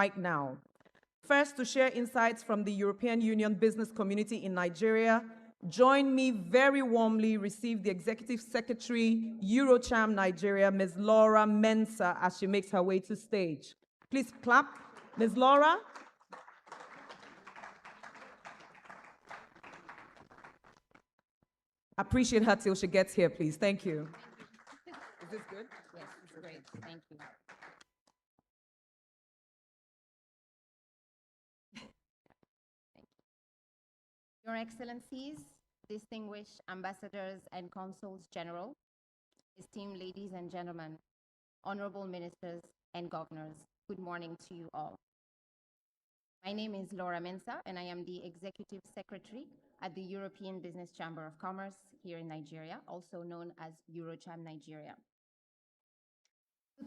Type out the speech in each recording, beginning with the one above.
right now. First, to share insights from the European Union business community in Nigeria, join me very warmly receive the Executive Secretary, Eurocham Nigeria, Ms. Laura Mensah, as she makes her way to stage. Please clap. Ms. Laura. Appreciate her till she gets here, please. Thank you. Is this good? Yes, it's great. Thank you. Your Excellencies, distinguished ambassadors and consuls general, esteemed ladies and gentlemen, honorable ministers and governors, good morning to you all. My name is Laura Mensah, and I am the Executive Secretary at the European Business Chamber of Commerce here in Nigeria, also known as Eurocham Nigeria.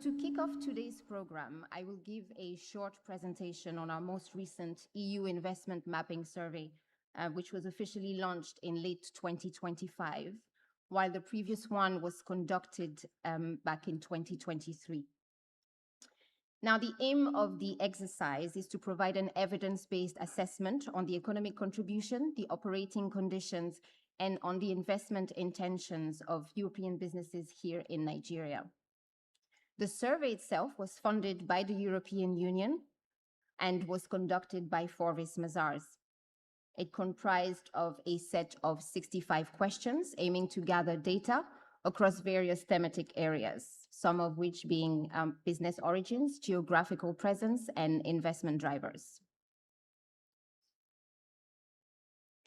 To kick off today's program, I will give a short presentation on our most recent EU investment mapping survey, which was officially launched in late 2025, while the previous one was conducted back in 2023. Now, the aim of the exercise is to provide an evidence-based assessment on the economic contribution, the operating conditions, and on the investment intentions of European businesses here in Nigeria. The survey itself was funded by the European Union and was conducted by Forvis Mazars. It comprised of a set of 65 questions aiming to gather data across various thematic areas, some of which being business origins, geographical presence, and investment drivers.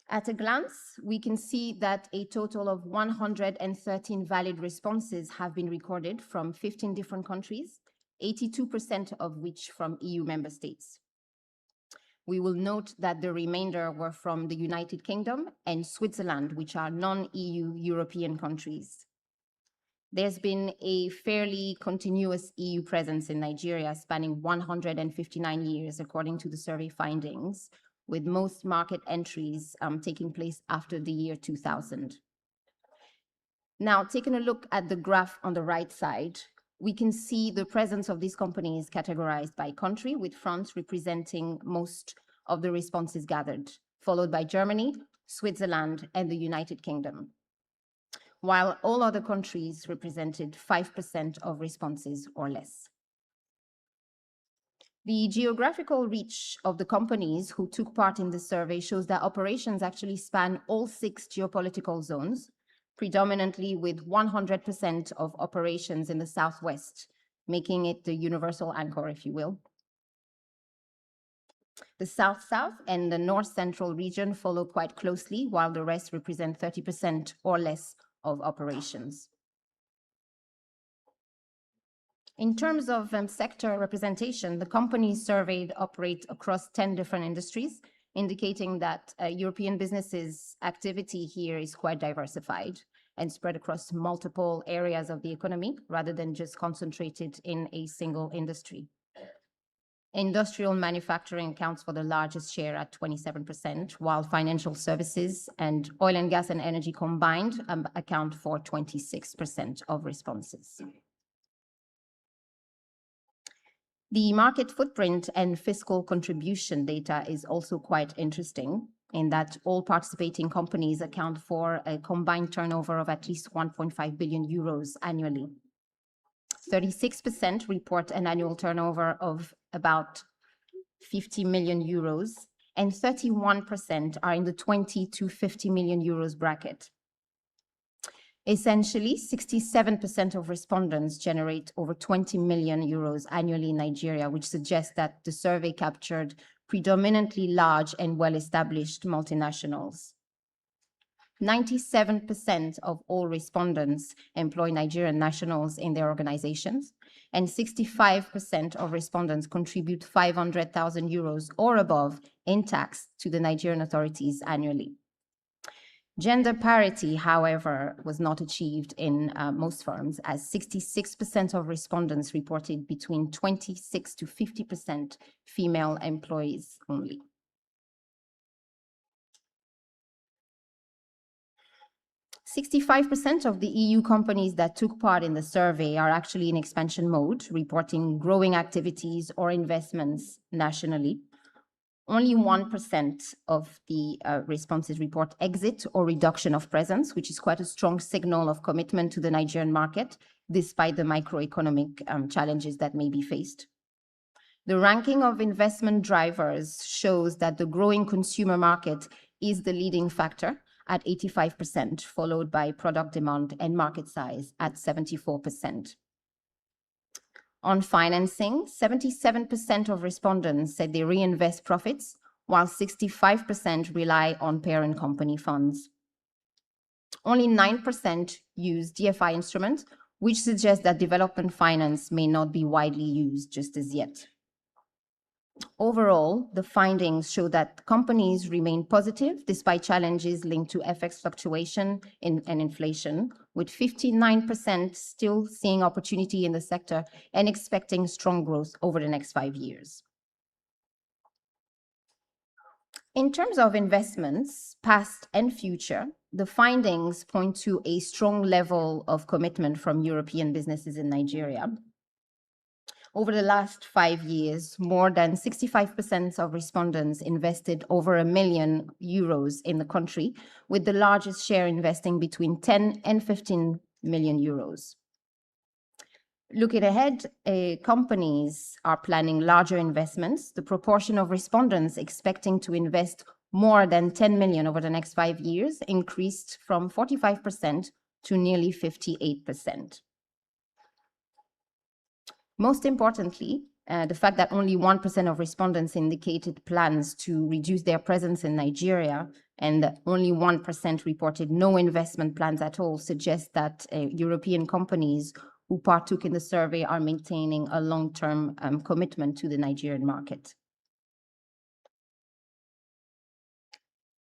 At a glance, we can see that a total of 113 valid responses have been recorded from 15 different countries, 82% of which from EU member states. We will note that the remainder were from the United Kingdom and Switzerland, which are non-EU European countries. There's been a fairly continuous EU presence in Nigeria spanning 159 years, according to the survey findings, with most market entries taking place after the year 2000. Now, taking a look at the graph on the right side, we can see the presence of these companies categorized by country, with France representing most of the responses gathered, followed by Germany, Switzerland, and the United Kingdom, while all other countries represented 5% of responses or less. The geographical reach of the companies who took part in the survey shows that operations actually span all 6 geopolitical zones, predominantly with 100% of operations in the Southwest, making it the universal anchor, if you will. The South-South and the North-Central region follow quite closely, while the rest represent 30% or less of operations. In terms of sector representation, the companies surveyed operate across 10 different industries, indicating that European businesses' activity here is quite diversified and spread across multiple areas of the economy, rather than just concentrated in a single industry. Industrial manufacturing accounts for the largest share at 27%, while financial services and oil and gas and energy combined account for 26% of responses. The market footprint and fiscal contribution data is also quite interesting, in that all participating companies account for a combined turnover of at least 1.5 billion euros annually. 36% report an annual turnover of about 50 million euros, and 31% are in the 20 to 50 million euros bracket. Essentially, 67% of respondents generate over 20 million euros annually in Nigeria, which suggests that the survey captured predominantly large and well-established multinationals. 97% of all respondents employ Nigerian nationals in their organizations, and 65% of respondents contribute 500,000 euros or above in tax to the Nigerian authorities annually. Gender parity, however, was not achieved in most firms, as 66% of respondents reported between 26 to 50% female employees only. 65% of the EU companies that took part in the survey are actually in expansion mode, reporting growing activities or investments nationally. Only 1% of the responses report exit or reduction of presence, which is quite a strong signal of commitment to the Nigerian market, despite the microeconomic challenges that may be faced. The ranking of investment drivers shows that the growing consumer market is the leading factor at 85%, followed by product demand and market size at 74%. On financing, 77% of respondents said they reinvest profits, while 65% rely on parent company funds. Only 9% use DFI instruments, which suggests that development finance may not be widely used just as yet. Overall, the findings show that companies remain positive despite challenges linked to FX fluctuation and inflation, with 59% still seeing opportunity in the sector and expecting strong growth over the next 5 years. In terms of investments, past and future, the findings point to a strong level of commitment from European businesses in Nigeria. Over the last 5 years, more than 65% of respondents invested over €1 million in the country, with the largest share investing between 10 and 15 million euros. Looking ahead, companies are planning larger investments. The proportion of respondents expecting to invest more than 10 million over the next 5 years increased from 45% to nearly 58%. Most importantly, the fact that only 1% of respondents indicated plans to reduce their presence in Nigeria and that only 1% reported no investment plans at all suggests that European companies who partook in the survey are maintaining a long-term commitment to the Nigerian market.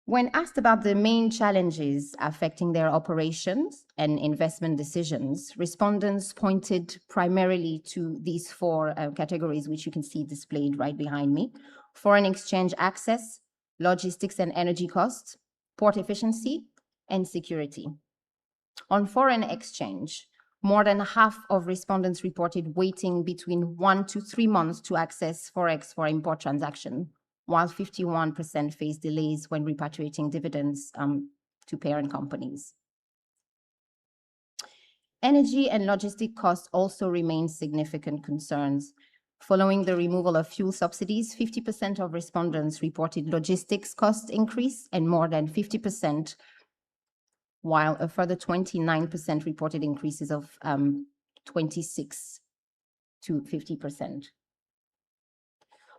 When asked about the main challenges affecting their operations and investment decisions, respondents pointed primarily to these 4 categories, which you can see displayed right behind me: foreign exchange access, logistics and energy costs, port efficiency, and security. On foreign exchange, more than half of respondents reported waiting between 1 to 3 months to access Forex for import transactions, while 51% face delays when repatriating dividends to parent companies. Energy and logistic costs also remain significant concerns. Following the removal of fuel subsidies, 50% of respondents reported logistics cost increase and more than 50%, while a further 29% reported increases of 26 to 50%.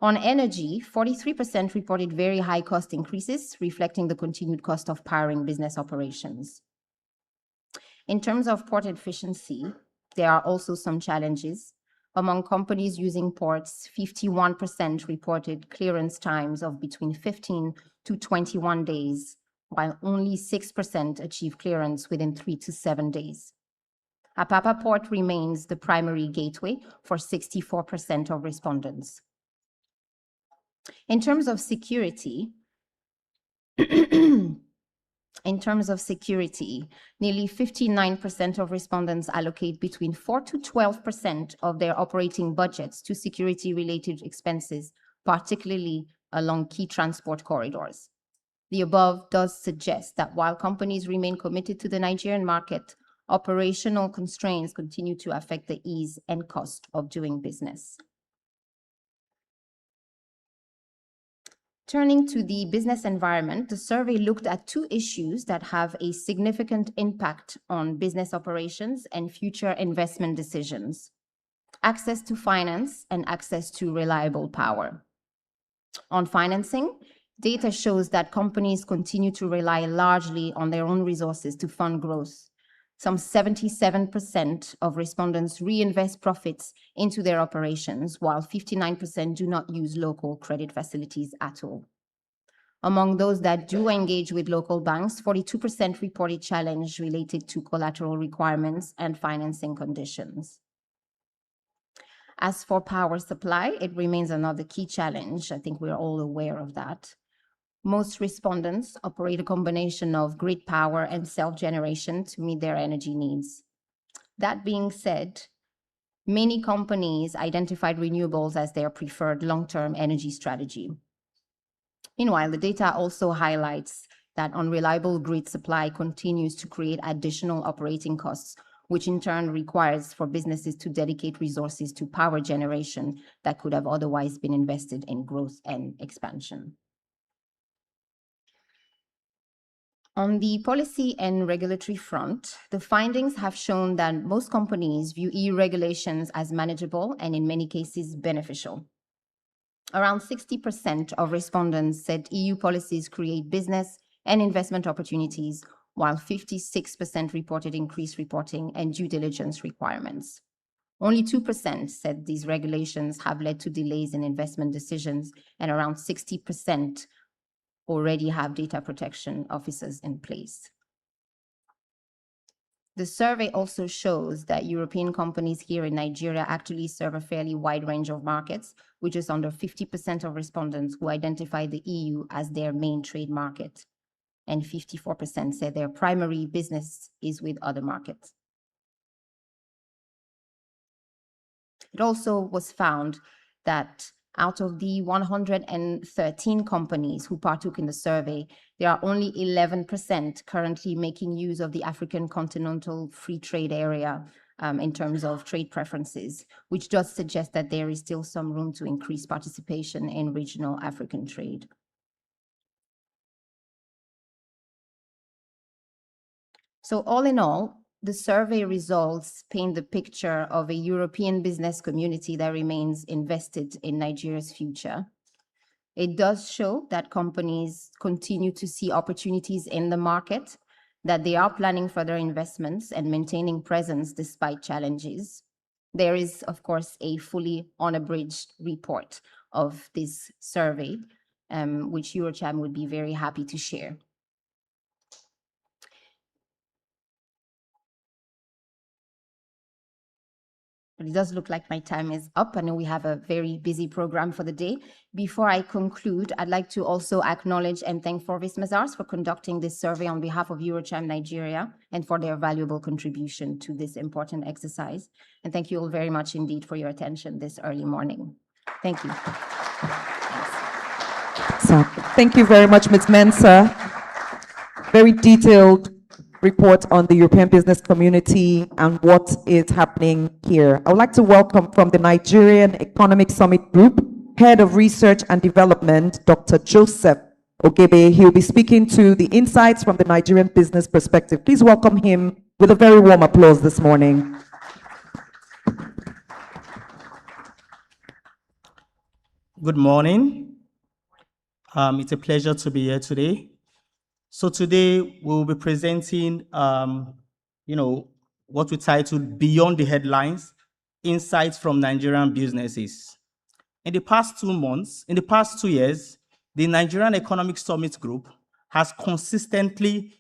On energy, 43% reported very high cost increases, reflecting the continued cost of powering business operations. In terms of port efficiency, there are also some challenges. Among companies using ports, 51% reported clearance times of between 15 to 21 days, while only 6% achieve clearance within 3 to 7 days. Apapa Port remains the primary gateway for 64% of respondents. In terms of security, nearly 59% of respondents allocate between 4 to 12% of their operating budgets to security-related expenses, particularly along key transport corridors. The above does suggest that while companies remain committed to the Nigerian market, operational constraints continue to affect the ease and cost of doing business. Turning to the business environment, the survey looked at 2 issues that have a significant impact on business operations and future investment decisions: access to finance and access to reliable power. On financing, data shows that companies continue to rely largely on their own resources to fund growth. Some 77% of respondents reinvest profits into their operations, while 59% do not use local credit facilities at all. Among those that do engage with local banks, 42% reported challenge related to collateral requirements and financing conditions. As for power supply, it remains another key challenge. I think we're all aware of that. Most respondents operate a combination of grid power and self-generation to meet their energy needs. That being said, many companies identified renewables as their preferred long-term energy strategy. Meanwhile, the data also highlights that unreliable grid supply continues to create additional operating costs, which in turn requires for businesses to dedicate resources to power generation that could have otherwise been invested in growth and expansion. On the policy and regulatory front, the findings have shown that most companies view EU regulations as manageable and in many cases beneficial. Around 60% of respondents said EU policies create business and investment opportunities, while 56% reported increased reporting and due diligence requirements. Only 2% said these regulations have led to delays in investment decisions, and around 60% already have data protection officers in place. The survey also shows that European companies here in Nigeria actually serve a fairly wide range of markets, with just under 50% of respondents who identify the EU as their main trade market, and 54% said their primary business is with other markets. It also was found that out of the 113 companies who partook in the survey, there are only 11% currently making use of the African Continental Free Trade Area in terms of trade preferences, which does suggest that there is still some room to increase participation in regional African trade. So all in all, the survey results paint the picture of a European business community that remains invested in Nigeria's future. It does show that companies continue to see opportunities in the market, that they are planning further investments and maintaining presence despite challenges. There is, of course, a fully unabridged report of this survey, which Eurocham would be very happy to share. But it does look like my time is up. I know we have a very busy program for the day. Before I conclude, I'd like to also acknowledge and thank Forvis Mazars for conducting this survey on behalf of Eurocham Nigeria and for their valuable contribution to this important exercise. And thank you all very much indeed for your attention this early morning. Thank you. So, thank you very much, Ms. Mensah. Very detailed report on the European business community and what is happening here. I would like to welcome from the Nigerian Economic Summit Group, Head of Research and Development, Dr. Joseph Ogebe. He will be speaking to the insights from the Nigerian business perspective. Please welcome him with a very warm applause this morning. Good morning. It's a pleasure to be here today. So today we'll be presenting, what we titled Beyond the Headlines, Insights from Nigerian Businesses. In the past 2 years, the Nigerian Economic Summit Group has consistently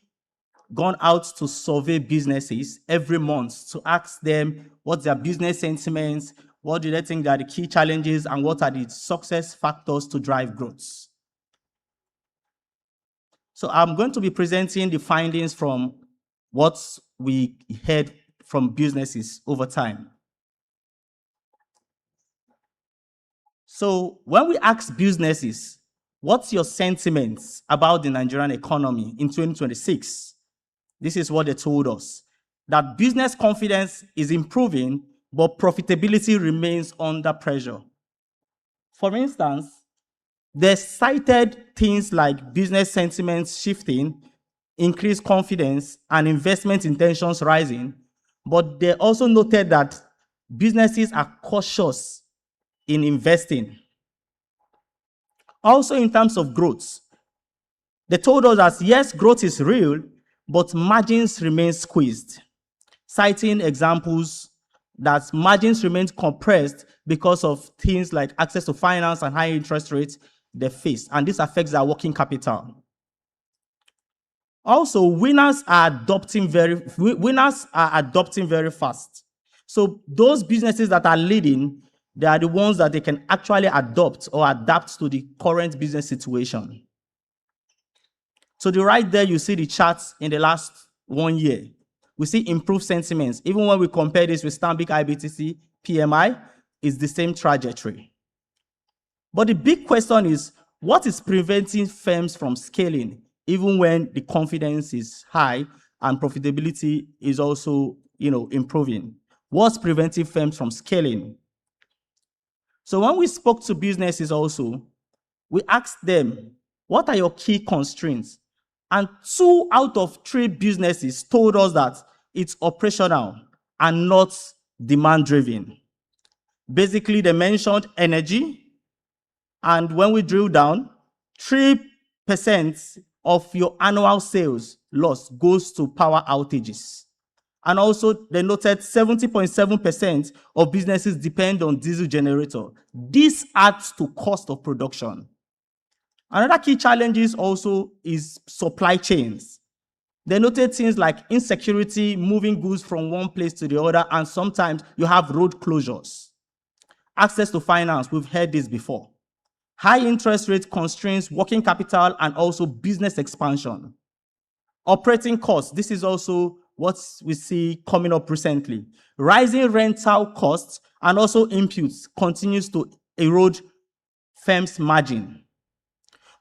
gone out to survey businesses every month to ask them what's their business sentiments, what do they think are the key challenges, and what are the success factors to drive growth. So I'm going to be presenting the findings from what we heard from businesses over time. So when we ask businesses, what's your sentiments about the Nigerian economy in 2026? This is what they told us, that business confidence is improving, but profitability remains under pressure. For instance, they cited things like business sentiments shifting, increased confidence, and investment intentions rising, but they also noted that businesses are cautious in investing. Also, in terms of growth, they told us that yes, growth is real, but margins remain squeezed, citing examples that margins remain compressed because of things like access to finance and high interest rates they face, and this affects their working capital. Also, winners are adopting very fast. So those businesses that are leading, they are the ones that they can actually adopt or adapt to the current business situation. To the right there, you see the charts in the last 1 year. We see improved sentiments. Even when we compare this with Stanbic IBTC PMI, it's the same trajectory. But the big question is, what is preventing firms from scaling, even when the confidence is high and profitability is also, improving? What's preventing firms from scaling? So when we spoke to businesses also, we asked them, what are your key constraints? And 2 out of 3 businesses told us that it's operational and not demand-driven. Basically, they mentioned energy, and when we drill down, 3% of your annual sales loss goes to power outages. And also, they noted 70.7% of businesses depend on diesel generator. This adds to cost of production. Another key challenge is supply chains. They noted things like insecurity, moving goods from one place to the other, and sometimes you have road closures. Access to finance, we've heard this before. High interest rate constraints working capital and also business expansion. Operating costs, this is also what we see coming up recently. Rising rental costs and also inputs continues to erode firms' margin.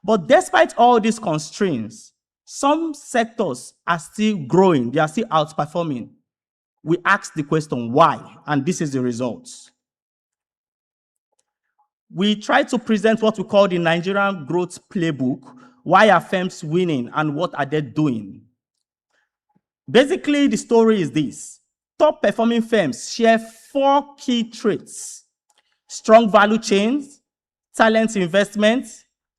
But despite all these constraints, some sectors are still growing, they are still outperforming. We asked the question, why? And this is the results. We try to present what we call the Nigerian growth playbook. Why are firms winning and what are they doing? Basically, the story is this. Top performing firms share 4 key traits: strong value chains, talent investment,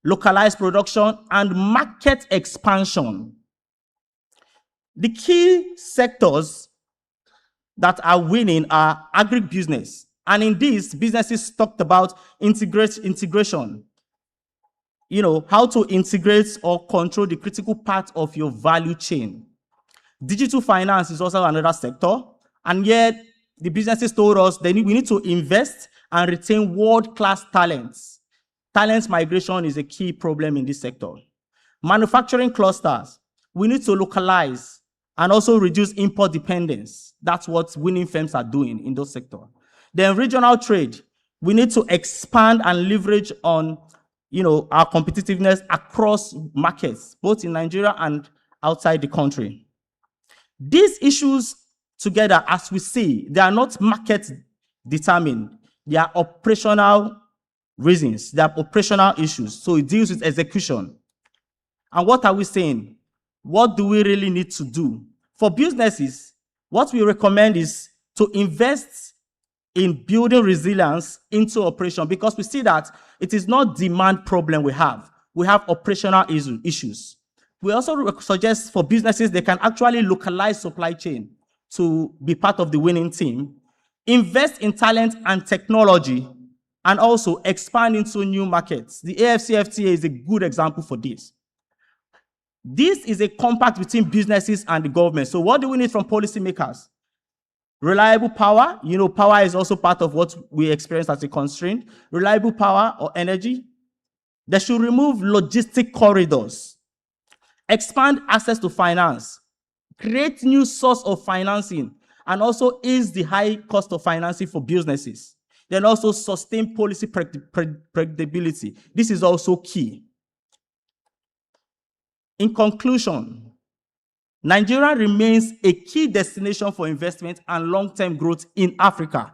localized production, and market expansion. The key sectors that are winning are agri-business. And in this, businesses talked about integration. How to integrate or control the critical part of your value chain. Digital finance is also another sector. And yet, the businesses told us we need to invest and retain world-class talents. Talent migration is a key problem in this sector. Manufacturing clusters, we need to localize and also reduce import dependence. That's what winning firms are doing in those sectors. Then regional trade, we need to expand and leverage on our competitiveness across markets, both in Nigeria and outside the country. These issues together, as we see, they are not market determined. They are operational reasons. They are operational issues. So it deals with execution. And what are we saying? What do we really need to do? For businesses, what we recommend is to invest in building resilience into operation, because we see that it is not demand problem we have. We have operational issues. We also suggest for businesses, they can actually localize supply chain to be part of the winning team, invest in talent and technology, and also expand into new markets. The AFCFTA is a good example for this. This is a compact between businesses and the government. So what do we need from policymakers? Reliable power. Power is also part of what we experience as a constraint. Reliable power or energy. They should remove logistic corridors. Expand access to finance. Create new source of financing. And also ease the high cost of financing for businesses. Then also sustain policy predictability. This is also key. In conclusion, Nigeria remains a key destination for investment and long-term growth in Africa.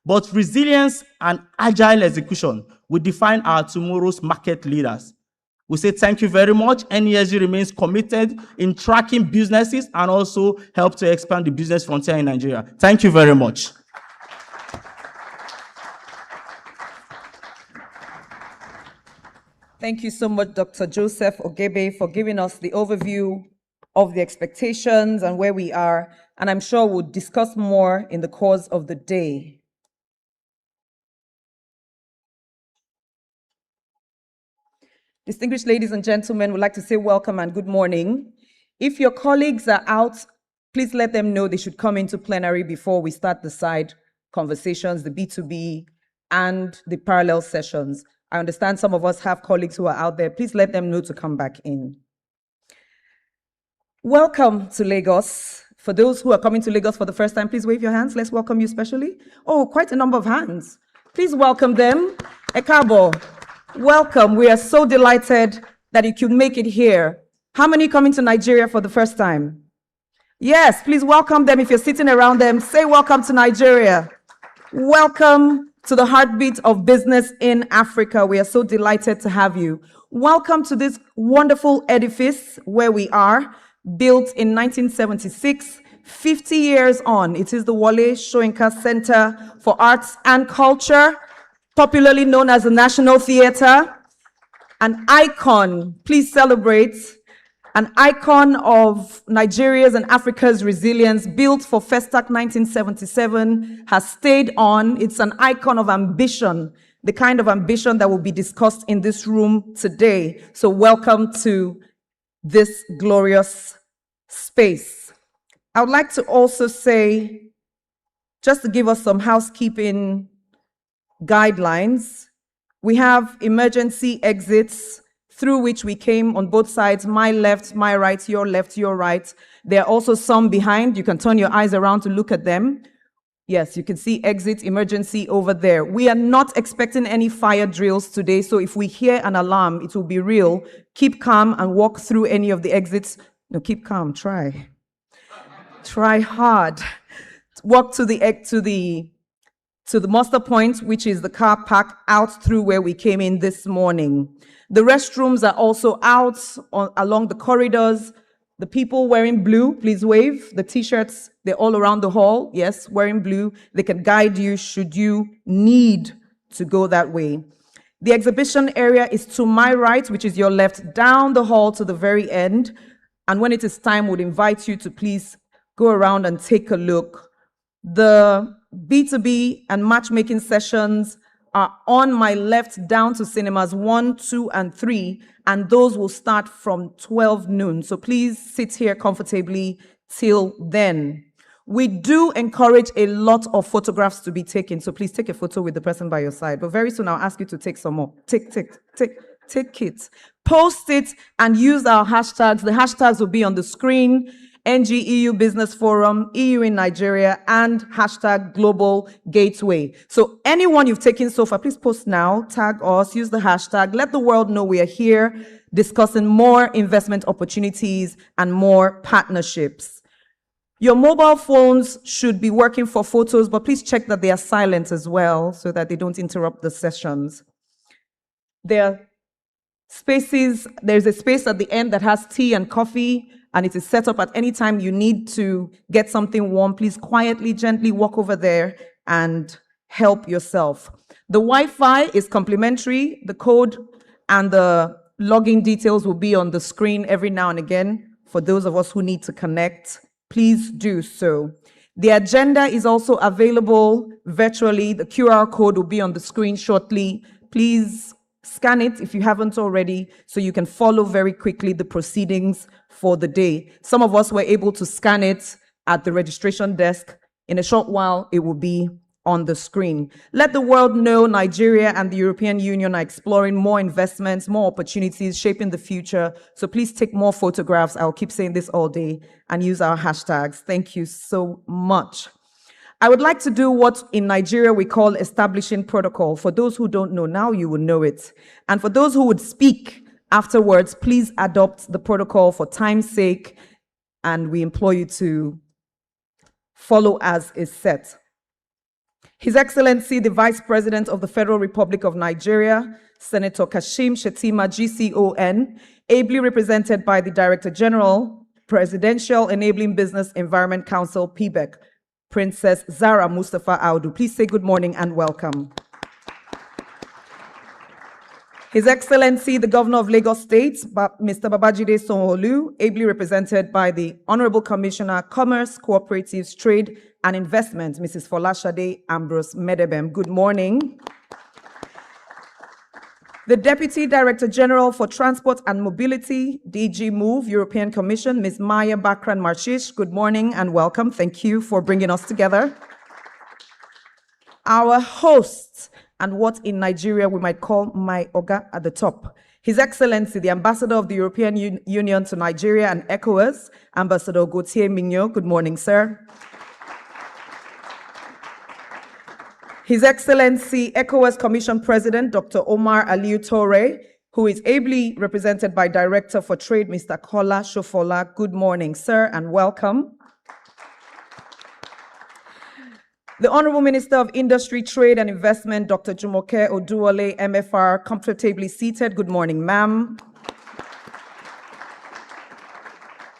But resilience and agile execution will define our tomorrow's market leaders. We say thank you very much. NESG remains committed in tracking businesses and also help to expand the business frontier in Nigeria. Thank you very much. Thank you so much, Dr. Joseph Ogebe, for giving us the overview of the expectations and where we are. And I'm sure we'll discuss more in the course of the day. Distinguished ladies and gentlemen, we'd like to say welcome and good morning. If your colleagues are out, please let them know they should come into plenary before we start the side conversations, the B2B and the parallel sessions. I understand some of us have colleagues who are out there. Please let them know to come back in. Welcome to Lagos. For those who are coming to Lagos for the first time, please wave your hands. Let's welcome you specially. Oh, quite a number of hands. Please welcome them. Ekabo, welcome. We are so delighted that you could make it here. How many coming to Nigeria for the first time? Yes, please welcome them. If you're sitting around them, say welcome to Nigeria. Welcome to the heartbeat of business in Africa. We are so delighted to have you. Welcome to this wonderful edifice where we are, built in 1976, 50 years on. It is the Wale Soyinka Center for Arts and Culture, popularly known as the National Theatre. An icon, please celebrate, an icon of Nigeria's and Africa's resilience, built for Festac 1977, has stayed on. It's an icon of ambition, the kind of ambition that will be discussed in this room today. So welcome to this glorious space. I would like to also say, just to give us some housekeeping guidelines, we have emergency exits through which we came on both sides, my left, my right, your left, your right. There are also some behind. You can turn your eyes around to look at them. Yes, you can see exit emergency over there. We are not expecting any fire drills today, so if we hear an alarm, it will be real. Keep calm and walk through any of the exits. No, keep calm, try. Try hard. Walk to the muster point, which is the car park out through where we came in this morning. The restrooms are also out along the corridors. The people wearing blue, please wave. The t-shirts, they're all around the hall. Yes, wearing blue. They can guide you should you need to go that way. The exhibition area is to my right, which is your left, down the hall to the very end. And when it is time, we'd invite you to please go around and take a look. The B2B and matchmaking sessions are on my left down to cinemas 1, 2, and 3, and those will start from 12 noon. So please sit here comfortably till then. We do encourage a lot of photographs to be taken, so please take a photo with the person by your side. But very soon I'll ask you to take some more. Take it. Post it and use our hashtags. The hashtags will be on the screen. NG-EU Business Forum, EU in Nigeria, and hashtag Global Gateway. So anyone you've taken so far, please post now, tag us, use the hashtag, let the world know we are here discussing more investment opportunities and more partnerships. Your mobile phones should be working for photos, but please check that they are silent as well so that they don't interrupt the sessions. There are spaces, there's a space at the end that has tea and coffee, and it is set up at any time you need to get something warm. Please quietly, gently walk over there and help yourself. The Wi-Fi is complimentary. The code and the login details will be on the screen every now and again for those of us who need to connect. Please do so. The agenda is also available virtually. The QR code will be on the screen shortly. Please scan it if you haven't already so you can follow very quickly the proceedings for the day. Some of us were able to scan it at the registration desk. In a short while, it will be on the screen. Let the world know Nigeria and the European Union are exploring more investments, more opportunities, shaping the future. So please take more photographs. I'll keep saying this all day, and use our hashtags. Thank you so much. I would like to do what in Nigeria we call establishing protocol. For those who don't know, now you will know it. And for those who would speak afterwards, please adopt the protocol for time's sake, and we implore you to follow as is set. His Excellency, the Vice President of the Federal Republic of Nigeria, Senator Kashim Shettima, GCON, ably represented by the Director General, Presidential Enabling Business Environment Council, PBEC, Princess Zara Mustafa Audu. Please say good morning and welcome. His Excellency, the Governor of Lagos State, Mr. Babajide Sanwo-Olu, ably represented by the Honorable Commissioner, Commerce, Cooperatives, Trade and Investment, Mrs. Folashade Ambrose Medebem. Good morning. The Deputy Director General for Transport and Mobility, DG Move, European Commission, Ms. Maya Bakran Marshish. Good morning and welcome. Thank you for bringing us together. Our host, and what in Nigeria we might call my Oga at the top. His Excellency, the Ambassador of the European Union to Nigeria and ECOWAS, Ambassador Gauthier Mignot. Good morning, sir. His Excellency, ECOWAS Commission President, Dr. Omar Aliu Toure, who is ably represented by Director for Trade, Mr. Kola Shofola. Good morning, sir, and welcome. The Honorable Minister of Industry, Trade and Investment, Dr. Jumoke Oduwole, MFR, comfortably seated. Good morning, ma'am.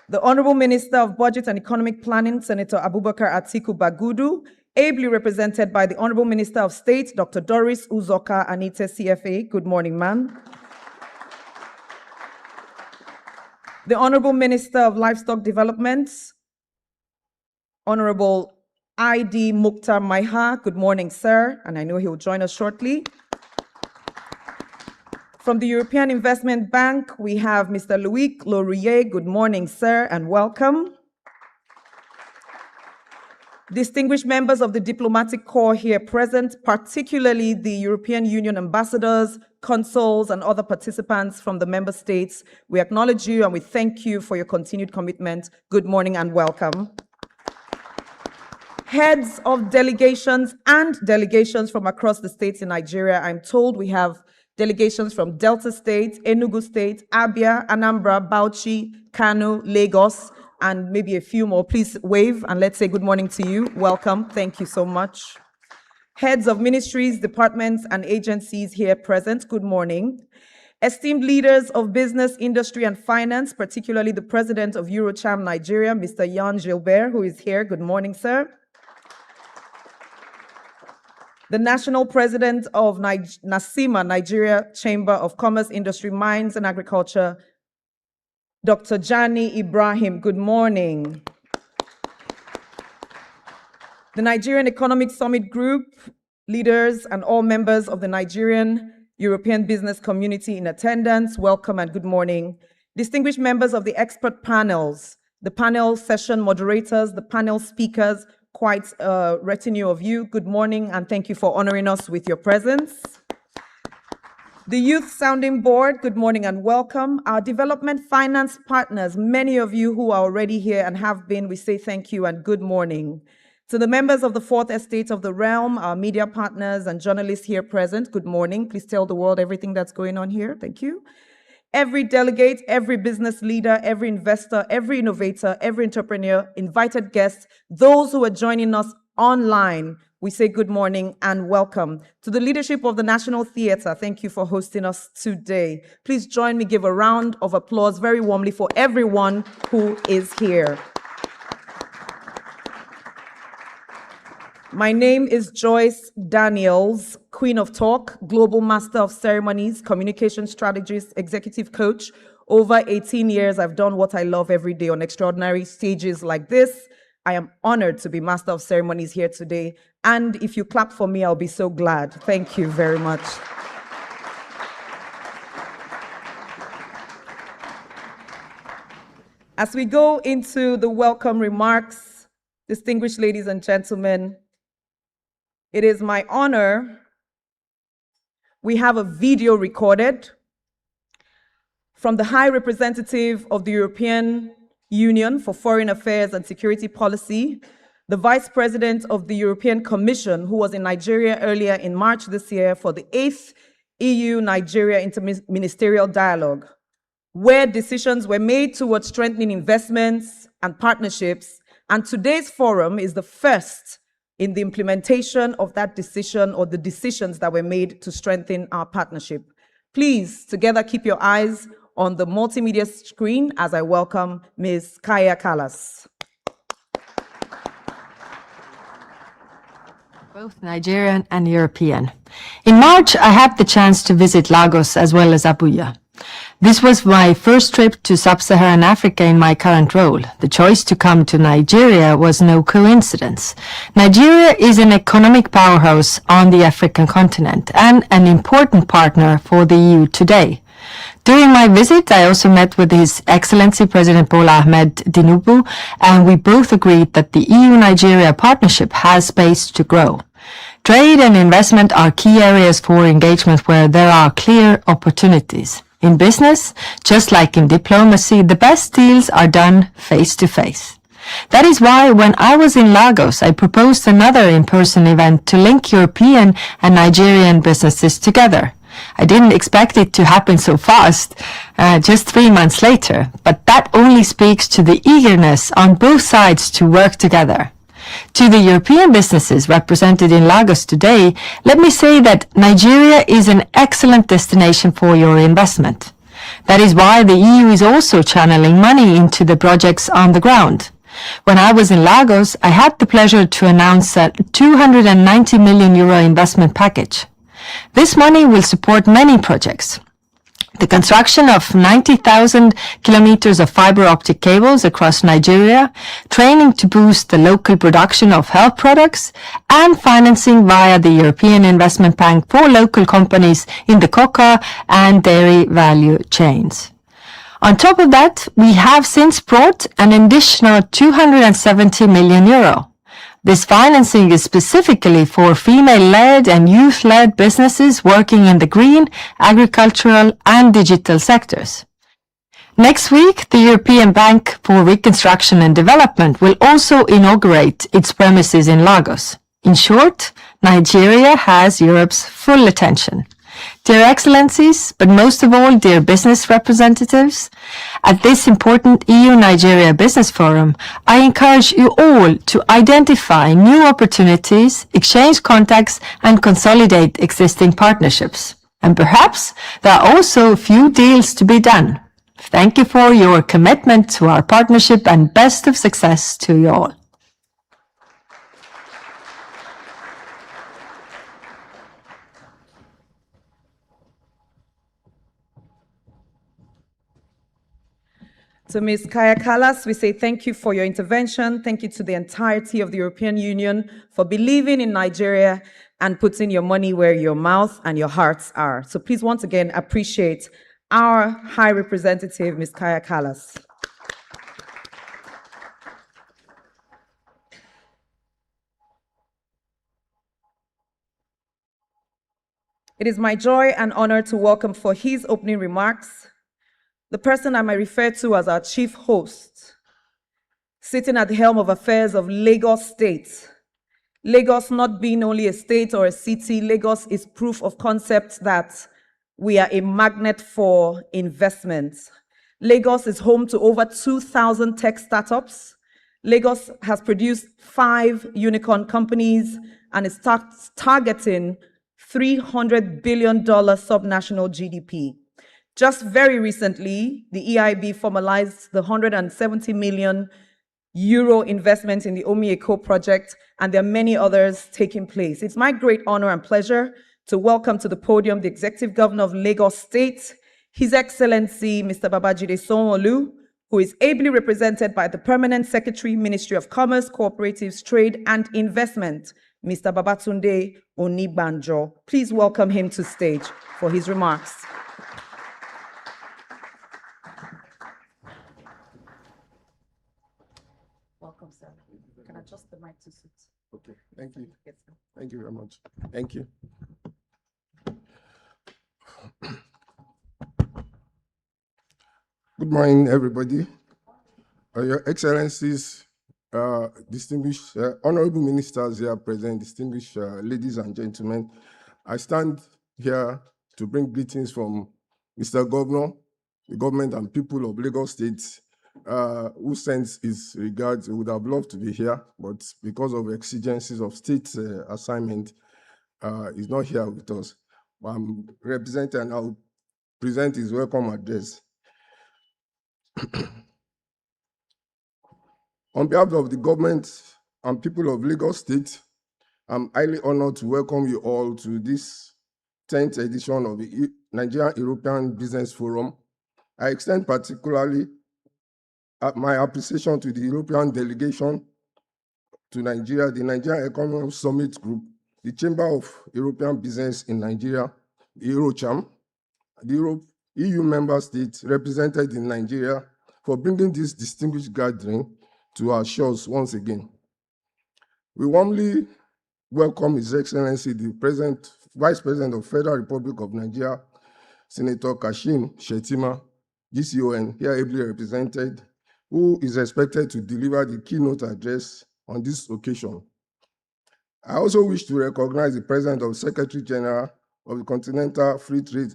The Honorable Minister of Budget and Economic Planning, Senator Abubakar Atiku Bagudu, ably represented by the Honorable Minister of State, Dr. Doris Uzoka Anite, CFA. Good morning, ma'am. The Honorable Minister of Livestock Development, Honorable ID Mukhtar Maiha. Good morning, sir, and I know he will join us shortly. From the European Investment Bank, we have Mr. Loic Laurier. Good morning, sir, and welcome. Distinguished members of the diplomatic corps here present, particularly the European Union ambassadors, consuls, and other participants from the member states, we acknowledge you and we thank you for your continued commitment. Good morning and welcome. Heads of delegations and delegations from across the states in Nigeria. I'm told we have delegations from Delta State, Enugu State, Abia, Anambra, Bauchi, Kano, Lagos, and maybe a few more. Please wave and let's say good morning to you. Welcome. Thank you so much. Heads of ministries, departments, and agencies here present, good morning. Esteemed leaders of business, industry, and finance, particularly the president of Eurocham Nigeria, Mr. Jan Gilbert, who is here. Good morning, sir. The national president of NASIMA, Nigeria Chamber of Commerce, Industry, Mines, and Agriculture, Dr. Jani Ibrahim, good morning. The Nigerian Economic Summit Group, leaders, and all members of the Nigerian European business community in attendance, welcome and good morning. Distinguished members of the expert panels, the panel session moderators, the panel speakers, quite a retinue of you, good morning, and thank you for honoring us with your presence. The Youth Sounding Board, good morning and welcome. Our development finance partners, many of you who are already here and have been, we say thank you and good morning. To the members of the Fourth Estate of the Realm, our media partners and journalists here present, good morning. Please tell the world everything that's going on here. Thank you. Every delegate, every business leader, every investor, every innovator, every entrepreneur, invited guests, those who are joining us online, we say good morning and welcome. To the leadership of the National Theatre, thank you for hosting us today. Please join me, give a round of applause very warmly for everyone who is here. My name is Joyce Daniels, Queen of Talk, Global Master of Ceremonies, Communication Strategist, Executive Coach. Over 18 years, I've done what I love every day on extraordinary stages like this. I am honored to be Master of Ceremonies here today. And if you clap for me, I'll be so glad. Thank you very much. As we go into the welcome remarks, distinguished ladies and gentlemen, it is my honor. We have a video recorded from the High Representative of the European Union for Foreign Affairs and Security Policy, the Vice President of the European Commission, who was in Nigeria earlier in March this year for the 8th EU-Nigeria Interministerial Dialogue, where decisions were made towards strengthening investments and partnerships, and today's forum is the first in the implementation of that decision or the decisions that were made to strengthen our partnership. Please, together, keep your eyes on the multimedia screen as I welcome Ms. Kaya Callas. Both Nigerian and European. In March, I had the chance to visit Lagos as well as Abuja. This was my first trip to sub-Saharan Africa in my current role. The choice to come to Nigeria was no coincidence. Nigeria is an economic powerhouse on the African continent and an important partner for the EU today. During my visit, I also met with His Excellency President Bola Ahmed Tinubu, and we both agreed that the EU-Nigeria partnership has space to grow. Trade and investment are key areas for engagement where there are clear opportunities. In business, just like in diplomacy, the best deals are done face to face. That is why when I was in Lagos, I proposed another in-person event to link European and Nigerian businesses together. I didn't expect it to happen so fast, just 3 months later, but that only speaks to the eagerness on both sides to work together. To the European businesses represented in Lagos today, let me say that Nigeria is an excellent destination for your investment. That is why the EU is also channeling money into the projects on the ground. When I was in Lagos, I had the pleasure to announce a €290 million investment package. This money will support many projects. The construction of 90,000 kilometers of fiber optic cables across Nigeria, training to boost the local production of health products, and financing via the European Investment Bank for local companies in the cocoa and dairy value chains. On top of that, we have since brought an additional €270 million. This financing is specifically for female-led and youth-led businesses working in the green, agricultural, and digital sectors. Next week, the European Bank for Reconstruction and Development will also inaugurate its premises in Lagos. In short, Nigeria has Europe's full attention. Dear Excellencies, but most of all, dear business representatives, at this important EU-Nigeria Business Forum, I encourage you all to identify new opportunities, exchange contacts, and consolidate existing partnerships. And perhaps there are also a few deals to be done. Thank you for your commitment to our partnership and best of success to you all. To Ms. Kaya Kallas, we say thank you for your intervention. Thank you to the entirety of the European Union for believing in Nigeria and putting your money where your mouth and your hearts are. So please once again appreciate our High Representative, Ms. Kaya Kallas. It is my joy and honor to welcome for his opening remarks the person I might refer to as our chief host, sitting at the helm of affairs of Lagos State. Lagos not being only a state or a city, Lagos is proof of concept that we are a magnet for investments. Lagos is home to over 2,000 tech startups. Lagos has produced 5 unicorn companies and is targeting $300 billion subnational GDP. Just very recently, the EIB formalized the €170 million investment in the Omi-Eko project, and there are many others taking place. It's my great honor and pleasure to welcome to the podium the Executive Governor of Lagos State, His Excellency Mr. Babajide Sanwo-Olu, who is ably represented by the Permanent Secretary, Ministry of Commerce, Cooperatives, Trade and Investment, Mr. Babatunde Onibanjo. Please welcome him to stage for his remarks. Welcome, sir. You can adjust the mic to suit. Okay, thank you. Thank you very much. Thank you. Good morning, everybody. Your Excellencies, distinguished honorable ministers here present, distinguished ladies and gentlemen, I stand here to bring greetings from Mr. Governor, the government and people of Lagos State, who sends his regards. He would have loved to be here, but because of exigencies of state assignment, he's not here with us. I'm representing and I'll present his welcome address. On behalf of the government and people of Lagos State, I'm highly honored to welcome you all to this 10th edition of the Nigerian European Business Forum. I extend particularly my appreciation to the European delegation to Nigeria, the Nigerian Economic Summit Group, the Chamber of European Business in Nigeria, the EuroCham, the EU member states represented in Nigeria for bringing this distinguished gathering to our shores once again. We warmly welcome His Excellency, the Vice President of Federal Republic of Nigeria, Senator Kashim Shettima, GCON, here ably represented, who is expected to deliver the keynote address on this occasion. I also wish to recognize the President of Secretary General of the Continental Free Trade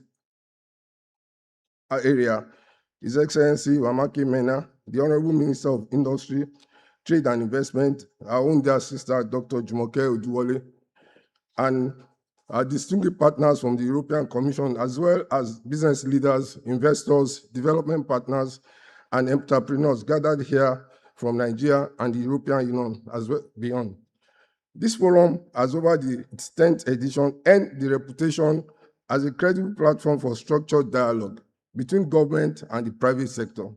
Area, His Excellency Wamake Mena, the Honorable Minister of Industry, Trade and Investment, our own dear sister, Dr. Jumoke Oduwole, and our distinguished partners from the European Commission, as well as business leaders, investors, development partners, and entrepreneurs gathered here from Nigeria and the European Union, as well beyond. This forum has, over its 10th edition, earned the reputation as a credible platform for structured dialogue between government and the private sector.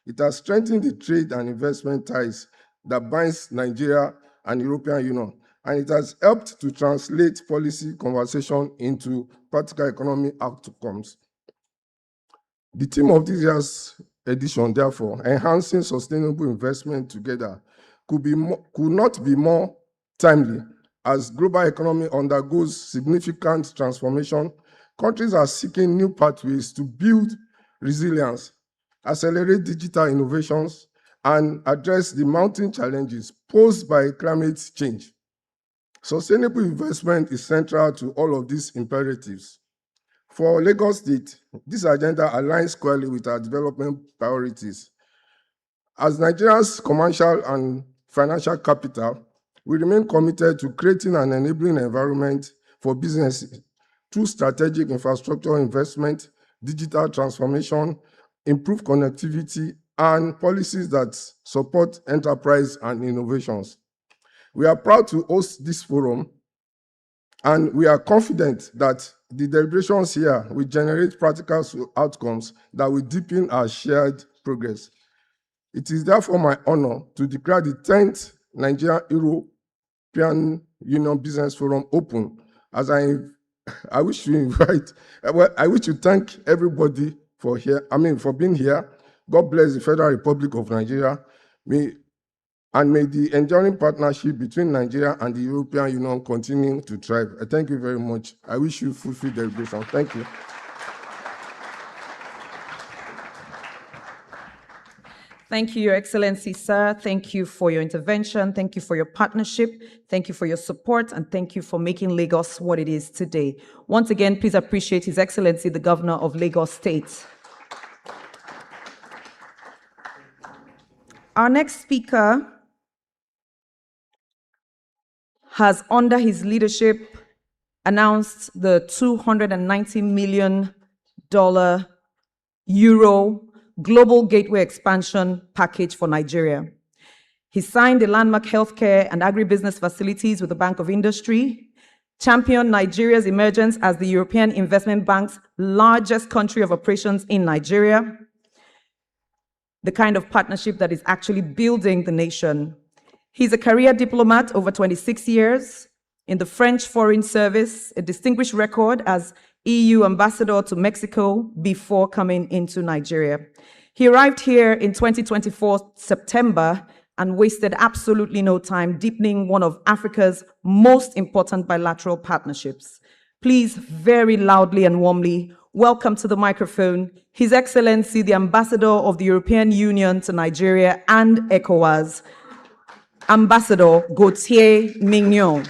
It has strengthened the trade and investment ties that binds Nigeria and the European Union, and it has helped to translate policy conversation into practical economic outcomes. The theme of this year's edition, therefore, enhancing sustainable investment together, could not be more timely. As global economy undergoes significant transformation, countries are seeking new pathways to build resilience, accelerate digital innovations, and address the mounting challenges posed by climate change. Sustainable investment is central to all of these imperatives. For Lagos State, this agenda aligns squarely with our development priorities. As Nigeria's commercial and financial capital, we remain committed to creating an enabling environment for businesses through strategic infrastructure investment, digital transformation, improved connectivity, and policies that support enterprise and innovations. We are proud to host this forum, and we are confident that the deliberations here will generate practical outcomes that will deepen our shared progress. It is therefore my honor to declare the 10th Nigeria-European Union Business Forum open, as I wish to thank everybody for being here. God bless the Federal Republic of Nigeria. May the enduring partnership between Nigeria and the European Union continue to thrive. I thank you very much. I wish you fulfilled celebration. Thank you. Thank you, Your Excellency, sir. Thank you for your intervention. Thank you for your partnership. Thank you for your support. And thank you for making Lagos what it is today. Once again, please appreciate His Excellency, the Governor of Lagos State. Our next speaker has, under his leadership, announced the $290 million Euro Global Gateway Expansion Package for Nigeria. He signed the landmark healthcare and agri-business facilities with the Bank of Industry, championed Nigeria's emergence as the European Investment Bank's largest country of operations in Nigeria, the kind of partnership that is actually building the nation. He's a career diplomat over 26 years in the French Foreign Service, a distinguished record as EU ambassador to Mexico before coming into Nigeria. He arrived here in 2024 September and wasted absolutely no time deepening one of Africa's most important bilateral partnerships. Please, very loudly and warmly, welcome to the microphone His Excellency, the Ambassador of the European Union to Nigeria and ECOWAS, Ambassador Gauthier Mignon.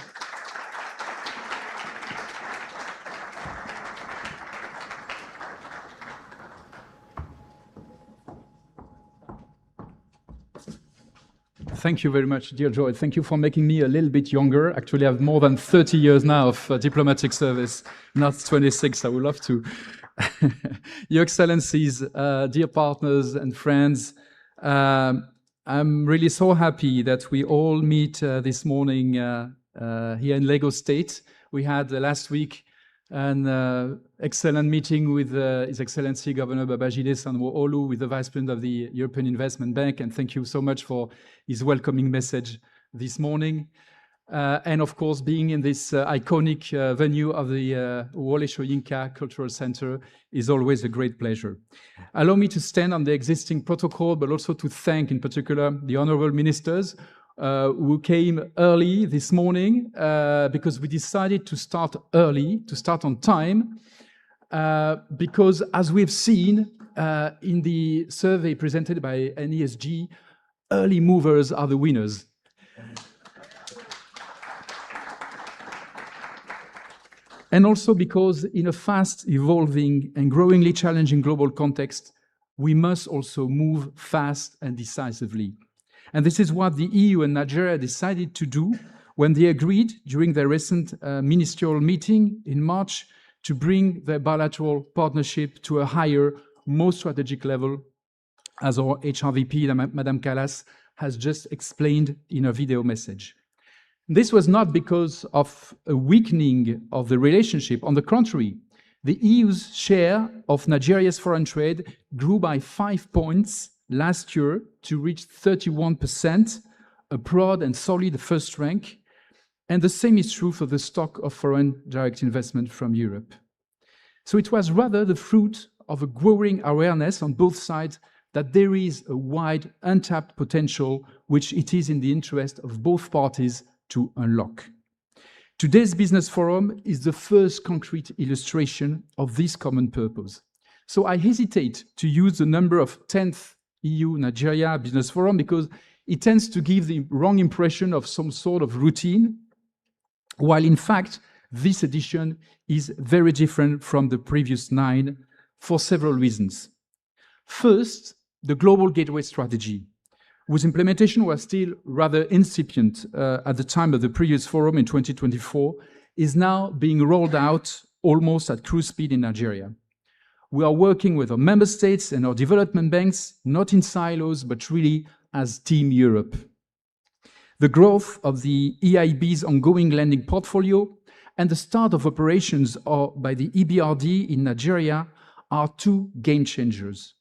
Thank you very much, dear Joy. Thank you for making me a little bit younger. Actually, I have more than 30 years now of diplomatic service, not 26. I would love to. Your Excellencies, dear partners and friends, I'm really so happy that we all meet this morning here in Lagos State. We had last week an excellent meeting with His Excellency Governor Babajide Sanwo-Olu, with the Vice President of the European Investment Bank, and thank you so much for his welcoming message this morning. And of course, being in this iconic venue of the Wole Soyinka Cultural Center is always a great pleasure. Allow me to stand on the existing protocol, but also to thank in particular the honorable ministers who came early this morning because we decided to start early, to start on time, because as we've seen in the survey presented by NESG, early movers are the winners. And also because in a fast evolving and growingly challenging global context, we must also move fast and decisively. And this is what the EU and Nigeria decided to do when they agreed during their recent ministerial meeting in March to bring their bilateral partnership to a higher, more strategic level, as our HRVP, Madame Callas, has just explained in a video message. This was not because of a weakening of the relationship. On the contrary, the EU's share of Nigeria's foreign trade grew by 5 points last year to reach 31%, a broad and solid first rank. And the same is true for the stock of foreign direct investment from Europe. So it was rather the fruit of a growing awareness on both sides that there is a wide, untapped potential which it is in the interest of both parties to unlock. Today's Business Forum is the first concrete illustration of this common purpose. So I hesitate to use the number of 10th EU-Nigeria Business Forum because it tends to give the wrong impression of some sort of routine, while in fact, this edition is very different from the previous 9 for several reasons. First, the Global Gateway Strategy, whose implementation was still rather incipient at the time of the previous forum in 2024, is now being rolled out almost at cruise speed in Nigeria. We are working with our member states and our development banks, not in silos, but really as Team Europe. The growth of the EIB's ongoing lending portfolio and the start of operations by the EBRD in Nigeria are 2 game changers.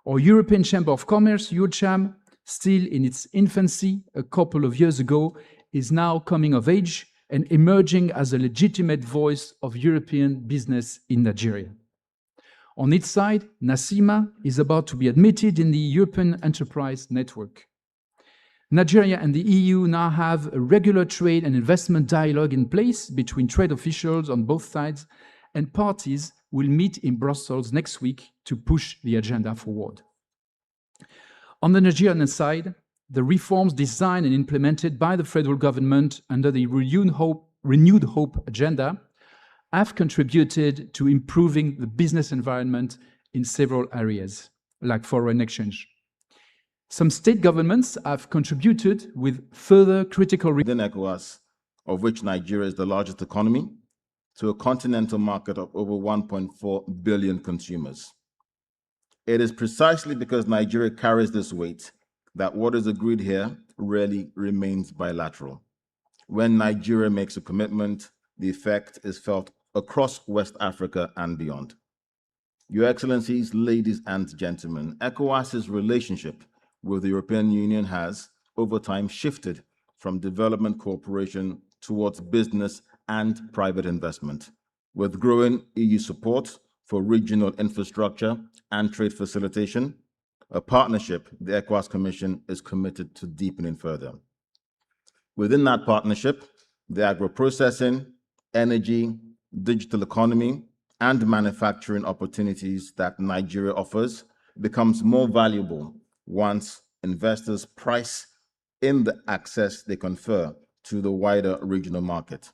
Our European Chamber of Commerce, EURCHAM, still in its infancy a couple of years ago, is now coming of age and emerging as a legitimate voice of European business in Nigeria. On its side, NACIMA is about to be admitted in the European Enterprise Network. Nigeria and the EU now have a regular trade and investment dialogue in place between trade officials on both sides, and parties will meet in Brussels next week to push the agenda forward. On the Nigerian side, the reforms designed and implemented by the federal government under the Renewed Hope agenda have contributed to improving the business environment in several areas, like foreign exchange. Some state governments have contributed with further critical within ECOWAS, of which Nigeria is the largest economy, to a continental market of over 1.4 billion consumers. It is precisely because Nigeria carries this weight that what is agreed here rarely remains bilateral. When Nigeria makes a commitment, the effect is felt across West Africa and beyond. Your Excellencies, ladies and gentlemen, ECOWAS's relationship with the European Union has, over time, shifted from development cooperation towards business and private investment, with growing EU support for regional infrastructure and trade facilitation, a partnership the ECOWAS Commission is committed to deepening further. Within that partnership, the agro-processing, energy, digital economy, and manufacturing opportunities that Nigeria offers becomes more valuable once investors price in the access they confer to the wider regional market.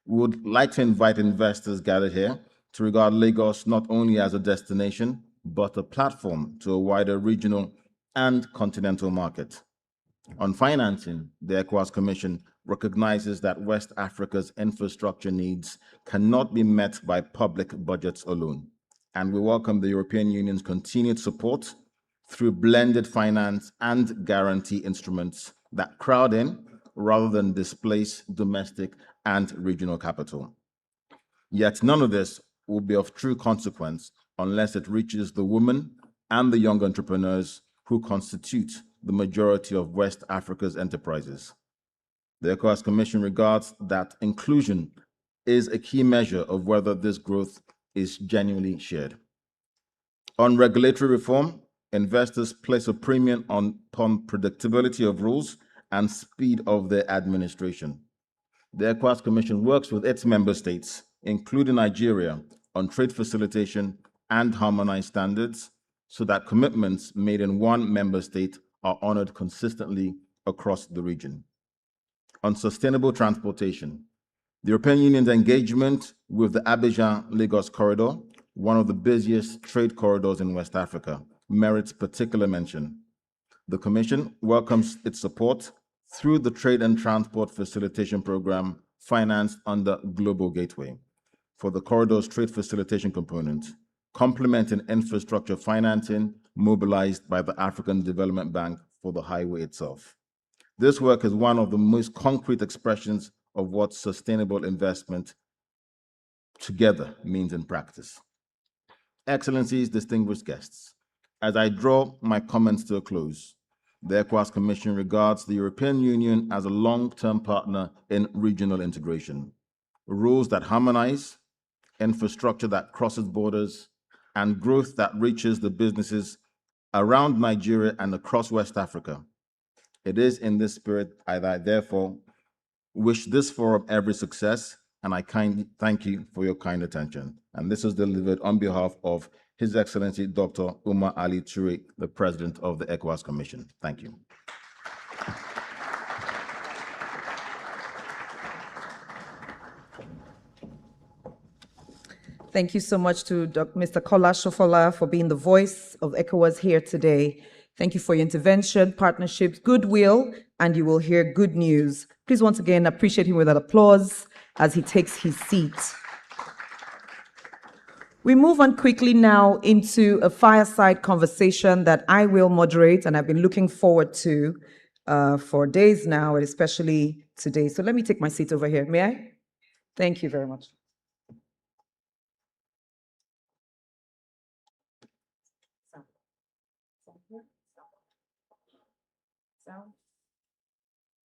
We would like to invite investors gathered here to regard Lagos not only as a destination, but a platform to a wider regional and continental market. On financing, the ECOWAS Commission recognizes that West Africa's infrastructure needs cannot be met by public budgets alone, and we welcome the European Union's continued support through blended finance and guarantee instruments that crowd in rather than displace domestic and regional capital. Yet none of this will be of true consequence unless it reaches the women and the young entrepreneurs who constitute the majority of West Africa's enterprises. The ECOWAS Commission regards that inclusion is a key measure of whether this growth is genuinely shared. On regulatory reform, investors place a premium upon predictability of rules and speed of their administration. The ECOWAS Commission works with its member states, including Nigeria, on trade facilitation and harmonized standards so that commitments made in one member state are honored consistently across the region. On sustainable transportation, the European Union's engagement with the Abidjan-Lagos corridor, one of the busiest trade corridors in West Africa, merits particular mention. The Commission welcomes its support through the Trade and Transport Facilitation Program financed under Global Gateway for the corridor's trade facilitation component, complementing infrastructure financing mobilized by the African Development Bank for the highway itself. This work is one of the most concrete expressions of what sustainable investment together means in practice. Excellencies, distinguished guests, as I draw my comments to a close, the ECOWAS Commission regards the European Union as a long-term partner in regional integration, rules that harmonize, infrastructure that crosses borders, and growth that reaches the businesses around Nigeria and across West Africa. It is in this spirit I therefore wish this forum every success, and I thank you for your kind attention. And this is delivered on behalf of His Excellency Dr. Umar Ali Toure, the President of the ECOWAS Commission. Thank you. Thank you so much to Mr. Kola Shofola for being the voice of ECOWAS here today. Thank you for your intervention, partnerships, goodwill, and you will hear good news. Please once again appreciate him with an applause as he takes his seat. We move on quickly now into a fireside conversation that I will moderate and I've been looking forward to for days now, and especially today. So let me take my seat over here. May I? Thank you very much.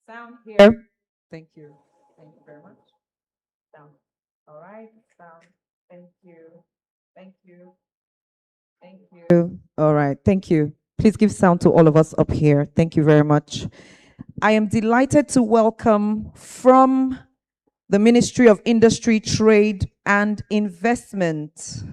Sound here. Thank you. Thank you very much. Sound. All right. Sound. Thank you. Thank you. Thank you. All right. Thank you. Please give sound to all of us up here. Thank you very much. I am delighted to welcome from the Ministry of Industry, Trade and Investment,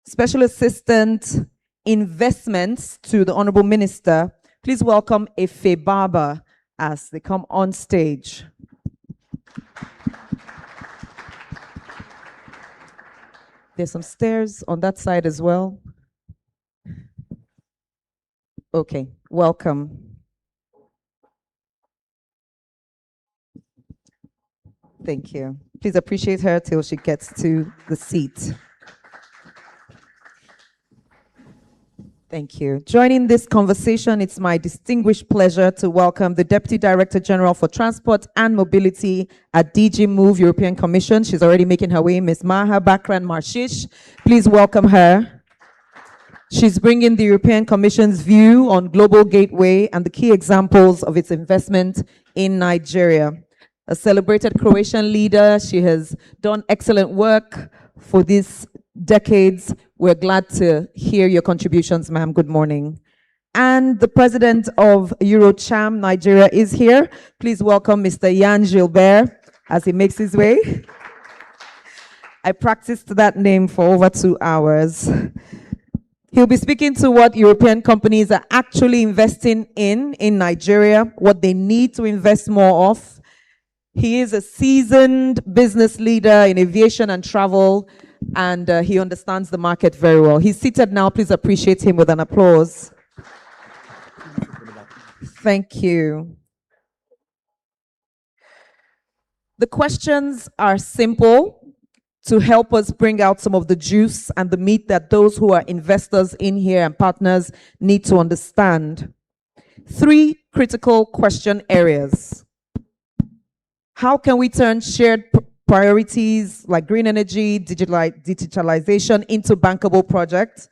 Special Assistant Investments to the Honorable Minister. Please welcome Efe Baba as they come on stage. There's some stairs on that side as well. Okay, welcome. Thank you. Please appreciate her till she gets to the seat. Thank you. Joining this conversation, it's my distinguished pleasure to welcome the Deputy Director General for Transport and Mobility at DG Move European Commission. She's already making her way, Ms. Maha Bakran Marshish. Please welcome her. She's bringing the European Commission's view on Global Gateway and the key examples of its investment in Nigeria. A celebrated Croatian leader, she has done excellent work for these decades. We're glad to hear your contributions, ma'am. Good morning. And the president of Eurocham Nigeria is here. Please welcome Mr. Jan Gilbert as he makes his way. I practiced that name for over 2 hours. He'll be speaking to what European companies are actually investing in Nigeria, what they need to invest more of. He is a seasoned business leader in aviation and travel, and he understands the market very well. He's seated now. Please appreciate him with an applause. Thank you. The questions are simple to help us bring out some of the juice and the meat that those who are investors in here and partners need to understand. 3 critical question areas. How can we turn shared priorities like green energy, digitalization into bankable projects?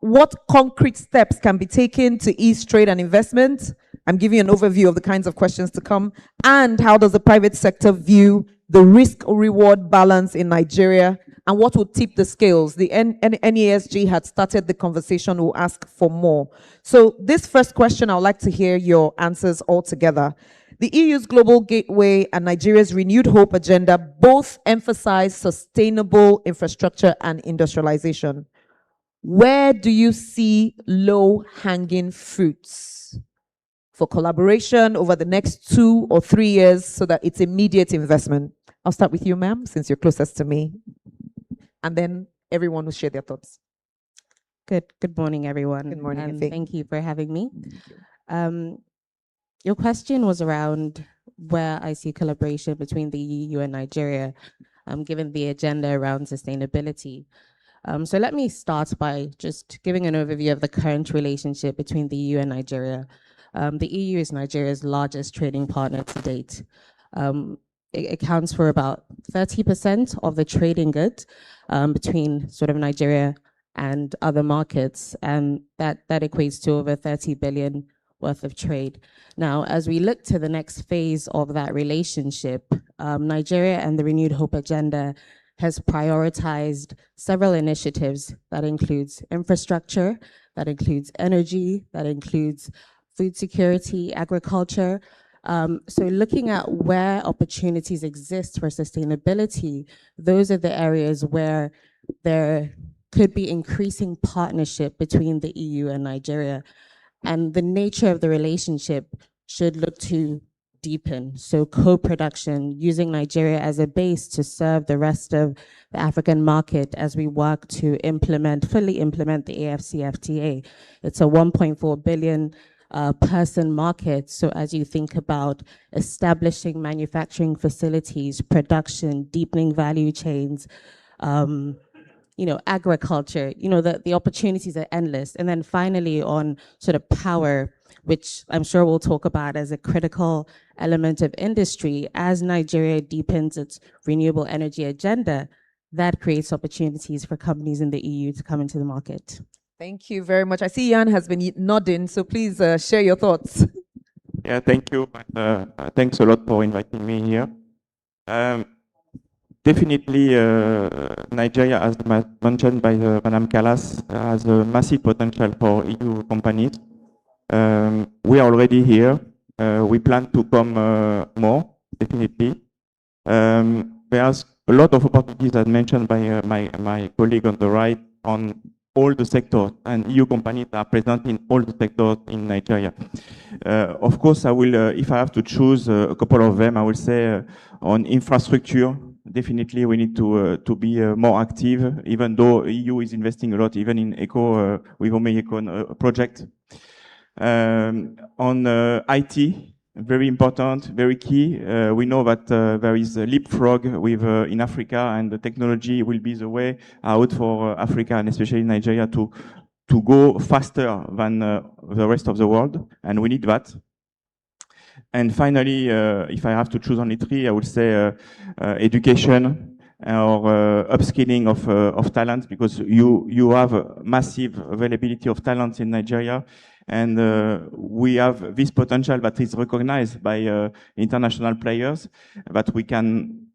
What concrete steps can be taken to ease trade and investment? I'm giving you an overview of the kinds of questions to come. And how does the private sector view the risk-reward balance in Nigeria and what would tip the scales? The NESG had started the conversation, will ask for more. So this first question, I would like to hear your answers all together. The EU's Global Gateway and Nigeria's Renewed Hope agenda both emphasize sustainable infrastructure and industrialization. Where do you see low-hanging fruits for collaboration over the next 2 or 3 years so that it's immediate investment? I'll start with you, ma'am, since you're closest to me. And then everyone will share their thoughts. Good morning, everyone. Good morning, and Ife. thank you for having me. Your question was around where I see collaboration between the EU and Nigeria, given the agenda around sustainability. So let me start by just giving an overview of the current relationship between the EU and Nigeria. The EU is Nigeria's largest trading partner to date. It accounts for about 30% of the trading goods between sort of Nigeria and other markets, and that equates to over 30 billion worth of trade. Now, as we look to the next phase of that relationship, Nigeria and the Renewed Hope agenda has prioritized several initiatives that includes infrastructure, that includes energy, that includes food security, agriculture. So looking at where opportunities exist for sustainability, those are the areas where there could be increasing partnership between the EU and Nigeria. And the nature of the relationship should look to deepen. So co-production, using Nigeria as a base to serve the rest of the African market as we work to fully implement the AFCFTA. It's a 1.4 billion person market. So as you think about establishing manufacturing facilities, production, deepening value chains, agriculture, the opportunities are endless. And then finally on sort of power, which I'm sure we'll talk about as a critical element of industry, as Nigeria deepens its renewable energy agenda, that creates opportunities for companies in the EU to come into the market. Thank you very much. I see Jan has been nodding, so please share your thoughts. Yeah, thank you. Thanks a lot for inviting me here. Definitely, Nigeria, as mentioned by Madame Callas, has a massive potential for EU companies. We are already here. We plan to come more, definitely. There's a lot of opportunities, as mentioned by my colleague on the right, on all the sectors, and EU companies are present in all the sectors in Nigeria. Of course, I will, if I have to choose a couple of them, I will say on infrastructure, definitely we need to be more active, even though EU is investing a lot, even in with Econ project. On IT, very important, very key. We know that there is a leapfrog in Africa, and the technology will be the way out for Africa, and especially Nigeria, to go faster than the rest of the world, and we need that. And finally, if I have to choose only three, I would say education or upskilling of talent, because you have a massive availability of talents in Nigeria, and we have this potential that is recognized by international players that we can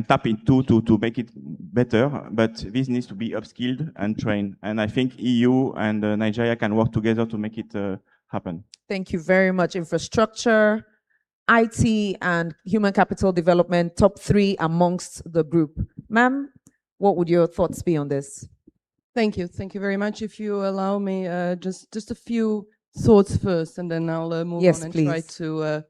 tap into to make it better, but this needs to be upskilled and trained. And I think EU and Nigeria can work together to make it happen. Thank you very much. Infrastructure, IT, and human capital development, top three amongst the group. Ma'am, what would your thoughts be on this? Thank you very much. If you allow me, just a few thoughts first, and then I'll move on and try to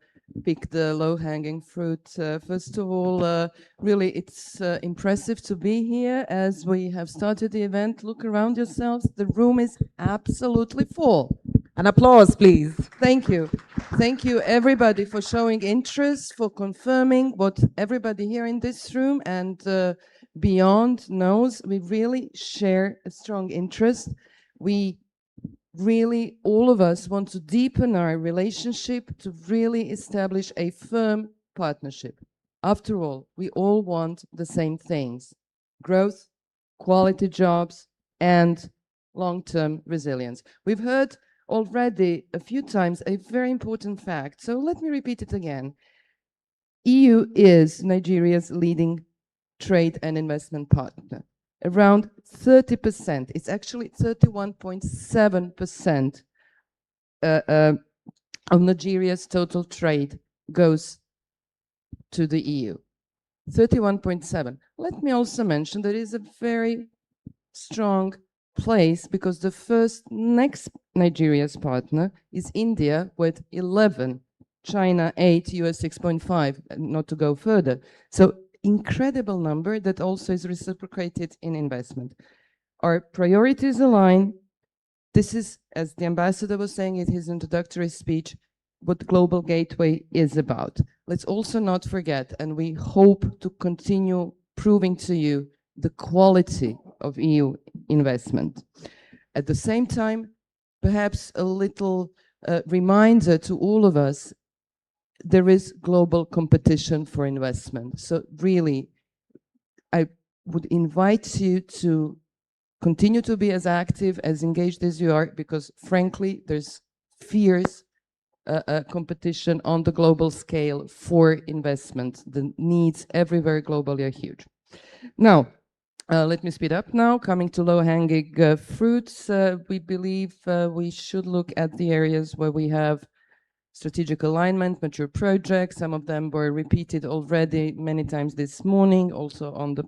pick the low-hanging fruit. First of all, really, it's impressive to be here as we have started the event. Look around yourselves. The room is absolutely full. An applause, please. Thank you. Thank you, everybody, for showing interest, for confirming what everybody here in this room and beyond knows. We really share a strong interest. We really, all of us, want to deepen our relationship to really establish a firm partnership. After all, we all want the same things: growth, quality jobs, and long-term resilience. We've heard already a few times a very important fact, so let me repeat it again. EU is Nigeria's leading trade and investment partner. around 30%. It's actually 31.7% of Nigeria's total trade goes to the EU. 31.7. Let me also mention there is a very strong place because the next Nigeria's partner is India with 11, China 8, US 6.5, not to go further. So incredible number that also is reciprocated in investment. Our priorities align. This is, as the ambassador was saying in his introductory speech, what Global Gateway is about. Let's also not forget, and we hope to continue proving to you the quality of EU investment. At the same time, perhaps a little reminder to all of us, there is global competition for investment. So really, I would invite you to continue to be as active, as engaged as you are, because frankly, there's fierce competition on the global scale for investment. The needs everywhere globally are huge. Now, let me speed up now. Coming to low-hanging fruits, we believe we should look at the areas where we have strategic alignment, mature projects. Some of them were repeated already many times this morning, also on the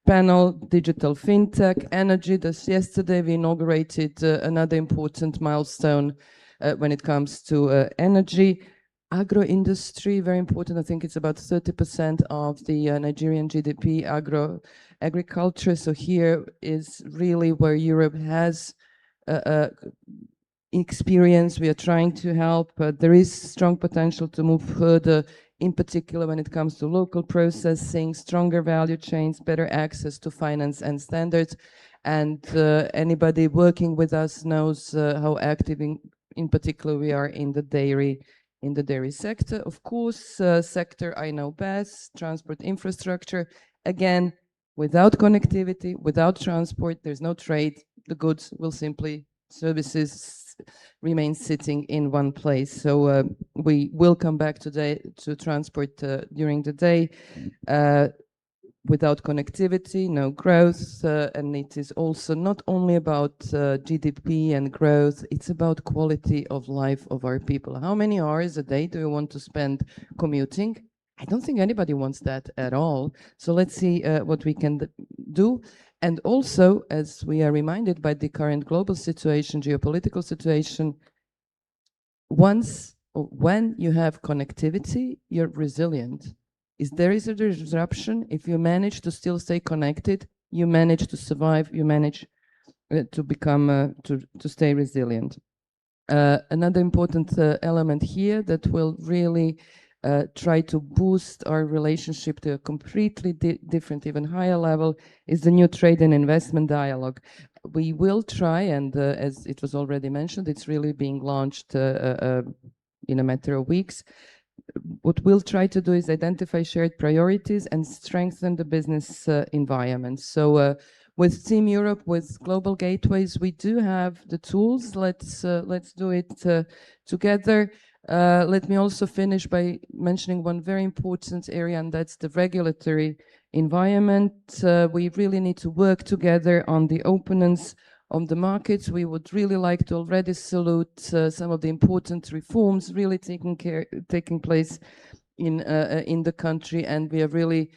panel, digital fintech, energy. Just yesterday, we inaugurated another important milestone when it comes to energy. Agro-industry, very important. I think it's about 30% of the Nigerian GDP, agriculture. So here is really where Europe has experience. We are trying to help. There is strong potential to move further, in particular when it comes to local processing, stronger value chains, better access to finance and standards. And anybody working with us knows how active in particular we are in the dairy sector. Of course, sector I know best, transport infrastructure. Again, without connectivity, without transport, there's no trade. The goods will simply, services remain sitting in one place. So we will come back today to transport during the day. Without connectivity, no growth, and it is also not only about GDP and growth, it's about quality of life of our people. How many hours a day do you want to spend commuting? I don't think anybody wants that at all. So let's see what we can do. And also, as we are reminded by the current global situation, geopolitical situation, once or when you have connectivity, you're resilient. If there is a disruption, if you manage to still stay connected, you manage to survive, you manage to become, to stay resilient. Another important element here that will really try to boost our relationship to a completely different, even higher level is the new trade and investment dialogue. We will try, and as it was already mentioned, it's really being launched in a matter of weeks. What we'll try to do is identify shared priorities and strengthen the business environment. So with Team Europe, with Global Gateways, we do have the tools. Let's do it together. Let me also finish by mentioning one very important area, and that's the regulatory environment. We really need to work together on the openness on the markets. We would really like to already salute some of the important reforms really taking place in the country, and we are really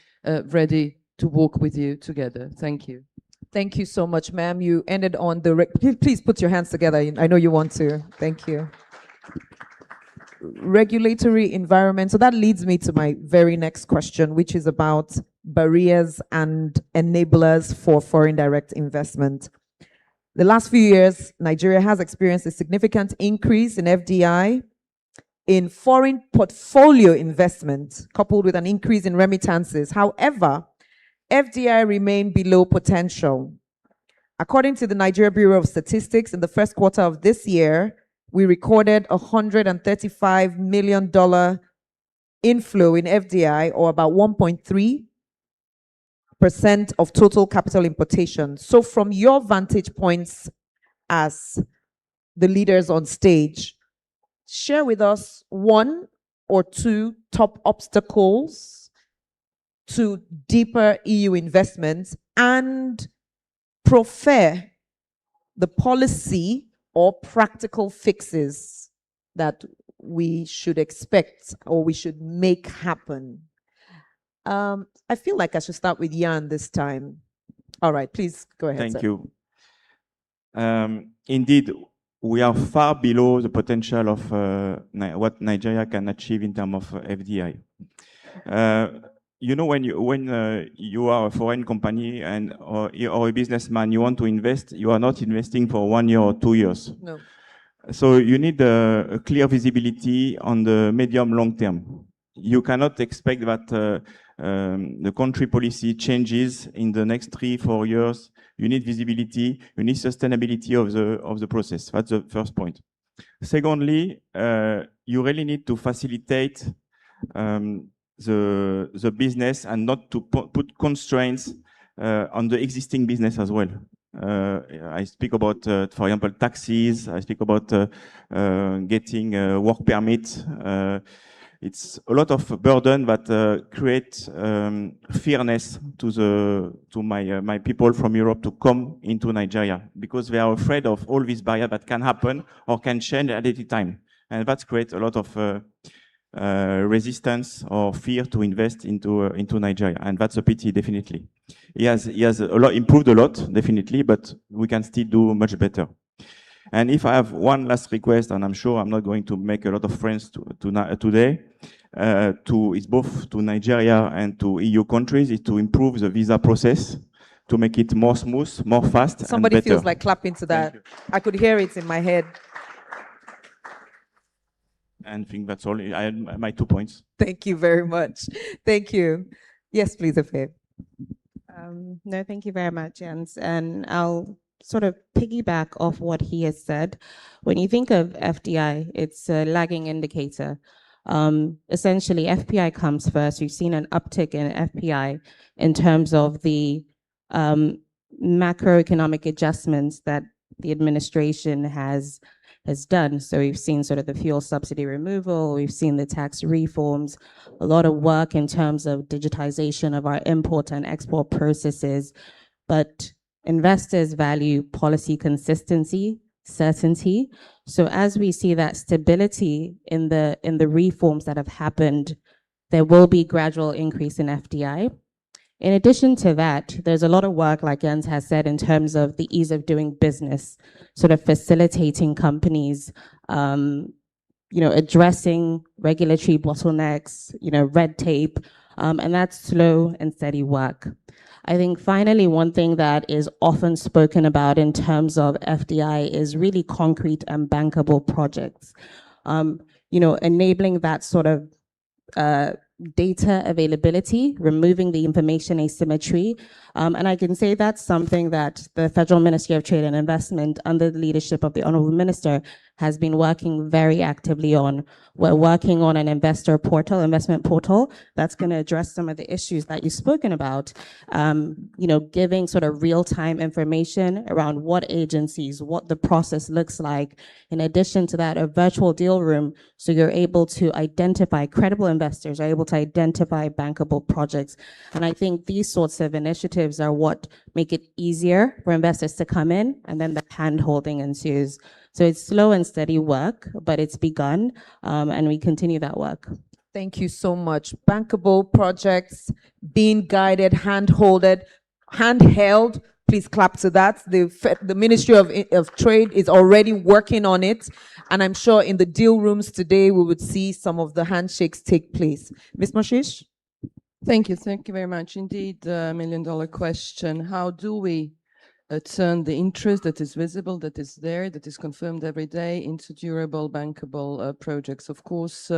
ready to walk with you together. Thank you. Thank you so much, ma'am. You ended on the... Please put your hands together. I know you want to. Thank you. Regulatory environment. So that leads me to my very next question, which is about barriers and enablers for foreign direct investment. The last few years, Nigeria has experienced a significant increase in FDI, in foreign portfolio investment, coupled with an increase in remittances. However, FDI remained below potential. According to the Nigeria Bureau of Statistics, in the first quarter of this year, we recorded $135 million inflow in FDI, or about 1.3% of total capital importation. So from your vantage points as the leaders on stage, share with us one or two top obstacles to deeper EU investments and prefer the policy or practical fixes that we should expect or we should make happen? I feel like I should start with Jan this time. All right, please go ahead. Thank you. Indeed, we are far below the potential of what Nigeria can achieve in terms of FDI. You know, when you are a foreign company or a businessman, you want to invest, you are not investing for 1 year or 2 years. No. So you need a clear visibility on the medium long term. You cannot expect that the country policy changes in the next 3-4 years. You need visibility, you need sustainability of the process. That's the first point. Secondly, you really need to facilitate the business and not to put constraints on the existing business as well. I speak about, for example, taxes. I speak about getting work permits. It's a lot of burden that create fearness to my people from Europe to come into Nigeria because they are afraid of all these barriers that can happen or can change at any time, and that creates a lot of resistance or fear to invest into Nigeria, and that's a pity. Definitely, he has improved a lot, definitely, but we can still do much better. And if I have one last request, and I'm sure I'm not going to make a lot of friends today, it's both to Nigeria and to EU countries, is to improve the visa process, to make it more smooth, more fast, Somebody and better. feels like clapping to that. I could hear it in my head. And I think that's all. I had my 2 points. Thank you very much. Thank you. Yes, please, Afe. No, thank you very much, Jens. And I'll sort of piggyback off what he has said. When you think of FDI, it's a lagging indicator. Essentially, FPI comes first. We've seen an uptick in FPI in terms of the macroeconomic adjustments that the administration has done. So we've seen sort of the fuel subsidy removal, we've seen the tax reforms, a lot of work in terms of digitization of our import and export processes. But investors value policy consistency, certainty. So as we see that stability in the reforms that have happened, there will be gradual increase in FDI. In addition to that, there's a lot of work, like Jens has said, in terms of the ease of doing business, sort of facilitating companies, addressing regulatory bottlenecks, red tape, and that's slow and steady work. I think finally, one thing that is often spoken about in terms of FDI is really concrete and bankable projects. Enabling that sort of data availability, removing the information asymmetry. And I can say that's something that the Federal Ministry of Trade and Investment, under the leadership of the Honorable Minister, has been working very actively on. We're working on an investment portal that's going to address some of the issues that you've spoken about, giving sort of real-time information around what agencies, what the process looks like. In addition to that, a virtual deal room, so you're able to identify credible investors, are able to identify bankable projects. And I think these sorts of initiatives are what make it easier for investors to come in, and then the hand-holding ensues. So it's slow and steady work, but it's begun, and we continue that work. Thank you so much. Bankable projects being guided, handheld. Please clap to that. The Ministry of Trade is already working on it, and I'm sure in the deal rooms today we would see some of the handshakes take place. Ms. Moshish? Thank you very much. Indeed, $1 million question. How do we turn the interest that is visible, that is there, that is confirmed every day into durable, bankable projects? Of course,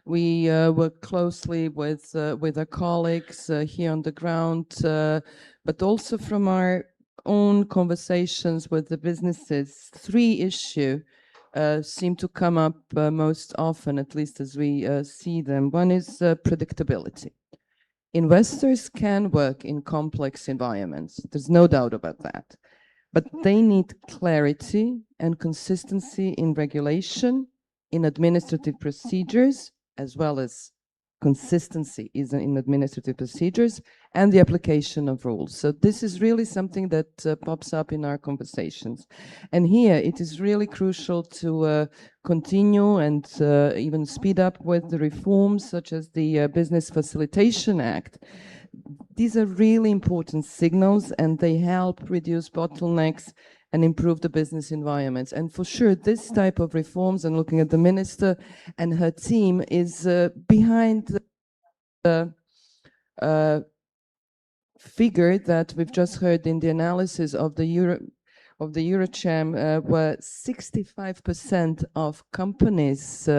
we work closely with our colleagues here on the ground, but also from our own conversations with the businesses. 3 issues seem to come up most often, at least as we see them. One is predictability. Investors can work in complex environments. There's no doubt about that. But they need clarity and consistency in regulation, in administrative procedures, as well as consistency is in administrative procedures, and the application of rules. So this is really something that pops up in our conversations. And here it is really crucial to continue and even speed up with the reforms such as the Business Facilitation Act. These are really important signals and they help reduce bottlenecks and improve the business environments. And for sure, this type of reforms, and looking at the minister and her team, is behind the figure that we've just heard in the analysis of the Eurocham, where 65% of companies,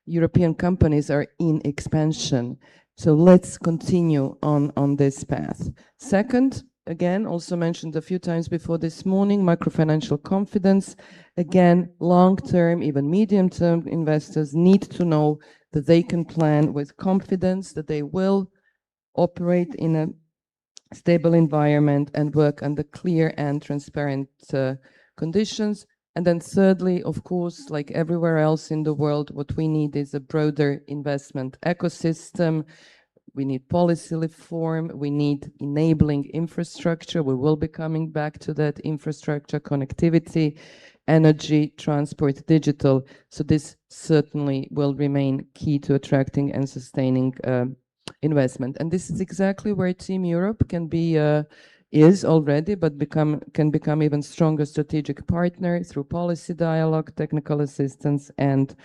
European companies, are in expansion. So let's continue on this path. Second, again, also mentioned a few times before this morning, microfinancial confidence. Again, long-term, even medium-term investors need to know that they can plan with confidence, that they will operate in a stable environment and work under clear and transparent conditions. And then thirdly, of course, like everywhere else in the world, what we need is a broader investment ecosystem. We need policy reform. We need enabling infrastructure. We will be coming back to that: infrastructure, connectivity, energy, transport, digital. So this certainly will remain key to attracting and sustaining investment. And this is exactly where Team Europe can be, is already, but can become even stronger strategic partner through policy dialogue, technical assistance, and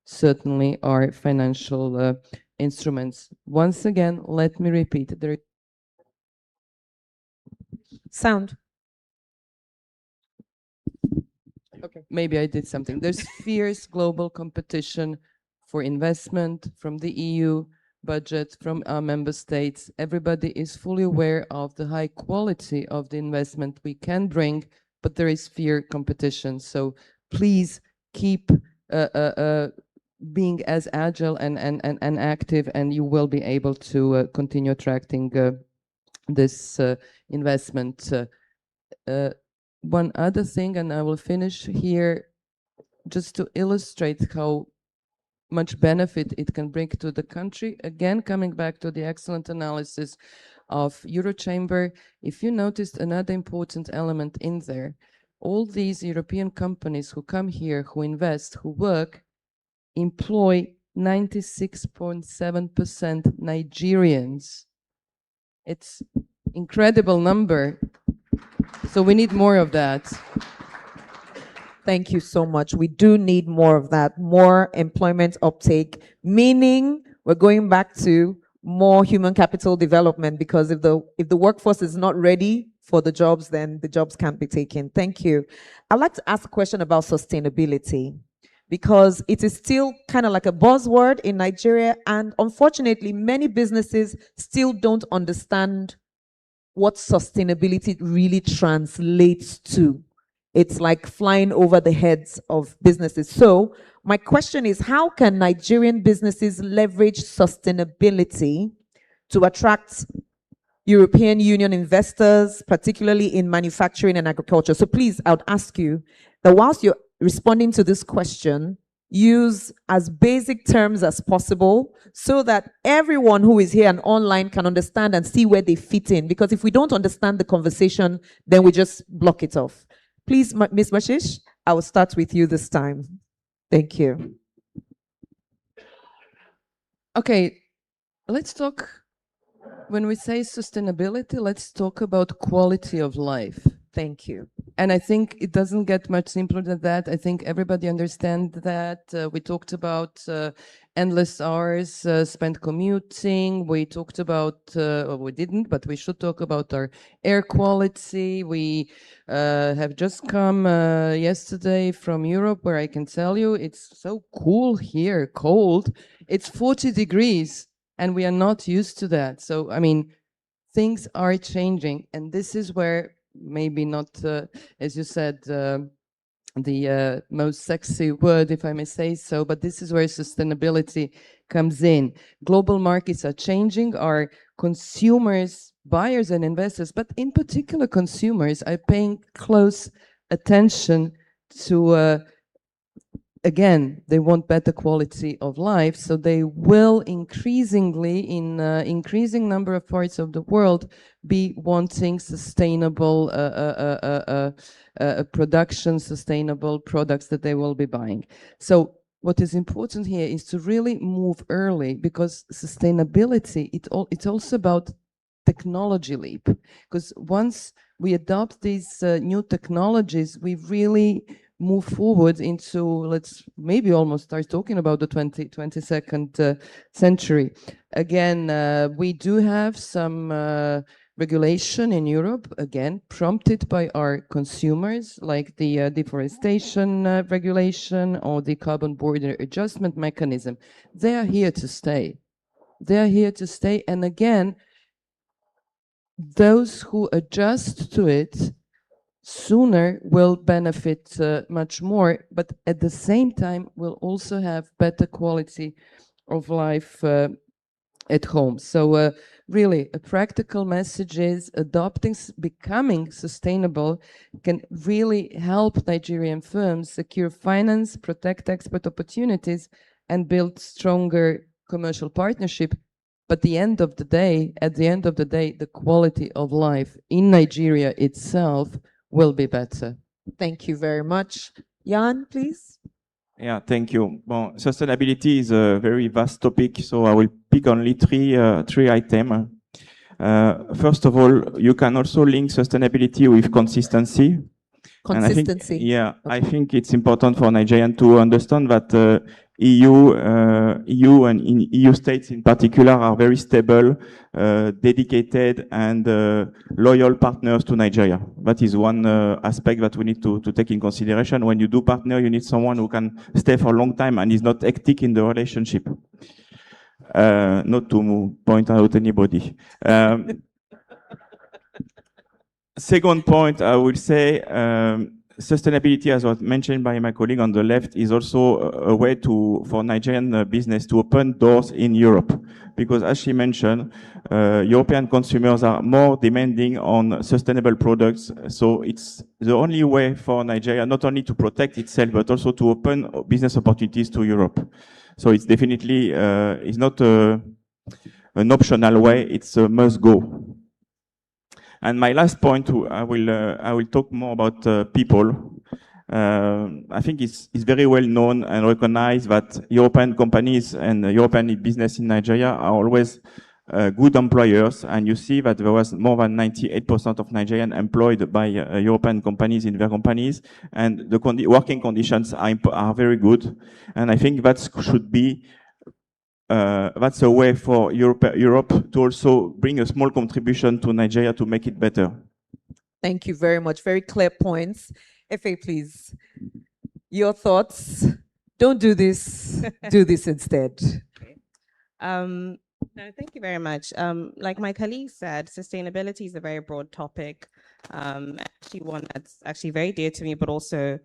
certainly our financial instruments. Once again, let me repeat, there Sound. Okay, maybe I did something. There's fierce global competition for investment from the EU budget, from our member states. Everybody is fully aware of the high quality of the investment we can bring, but there is fierce competition. So please keep being as agile and active, and you will be able to continue attracting this investment. One other thing, and I will finish here, just to illustrate how much benefit it can bring to the country. Again, coming back to the excellent analysis of Eurochamber, if you noticed another important element in there, all these European companies who come here, who invest, who work, employ 96.7% Nigerians. It's incredible number. So we need more of that. Thank you so much. We do need more of that, more employment uptake, meaning we're going back to more human capital development, because if the workforce is not ready for the jobs, then the jobs can't be taken. Thank you. I'd like to ask a question about sustainability, because it is still kind of like a buzzword in Nigeria, and unfortunately, many businesses still don't understand what sustainability really translates to. It's like flying over the heads of businesses. So my question is, how can Nigerian businesses leverage sustainability to attract European Union investors, particularly in manufacturing and agriculture? So please, I would ask you that whilst you're responding to this question, use as basic terms as possible so that everyone who is here and online can understand and see where they fit in. Because if we don't understand the conversation, then we just block it off. Please, Ms. Mashish, I will start with you this time. Thank you. Okay, let's talk, when we say sustainability, let's talk about quality of life. Thank you. And I think it doesn't get much simpler than that. I think everybody understands that. We talked about endless hours spent commuting. We talked about, well, we didn't, but we should talk about our air quality. We have just come yesterday from Europe, where I can tell you it's so cool here, cold. It's 40 degrees, and we are not used to that. So, I mean, things are changing, and this is where maybe not, as you said, the most sexy word, if I may say so, but this is where sustainability comes in. Global markets are changing. Our consumers, buyers and investors, but in particular consumers, are paying close attention to again, they want better quality of life, so they will increasingly, in increasing number of parts of the world, be wanting sustainable production, sustainable products that they will be buying. So what is important here is to really move early, because sustainability, it's also about technology leap. Because once we adopt these new technologies, we really move forward into, let's maybe almost start talking about the 22nd century. Again, we do have some regulation in Europe, again, prompted by our consumers, like the deforestation regulation or the carbon border adjustment mechanism. They are here to stay. They are here to stay. And again, those who adjust to it sooner will benefit much more, but at the same time will also have better quality of life at home. So really, a practical message is becoming sustainable can really help Nigerian firms secure finance, protect export opportunities, and build stronger commercial partnership. But at the end of the day, the quality of life in Nigeria itself will be better. Thank you very much. Jan, please. Yeah, thank you. Well, sustainability is a very vast topic, so I will pick only three items. First of all, you can also link sustainability with consistency. Consistency. I think it's important for Nigerian to understand that EU and EU states in particular are very stable, dedicated, and loyal partners to Nigeria. That is one aspect that we need to take in consideration. When you do partner, you need someone who can stay for a long time and is not hectic in the relationship. Not to point out anybody. Second point, I will say, sustainability, as was mentioned by my colleague on the left, is also a way for Nigerian business to open doors in Europe. Because as she mentioned, European consumers are more demanding on sustainable products. So it's the only way for Nigeria not only to protect itself, but also to open business opportunities to Europe. So it's definitely, it's not an optional way, it's a must go. And my last point, I will talk more about people. I think it's very well known and recognized that European companies and European business in Nigeria are always good employers. And you see that there was more than 98% of Nigerians employed by European companies in their companies. And the working conditions are very good. And I think that should be that's a way for Europe to also bring a small contribution to Nigeria to make it better. Thank you very much. Very clear points. Efe, please. Your thoughts? Don't do this. Do this instead. Okay. No, thank you very much. Like my colleague said, sustainability is a very broad topic. Actually one that's actually very dear to me, but also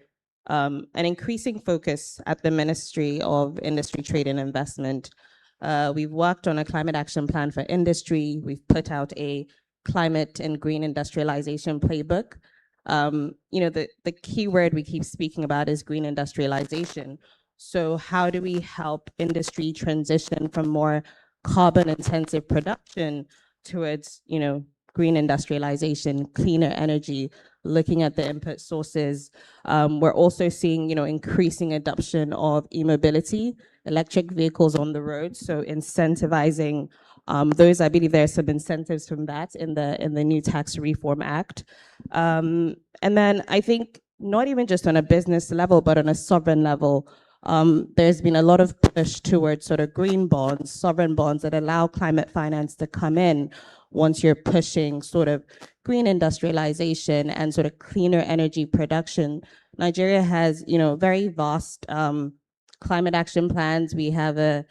an increasing focus at the Ministry of Industry, Trade and Investment. We've worked on a climate action plan for industry. We've put out a climate and green industrialization playbook. The key word we keep speaking about is green industrialization. So how do we help industry transition from more carbon intensive production towards, green industrialization, cleaner energy, looking at the input sources. We're also seeing, increasing adoption of e-mobility, electric vehicles on the road. So incentivizing those, I believe there are some incentives from that in the new Tax Reform Act. And then I think not even just on a business level, but on a sovereign level, there's been a lot of push towards sort of green bonds, sovereign bonds that allow climate finance to come in once you're pushing sort of green industrialization and sort of cleaner energy production. Nigeria has, very vast climate action plans. We have a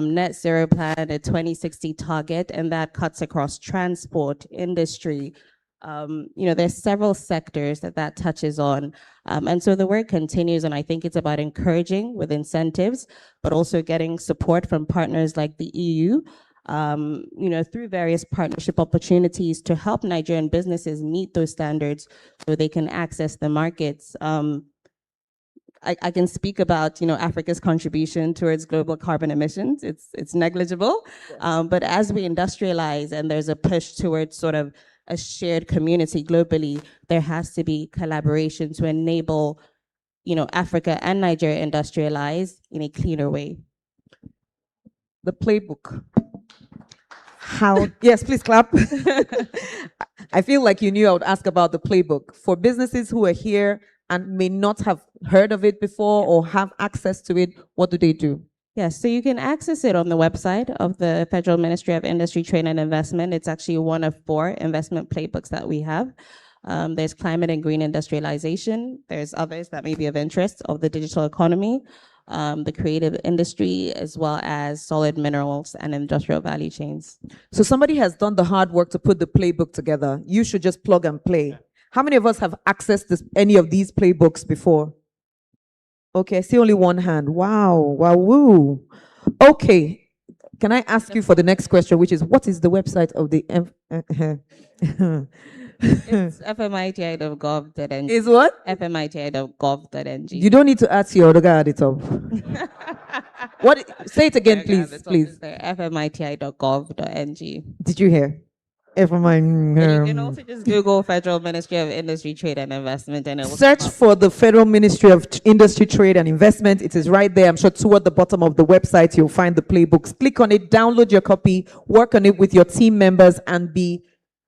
net zero plan, a 2060 target, and that cuts across transport, industry. There's several sectors that touches on. And so the work continues, and I think it's about encouraging with incentives, but also getting support from partners like the EU, through various partnership opportunities to help Nigerian businesses meet those standards so they can access the markets. I can speak about, Africa's contribution towards global carbon emissions. It's negligible. But as we industrialize and there's a push towards sort of a shared community globally, there has to be collaboration to enable, Africa and Nigeria industrialize in a cleaner way. The playbook. Yes, please clap. I feel like you knew I would ask about the playbook. For businesses who are here and may not have heard of it before or have access to it, what do they do? Yes, so you can access it on the website of the Federal Ministry of Industry, Trade and Investment. It's actually one of 4 investment playbooks that we have. There's climate and green industrialization. There's others that may be of interest of the digital economy, the creative industry, as well as solid minerals and industrial value chains. So somebody has done the hard work to put the playbook together. You should just plug and play. How many of us have accessed any of these playbooks before? Okay, I see only one hand. Wow, wow, woo. Okay, can I ask you for the next question, which is, what is the website of the... It's fmiti.gov.ng. Is what? fmiti.gov.ng. You don't need to ask your other guy at the top. What? Say it again, please, please. fmiti.gov.ng. Did you hear? You can also just Google Federal Ministry of Industry, Trade and Investment, and it will search for the Federal Ministry of Industry, Trade and Investment. It is right there. I'm sure toward the bottom of the website, you'll find the playbooks. Click on it, download your copy, work on it with your team members, and be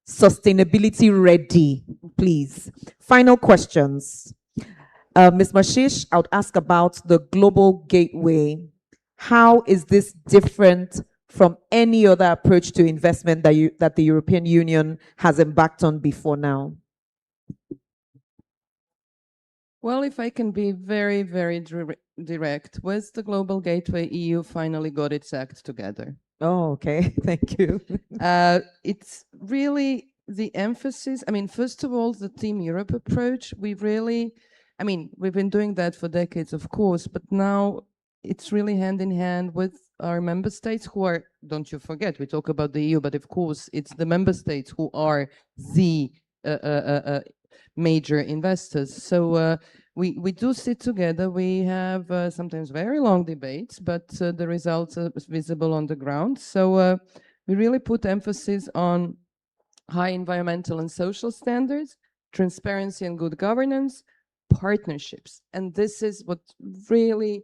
sustainability ready, please. Final questions. Ms. Mashish, I would ask about the Global Gateway. How is this different from any other approach to investment that the European Union has embarked on before now? Well, if I can be very, very direct, with the Global Gateway, EU finally got its act together. Oh, okay. Thank you. It's really the emphasis. I mean, first of all, the Team Europe approach. We've been doing that for decades, of course, but now it's really hand in hand with our member states who are, don't you forget, we talk about the EU, but of course, it's the member states who are the major investors. So we do sit together. We have sometimes very long debates, but the results are visible on the ground. So we really put emphasis on high environmental and social standards, transparency and good governance, partnerships. And this is what really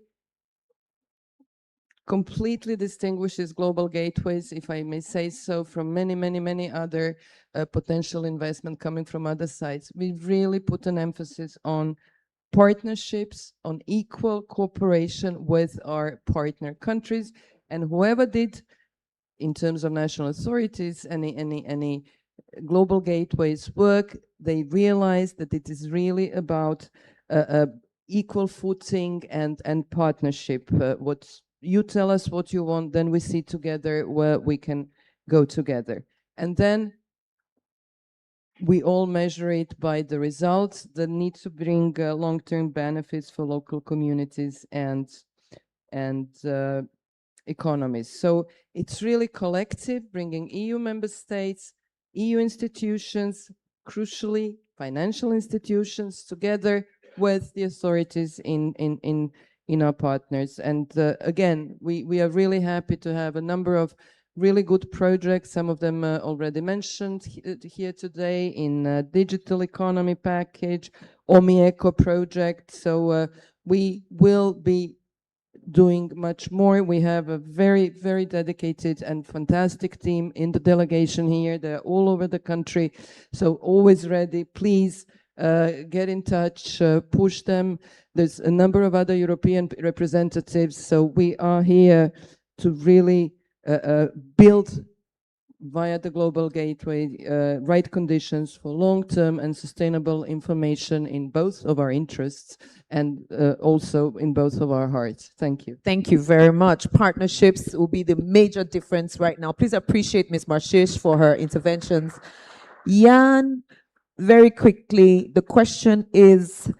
completely distinguishes Global Gateways, if I may say so, from many, many, many other potential investment coming from other sides. We really put an emphasis on partnerships, on equal cooperation with our partner countries, and whoever did, in terms of national authorities, any Global Gateways work, they realized that it is really about equal footing and partnership. What you tell us what you want, then we see together where we can go together. And then we all measure it by the results that need to bring long-term benefits for local communities and economies. So it's really collective, bringing EU member states, EU institutions, crucially financial institutions, together with the authorities in our partners. And again, we are really happy to have a number of really good projects, some of them already mentioned here today in digital economy package, OMI-ECO project. So we will be doing much more. We have a very, very dedicated and fantastic team in the delegation here. They're all over the country, so always ready. Please get in touch, push them. There's a number of other European representatives, so we are here to really build via the Global Gateway right conditions for long-term and sustainable information in both of our interests and also in both of our hearts. Thank you. Thank you very much. Partnerships will be the major difference right now. Please appreciate Ms. Marshish for her interventions. Jan, very quickly, the question is,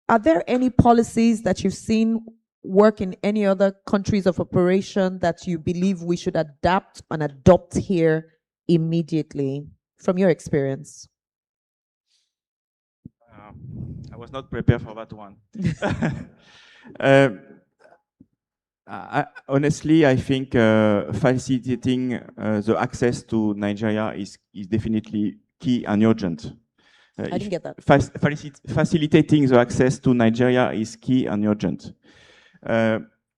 are there any policies that you've seen work in any other countries of operation that you believe we should adapt and adopt here immediately, from your experience? I was not prepared for that one. Um, honestly, I think facilitating the access to Nigeria is definitely key and urgent. I didn't get that. Facilitating the access to Nigeria is key and urgent.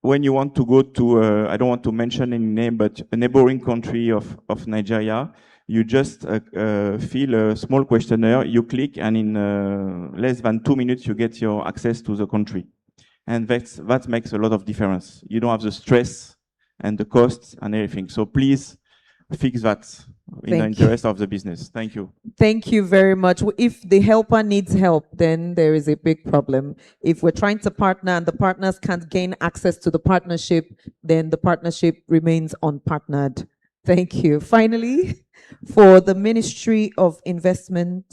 When you want to go to, I don't want to mention any name, but a neighboring country of Nigeria, you just fill a small questionnaire, you click, and in less than 2 minutes, you get your access to the country. And that makes a lot of difference. You don't have the stress and the costs and everything. So please fix that in the interest of the business. Thank you. Thank you very much. If the helper needs help, then there is a big problem. If we're trying to partner and the partners can't gain access to the partnership, then the partnership remains unpartnered. Thank you. Finally, for the Ministry of Investment,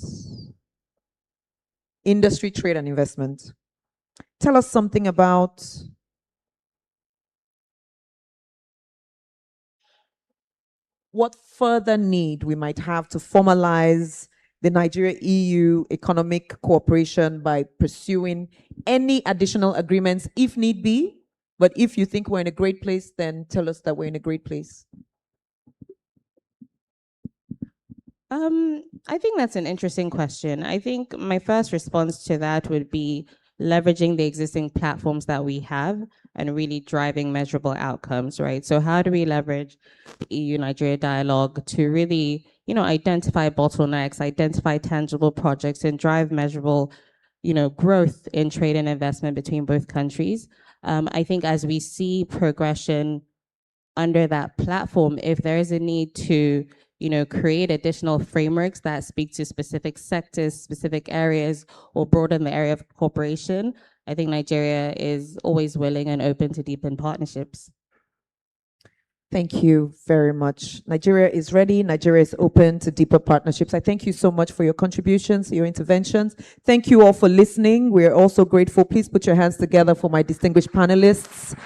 Industry, Trade and Investment, tell us something about what further need we might have to formalize the Nigeria-EU economic cooperation by pursuing any additional agreements if need be. But if you think we're in a great place, then tell us that we're in a great place. I think that's an interesting question. I think my first response to that would be leveraging the existing platforms that we have and really driving measurable outcomes, right? So how do we leverage the EU-Nigeria dialogue to really, identify bottlenecks, identify tangible projects, and drive measurable, growth in trade and investment between both countries? I think as we see progression under that platform, if there is a need to create additional frameworks that speak to specific sectors, specific areas, or broaden the area of cooperation, I think Nigeria is always willing and open to deepen partnerships. Thank you very much. Nigeria is ready. Nigeria is open to deeper partnerships. I thank you so much for your contributions, your interventions. Thank you all for listening. We're also grateful. Please put your hands together for my distinguished panelists.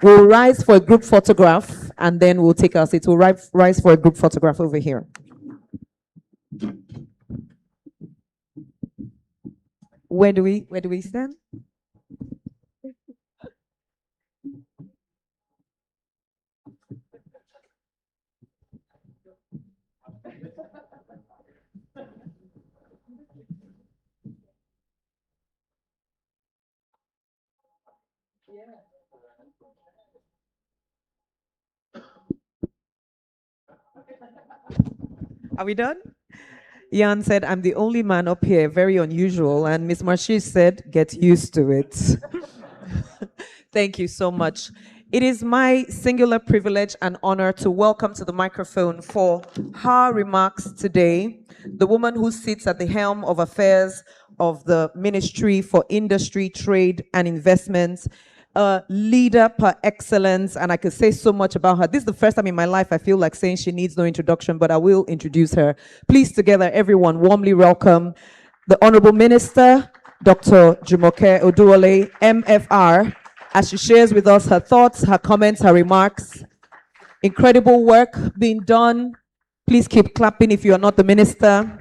We'll rise for a group photograph and then we'll take our seats. We'll rise for a group photograph over here. Where do we stand? Are we done? Jan said, I'm the only man up here, very unusual. And Ms. Marshish said, get used to it. Thank you so much. It is my singular privilege and honor to welcome to the microphone for her remarks today, the woman who sits at the helm of affairs of the Ministry for Industry, Trade and Investment, a leader par excellence, and I could say so much about her. This is the first time in my life I feel like saying she needs no introduction, but I will introduce her. Please together, everyone, warmly welcome the Honorable Minister, Dr. Jumoke Oduwole, MFR, as she shares with us her thoughts, her comments, her remarks. Incredible work being done. Please keep clapping if you are not the minister.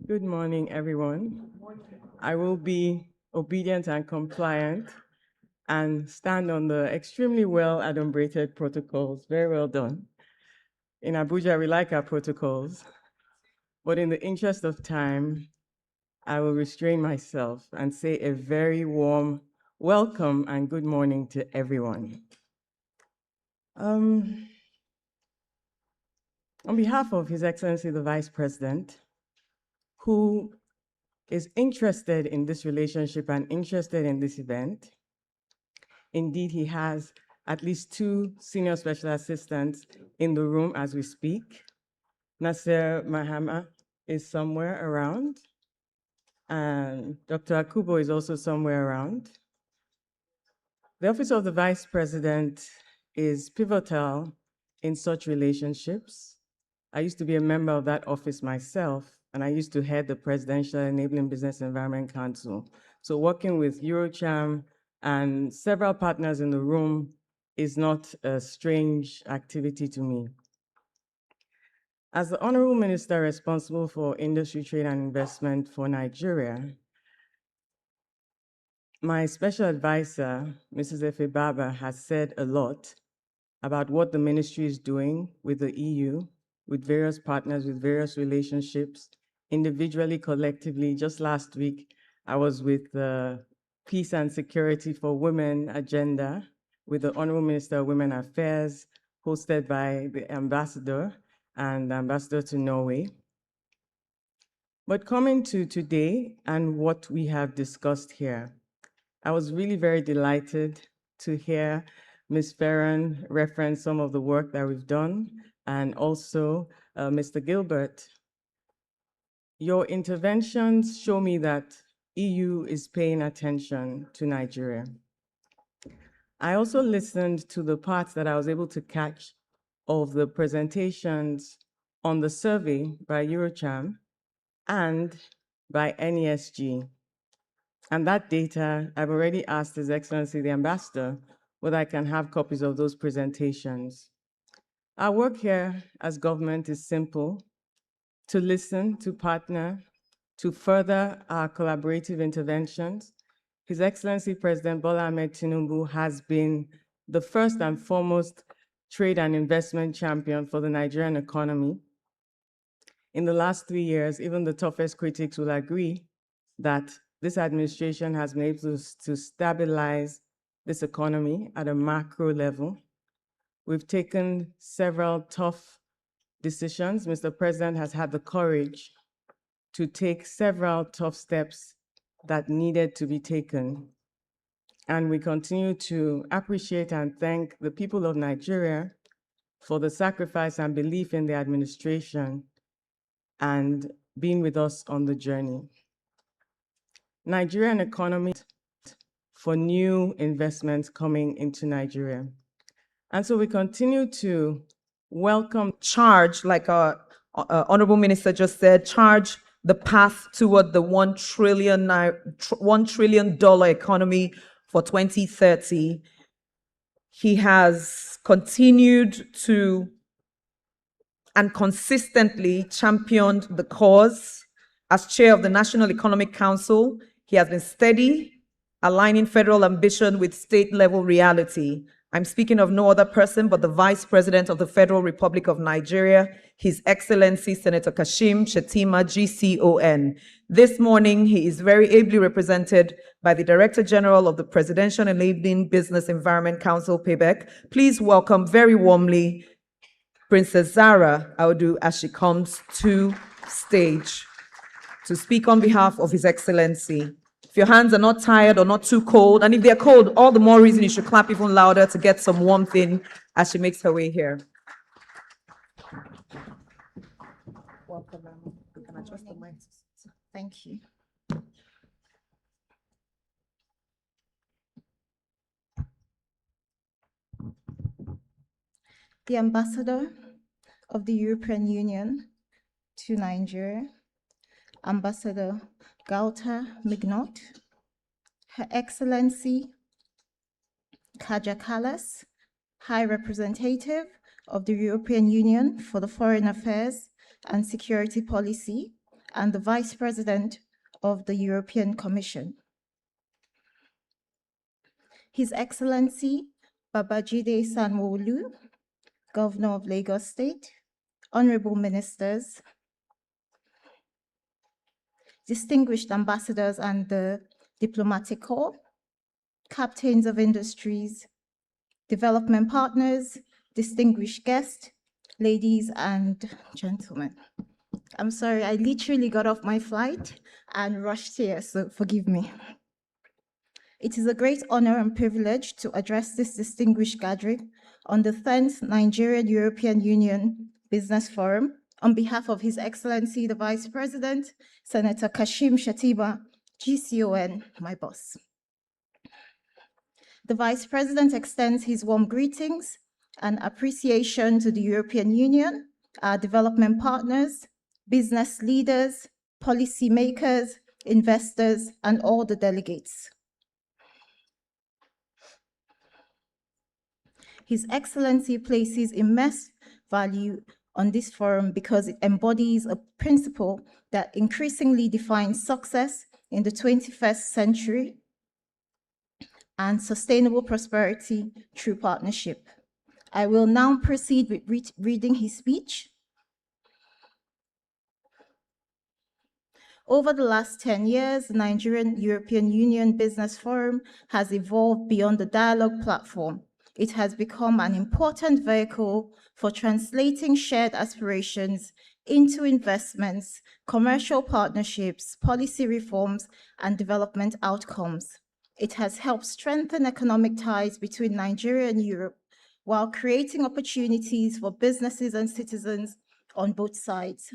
Good morning, everyone. I will be obedient and compliant and stand on the extremely well adumbrated protocols. Very well done. In Abuja, we like our protocols, but in the interest of time, I will restrain myself and say a very warm welcome and good morning to everyone. On behalf of His Excellency the Vice President, who is interested in this relationship and interested in this event. Indeed, he has at least 2 senior special assistants in the room as we speak. Nasser Mahama is somewhere around, and Dr. Akubo is also somewhere around. The Office of the Vice President is pivotal in such relationships. I used to be a member of that office myself, and I used to head the Presidential Enabling Business Environment Council. So working with Eurocham and several partners in the room is not a strange activity to me. As the Honorable Minister responsible for industry, trade, and investment for Nigeria, my special advisor, Mrs. Efe Baba, has said a lot about what the ministry is doing with the EU, with various partners, with various relationships, individually, collectively. Just last week, I was with the Peace and Security for Women agenda with the Honorable Minister of Women Affairs, hosted by the ambassador and ambassador to Norway. But coming to today and what we have discussed here, I was really very delighted to hear Ms. Farron reference some of the work that we've done, and also Mr. Gilbert. Your interventions show me that EU is paying attention to Nigeria. I also listened to the parts that I was able to catch of the presentations on the survey by Eurocham and by NESG. And that data, I've already asked His Excellency the Ambassador whether I can have copies of those presentations. Our work here as government is simple: to listen, to partner, to further our collaborative interventions. His Excellency President Bola Ahmed Tinubu has been the first and foremost trade and investment champion for the Nigerian economy. In the last 3 years, even the toughest critics will agree that this administration has been able to stabilize this economy at a macro level. We've taken several tough decisions. Mr. President has had the courage to take several tough steps that needed to be taken. And we continue to appreciate and thank the people of Nigeria for the sacrifice and belief in the administration and being with us on the journey. Nigerian economy for new investments coming into Nigeria. And so we continue to welcome, charge, like our Honorable Minister just said, charge the path toward the $1 trillion economy for 2030. He has continued to and consistently championed the cause. As chair of the National Economic Council, he has been steady, aligning federal ambition with state-level reality. I'm speaking of no other person but the Vice President of the Federal Republic of Nigeria, His Excellency Senator Kashim Shettima, GCON. This morning, he is very ably represented by the Director General of the Presidential Enabling Business Environment Council, PABEC. Please welcome very warmly Princess Zara Audu as she comes to stage to speak on behalf of His Excellency. If your hands are not tired or not too cold, and if they're cold, all the more reason you should clap even louder to get some warmth in as she makes her way here. Welcome, ma'am. You can adjust the mic. Thank you. The Ambassador of the European Union to Nigeria, Ambassador Gauta Mignot, Her Excellency Kaja Kallas, High Representative of the European Union for the Foreign Affairs and Security Policy, and the Vice President of the European Commission. His Excellency Babajide Sanwo-Olu, Governor of Lagos State, Honorable Ministers, distinguished ambassadors and the diplomatic corps, captains of industries, development partners, distinguished guests, ladies and gentlemen. I'm sorry, I literally got off my flight and rushed here, so forgive me. It is a great honor and privilege to address this distinguished gathering on the 10th Nigerian European Union Business Forum on behalf of His Excellency, the Vice President, Senator Kashim Shettima, GCON, my boss. The Vice President extends his warm greetings and appreciation to the European Union, our development partners, business leaders, policymakers, investors, and all the delegates. His Excellency places immense value on this forum because it embodies a principle that increasingly defines success in the 21st century and sustainable prosperity through partnership. I will now proceed with reading his speech. Over the last 10 years, the Nigerian European Union Business Forum has evolved beyond the dialogue platform. It has become an important vehicle for translating shared aspirations into investments, commercial partnerships, policy reforms, and development outcomes. It has helped strengthen economic ties between Nigeria and Europe while creating opportunities for businesses and citizens on both sides.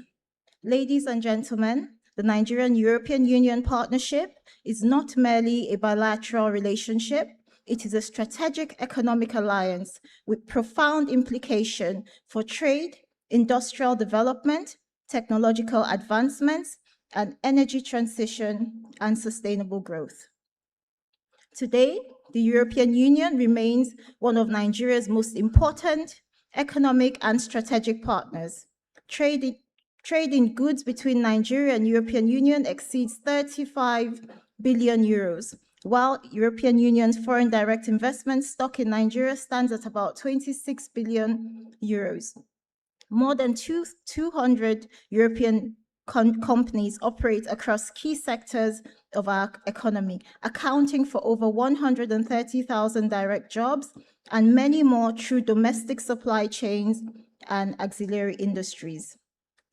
Ladies and gentlemen, the Nigerian-European Union partnership is not merely a bilateral relationship. It is a strategic economic alliance with profound implication for trade, industrial development, technological advancements, and energy transition and sustainable growth. Today, the European Union remains one of Nigeria's most important economic and strategic partners. Trade in goods between Nigeria and European Union exceeds 35 billion euros, while European Union's foreign direct investment stock in Nigeria stands at about 26 billion euros. More than 200 European companies operate across key sectors of our economy, accounting for over 130,000 direct jobs and many more through domestic supply chains and auxiliary industries.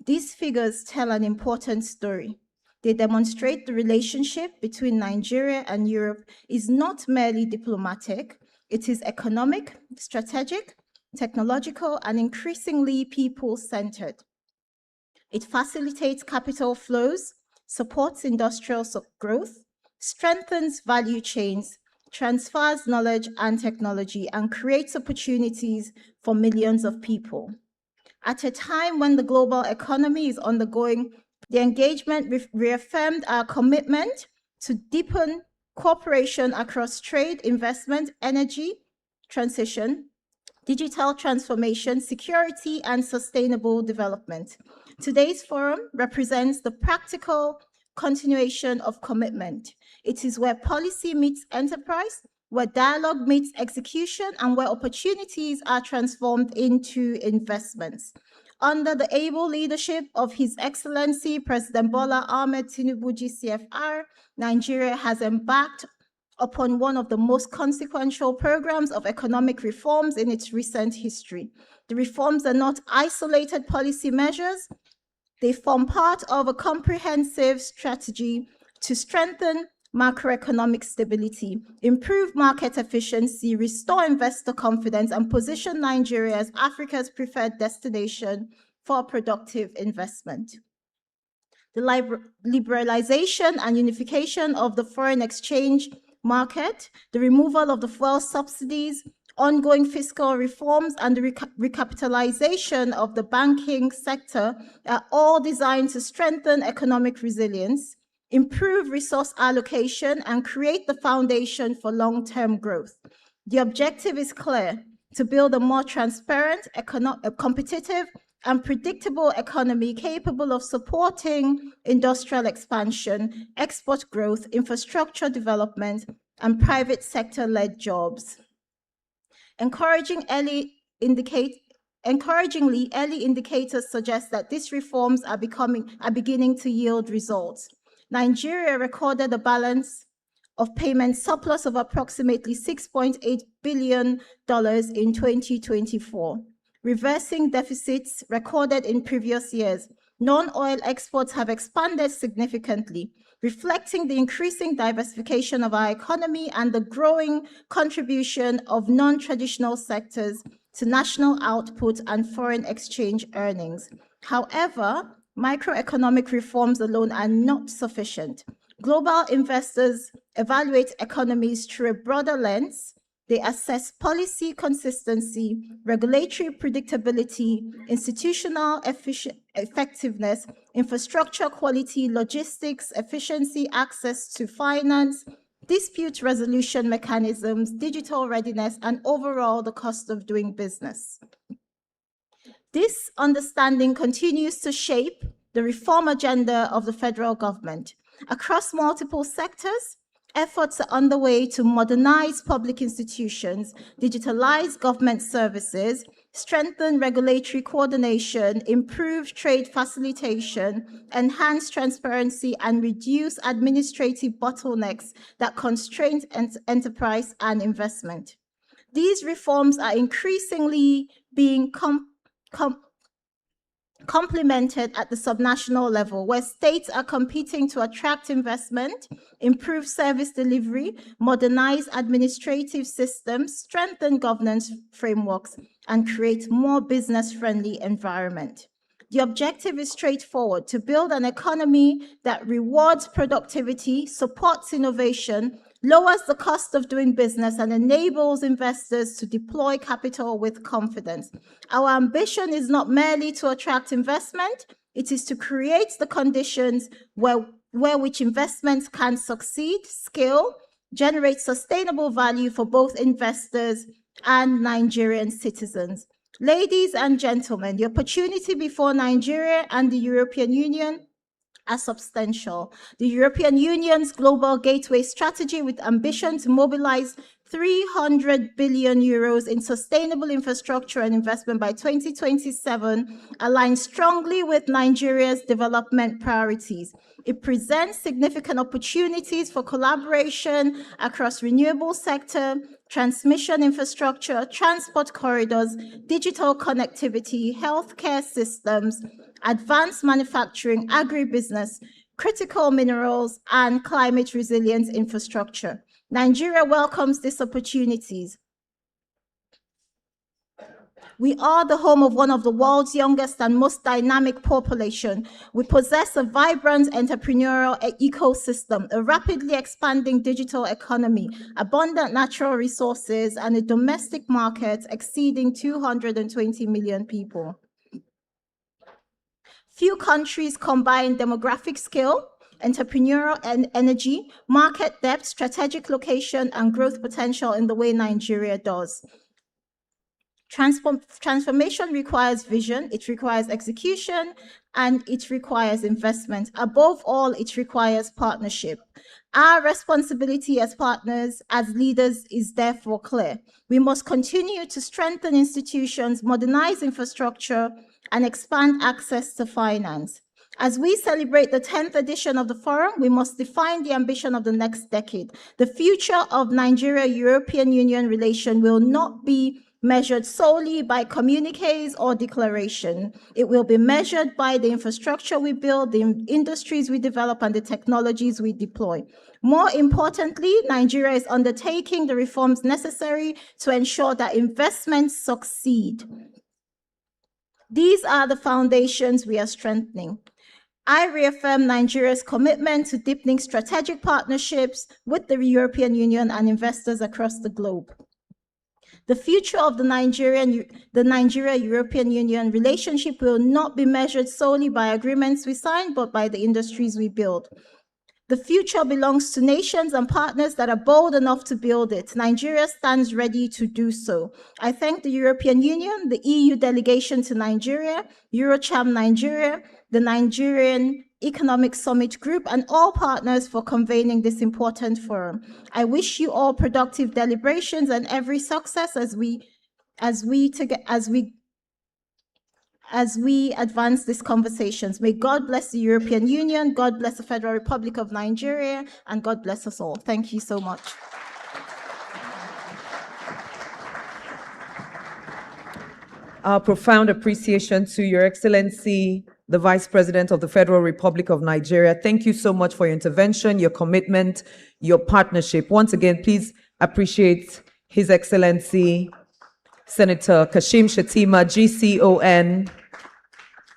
These figures tell an important story. They demonstrate the relationship between Nigeria and Europe is not merely diplomatic, it is economic, strategic, technological, and increasingly people-centered. It facilitates capital flows, supports industrial growth, strengthens value chains, transfers knowledge and technology, and creates opportunities for millions of people. At a time when the global economy is undergoing, the engagement reaffirmed our commitment to deepen cooperation across trade, investment, energy transition, digital transformation, security, and sustainable development. Today's forum represents the practical continuation of commitment. It is where policy meets enterprise, where dialogue meets execution, and where opportunities are transformed into investments. Under the able leadership of His Excellency President Bola Ahmed Tinubu GCFR, Nigeria has embarked upon one of the most consequential programs of economic reforms in its recent history. The reforms are not isolated policy measures. They form part of a comprehensive strategy to strengthen macroeconomic stability, improve market efficiency, restore investor confidence, and position Nigeria as Africa's preferred destination for productive investment. The liberalization and unification of the foreign exchange market, the removal of the fuel subsidies, ongoing fiscal reforms, and the recapitalization of the banking sector are all designed to strengthen economic resilience, improve resource allocation, and create the foundation for long-term growth. The objective is clear: to build a more transparent, competitive, and predictable economy capable of supporting industrial expansion, export growth, infrastructure development, and private sector-led jobs. Encouragingly, early indicators suggest that these reforms are beginning to yield results. Nigeria recorded a balance of payment surplus of approximately $6.8 billion in 2024, reversing deficits recorded in previous years. Non-oil exports have expanded significantly, reflecting the increasing diversification of our economy and the growing contribution of non-traditional sectors to national output and foreign exchange earnings. However, microeconomic reforms alone are not sufficient. Global investors evaluate economies through a broader lens. They assess policy consistency, regulatory predictability, institutional effectiveness, infrastructure quality, logistics, efficiency, access to finance, dispute resolution mechanisms, digital readiness, and overall the cost of doing business. This understanding continues to shape the reform agenda of the federal government. Across multiple sectors, efforts are underway to modernize public institutions, digitalize government services, strengthen regulatory coordination, improve trade facilitation, enhance transparency, and reduce administrative bottlenecks that constrain enterprise and investment. These reforms are increasingly being complemented at the subnational level, where states are competing to attract investment, improve service delivery, modernize administrative systems, strengthen governance frameworks, and create more business-friendly environment. The objective is straightforward: to build an economy that rewards productivity, supports innovation, lowers the cost of doing business, and enables investors to deploy capital with confidence. Our ambition is not merely to attract investment, it is to create the conditions where which investments can succeed, scale, generate sustainable value for both investors and Nigerian citizens. Ladies and gentlemen, the opportunity before Nigeria and the European Union are substantial. The European Union's Global Gateway Strategy, with ambition to mobilize 300 billion euros in sustainable infrastructure and investment by 2027, aligns strongly with Nigeria's development priorities. It presents significant opportunities for collaboration across renewable sector, transmission infrastructure, transport corridors, digital connectivity, healthcare systems, advanced manufacturing, agri-business, critical minerals, and climate resilience infrastructure. Nigeria welcomes these opportunities. We are the home of one of the world's youngest and most dynamic population. We possess a vibrant entrepreneurial ecosystem, a rapidly expanding digital economy, abundant natural resources, and a domestic market exceeding 220 million people. Few countries combine demographic scale, entrepreneurial and energy, market depth, strategic location, and growth potential in the way Nigeria does. Transformation requires vision, it requires execution, and it requires investment. Above all, it requires partnership. Our responsibility as partners, as leaders, is therefore clear. We must continue to strengthen institutions, modernize infrastructure, and expand access to finance. As we celebrate the 10th edition of the forum, we must define the ambition of the next decade. The future of Nigeria-European Union relation will not be measured solely by communiques or declaration. It will be measured by the infrastructure we build, the industries we develop, and the technologies we deploy. More importantly, Nigeria is undertaking the reforms necessary to ensure that investments succeed. These are the foundations we are strengthening. I reaffirm Nigeria's commitment to deepening strategic partnerships with the European Union and investors across the globe. The future of the Nigeria-European Union relationship will not be measured solely by agreements we sign, but by the industries we build. The future belongs to nations and partners that are bold enough to build it. Nigeria stands ready to do so. I thank the European Union, the EU delegation to Nigeria, Eurocham Nigeria, the Nigerian Economic Summit Group, and all partners for convening this important forum. I wish you all productive deliberations and every success as we advance these conversations. May God bless the European Union, God bless the Federal Republic of Nigeria, and God bless us all. Thank you so much. Our profound appreciation to Your Excellency, the Vice President of the Federal Republic of Nigeria. Thank you so much for your intervention, your commitment, your partnership. Once again, please appreciate His Excellency, Senator Kashim Shettima, GCON,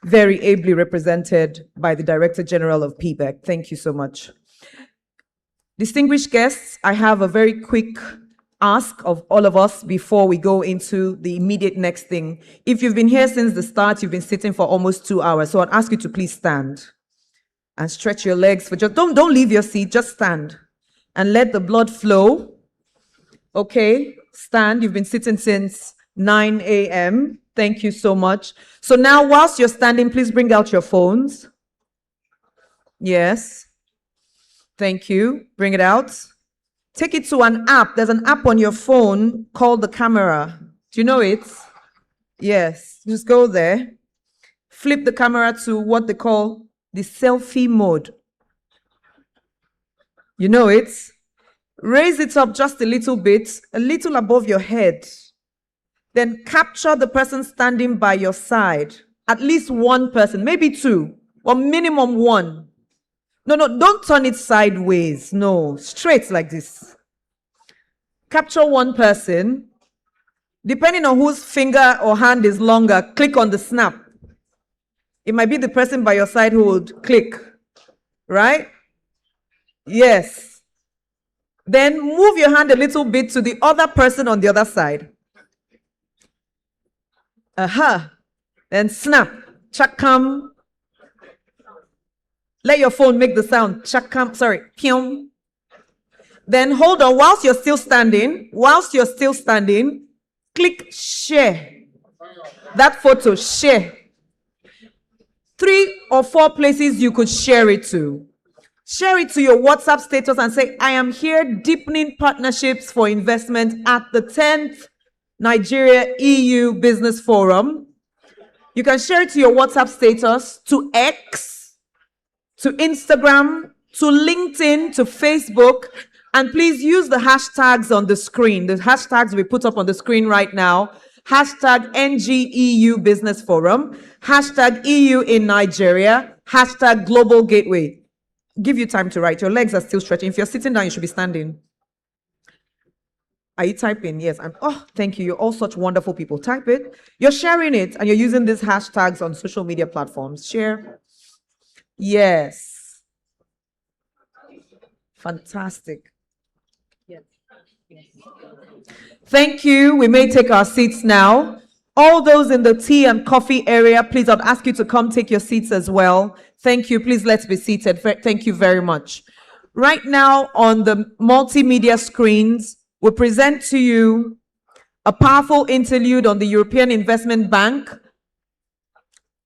very ably represented by the Director General of PBEC. Thank you so much. Distinguished guests, I have a very quick ask of all of us before we go into the immediate next thing. If you've been here since the start, you've been sitting for almost 2 hours, so I'd ask you to please stand and stretch your legs for just, don't leave your seat, just stand. and let the blood flow. Okay, stand. You've been sitting since 9 a.m. Thank you so much. So now, whilst you're standing, please bring out your phones. Yes. Thank you. Bring it out. Take it to an app. There's an app on your phone called the camera. Do you know it? Yes. Just go there. Flip the camera to what they call the selfie mode. You know it? Raise it up just a little bit, a little above your head. Then capture the person standing by your side. At least one person, maybe two, or minimum one. No, don't turn it sideways. No, straight like this. Capture one person. Depending on whose finger or hand is longer, click on the snap. It might be the person by your side who would click, right? Yes. Then move your hand a little bit to the other person on the other side. Then snap. Chakam. Let your phone make the sound. Chakam. Sorry. Pyong. Then hold on. Whilst you're still standing, click share. That photo, share. 3 or 4 places you could share it to. Share it to your WhatsApp status and say, I am here deepening partnerships for investment at the 10th Nigeria EU Business Forum. You can share it to your WhatsApp status, to X, to Instagram, to LinkedIn, to Facebook, and please use the hashtags on the screen. The hashtags we put up on the screen right now. Hashtag NGEU Business Forum, hashtag EU in Nigeria, hashtag Global Gateway. Give you time to write. Your legs are still stretching. If you're sitting down, you should be standing. Are you typing? Yes. Thank you. You're all such wonderful people. Type it. You're sharing it, and you're using these hashtags on social media platforms. Share. Yes. Fantastic. Yes. Thank you. We may take our seats now. All those in the tea and coffee area, please, I'd ask you to come take your seats as well. Thank you. Please, let's be seated. Thank you very much. Right now on the multimedia screens, we present to you a powerful interlude on the European Investment Bank.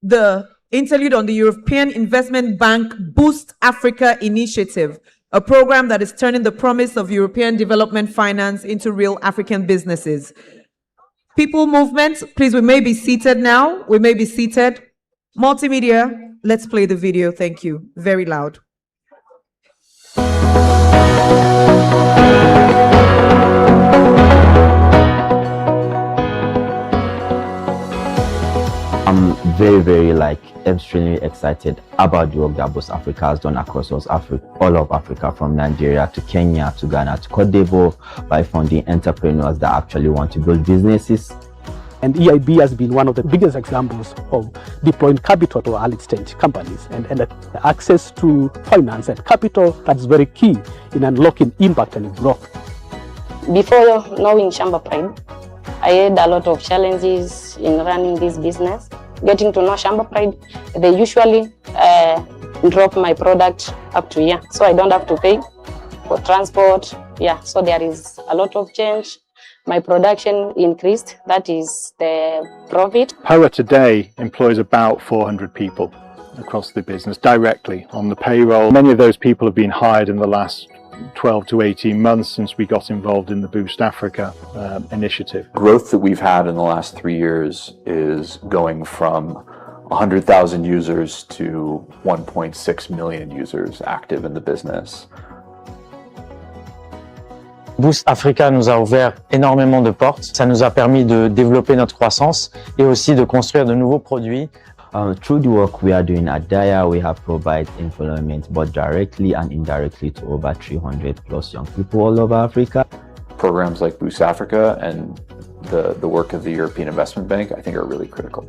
The interlude on the European Investment Bank Boost Africa initiative, a program that is turning the promise of European development finance into real African businesses. People movement, please, we may be seated now. We may be seated. Multimedia, let's play the video. Thank you. Very loud. I'm very extremely excited about the work that Boost Africa has done across all of Africa, from Nigeria to Kenya to Ghana to Cote d'Ivoire, by funding entrepreneurs that actually want to build businesses. And EIB has been one of the biggest examples of deploying capital to early stage companies, and the access to finance and capital that's very key in unlocking impact and growth. Before knowing Shamba Pride, I had a lot of challenges in running this business. Getting to know Shamba Pride, they usually drop my product up to here, so I don't have to pay for transport. Yeah, so there is a lot of change. My production increased, that is the profit. Pharma today employs about 400 people across the business directly on the payroll. Many of those people have been hired in the last 12 to 18 months since we got involved in the Boost Africa initiative. Growth that we've had in the last 3 years is going from 100,000 users to 1.6 million users active in the business. Boost Africa nous a ouvert énormément de portes. Ça nous a permis de développer notre croissance et aussi de construire de nouveaux produits. Through the work we are doing at DIA, we have provided employment both directly and indirectly to over 300 plus young people all over Africa. Programs like Boost Africa and the work of the European Investment Bank, I think, are really critical.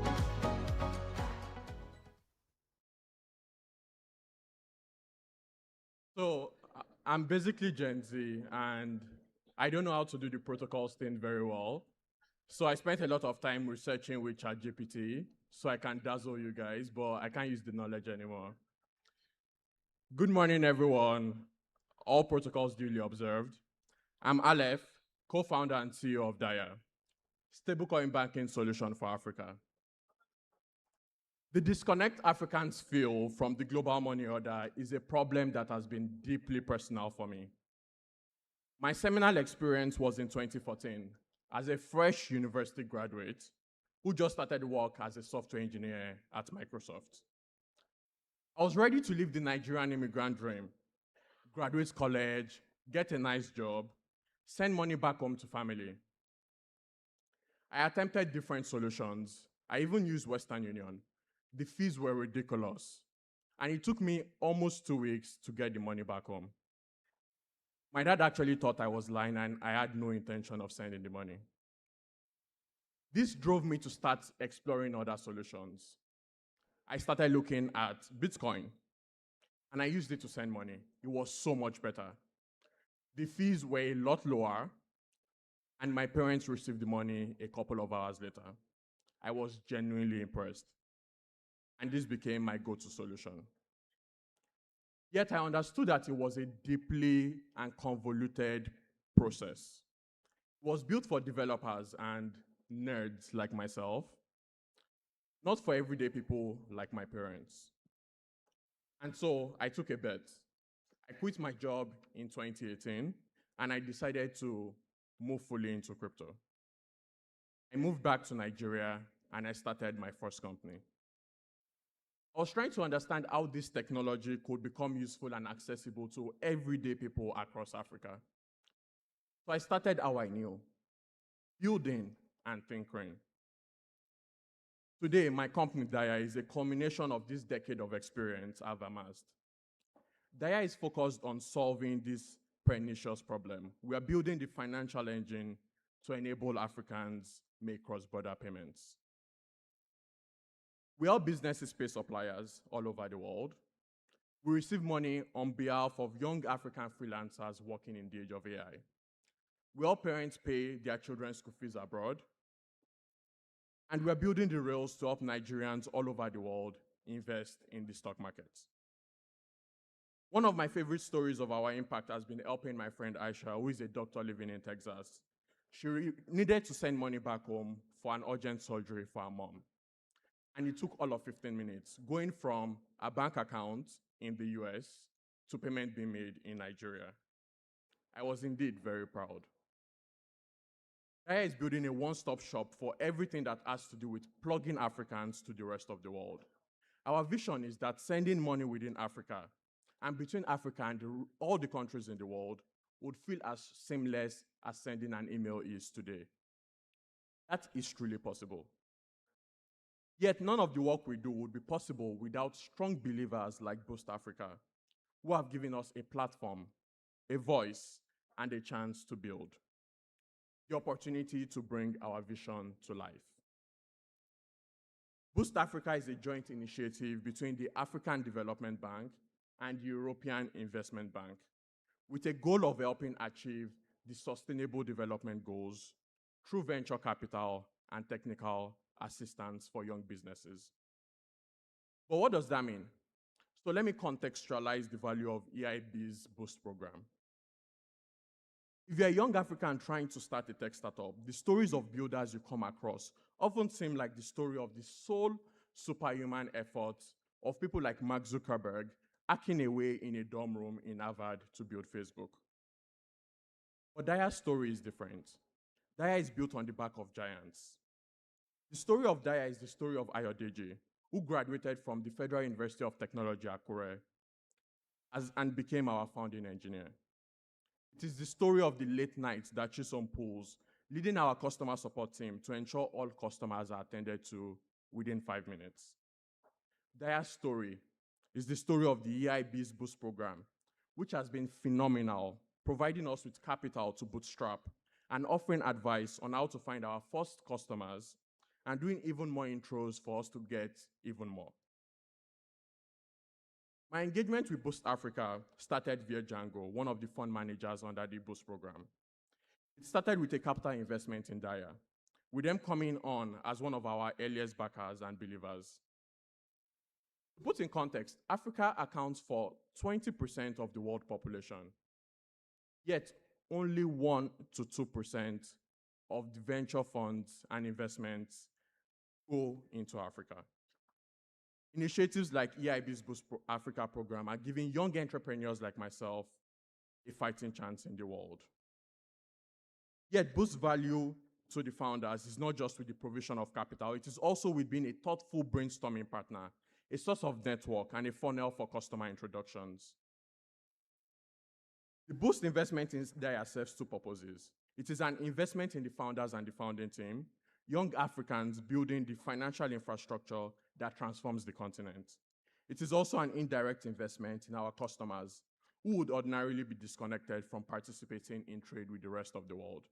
So I'm basically Gen Z, and I don't know how to do the protocols thing very well. So I spent a lot of time researching with ChatGPT so I can dazzle you guys, but I can't use the knowledge anymore. Good morning, everyone. All protocols duly observed. I'm Aleph, co-founder and CEO of Daya, stablecoin banking solution for Africa. The disconnect Africans feel from the global money order is a problem that has been deeply personal for me. My seminal experience was in 2014 as a fresh university graduate who just started work as a software engineer at Microsoft. I was ready to live the Nigerian immigrant dream, graduate college, get a nice job, send money back home to family. I attempted different solutions. I even used Western Union. The fees were ridiculous, and it took me almost 2 weeks to get the money back home. My dad actually thought I was lying, and I had no intention of sending the money. This drove me to start exploring other solutions. I started looking at Bitcoin, and I used it to send money. It was so much better. The fees were a lot lower, and my parents received the money a couple of hours later. I was genuinely impressed, and this became my go-to solution. Yet I understood that it was a deeply and convoluted process. It was built for developers and nerds like myself, not for everyday people like my parents. And so I took a bet. I quit my job in 2018, and I decided to move fully into crypto. I moved back to Nigeria, and I started my first company. I was trying to understand how this technology could become useful and accessible to everyday people across Africa. So I started how I knew, building and tinkering. Today, my company, Daya, is a culmination of this decade of experience I've amassed. Daya is focused on solving this pernicious problem. We are building the financial engine to enable Africans make cross-border payments. We help businesses pay suppliers all over the world. We receive money on behalf of young African freelancers working in the age of AI. We help parents pay their children's school fees abroad. And we're building the rails to help Nigerians all over the world invest in the stock markets. One of my favorite stories of our impact has been helping my friend Aisha, who is a doctor living in Texas. She needed to send money back home for an urgent surgery for her mom. And it took all of 15 minutes, going from a bank account in the US to payment being made in Nigeria. I was indeed very proud. Daya is building a one-stop shop for everything that has to do with plugging Africans to the rest of the world. Our vision is that sending money within Africa and between Africa and all the countries in the world would feel as seamless as sending an email is today. That is truly possible. Yet none of the work we do would be possible without strong believers like Boost Africa, who have given us a platform, a voice, and a chance to build. The opportunity to bring our vision to life. Boost Africa is a joint initiative between the African Development Bank and the European Investment Bank, with a goal of helping achieve the Sustainable Development Goals through venture capital and technical assistance for young businesses. But what does that mean? So let me contextualize the value of EIB's Boost program. If you're a young African trying to start a tech startup, the stories of builders you come across often seem like the story of the sole superhuman efforts of people like Mark Zuckerberg hacking away in a dorm room in Harvard to build Facebook. But Daya's story is different. Daya is built on the back of giants. The story of Daya is the story of Ayodeji, who graduated from the Federal University of Technology, Akure, and became our founding engineer. It is the story of the late nights that Chisom pulls, leading our customer support team to ensure all customers are attended to within 5 minutes. Daya's story is the story of the EIB's Boost program, which has been phenomenal, providing us with capital to bootstrap and offering advice on how to find our first customers and doing even more intros for us to get even more. My engagement with Boost Africa started via Django, one of the fund managers under the Boost program. It started with a capital investment in Daya, with them coming on as one of our earliest backers and believers. To put in context, Africa accounts for 20% of the world population, Yet only 1 to 2% of the venture funds and investments go into Africa. Initiatives like EIB's Boost Africa program are giving young entrepreneurs like myself a fighting chance in the world. Yet Boost value to the founders is not just with the provision of capital, it is also with being a thoughtful brainstorming partner, a source of network, and a funnel for customer introductions. The Boost investment in Daya serves two purposes. It is an investment in the founders and the founding team, young Africans building the financial infrastructure that transforms the continent. It is also an indirect investment in our customers who would ordinarily be disconnected from participating in trade with the rest of the world.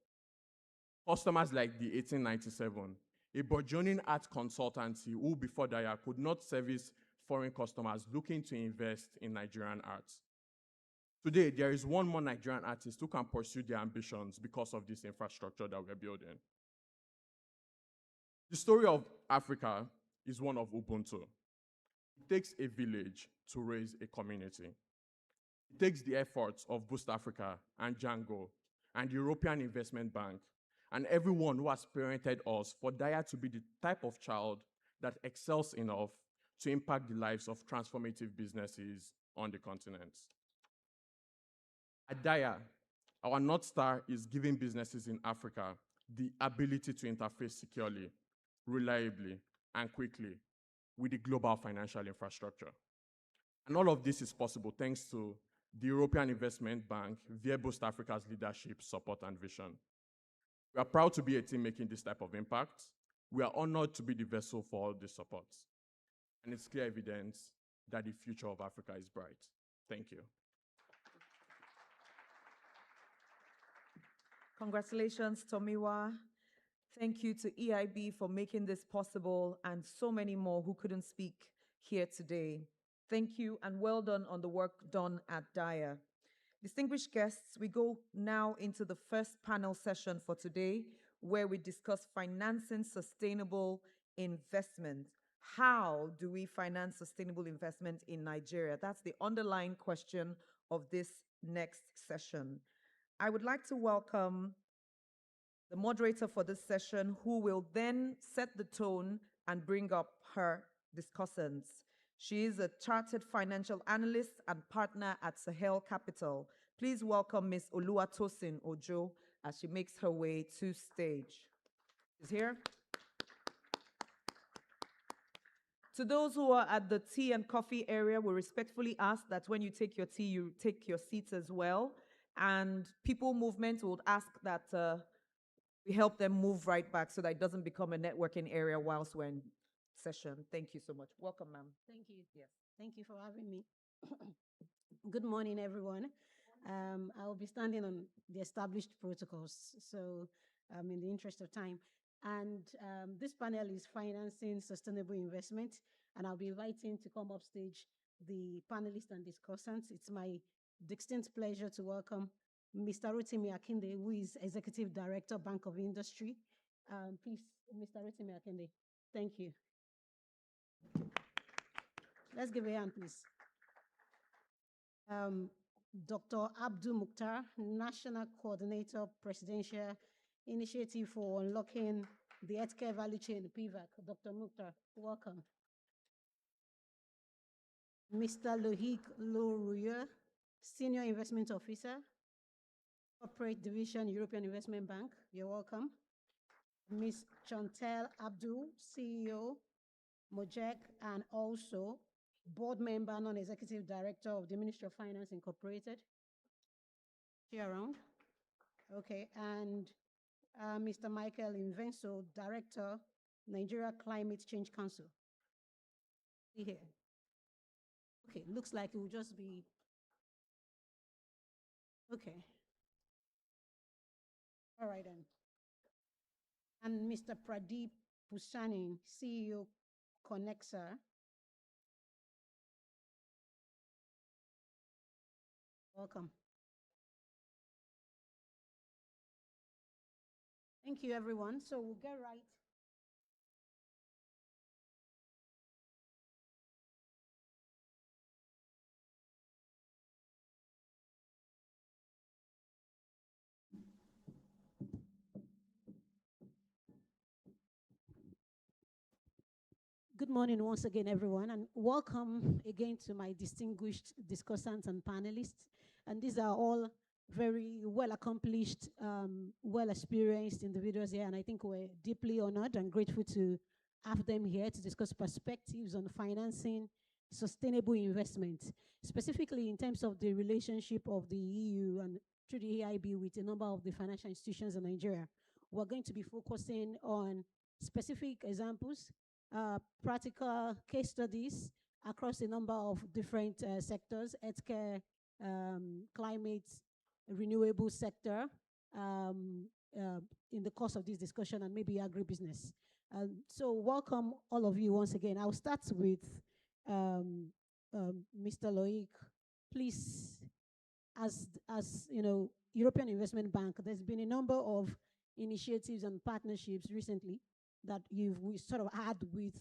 Customers like the 1897, a burgeoning art consultancy who before Daya could not service foreign customers looking to invest in Nigerian arts. Today, there is one more Nigerian artist who can pursue their ambitions because of this infrastructure that we're building. The story of Africa is one of Ubuntu. It takes a village to raise a community. It takes the efforts of Boost Africa and Django and the European Investment Bank and everyone who has parented us for Daya to be the type of child that excels enough to impact the lives of transformative businesses on the continent. At Daya, our North Star is giving businesses in Africa the ability to interface securely, reliably, and quickly with the global financial infrastructure. And all of this is possible thanks to the European Investment Bank via Boost Africa's leadership, support, and vision. We are proud to be a team making this type of impact. We are honored to be the vessel for all this support. And it's clear evidence that the future of Africa is bright. Thank you. Congratulations, Tomiwa. Thank you to EIB for making this possible and so many more who couldn't speak here today. Thank you and well done on the work done at Daya. Distinguished guests, we go now into the first panel session for today, where we discuss financing sustainable investment. How do we finance sustainable investment in Nigeria? That's the underlying question of this next session. I would like to welcome the moderator for this session, who will then set the tone and bring up her discussants. She is a chartered financial analyst and partner at Sahel Capital. Please welcome Ms. Oluwatosin Ojo as she makes her way to stage. She's here. To those who are at the tea and coffee area, we respectfully ask that when you take your tea, you take your seats as well. And People Movement would ask that we help them move right back so that it doesn't become a networking area whilst we're in session. Thank you so much. Welcome, ma'am. Thank you. Yes. Thank you for having me. Good morning, everyone. I will be standing on the established protocols, so in the interest of time. And this panel is financing sustainable investment, and I'll be inviting to come up stage the panelists and discussants. It's my distinct pleasure to welcome Mr. Rotimi Akinde, who is Executive Director, Bank of Industry. Please, Mr. Rotimi Akinde, thank you. Let's give a hand, please. Dr. Abdul Mukhtar, National Coordinator, Presidential Initiative for Unlocking the Healthcare Value Chain, PVAC. Dr. Mukhtar, welcome. Mr. Lohic Loruya, Senior Investment Officer, Corporate Division, European Investment Bank. You're welcome. Ms. Chantel Abdul, CEO, Mojek, and also board member, non-executive director of the Ministry of Finance Incorporated. She around? Okay, and Mr. Michael Invenso, Director, Nigeria Climate Change Council. Here. Okay, looks like it will just be, okay. All right then. And Mr. Pradeep Pusani, CEO, Connexa. Welcome. Thank you, everyone. So we'll get right morning once again, everyone, and welcome again to my distinguished discussants and panelists. And these are all very well accomplished, well experienced individuals here, and I think we're deeply honored and grateful to have them here to discuss perspectives on financing sustainable investment, specifically in terms of the relationship of the EU and through the EIB with a number of the financial institutions in Nigeria. We're going to be focusing on specific examples, practical case studies across a number of different sectors: healthcare, climate, renewable sector, in the course of this discussion, and maybe agribusiness. So welcome all of you once again. I'll start with Mr. Loic. Please, as you know, European Investment Bank, there's been a number of initiatives and partnerships recently that we sort of had with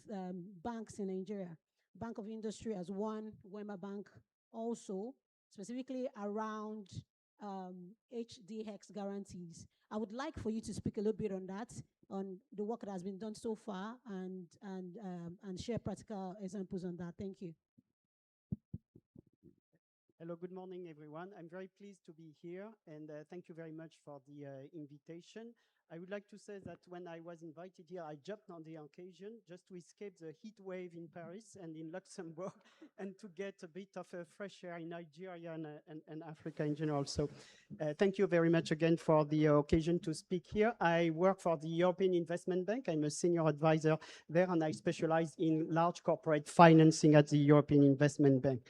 banks in Nigeria. Bank of Industry as one, Wema Bank also, specifically around HDX guarantees. I would like for you to speak a little bit on that, on the work that has been done so far, and share practical examples on that. Thank you. Hello, good morning, everyone. I'm very pleased to be here, and thank you very much for the invitation. I would like to say that when I was invited here, I jumped on the occasion just to escape the heat wave in Paris and in Luxembourg and to get a bit of fresh air in Nigeria and Africa in general. So thank you very much again for the occasion to speak here. I work for the European Investment Bank. I'm a senior advisor there, and I specialize in large corporate financing at the European Investment Bank.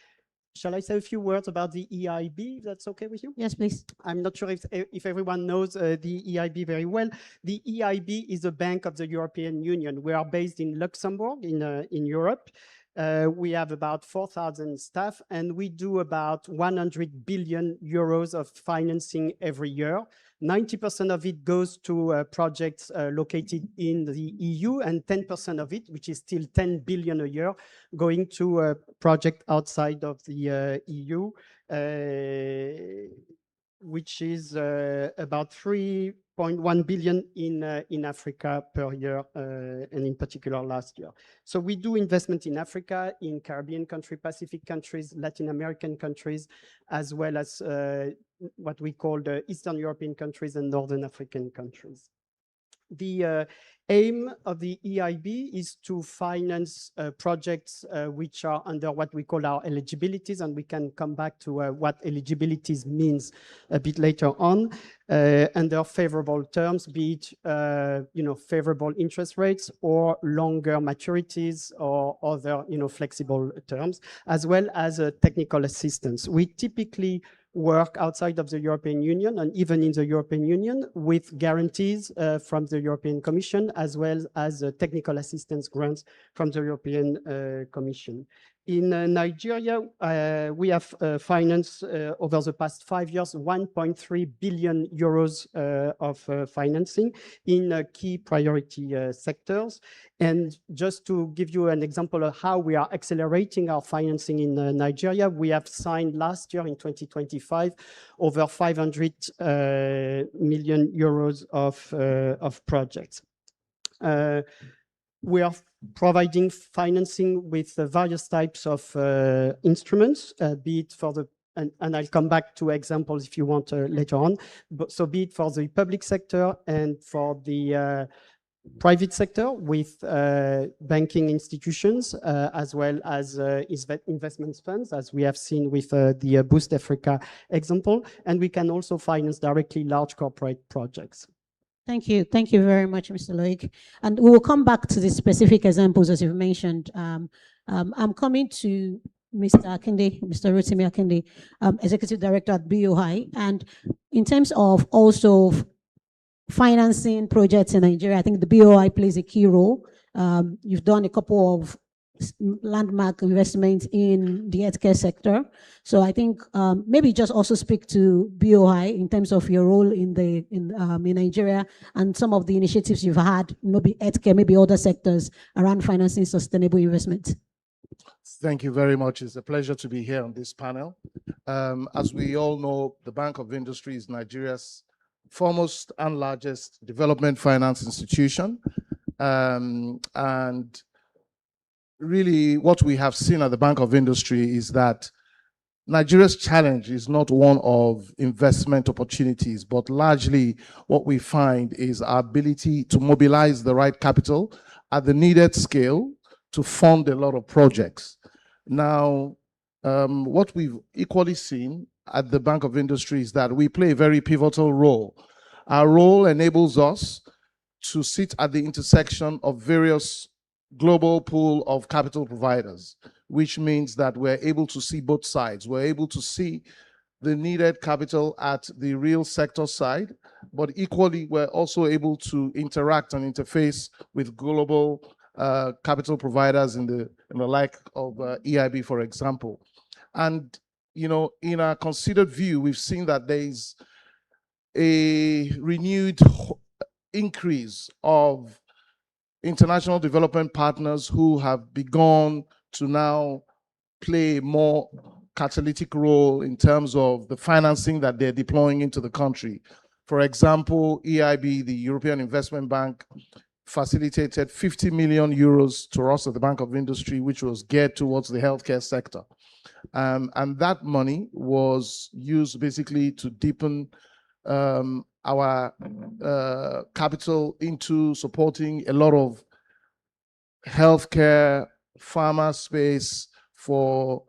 Shall I say a few words about the EIB, if that's okay with you? Yes, please. I'm not sure if everyone knows the EIB very well. The EIB is a bank of the European Union. We are based in Luxembourg, in Europe. We have about 4,000 staff, and we do about 100 billion euros of financing every year. 90% of it goes to projects located in the EU, and 10% of it, which is still 10 billion a year, going to a project outside of the EU, which is about 3.1 billion in Africa per year, and in particular last year. So we do investment in Africa, in Caribbean countries, Pacific countries, Latin American countries, as well as what we call the Eastern European countries and Northern African countries. The aim of the EIB is to finance projects which are under what we call our eligibilities, and we can come back to what eligibilities means a bit later on, under favorable terms, be it favorable interest rates or longer maturities or other flexible terms, as well as technical assistance. We typically work outside of the European Union and even in the European Union with guarantees from the European Commission, as well as technical assistance grants from the European Commission. In Nigeria, we have financed over the past 5 years 1.3 billion euros of financing in key priority sectors. And just to give you an example of how we are accelerating our financing in Nigeria, we have signed last year in 2025 over 500 million euros of projects. We are providing financing with various types of instruments, be it for the, and I'll come back to examples if you want later on, but so be it for the public sector and for the private sector with banking institutions, as well as investment funds, as we have seen with the Boost Africa example. And we can also finance directly large corporate projects. Thank you. Thank you very much, Mr. Loic. And we will come back to the specific examples as you've mentioned. I'm coming to Mr. Akinde, Mr. Rotimi Akinde, Executive Director at BOI. And in terms of also financing projects in Nigeria, I think the BOI plays a key role. You've done a couple of landmark investments in the healthcare sector. So I think maybe just also speak to BOI in terms of your role in Nigeria and some of the initiatives you've had, maybe healthcare, maybe other sectors around financing sustainable investment. Thank you very much. It's a pleasure to be here on this panel. As we all know, the Bank of Industry is Nigeria's foremost and largest development finance institution. And really what we have seen at the Bank of Industry is that Nigeria's challenge is not one of investment opportunities, but largely what we find is our ability to mobilize the right capital at the needed scale to fund a lot of projects. Now, what we've equally seen at the Bank of Industry is that we play a very pivotal role. Our role enables us to sit at the intersection of various global pool of capital providers, which means that we're able to see both sides. We're able to see the needed capital at the real sector side, but equally, we're also able to interact and interface with global capital providers in the like of EIB, for example. And, you know, in our considered view, we've seen that there is a renewed increase of international development partners who have begun to now play a more catalytic role in terms of the financing that they're deploying into the country. For example, EIB, the European Investment Bank, facilitated 50 million euros to us at the Bank of Industry, which was geared towards the healthcare sector. And that money was used basically to deepen our capital into supporting a lot of healthcare, pharma space for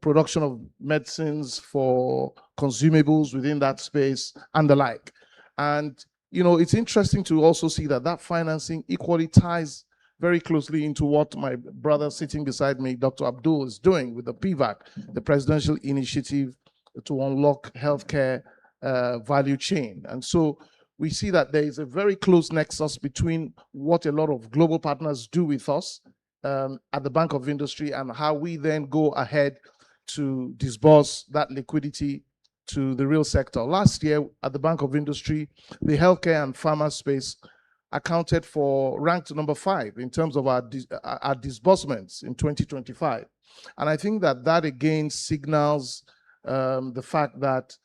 production of medicines, for consumables within that space and the like. And, you know, it's interesting to also see that that financing equally ties very closely into what my brother sitting beside me, Dr. Abdul, is doing with the PVAC, the Presidential Initiative to Unlock Healthcare Value Chain. And so we see that there is a very close nexus between what a lot of global partners do with us at the Bank of Industry and how we then go ahead to disburse that liquidity to the real sector. Last year at the Bank of Industry, the healthcare and pharma space accounted for, ranked number 5 in terms of our disbursements in 2025. And I think that that again signals the fact that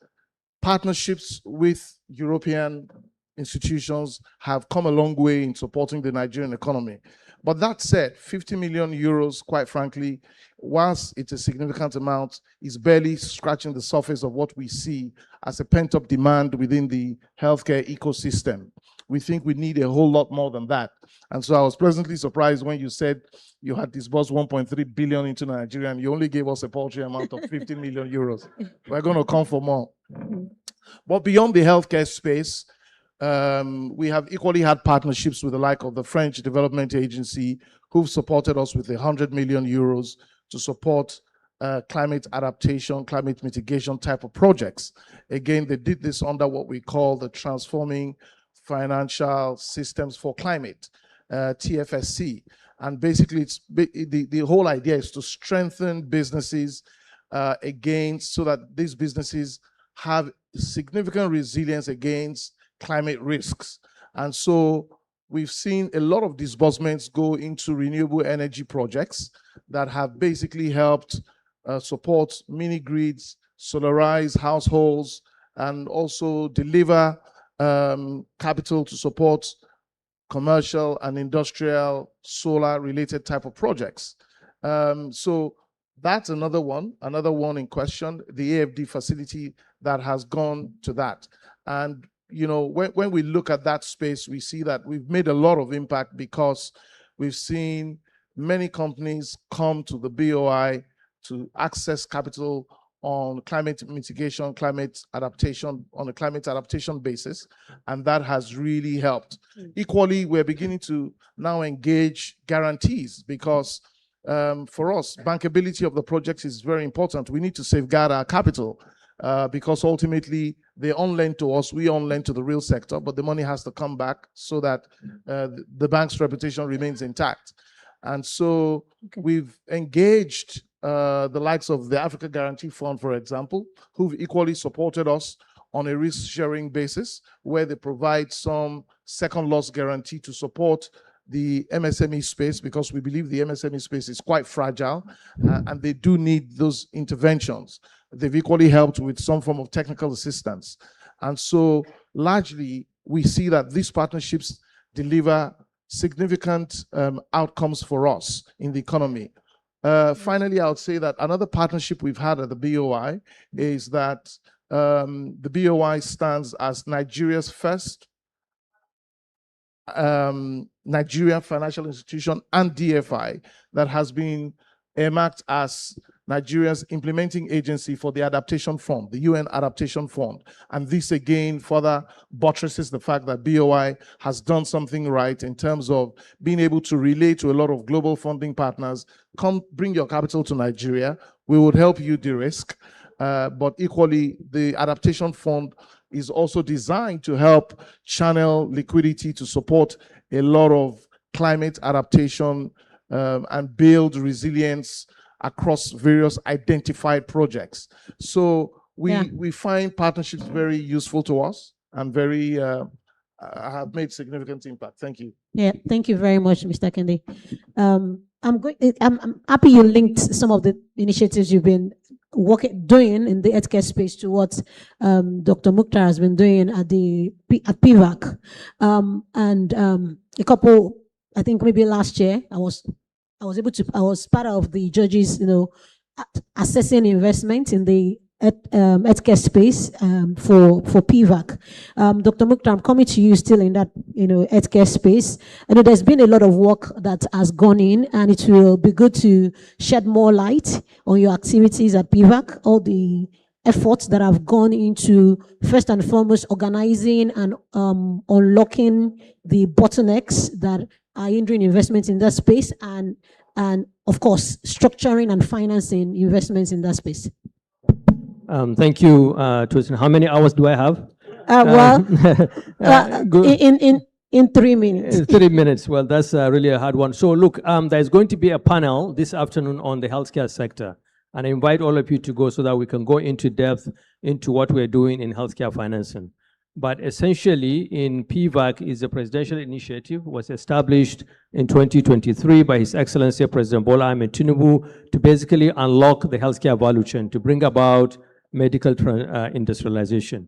partnerships with European institutions have come a long way in supporting the Nigerian economy. But that said, 50 million euros, quite frankly, whilst it's a significant amount, is barely scratching the surface of what we see as a pent-up demand within the healthcare ecosystem. We think we need a whole lot more than that. And so I was pleasantly surprised when you said you had disbursed 1.3 billion into Nigeria and you only gave us a paltry amount of 50 million euros. We're going to come for more. But beyond the healthcare space, we have equally had partnerships with the like of the French Development Agency, who've supported us with 100 million euros to support climate adaptation, climate mitigation type of projects. Again, they did this under what we call the Transforming Financial Systems for Climate, TFSC. And basically, it's the whole idea is to strengthen businesses again, so that these businesses have significant resilience against climate risks. And so we've seen a lot of disbursements go into renewable energy projects that have basically helped support mini grids, solarize households, and also deliver capital to support commercial and industrial solar related type of projects. So that's another one in question, the AFD facility that has gone to that. And you know, when we look at that space, we see that we've made a lot of impact because we've seen many companies come to the BOI to access capital on climate mitigation, climate adaptation, on a climate adaptation basis, and that has really helped. Equally, we're beginning to now engage guarantees because for us, bankability of the projects is very important. We need to safeguard our capital because ultimately they on-lend to us, we on-lend to the real sector, but the money has to come back so that the bank's reputation remains intact. And so we've engaged the likes of the Africa Guarantee Fund, for example, who've equally supported us on a risk-sharing basis, where they provide some second loss guarantee to support the MSME space, because we believe the MSME space is quite fragile and they do need those interventions. They've equally helped with some form of technical assistance. And so largely, we see that these partnerships deliver significant outcomes for us in the economy. Finally, I would say that another partnership we've had at the BOI is that the BOI stands as Nigeria's first Nigeria financial institution and DFI that has been earmarked as Nigeria's implementing agency for the Adaptation Fund, the UN Adaptation Fund. And this again further buttresses the fact that BOI has done something right in terms of being able to relate to a lot of global funding partners. Come bring your capital to Nigeria. We would help you de-risk. But equally, the Adaptation Fund is also designed to help channel liquidity to support a lot of climate adaptation and build resilience across various identified projects. So we find partnerships very useful to us and very have made significant impact. Thank you. Yeah, thank you very much, Mr. Kende. I'm happy you linked some of the initiatives you've been doing in the healthcare space to what Dr. Mukhtar has been doing at PVAC. A couple, I think maybe last year, I was part of the judges, assessing investment in the healthcare space for PVAC. Dr. Mukhtar, I'm coming to you still in that healthcare space. I know there's been a lot of work that has gone in, and it will be good to shed more light on your activities at PVAC, all the efforts that have gone into, first and foremost, organizing and unlocking the bottlenecks that are hindering investments in that space, and of course, structuring and financing investments in that space. Thank you, Tosin. How many hours do I have? In 3 minutes. 3 minutes. Well, that's really a hard one. So look, there's going to be a panel this afternoon on the healthcare sector. And I invite all of you to go so that we can go into depth into what we're doing in healthcare financing. But essentially, in PVAC is a presidential initiative, was established in 2023 by His Excellency President Bola Ahmed Tinubu to basically unlock the healthcare value chain, to bring about medical industrialization.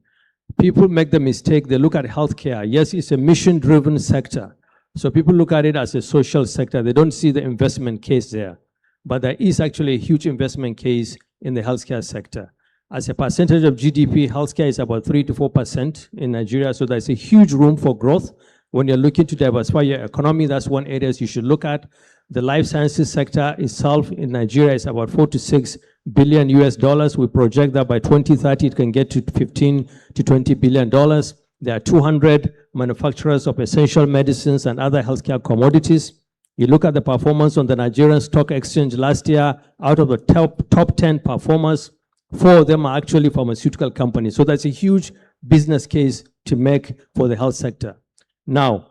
People make the mistake, they look at healthcare. Yes, it's a mission-driven sector. So people look at it as a social sector. They don't see the investment case there. But there is actually a huge investment case in the healthcare sector. As a percentage of GDP, healthcare is about 3 to 4% in Nigeria. So there's a huge room for growth. When you're looking to diversify your economy, that's one area you should look at. The life sciences sector itself in Nigeria is about 4 to 6 billion US dollars. We project that by 2030, it can get to 15 to 20 billion dollars. There are 200 manufacturers of essential medicines and other healthcare commodities. You look at the performance on the Nigerian Stock Exchange last year, out of the top 10 performers, 4 of them are actually pharmaceutical companies. So that's a huge business case to make for the health sector. Now,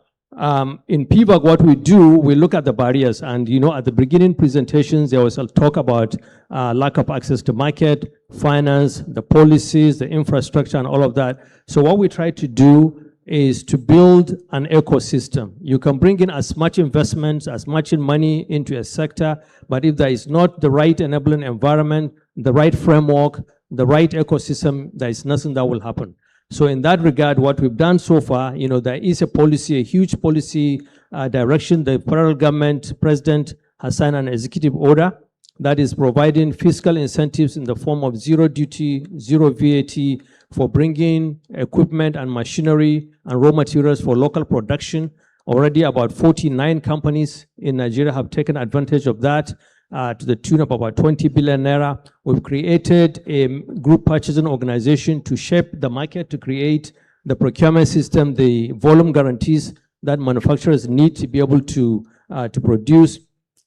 in PVAC, what we do, we look at the barriers. And, at the beginning presentations, there was a talk about lack of access to market, finance, the policies, the infrastructure, and all of that. So what we try to do is to build an ecosystem. You can bring in as much investment, as much money into a sector, but if there is not the right enabling environment, the right framework, the right ecosystem, there is nothing that will happen. So in that regard, what we've done so far, there is a policy, a huge policy direction. The federal government president has signed an executive order that is providing fiscal incentives in the form of zero duty, zero VAT for bringing equipment and machinery and raw materials for local production. Already about 49 companies in Nigeria have taken advantage of that to the tune of about 20 billion naira. We've created a group purchasing organization to shape the market, to create the procurement system, the volume guarantees that manufacturers need to be able to produce.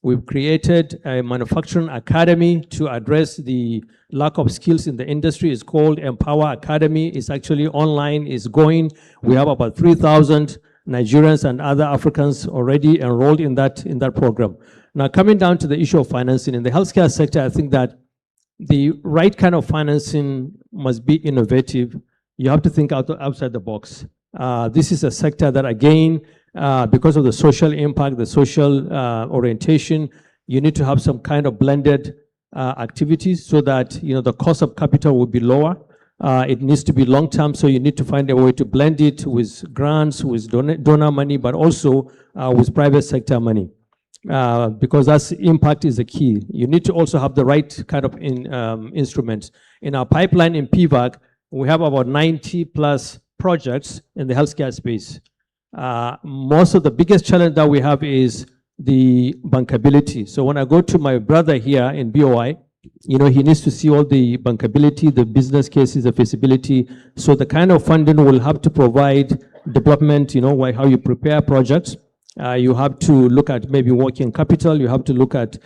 We've created a manufacturing academy to address the lack of skills in the industry. It's called Empower Academy. It's actually online, it's going. We have about 3,000 Nigerians and other Africans already enrolled in that program. Now, coming down to the issue of financing, in the healthcare sector, I think that the right kind of financing must be innovative. You have to think outside the box. This is a sector that, again, because of the social impact, the social orientation, you need to have some kind of blended activities so that the cost of capital will be lower. It needs to be long-term, so you need to find a way to blend it with grants, with donor money, but also with private sector money. Because that's impact is the key. You need to also have the right kind of instruments. In our pipeline in PVAC, we have about 90 plus projects in the healthcare space. Most of the biggest challenge that we have is the bankability. So when I go to my brother here in BOI, you know, he needs to see all the bankability, the business cases, the feasibility. So the kind of funding will have to provide development, you know, how you prepare projects. You have to look at maybe working capital. You have to look at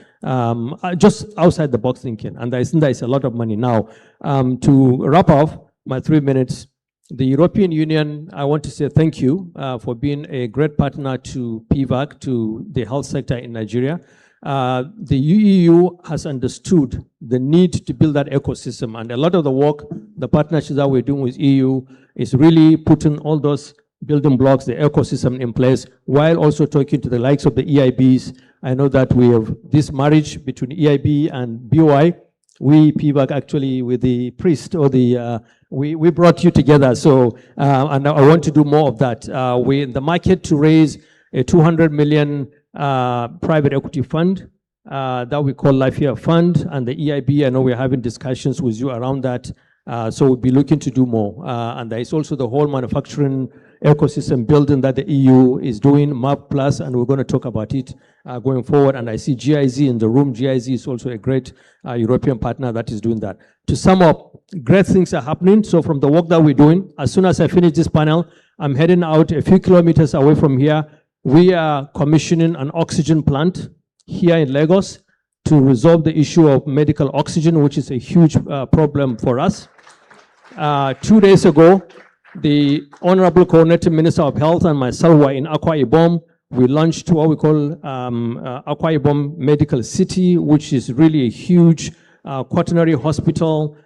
just outside the box thinking. And I think there is a lot of money now. To wrap up my 3 minutes, the European Union, I want to say thank you for being a great partner to PVAC, to the health sector in Nigeria. The EU has understood the need to build that ecosystem, and a lot of the work, the partnership that we're doing with EU is really putting all those building blocks, the ecosystem in place, while also talking to the likes of the EIBs. I know that we have this marriage between EIB and BOI. We, PVAC, actually, with the priest or the, we brought you together. So, and I want to do more of that. We're in the market to raise a 200 million private equity fund that we call Life Here Fund, and the EIB, I know we're having discussions with you around that. So we'll be looking to do more. And there is also the whole manufacturing ecosystem building that the EU is doing, MAP Plus, and we're going to talk about it going forward. And I see GIZ in the room. GIZ is also a great European partner that is doing that. To sum up, great things are happening. So from the work that we're doing, as soon as I finish this panel, I'm heading out a few kilometers away from here. We are commissioning an oxygen plant here in Lagos to resolve the issue of medical oxygen, which is a huge problem for us. 2 days ago, the Honorable Coordinating Minister of Health and myself were in Akwa Ibom. We launched what we call Akwa Ibom Medical City, which is really a huge quaternary hospital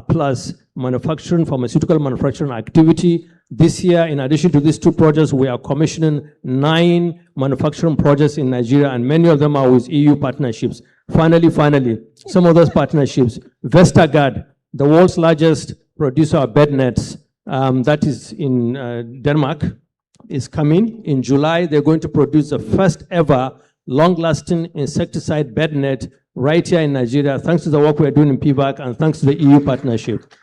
plus manufacturing, pharmaceutical manufacturing activity. This year, in addition to these two projects, we are commissioning 9 manufacturing projects in Nigeria, and many of them are with EU partnerships. Finally, some of those partnerships, Vestergaard, the world's largest producer of bed nets, that is in Denmark, is coming. In July, they're going to produce the first ever long-lasting insecticide bed net right here in Nigeria, thanks to the work we're doing in PVAC and thanks to the EU partnership.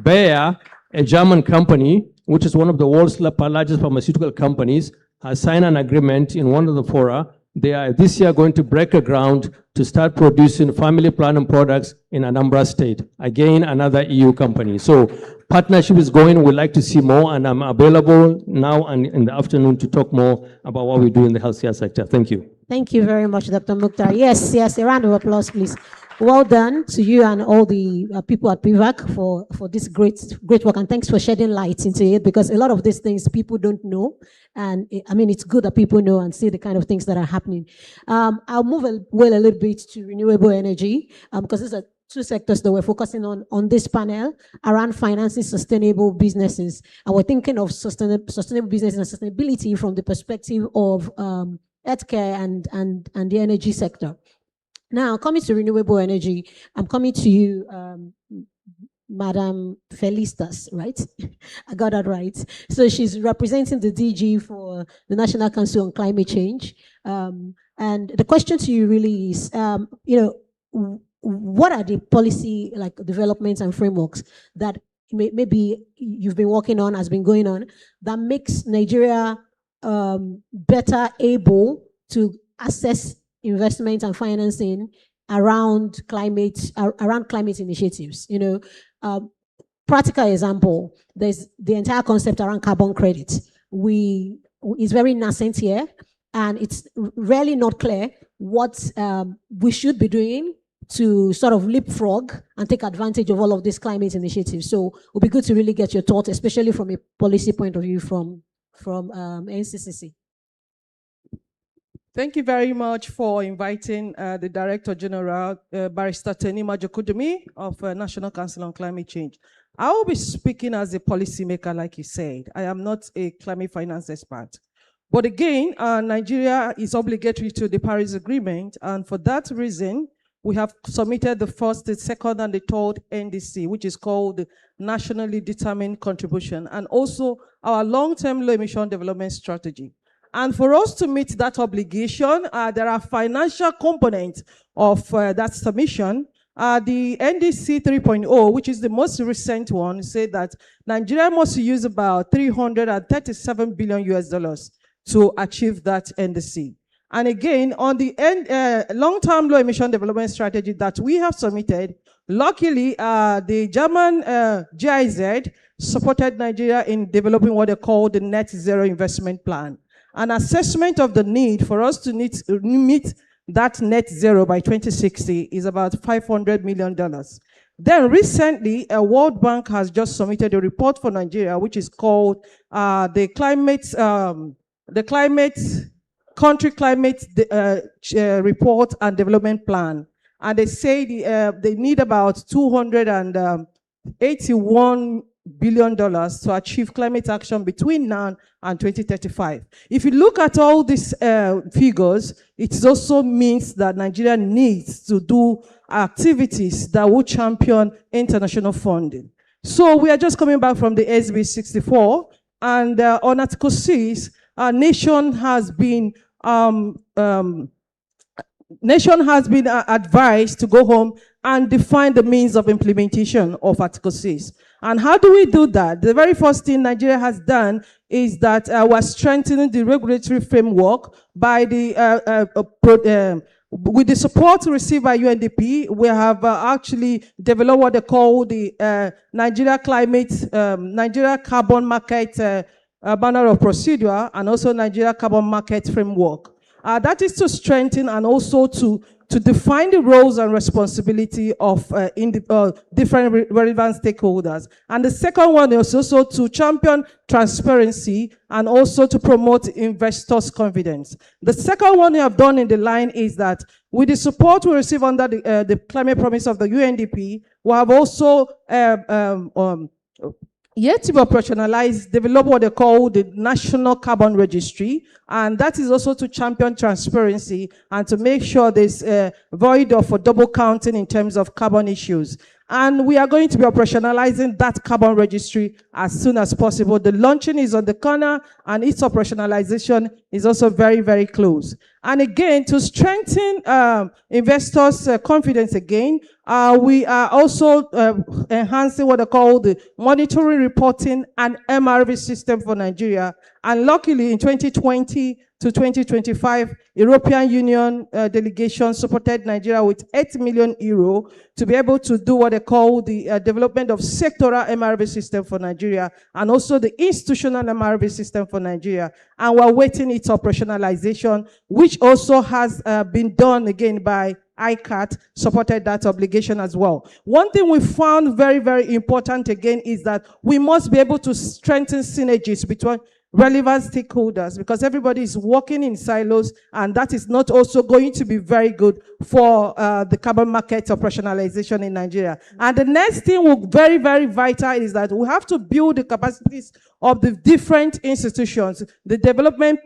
Bayer, a German company, which is one of the world's largest pharmaceutical companies, has signed an agreement in one of the fora. They are this year going to break ground to start producing family planning products in Anambra State. Again, another EU company. So partnership is going. We'd like to see more, and I'm available now and in the afternoon to talk more about what we do in the healthcare sector. Thank you. Thank you very much, Dr. Mukhtar. Yes, a round of applause, please. Well done to you and all the people at PVAC for this great work, and thanks for shedding light into it, because a lot of these things people don't know, and I mean, it's good that people know and see the kind of things that are happening. I'll move a little bit to renewable energy, because these are two sectors that we're focusing on this panel around financing sustainable businesses, and we're thinking of sustainable business and sustainability from the perspective of healthcare and the energy sector. Now, coming to renewable energy, I'm coming to you, Madam Felicitas, right? I got that right. So she's representing the DG for the National Council on Climate Change. And the question to you really is, what are the policy developments and frameworks that maybe you've been working on, has been going on, that makes Nigeria better able to assess investment and financing around climate initiatives? Practical example, there's the entire concept around carbon credit. It's very nascent here, and it's really not clear what we should be doing to sort of leapfrog and take advantage of all of these climate initiatives. So it would be good to really get your thoughts, especially from a policy point of view from NCCC. Thank you very much for inviting the Director General, Barrister Tenima Jokudumi of National Council on Climate Change. I will be speaking as a policymaker, like you said. I am not a climate finance expert. But again, Nigeria is obligatory to the Paris Agreement, and for that reason, we have submitted the first, the second, and the third NDC, which is called the Nationally Determined Contribution, and also our long-term low-emission development strategy. And for us to meet that obligation, there are financial components of that submission. The NDC 3.0, which is the most recent one, said that Nigeria must use about $337 billion to achieve that NDC. And again, on the long-term low-emission development strategy that we have submitted, luckily, the German GIZ supported Nigeria in developing what they call the Net Zero Investment Plan. An assessment of the need for us to meet that net zero by 2060 is about $500 million. Then recently, a World Bank has just submitted a report for Nigeria, which is called the Country Climate Report and Development Plan. And they say they need about $281 billion to achieve climate action between now and 2035. If you look at all these figures, it also means that Nigeria needs to do activities that will champion international funding. So we are just coming back from the SB 64, and on Article 6, our nation has been advised to go home and define the means of implementation of Article 6. And how do we do that? The very first thing Nigeria has done is that we're strengthening the regulatory framework by with the support received by UNDP. We have actually developed what they call the Nigeria Carbon Market Banner of Procedure, and also Nigeria Carbon Market Framework. That is to strengthen and also to define the roles and responsibility of different relevant stakeholders. And the second one is also to champion transparency and also to promote investors' confidence. The second one we have done in the line is that with the support we receive under the climate promise of the UNDP, we have also yet to be operationalized, develop what they call the National Carbon Registry, and that is also to champion transparency and to make sure there's a void of double counting in terms of carbon issues. And we are going to be operationalizing that carbon registry as soon as possible. The launching is on the corner, and its operationalization is also very, very close. And again, to strengthen investors' confidence again, we are also enhancing what they call the monitoring, reporting, and MRV system for Nigeria. And luckily, in 2020 to 2025, European Union delegation supported Nigeria with €8 million to be able to do what they call the development of sectoral MRV system for Nigeria, and also the institutional MRV system for Nigeria. And we're waiting its operationalization, which also has been done again by ICAT, supported that obligation as well. One thing we found very, very important again is that we must be able to strengthen synergies between relevant stakeholders, because everybody is working in silos, and that is not also going to be very good for the carbon market operationalization in Nigeria. And the next thing, very, very vital, is that we have to build the capacities of the different institutions, the development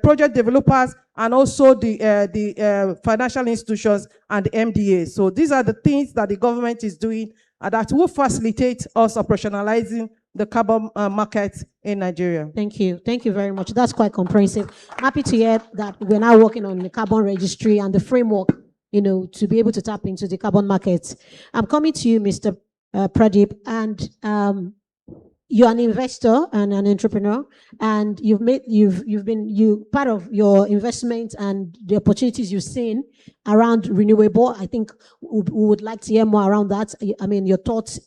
project developers, and also the financial institutions and the MDA. So these are the things that the government is doing that will facilitate us operationalizing the carbon market in Nigeria. Thank you. Thank you very much. That's quite comprehensive. I'm happy to hear that we're now working on the carbon registry and the framework, to be able to tap into the carbon market. I'm coming to you, Mr. Pradeep, and you're an investor and an entrepreneur, and you've been part of your investment and the opportunities you've seen around renewable. I think we would like to hear more around that. I mean, your thoughts,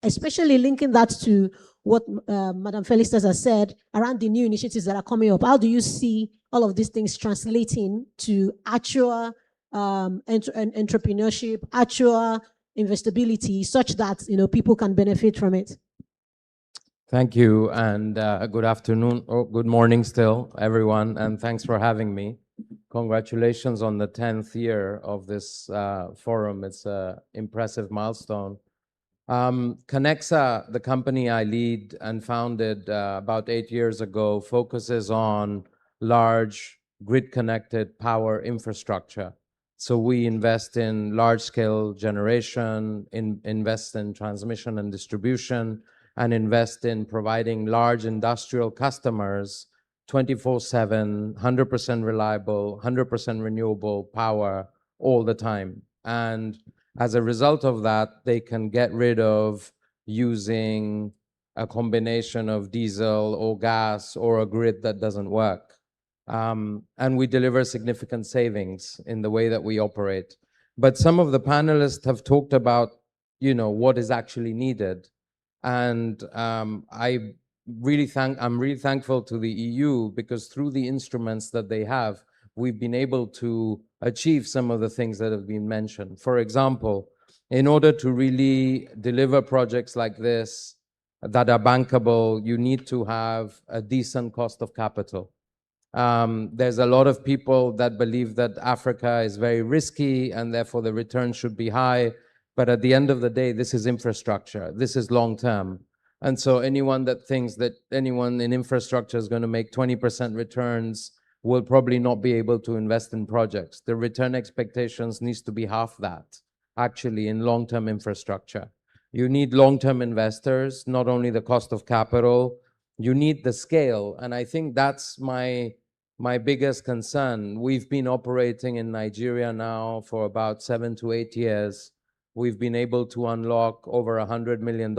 especially linking that to what Madam Felicitas has said around the new initiatives that are coming up. How do you see all of these things translating to actual entrepreneurship, actual investability, such that people can benefit from it? Thank you, and good afternoon, or good morning still, everyone, and thanks for having me. Congratulations on the 10th year of this forum. It's an impressive milestone. Connexa, the company I lead and founded about 8 years ago, focuses on large grid-connected power infrastructure. So we invest in large-scale generation, invest in transmission and distribution, and invest in providing large industrial customers 24/7, 100% reliable, 100% renewable power all the time. And as a result of that, they can get rid of using a combination of diesel or gas or a grid that doesn't work. And we deliver significant savings in the way that we operate. But some of the panelists have talked about, what is actually needed. And I'm really thankful to the EU, because through the instruments that they have, we've been able to achieve some of the things that have been mentioned. For example, in order to really deliver projects like this that are bankable, you need to have a decent cost of capital. There's a lot of people that believe that Africa is very risky and therefore the return should be high. But at the end of the day, this is infrastructure. This is long term. And so anyone that thinks that anyone in infrastructure is going to make 20% returns will probably not be able to invest in projects. The return expectations needs to be half that, actually, in long-term infrastructure. You need long-term investors, not only the cost of capital, you need the scale. And I think that's my biggest concern. We've been operating in Nigeria now for about 7 to 8 years. We've been able to unlock over $100 million,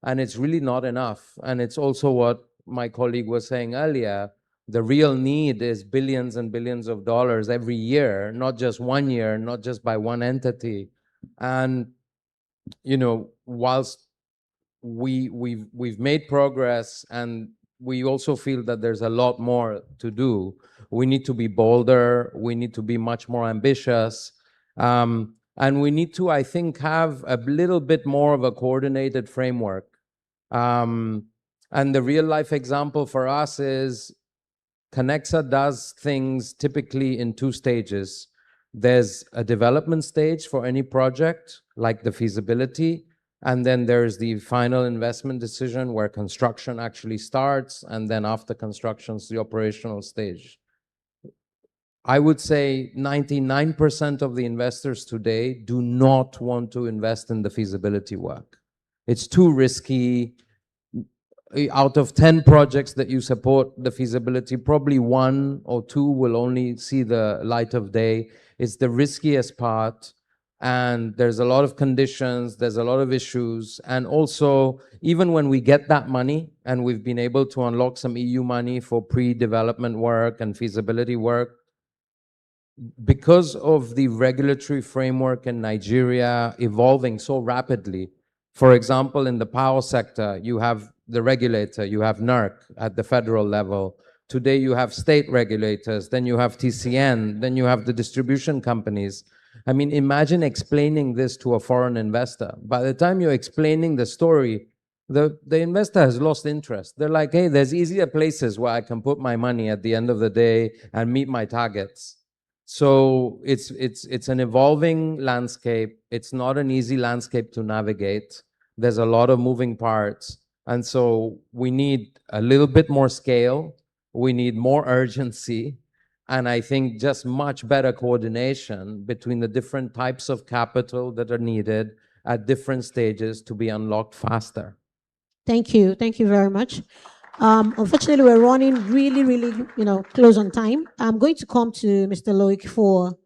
and it's really not enough. And it's also what my colleague was saying earlier. The real need is billions and billions of dollars every year, not just 1 year, not just by one entity. And, whilst we've made progress, and we also feel that there's a lot more to do. We need to be bolder. We need to be much more ambitious. And we need to, I think, have a little bit more of a coordinated framework. And the real life example for us is Connexa does things typically in 2 stages. There's a development stage for any project, like the feasibility, and then there's the final investment decision where construction actually starts, and then after construction is the operational stage. I would say 99% of the investors today do not want to invest in the feasibility work. It's too risky. Out of 10 projects that you support the feasibility, probably 1 or 2 will only see the light of day. It's the riskiest part, and there's a lot of conditions, there's a lot of issues. And also, even when we get that money, and we've been able to unlock some EU money for pre-development work and feasibility work, because of the regulatory framework in Nigeria evolving so rapidly. For example, in the power sector, you have the regulator, you have NERC at the federal level. Today you have state regulators, then you have TCN, then you have the distribution companies. I mean, imagine explaining this to a foreign investor. By the time you're explaining the story, the investor has lost interest. They're like, hey, there's easier places where I can put my money at the end of the day and meet my targets. So it's an evolving landscape. It's not an easy landscape to navigate. There's a lot of moving parts. And so we need a little bit more scale. We need more urgency. And I think just much better coordination between the different types of capital that are needed at different stages to be unlocked faster. Thank you. Thank you very much. Unfortunately, we're running really, close on time. I'm going to come to Mr. Loic for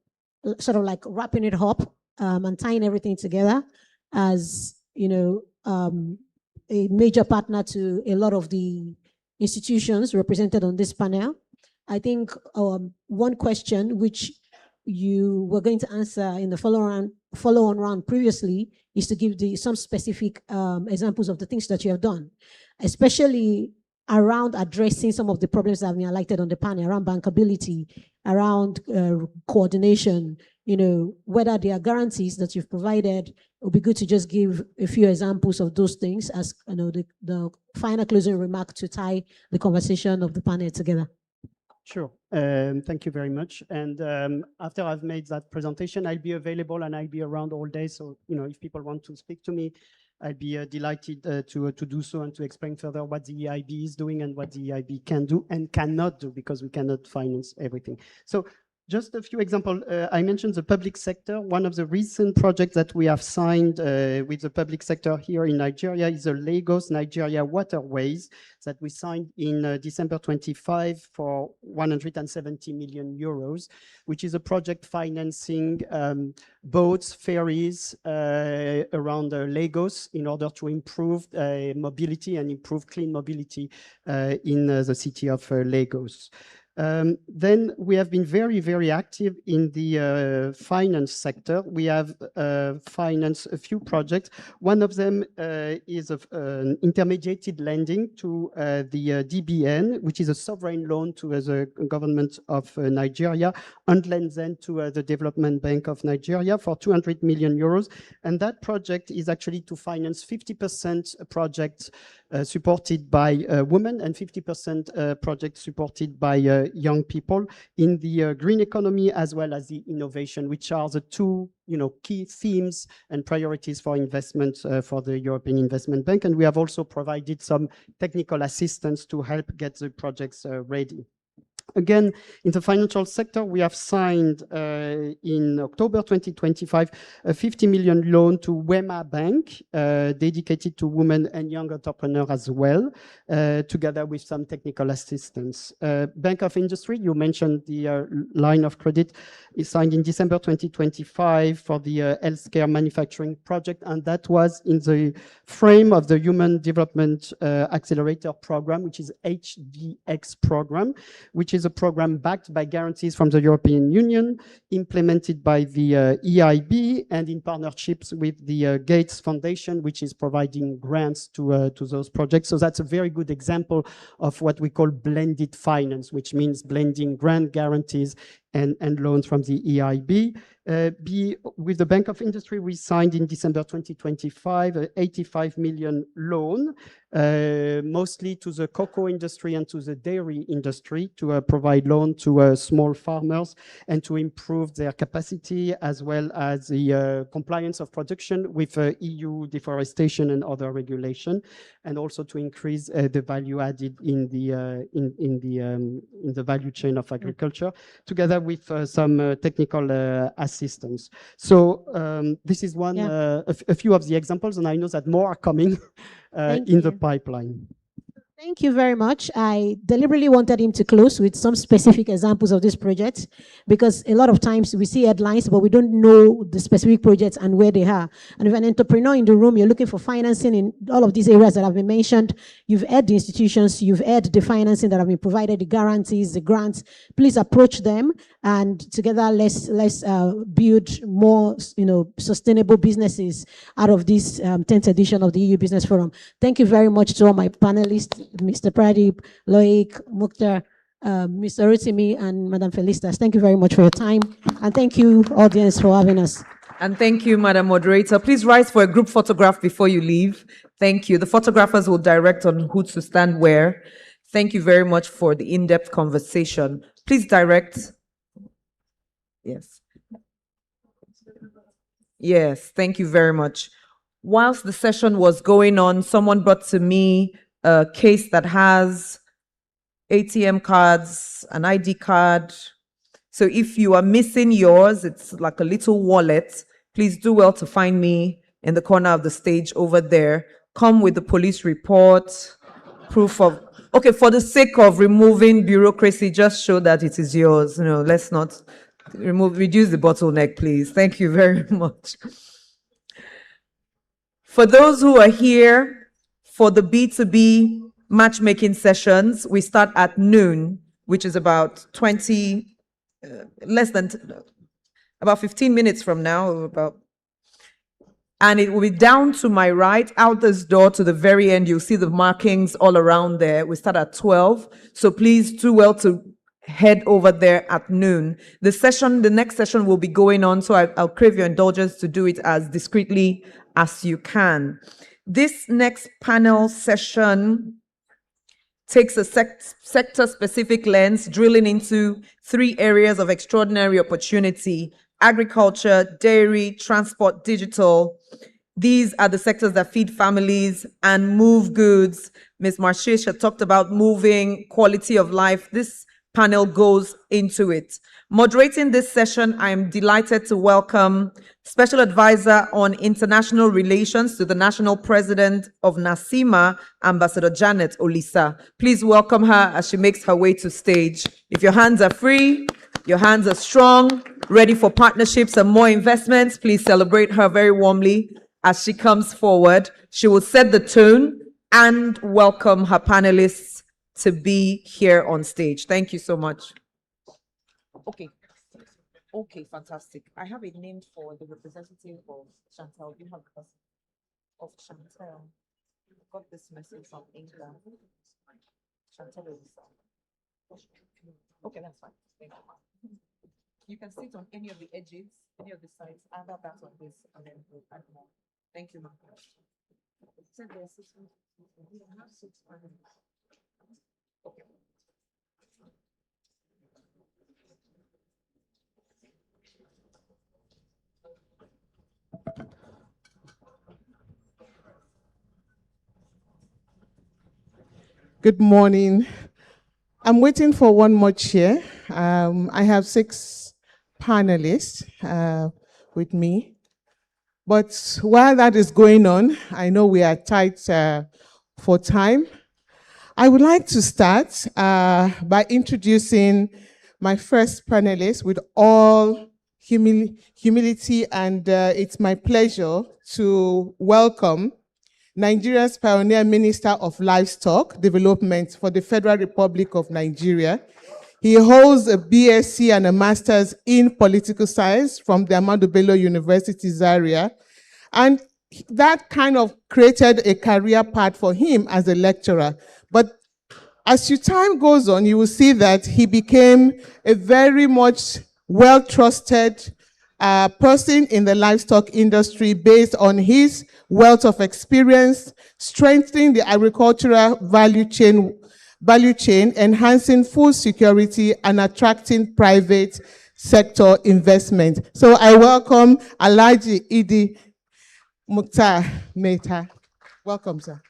sort of like wrapping it up and tying everything together as, a major partner to a lot of the institutions represented on this panel. I think one question which you were going to answer in the follow-on round previously is to give some specific examples of the things that you have done, especially around addressing some of the problems that have been highlighted on the panel, around bankability, around coordination, whether there are guarantees that you've provided. It would be good to just give a few examples of those things as the final closing remark to tie the conversation of the panel together. Sure. Thank you very much. And after I've made that presentation, I'll be available and I'll be around all day. So, if people want to speak to me, I'd be delighted to do so and to explain further what the EIB is doing and what the EIB can do and cannot do, because we cannot finance everything. So Just a few examples. I mentioned the public sector. One of the recent projects that we have signed with the public sector here in Nigeria is the Lagos Nigeria Waterways that we signed in December 25 for 170 million euros, which is a project financing boats, ferries around Lagos in order to improve mobility and improve clean mobility in the city of Lagos. Then we have been very, very active in the finance sector. We have financed a few projects. One of them is intermediated lending to the DBN, which is a sovereign loan to the government of Nigeria, and lends then to the Development Bank of Nigeria for 200 million euros. And that project is actually to finance 50% projects supported by women and 50% projects supported by young people in the green economy as well as the innovation, which are the two key themes and priorities for investment for the European Investment Bank. And we have also provided some technical assistance to help get the projects ready. Again, in the financial sector, we have signed in October 2025 a 50 million loan to Wema Bank, dedicated to women and young entrepreneurs as well, together with some technical assistance. Bank of Industry, you mentioned the line of credit, is signed in December 2025 for the healthcare manufacturing project, and that was in the frame of the Human Development Accelerator Program, which is HDX program, which is a program backed by guarantees from the European Union, implemented by the EIB and in partnerships with the Gates Foundation, which is providing grants to those projects. So that's a very good example of what we call blended finance, which means blending grant guarantees and loans from the EIB. With the Bank of Industry, we signed in December 2025 an 85 million loan, mostly to the cocoa industry and to the dairy industry, to provide loan to small farmers and to improve their capacity as well as the compliance of production with EU deforestation and other regulation, and also to increase the value added in the value chain of agriculture, together with some technical assistance. So this is one, a few of the examples, and I know that more are coming in the pipeline. Thank you very much. I deliberately wanted him to close with some specific examples of this project, because a lot of times we see headlines, but we don't know the specific projects and where they are. And if an entrepreneur in the room, you're looking for financing in all of these areas that have been mentioned, you've heard the institutions, you've heard the financing that have been provided, the guarantees, the grants, please approach them, and together let's build more sustainable businesses out of this 10th edition of the EU Business Forum. Thank you very much to all my panelists, Mr. Pradeep, Loic, Mukhtar, Mr. Rotimi, and Madam Felicitas. Thank you very much for your time. And thank you, audience, for having us. And thank you, Madam Moderator. Please rise for a group photograph before you leave. Thank you. The photographers will direct on who to stand where. Thank you very much for the in-depth conversation. Please direct. Yes. Yes, thank you very much. Whilst the session was going on, someone brought to me a case that has ATM cards, an ID card. So if you are missing yours, it's like a little wallet. Please do well to find me in the corner of the stage over there. Come with the police report, proof of, okay, for the sake of removing bureaucracy, just show that it is yours. Let's not reduce the bottleneck, please. Thank you very much. For those who are here for the B2B matchmaking sessions, we start at noon, which is about about 15 minutes from now, and it will be down to my right, out this door to the very end. You'll see the markings all around there. We start at 12, so please do well to head over there at noon. The next session will be going on, so I'll crave your indulgence to do it as discreetly as you can. This next panel session takes a sector-specific lens, drilling into 3 areas of extraordinary opportunity: agriculture, dairy, transport, digital. These are the sectors that feed families and move goods. Ms. Marshesh had talked about moving quality of life. This panel goes into it. Moderating this session, I am delighted to welcome Special Advisor on International Relations to the National President of NACIMA, Ambassador Janet Olisa. Please welcome her as she makes her way to stage. If your hands are free, your hands are strong, ready for partnerships and more investments, please celebrate her very warmly as she comes forward. She will set the tone and welcome her panelists to be here on stage. Thank you so much. Okay. Okay, fantastic. I have a name for the representative of Chantal. You have the person of Chantal. Got this message from England. Chantal Olisa. Okay, that's fine. Thank you. You can sit on any of the edges, any of the sides, either that or this, and then we'll add more. Thank you, ma'am. Okay. Good morning. I'm waiting for one more chair. I have 6 panelists with me. But while that is going on, I know we are tight for time. I would like to start by introducing my first panelist with all humility, and it's my pleasure to welcome Nigeria's Pioneer Minister of Livestock Development for the Federal Republic of Nigeria. He holds a BSc and a Master's in Political Science from the Ahmadu Bello University, Zaria. And that kind of created a career path for him as a lecturer. But as time goes on, you will see that he became a very much well-trusted person in the livestock industry based on his wealth of experience, strengthening the agricultural value chain, enhancing food security, and attracting private sector investment. So I welcome Alhaji Idi Mukhtar Mehta. Welcome, sir.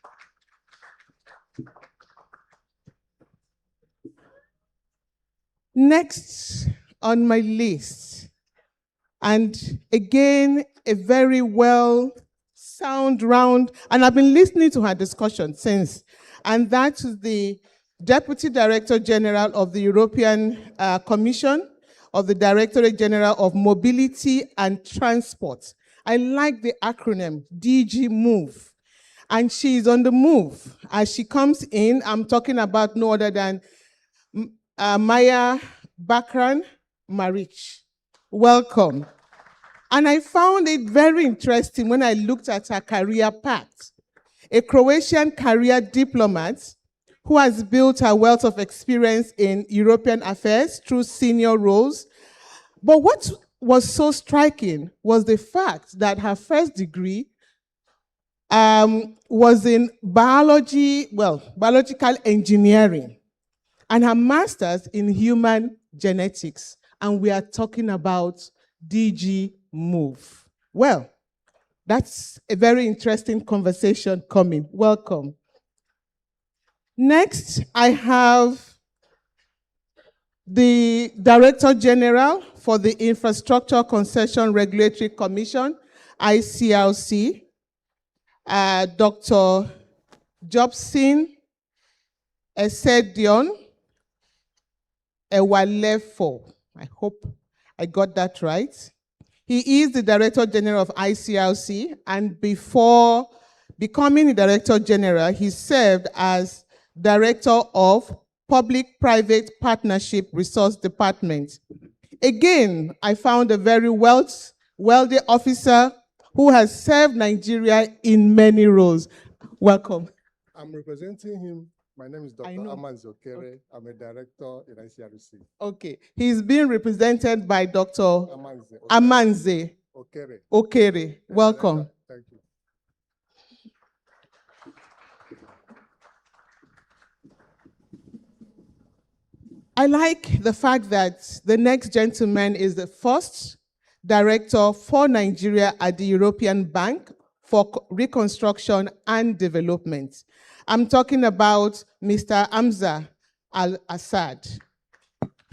Next on my list, and again, a very sound round, and I've been listening to her discussion since, and that is the Deputy Director General of the European Commission, of the Directorate General of Mobility and Transport. I like the acronym, DG Move. And she's on the move. As she comes in, I'm talking about no other than Maya Bakran Maric. Welcome. And I found it very interesting when I looked at her career path. A Croatian career diplomat who has built her wealth of experience in European affairs through senior roles. But what was so striking was the fact that her first degree was in biological engineering, and her master's in human genetics. And we are talking about DG Move. Well, that's a very interesting conversation coming. Welcome. Next, I have the Director General for the Infrastructure Concession Regulatory Commission, ICRC, Dr. Jobson Esedion Ewalefo. I hope I got that right. He is the Director General of ICRC, and before becoming the Director General, he served as Director of Public-Private Partnership Resource Department. Again, I found a very wealthy officer who has served Nigeria in many roles. Welcome. I'm representing him. My name is Dr. Amanze Okere. I'm a director in ICRC. Okay. He's being represented by Dr. Amanze Okere. Welcome. Thank you. I like the fact that the next gentleman is the first director for Nigeria at the European Bank for Reconstruction and Development. I'm talking about Mr. Hamza Al-Assad.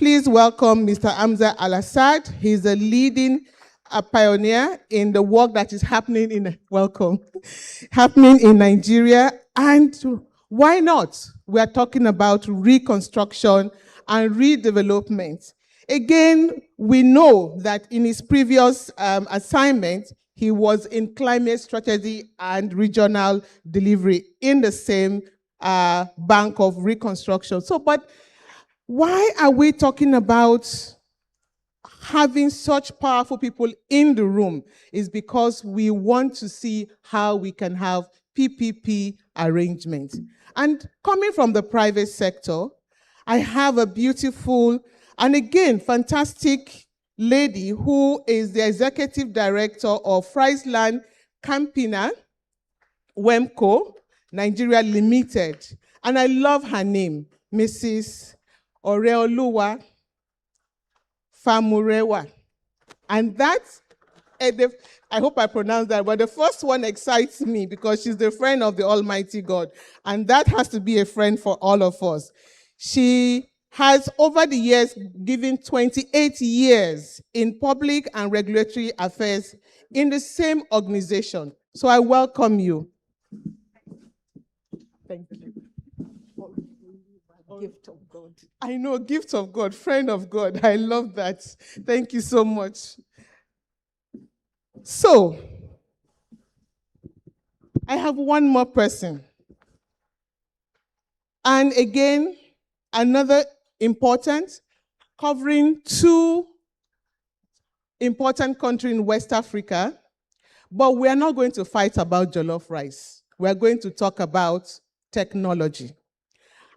Please welcome Mr. Hamza Al-Assad. He's a leading pioneer in the work that is happening happening in Nigeria. And why not? We are talking about reconstruction and redevelopment. Again, we know that in his previous assignment, he was in climate strategy and regional delivery in the same bank of reconstruction. So, but why are we talking about having such powerful people in the room? Is because we want to see how we can have PPP arrangements. And coming from the private sector, I have a beautiful and again fantastic lady who is the executive director of Friesland Campina Wemco Nigeria Limited. And I love her name, Mrs. Oreoluwa Famurewa. And that's, I hope I pronounced that, but the first one excites me because she's the friend of the Almighty God. And that has to be a friend for all of us. She has over the years given 28 years in public and regulatory affairs in the same organization. So I welcome you. Thank you. Gift of God. I know, gift of God, friend of God. I love that. Thank you so much. So, I have one more person. And again, another important, covering two important countries in West Africa. But we are not going to fight about jollof rice. We are going to talk about technology.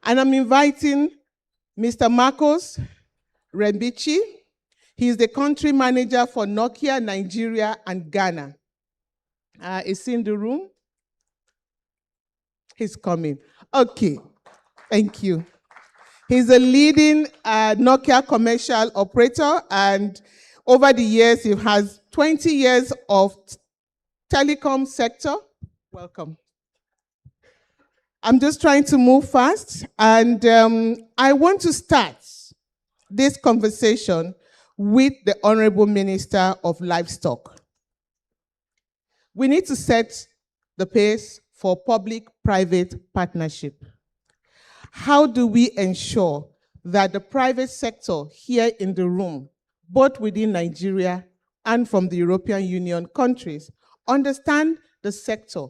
And I'm inviting Mr. Marcos Rembichi. He's the country manager for Nokia, Nigeria, and Ghana. Is he in the room? He's coming. Okay, thank you. He's a leading Nokia commercial operator, and over the years, he has 20 years of telecom sector. Welcome. I'm just trying to move fast, and I want to start this conversation with the Honorable Minister of Livestock. We need to set the pace for public-private partnership. How do we ensure that the private sector here in the room, both within Nigeria and from the European Union countries, understand the sector,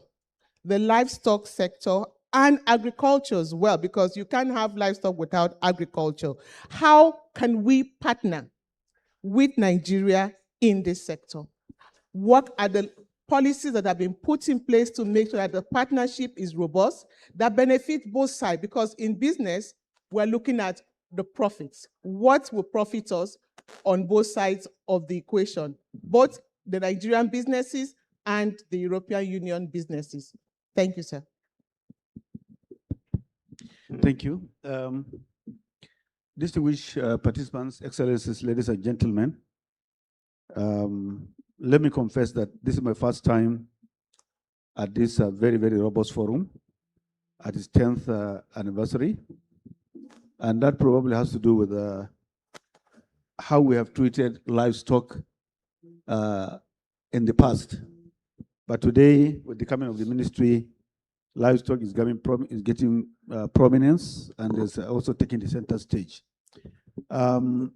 the livestock sector, and agriculture as well, because you can't have livestock without agriculture. How can we partner with Nigeria in this sector? What are the policies that have been put in place to make sure that the partnership is robust, that benefits both sides? Because in business, we're looking at the profits. What will profit us on both sides of the equation, both the Nigerian businesses and the European Union businesses? Thank you, sir. Thank you. Distinguished participants, excellencies, ladies and gentlemen, let me confess that this is my first time at this very, very robust forum, at its 10th anniversary. And that probably has to do with how we have treated livestock in the past. But today, with the coming of the ministry, livestock is getting prominence and is also taking the center stage. The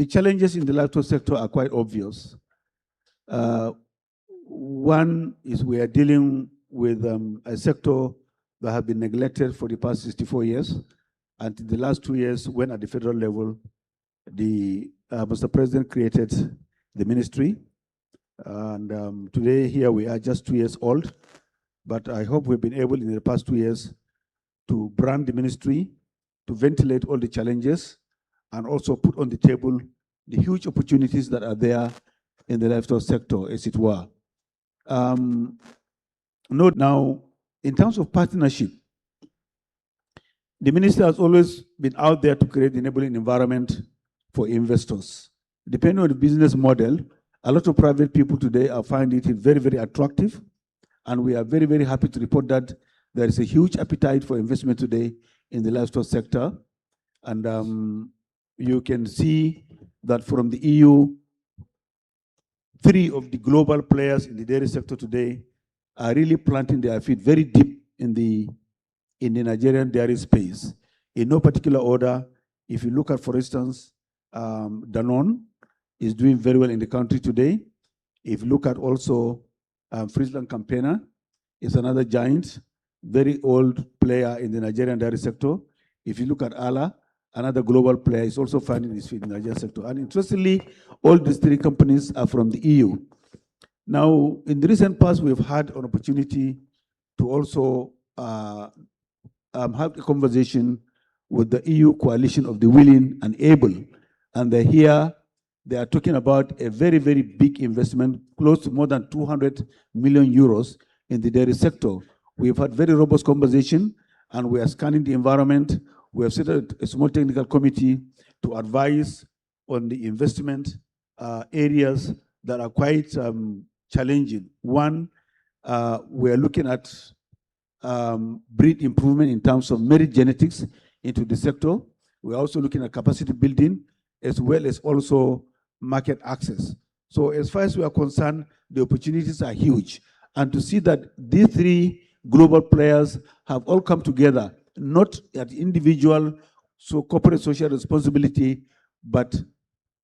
challenges in the livestock sector are quite obvious. One is we are dealing with a sector that has been neglected for the past 64 years. And in the last 2 years, when at the federal level, Mr. President created the ministry. And today, here we are just 2 years old. But I hope we've been able in the past 2 years to brand the ministry, to ventilate all the challenges, and also put on the table the huge opportunities that are there in the livestock sector, as it were. Note now, in terms of partnership, the minister has always been out there to create the enabling environment for investors. Depending on the business model, a lot of private people today are finding it very, very attractive. And we are very, very happy to report that there is a huge appetite for investment today in the livestock sector. And you can see that from the EU, 3 of the global players in the dairy sector today are really planting their feet very deep in the Nigerian dairy space. In no particular order, if you look at, for instance, Danone is doing very well in the country today. If you look at also Friesland Campaigner is another giant, very old player in the Nigerian dairy sector. If you look at Ala, another global player, is also finding his feet in the Nigerian sector. And interestingly, all these 3 companies are from the EU. Now, in the recent past, we've had an opportunity to also have a conversation with the EU coalition of the willing and able. And they're here, they are talking about a very, very big investment, close to more than 200 million euros in the dairy sector. We've had very robust conversation, and we are scanning the environment. We have set a small technical committee to advise on the investment areas that are quite challenging. One, we are looking at breed improvement in terms of merit genetics into the sector. We're also looking at capacity building, as well as also market access. So as far as we are concerned, the opportunities are huge. And to see that these 3 global players have all come together, not at individual, so corporate social responsibility, but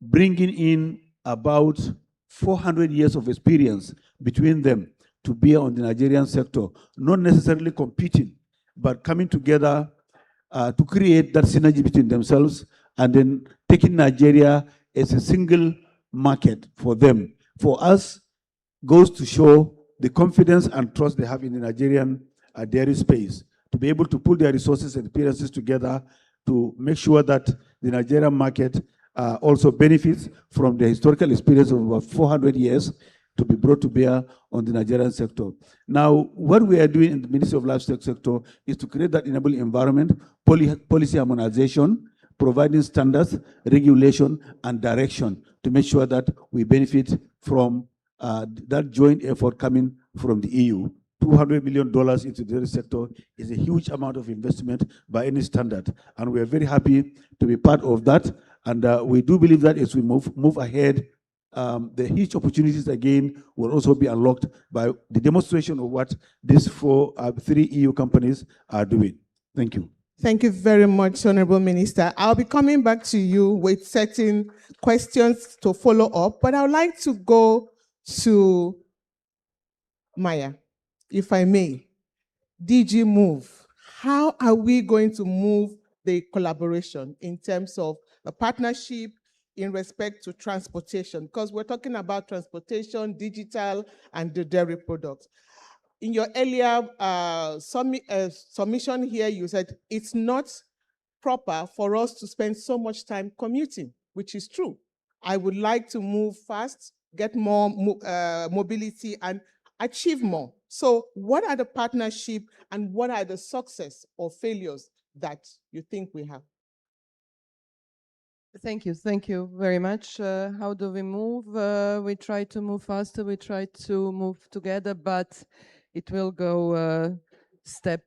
bringing in about 400 years of experience between them to bear on the Nigerian sector, not necessarily competing, but coming together to create that synergy between themselves, and then taking Nigeria as a single market for them. For us, goes to show the confidence and trust they have in the Nigerian dairy space, to be able to pull their resources and experiences together to make sure that the Nigerian market also benefits from the historical experience of about 400 years to be brought to bear on the Nigerian sector. Now, what we are doing in the Ministry of Livestock sector is to create that enabling environment, policy harmonization, providing standards, regulation, and direction to make sure that we benefit from that joint effort coming from the EU. $200 million into the dairy sector is a huge amount of investment by any standard, and we are very happy to be part of that. And we do believe that as we move ahead, the huge opportunities again will also be unlocked by the demonstration of what these 3 EU companies are doing. Thank you. Thank you very much, Honorable Minister. I'll be coming back to you with certain questions to follow up, but I would like to go to Maya, if I may. DG Move, how are we going to move the collaboration in terms of the partnership in respect to transportation? Because we're talking about transportation, digital, and the dairy products. In your earlier submission here, you said it's not proper for us to spend so much time commuting, which is true. I would like to move fast, get more mobility, and achieve more. So what are the partnership and what are the success or failures that you think we have? Thank you very much. How do we move? We try to move faster, we try to move together, but it will go step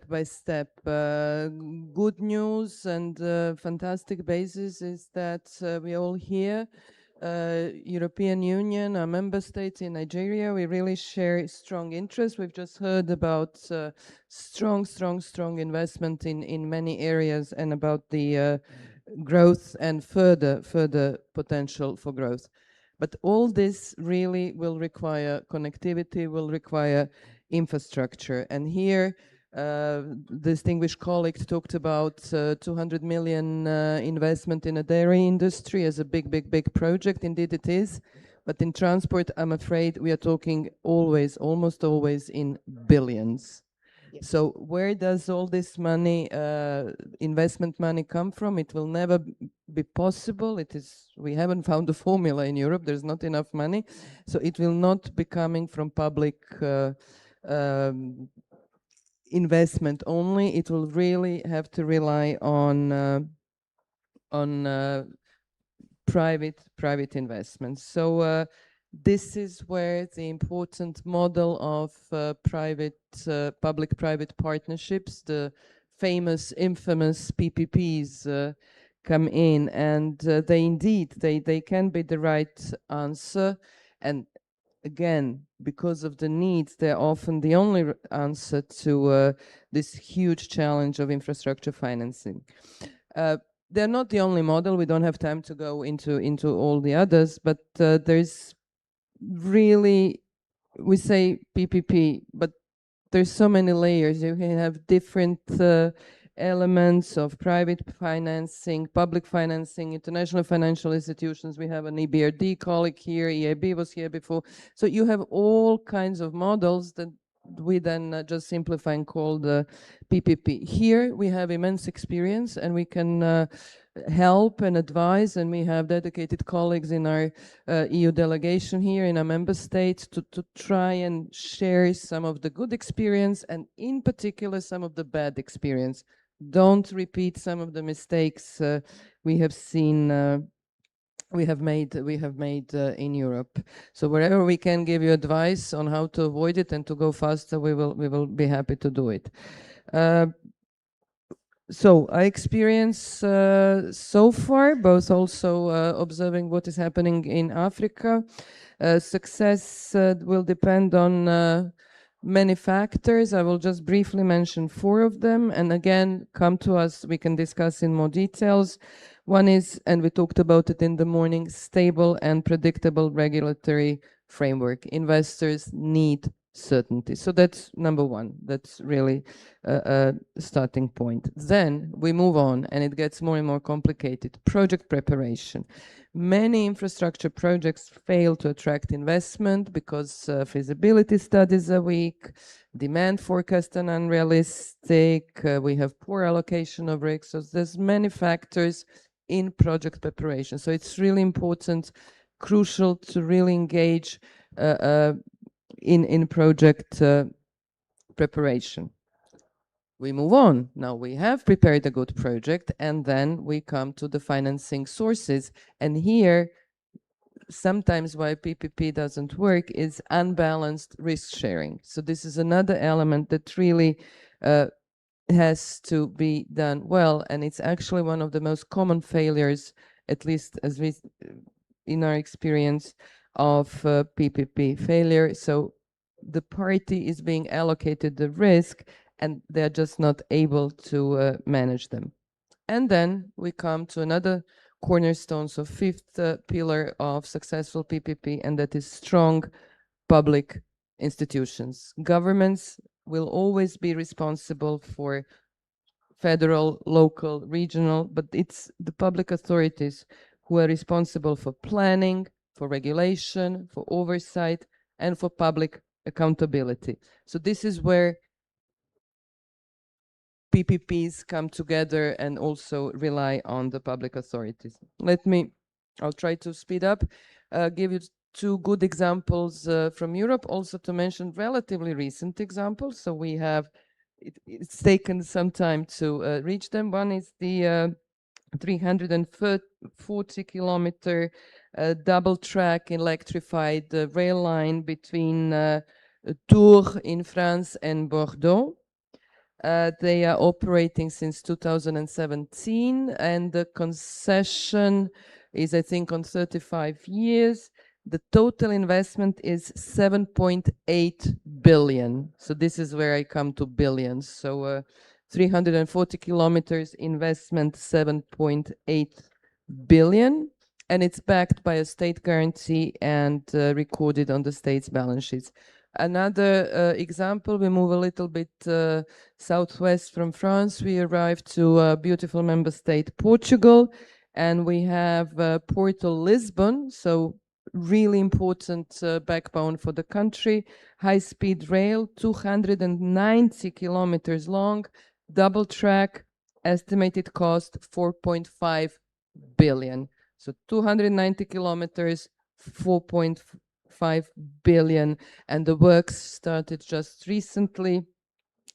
by step. Good news and fantastic basis is that we all here, European Union, our member states in Nigeria, we really share strong interest. We've just heard about strong investment in many areas and about the growth and further potential for growth. But all this really will require connectivity, will require infrastructure. And here, distinguished colleague talked about 200 million investment in a dairy industry as a big project. Indeed it is. But in transport, I'm afraid we are talking almost always in billions. Yes. So where does all this money, investment money come from? It will never be possible. We haven't found a formula in Europe. There's not enough money. So it will not be coming from public investment only. It will really have to rely on private investments. So this is where the important model of public-private partnerships, the infamous PPPs, come in, and they can be the right answer. And again, because of the needs, they're often the only answer to this huge challenge of infrastructure financing. They're not the only model. We don't have time to go into all the others, but there's really, we say PPP, but there's so many layers. You can have different elements of private financing, public financing, international financial institutions. We have an EBRD colleague here, EIB was here before. So you have all kinds of models that we then just simplify and call the PPP. Here we have immense experience, and we can help and advise, and we have dedicated colleagues in our EU delegation here in our member states to try and share some of the good experience, and in particular some of the bad experience. Don't repeat some of the mistakes we have seen we have made in Europe. So wherever we can give you advice on how to avoid it and to go faster, we will be happy to do it. So I experience so far, both also observing what is happening in Africa. Success will depend on many factors. I will just briefly mention 4 of them, and again, come to us, we can discuss in more details. One is, and we talked about it in the morning, stable and predictable regulatory framework. Investors need certainty. So that's number 1. That's really a starting point. Then we move on, and it gets more and more complicated. Project preparation. Many infrastructure projects fail to attract investment because feasibility studies are weak, demand forecasts are unrealistic, we have poor allocation of risks. So there's many factors in project preparation. So it's really important, crucial to really engage in project preparation. We move on. Now we have prepared a good project, and then we come to the financing sources. And here, sometimes why PPP doesn't work is unbalanced risk sharing. So this is another element that really has to be done well, and it's actually one of the most common failures, at least as we in our experience of PPP failure. So the party is being allocated the risk, and they're just not able to manage them. And then we come to another cornerstone, so 5th pillar of successful PPP, and that is strong public institutions. Governments will always be responsible for federal, local, regional, but it's the public authorities who are responsible for planning, for regulation, for oversight, and for public accountability. So this is where PPPs come together and also rely on the public authorities. I'll try to speed up, give you 2 good examples from Europe, also to mention relatively recent examples. So we have, it's taken some time to reach them. One is the 340-kilometer double-track electrified rail line between Tours in France and Bordeaux. They are operating since 2017, and the concession is, I think, on 35 years. The total investment is 7.8 billion. So this is where I come to billions. So 340 kilometers investment, 7.8 billion. And it's backed by a state guarantee and recorded on the state's balance sheets. Another example, we move a little bit southwest from France. We arrive to a beautiful member state, Portugal, and we have Porto Lisbon, so really important backbone for the country. High-speed rail, 290 kilometers long, double track, estimated cost 4.5 billion. So 290 kilometers, 4.5 billion, and the works started just recently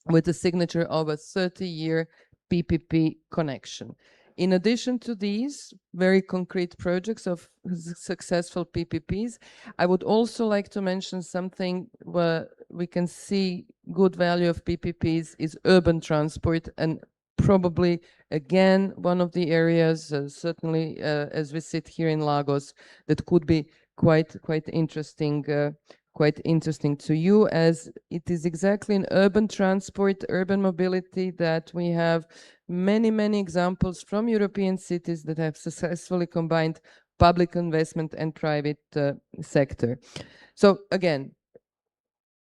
with the signature of a 30-year PPP connection. In addition to these very concrete projects of successful PPPs, I would also like to mention something where we can see good value of PPPs is urban transport, and probably again, one of the areas, certainly as we sit here in Lagos, that could be quite interesting to you, as it is exactly in urban transport, urban mobility, that we have many examples from European cities that have successfully combined public investment and private sector. So again,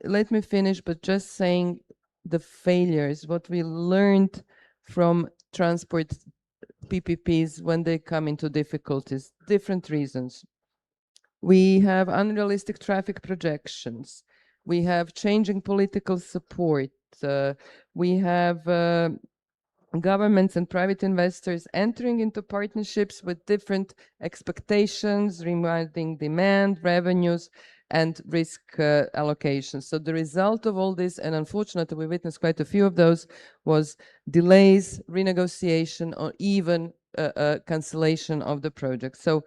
let me finish, but just saying the failures, what we learned from transport PPPs when they come into difficulties, different reasons. We have unrealistic traffic projections. We have changing political support. We have governments and private investors entering into partnerships with different expectations, regarding demand, revenues, and risk allocation. So the result of all this, and unfortunately we witnessed quite a few of those, was delays, renegotiation, or even cancellation of the project. So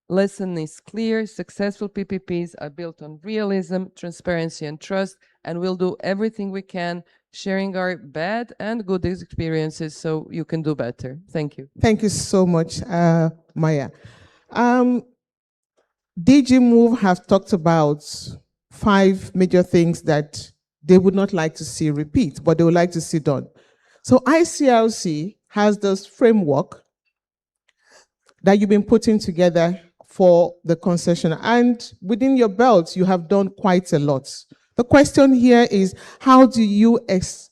lesson is clear: successful PPPs are built on realism, transparency, and trust, and we'll do everything we can, sharing our bad and good experiences so you can do better. Thank you. Thank you so much, Maya. DG Move have talked about 5 major things that they would not like to see repeat, but they would like to see done. So ICRC has this framework that you've been putting together for the concession, and within your belt, you have done quite a lot. The question here is, how do you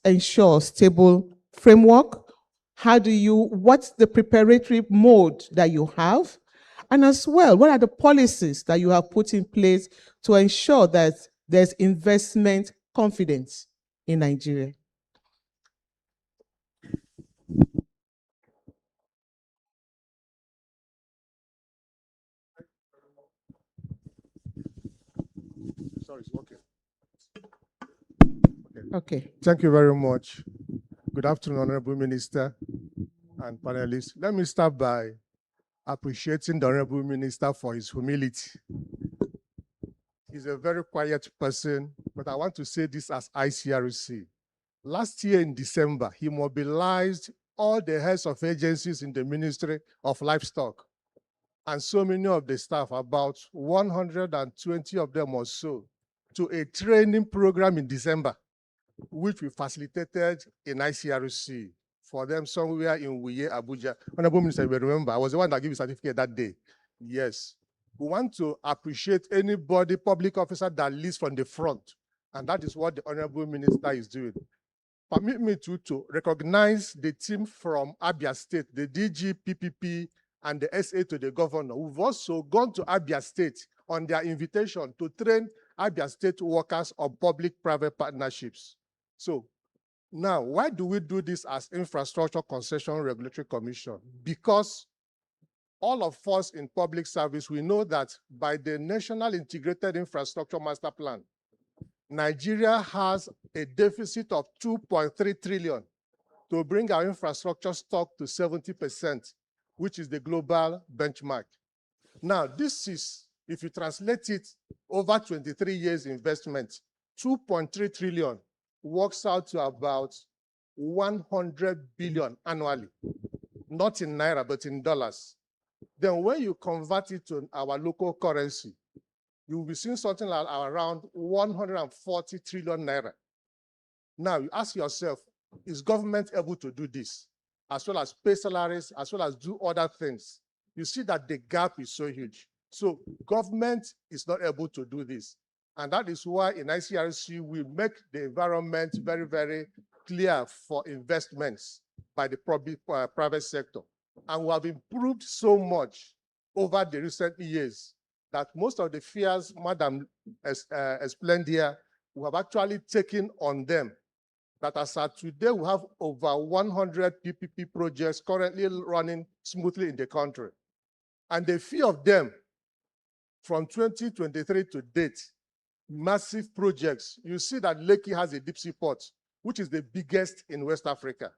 ensure stable framework? What's the preparatory mode that you have? And as well, what are the policies that you have put in place to ensure that there's investment confidence in Nigeria? Sorry, it's working. Okay. Thank you very much. Good afternoon, Honorable Minister and panelists. Let me start by appreciating the Honorable Minister for his humility. He's a very quiet person, but I want to say this as ICRC. Last year in December, he mobilized all the heads of agencies in the Ministry of Livestock and so many of the staff, about 120 of them or so, to a training program in December, which we facilitated in ICRC for them somewhere in Wuye, Abuja. Honorable Minister, you will remember, I was the one that gave you certificate that day. Yes. We want to appreciate anybody, public officer, that leads from the front. And that is what the Honorable Minister is doing. Permit me to recognize the team from Abia State, the DG, PPP, and the SA to the governor, who've also gone to Abia State on their invitation to train Abia State workers on public-private partnerships. So now, why do we do this as Infrastructure Concession Regulatory Commission? Because all of us in public service, we know that by the National Integrated Infrastructure Master Plan, Nigeria has a deficit of 2.3 trillion to bring our infrastructure stock to 70%, which is the global benchmark. Now, this is, if you translate it over 23 years investment, 2.3 trillion works out to about 100 billion annually, not in naira, but in dollars. Then when you convert it to our local currency, you will be seeing something like around 140 trillion naira. Now you ask yourself, is government able to do this, as well as pay salaries, as well as do other things? You see that the gap is so huge. So government is not able to do this. And that is why in ICRC, we make the environment very, very clear for investments by the private sector. And we have improved so much over the recent years that most of the fears Madam explained here, we have actually taken on them. That as of today, we have over 100 PPP projects currently running smoothly in the country. And the few of them from 2023 to date, massive projects. You see that Lekki has a deep sea port, which is the biggest in West Africa.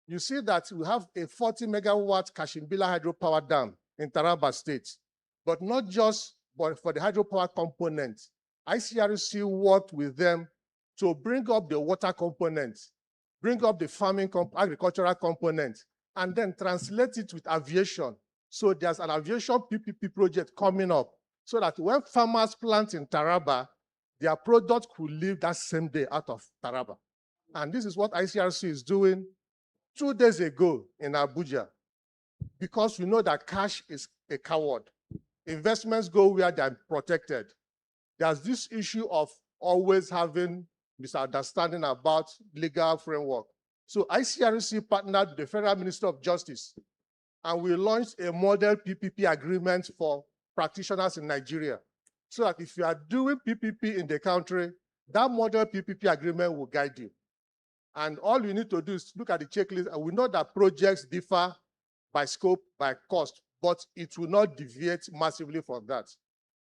You see that we have a 40 megawatt Kashimbila hydropower dam in Taraba State, but not just for the hydropower component. ICRC worked with them to bring up the water component, bring up the farming, agricultural component, and then translate it with aviation. So there's an aviation PPP project coming up so that when farmers plant in Taraba, their product could leave that same day out of Taraba. And this is what ICRC is doing 2 days ago in Abuja, because we know that cash is a coward. Investments go where they're protected. There's this issue of always having misunderstanding about legal framework. So ICRC partnered with the Federal Minister of Justice, and we launched a model PPP agreement for practitioners in Nigeria. So that if you are doing PPP in the country, that model PPP agreement will guide you. And all you need to do is look at the checklist, and we know that projects differ by scope, by cost, but it will not deviate massively from that.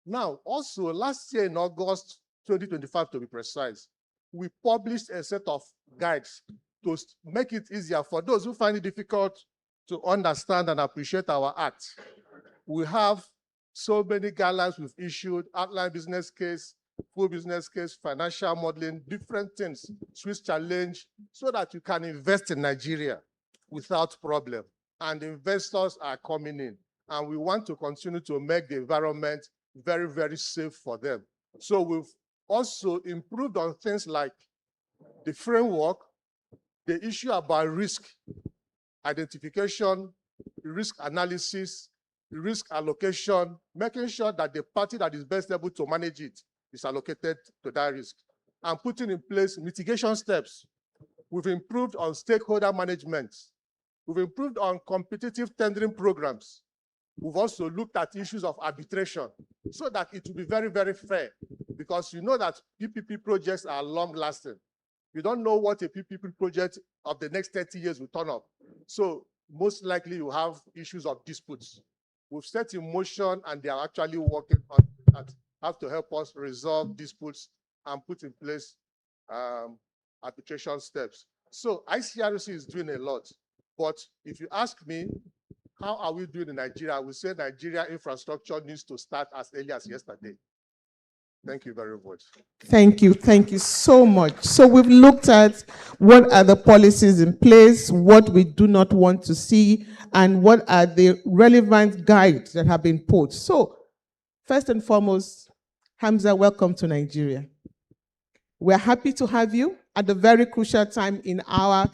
Now, also last year in August 2025, to be precise, we published a set of guides to make it easier for those who find it difficult to understand and appreciate our act. We have so many guidelines we've issued: outline business case, full business case, financial modeling, different things, Swiss challenge, so that you can invest in Nigeria without problem. And investors are coming in, and we want to continue to make the environment very, very safe for them. So we've also improved on things like the framework, the issue about risk identification, risk analysis, risk allocation, making sure that the party that is best able to manage it is allocated to that risk, and putting in place mitigation steps. We've improved on stakeholder management. We've improved on competitive tendering programs. We've also looked at issues of arbitration so that it will be very, very fair, because you know that PPP projects are long-lasting. You don't know what a PPP project of the next 30 years will turn up. So most likely you have issues of disputes. We've set in motion, and they are actually working on that, have to help us resolve disputes and put in place arbitration steps. So ICRC is doing a lot. But if you ask me, how are we doing in Nigeria? I would say Nigeria infrastructure needs to start as early as yesterday. Thank you very much. Thank you so much. So we've looked at what are the policies in place, what we do not want to see, and what are the relevant guides that have been put. So first and foremost, Hamza, welcome to Nigeria. We're happy to have you at a very crucial time in our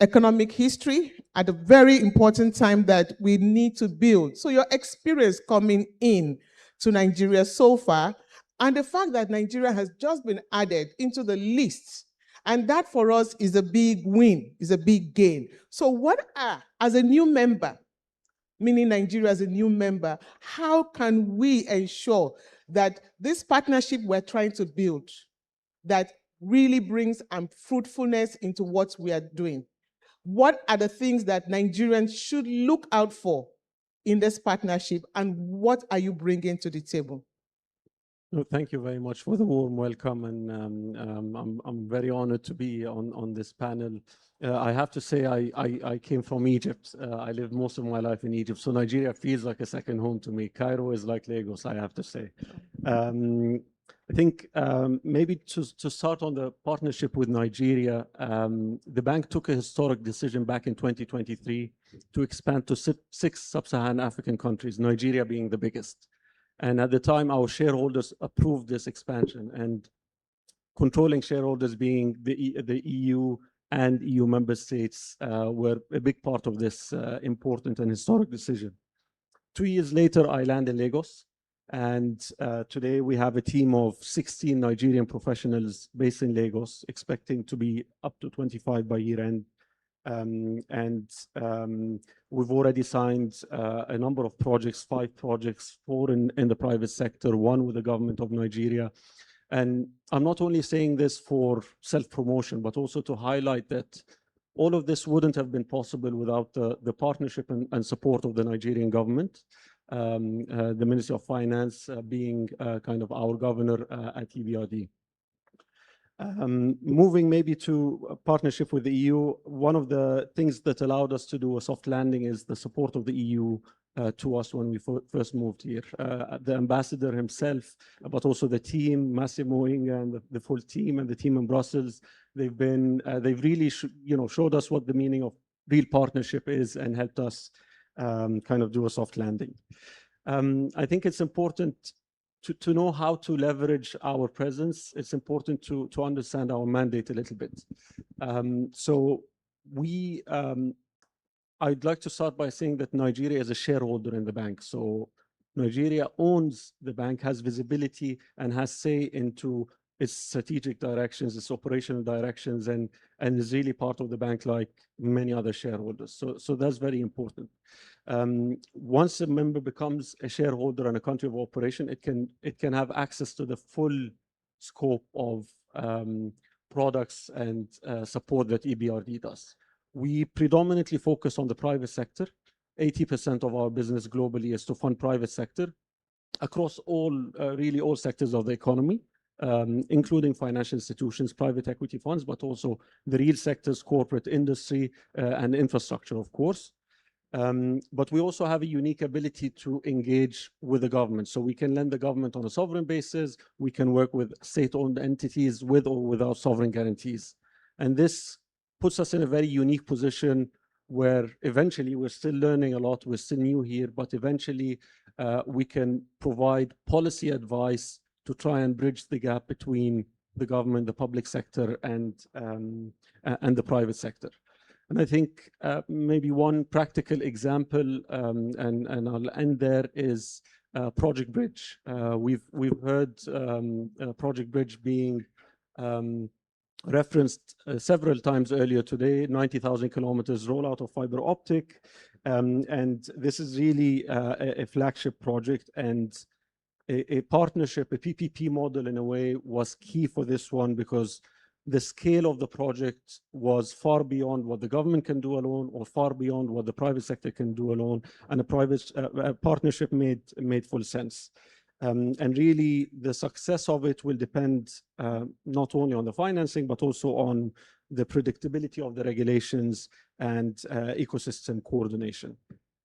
economic history, at a very important time that we need to build. So your experience coming in to Nigeria so far, and the fact that Nigeria has just been added into the list, and that for us is a big win, is a big gain. So what are, as a new member, meaning Nigeria as a new member, how can we ensure that this partnership we're trying to build, that really brings fruitfulness into what we are doing? What are the things that Nigerians should look out for in this partnership, and what are you bringing to the table? No, thank you very much for the warm welcome, and I'm very honored to be on this panel. I have to say I came from Egypt. I lived most of my life in Egypt, so Nigeria feels like a second home to me. Cairo is like Lagos, I have to say. I think maybe to start on the partnership with Nigeria, the bank took a historic decision back in 2023 to expand to 6 sub-Saharan African countries, Nigeria being the biggest. And at the time, our shareholders approved this expansion, and controlling shareholders being the EU and EU member states were a big part of this important and historic decision. 2 years later, I landed in Lagos, and today we have a team of 16 Nigerian professionals based in Lagos, expecting to be up to 25 by year end. We've already signed a number of projects, 5 projects, 4 in the private sector, 1 with the government of Nigeria. And I'm not only saying this for self-promotion, but also to highlight that all of this wouldn't have been possible without the partnership and support of the Nigerian government. The Ministry of Finance being kind of our governor at EBRD. Moving maybe to a partnership with the EU, one of the things that allowed us to do a soft landing is the support of the EU to us when we first moved here. The ambassador himself, but also the team, Massimo Inga and the full team and the team in Brussels, they've really showed us what the meaning of real partnership is and helped us kind of do a soft landing. I think it's important to know how to leverage our presence. It's important to understand our mandate a little bit. So I'd like to start by saying that Nigeria is a shareholder in the bank. So Nigeria owns the bank, has visibility, and has say into its strategic directions, its operational directions, and is really part of the bank like many other shareholders. So that's very important. Once a member becomes a shareholder in a country of operation, it can have access to the full scope of products and support that EBRD does. We predominantly focus on the private sector. 80% of our business globally is to fund private sector across really all sectors of the economy, including financial institutions, private equity funds, but also the real sectors, corporate industry, and infrastructure, of course. But we also have a unique ability to engage with the government. So we can lend the government on a sovereign basis. We can work with state-owned entities with or without sovereign guarantees. And this puts us in a very unique position where eventually we're still learning a lot. We're still new here, but eventually we can provide policy advice to try and bridge the gap between the government, the public sector, and the private sector. And I think maybe one practical example, and I'll end there, is Project Bridge. We've heard Project Bridge being referenced several times earlier today. 90,000 kilometers rollout of fiber optic, and this is really a flagship project, and a partnership, a PPP model in a way, was key for this one, because the scale of the project was far beyond what the government can do alone, or far beyond what the private sector can do alone, and a partnership made full sense. And really, the success of it will depend not only on the financing, but also on the predictability of the regulations and ecosystem coordination.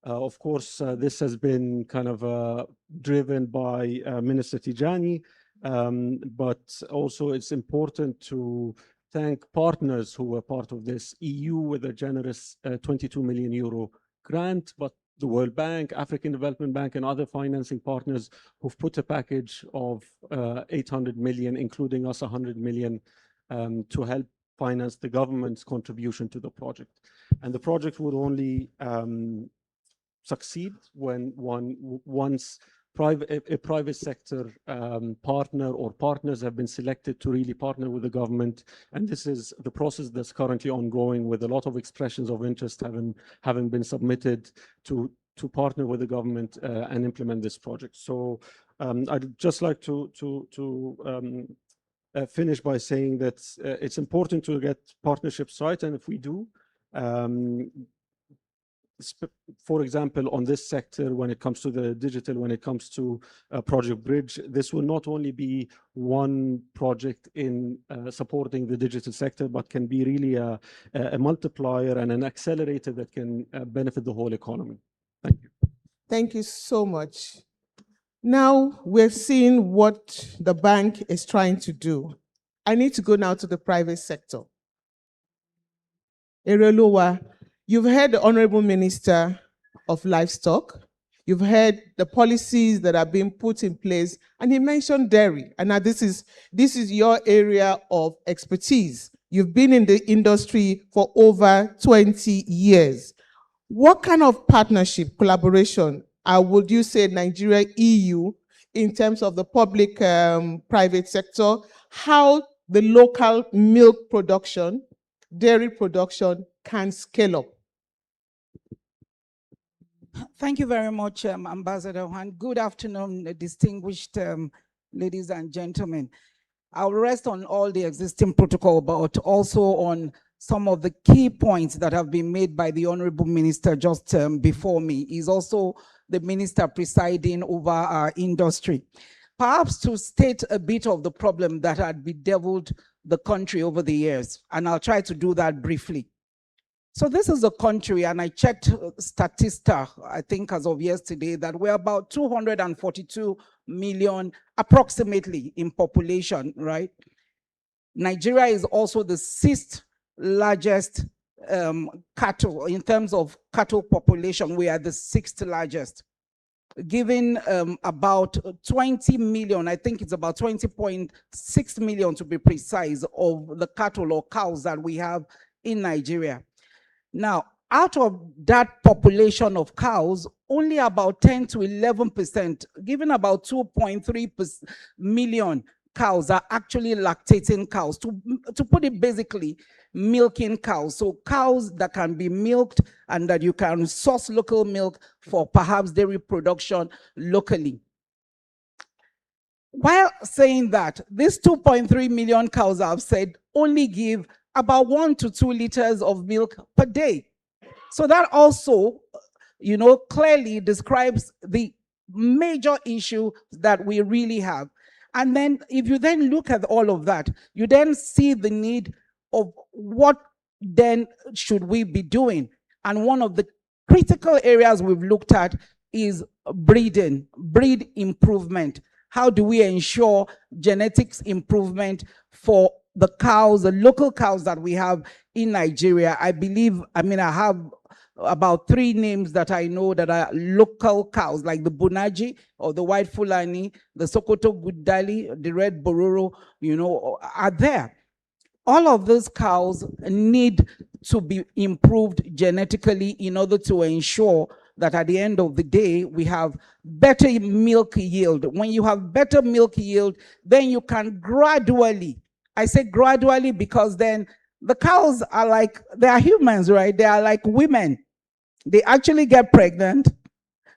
Of course, this has been kind of driven by Minister Tijani, but also it's important to thank partners who were part of this. EU with a generous 22 million euro grant, but the World Bank, African Development Bank, and other financing partners who've put a package of 800 million, including us 100 million, to help finance the government's contribution to the project. And the project would only succeed once a private sector partner or partners have been selected to really partner with the government. And this is the process that's currently ongoing, with a lot of expressions of interest having been submitted to partner with the government and implement this project. So I'd just like to finish by saying that it's important to get partnerships right, and if we do, for example, on this sector, when it comes to the digital, when it comes to Project Bridge, this will not only be one project in supporting the digital sector, but can be really a multiplier and an accelerator that can benefit the whole economy. Thank you. Thank you so much. Now we're seeing what the bank is trying to do. I need to go now to the private sector. Erelowa, you've heard the Honorable Minister of Livestock. You've heard the policies that are being put in place, and he mentioned dairy. And now this is your area of expertise. You've been in the industry for over 20 years. What kind of partnership, collaboration, would you say Nigeria, EU, in terms of the public private sector, how the local milk production, dairy production can scale up? Thank you very much, Ambassador Juan. Good afternoon, distinguished ladies and gentlemen. I'll rest on all the existing protocol, but also on some of the key points that have been made by the Honorable Minister just before me. He's also the minister presiding over our industry. Perhaps to state a bit of the problem that had bedeviled the country over the years, and I'll try to do that briefly. So this is a country, and I checked Statista, I think as of yesterday, that we're about 242 million approximately in population, right? Nigeria is also the 6th largest cattle, in terms of cattle population, we are the 6th largest, giving about 20 million, I think it's about 20.6 million to be precise, of the cattle or cows that we have in Nigeria. Now, out of that population of cows, only about 10 to 11%, given about 2.3 million cows are actually lactating cows. To put it basically, milking cows. So cows that can be milked and that you can source local milk for perhaps dairy production locally. While saying that, these 2.3 million cows, I've said, only give about 1 to 2 liters of milk per day. So that also, you know, clearly describes the major issue that we really have. And then if you then look at all of that, you then see the need of what then should we be doing. And one of the critical areas we've looked at is breeding, breed improvement. How do we ensure genetics improvement for the cows, the local cows that we have in Nigeria? I believe, I have about 3 names that I know that are local cows, like the Bunaji or the White Fulani, the Sokoto Gudali, the Red Bororo, you know, are there. All of those cows need to be improved genetically in order to ensure that at the end of the day, we have better milk yield. When you have better milk yield, then you can gradually, I say gradually because then the cows are like, they are humans, right? They are like women. They actually get pregnant,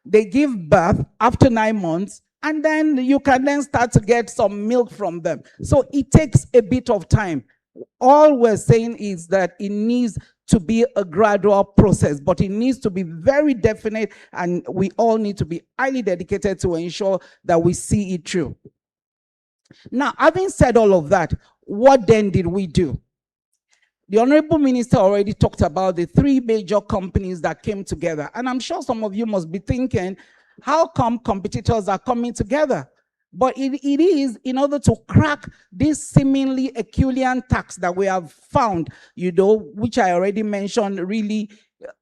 they give birth after 9 months, and then you can then start to get some milk from them. So it takes a bit of time. All we're saying is that it needs to be a gradual process, but it needs to be very definite, and we all need to be highly dedicated to ensure that we see it through. Now, having said all of that, what then did we do? The Honorable Minister already talked about the 3 major companies that came together. And I'm sure some of you must be thinking, how come competitors are coming together? But it is in order to crack this seemingly Herculean task that we have found, you know, which I already mentioned really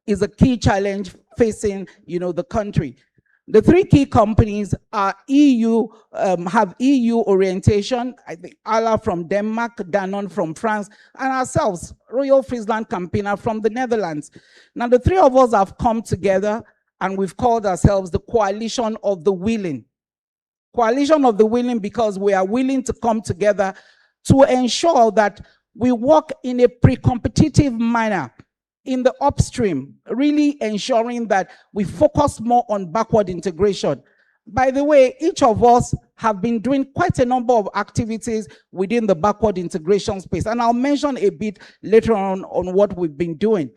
is a key challenge facing, you know, the country. The 3 key companies are EU, have EU orientation. I think Arla from Denmark, Danone from France, and ourselves, Royal Friesland Campina from the Netherlands. Now, the 3 of us have come together and we've called ourselves the Coalition of the Willing. Coalition of the Willing because we are willing to come together to ensure that we work in a pre-competitive manner in the upstream, really ensuring that we focus more on backward integration. By the way, each of us have been doing quite a number of activities within the backward integration space, and I'll mention a bit later on what we've been doing.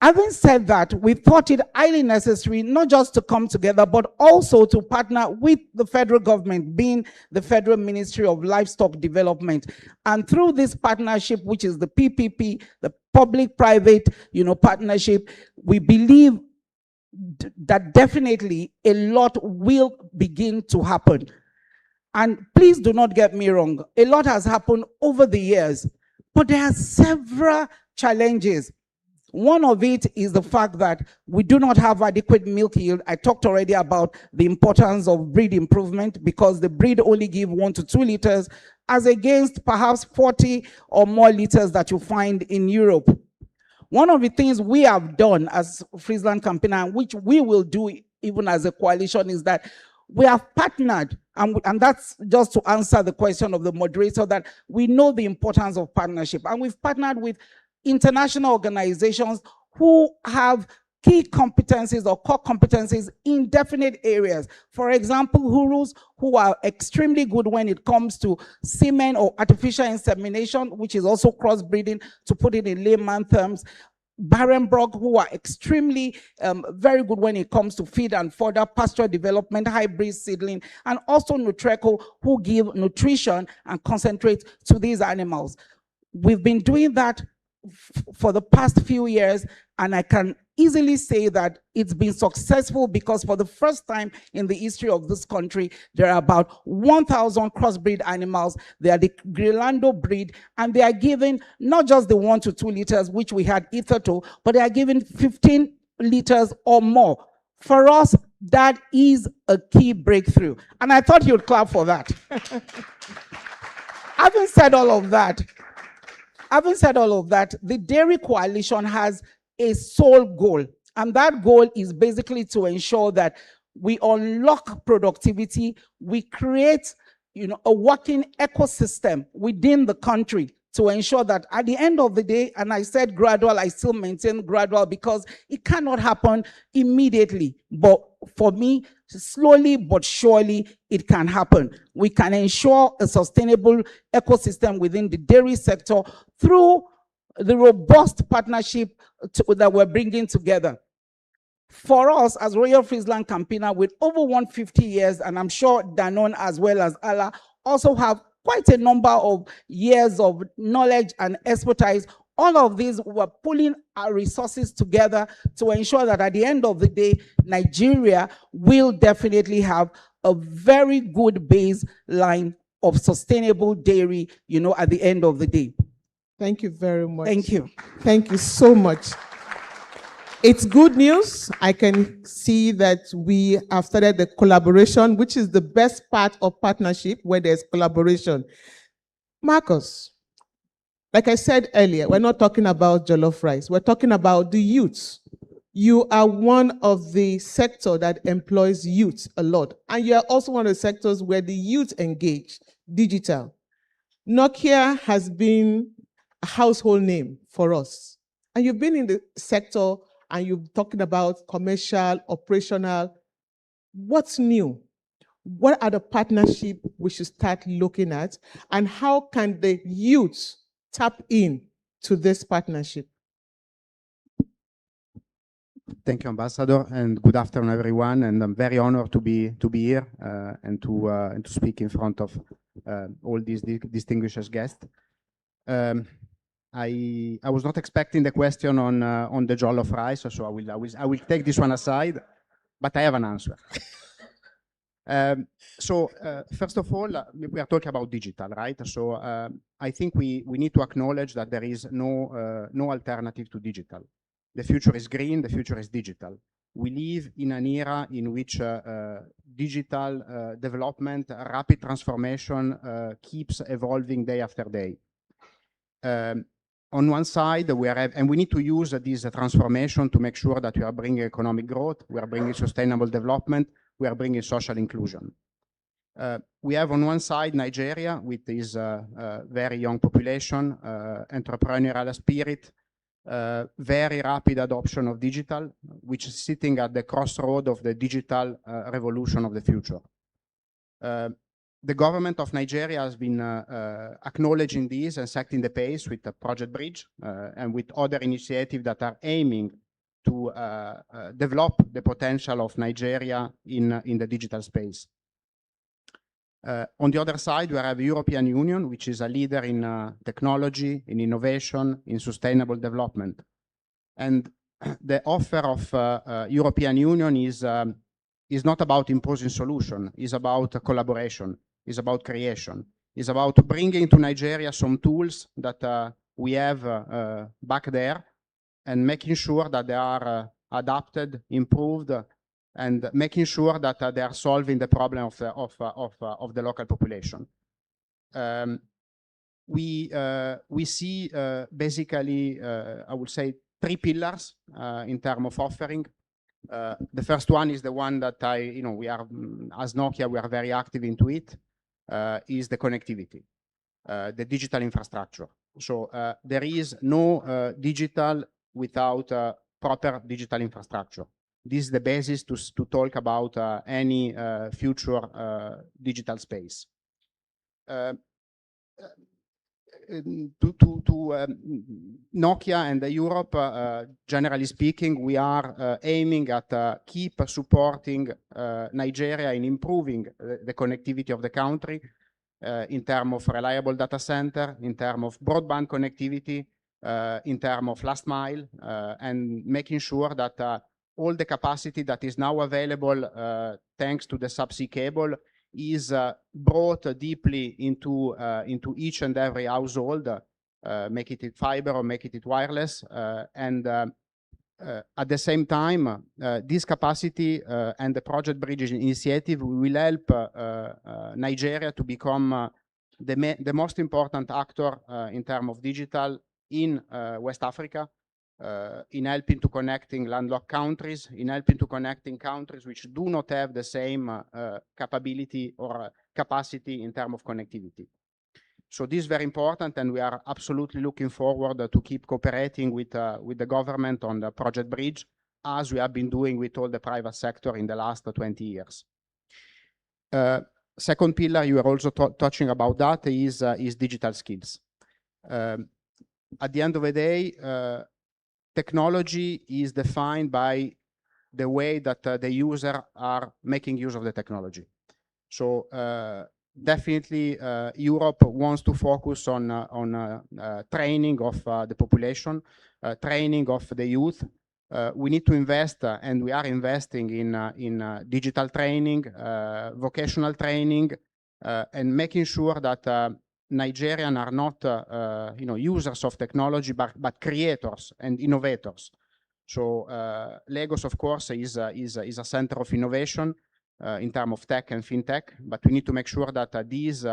Having said that, we thought it highly necessary not just to come together, but also to partner with the federal government, being the Federal Ministry of Livestock Development. And through this partnership, which is the PPP, the public-private, you know, partnership, we believe that definitely a lot will begin to happen. And please do not get me wrong, a lot has happened over the years, but there are several challenges. One of it is the fact that we do not have adequate milk yield. I talked already about the importance of breed improvement because the breed only give 1 to 2 liters as against perhaps 40 or more liters that you find in Europe. One of the things we have done as Friesland Campina, which we will do even as a coalition, is that we have partnered, and that's just to answer the question of the moderator, that we know the importance of partnership. And we've partnered with international organizations who have key competencies or core competencies in definite areas. For example, Hurus, who are extremely good when it comes to semen or artificial insemination, which is also crossbreeding, to put it in layman terms. Barenbrock, who are extremely very good when it comes to feed and fodder, pasture development, hybrid seedling, and also Nutreco, who give nutrition and concentrate to these animals. We've been doing that for the past few years, And I can easily say that it's been successful because for the first time in the history of this country, there are about 1,000 crossbreed animals. They are the Grilando breed, and they are given not just the 1 to 2 liters, which we had hitherto, but they are given 15 liters or more. For us, that is a key breakthrough. And I thought you'd clap for that. Having said all of that, the Dairy Coalition has a sole goal, and that goal is basically to ensure that we unlock productivity, we create, a working ecosystem within the country to ensure that at the end of the day, and I said gradual, I still maintain gradual because it cannot happen immediately. But for me, slowly but surely, it can happen. We can ensure a sustainable ecosystem within the dairy sector through the robust partnership that we're bringing together. For us, as Royal Friesland Campaigner with over 150 years, and I'm sure Danone as well as Allah also have quite a number of years of knowledge and expertise, all of these, we're pulling our resources together to ensure that at the end of the day, Nigeria will definitely have a very good baseline of sustainable dairy, at the end of the day. Thank you very much. Thank you. Thank you so much. It's good news. I can see that we have started the collaboration, which is the best part of partnership where there's collaboration. Marcus, like I said earlier, we're not talking about jollof rice. We're talking about the youth. You are one of the sectors that employs youth a lot. And you're also one of the sectors where the youth engage, digital. Nokia has been a household name for us. And you've been in the sector and you're talking about commercial, operational. What's new? What are the partnerships we should start looking at? And how can the youth tap in to this partnership? Thank you, Ambassador, and good afternoon, everyone. And I'm very honored to be here and to speak in front of all these distinguished guests. I was not expecting the question on the jollof rice, so I will take this one aside, but I have an answer. First of all, we are talking about digital, right? So I think we need to acknowledge that there is no alternative to digital. The future is green, the future is digital. We live in an era in which digital development, rapid transformation keeps evolving day after day. On one side, and we need to use this transformation to make sure that we are bringing economic growth, we are bringing sustainable development, we are bringing social inclusion. We have on one side Nigeria with this very young population, entrepreneurial spirit, very rapid adoption of digital, which is sitting at the crossroad of the digital revolution of the future. The government of Nigeria has been acknowledging this and setting the pace with the Project Bridge and with other initiatives that are aiming to develop the potential of Nigeria in the digital space. On the other side, we have the European Union, which is a leader in technology, in innovation, in sustainable development. And the offer of European Union is not about imposing solution, it's about collaboration, it's about creation, it's about bringing to Nigeria some tools that we have back there and making sure that they are adapted, improved, and making sure that they are solving the problem of the local population. We see basically, I would say, 3 pillars in terms of offering. The first one is the one that we are, as Nokia, we are very active into it, is the connectivity, the digital infrastructure. So there is no digital without proper digital infrastructure. This is the basis to talk about any future digital space. Nokia and Europe, generally speaking, we are aiming at keep supporting Nigeria in improving the connectivity of the country in terms of reliable data center, in terms of broadband connectivity, in terms of last mile, and making sure that all the capacity that is now available thanks to the subsea cable is brought deeply into each and every household, make it fiber or make it wireless, and at the same time, this capacity and the Project Bridges initiative will help Nigeria to become the most important actor in terms of digital in West Africa, in helping to connecting landlocked countries, in helping to connecting countries which do not have the same capability or capacity in terms of connectivity. So this is very important, and we are absolutely looking forward to keep cooperating with the government on the Project Bridge, as we have been doing with all the private sector in the last 20 years. Second pillar, you are also touching about that, is digital skills. At the end of the day, technology is defined by the way that the user are making use of the technology. So definitely, Europe wants to focus on training of the population, training of the youth. We need to invest, and we are investing in digital training, vocational training, and making sure that Nigerians are not, users of technology, but creators and innovators. So Lagos, of course, is a center of innovation in terms of tech and fintech, but we need to make sure that this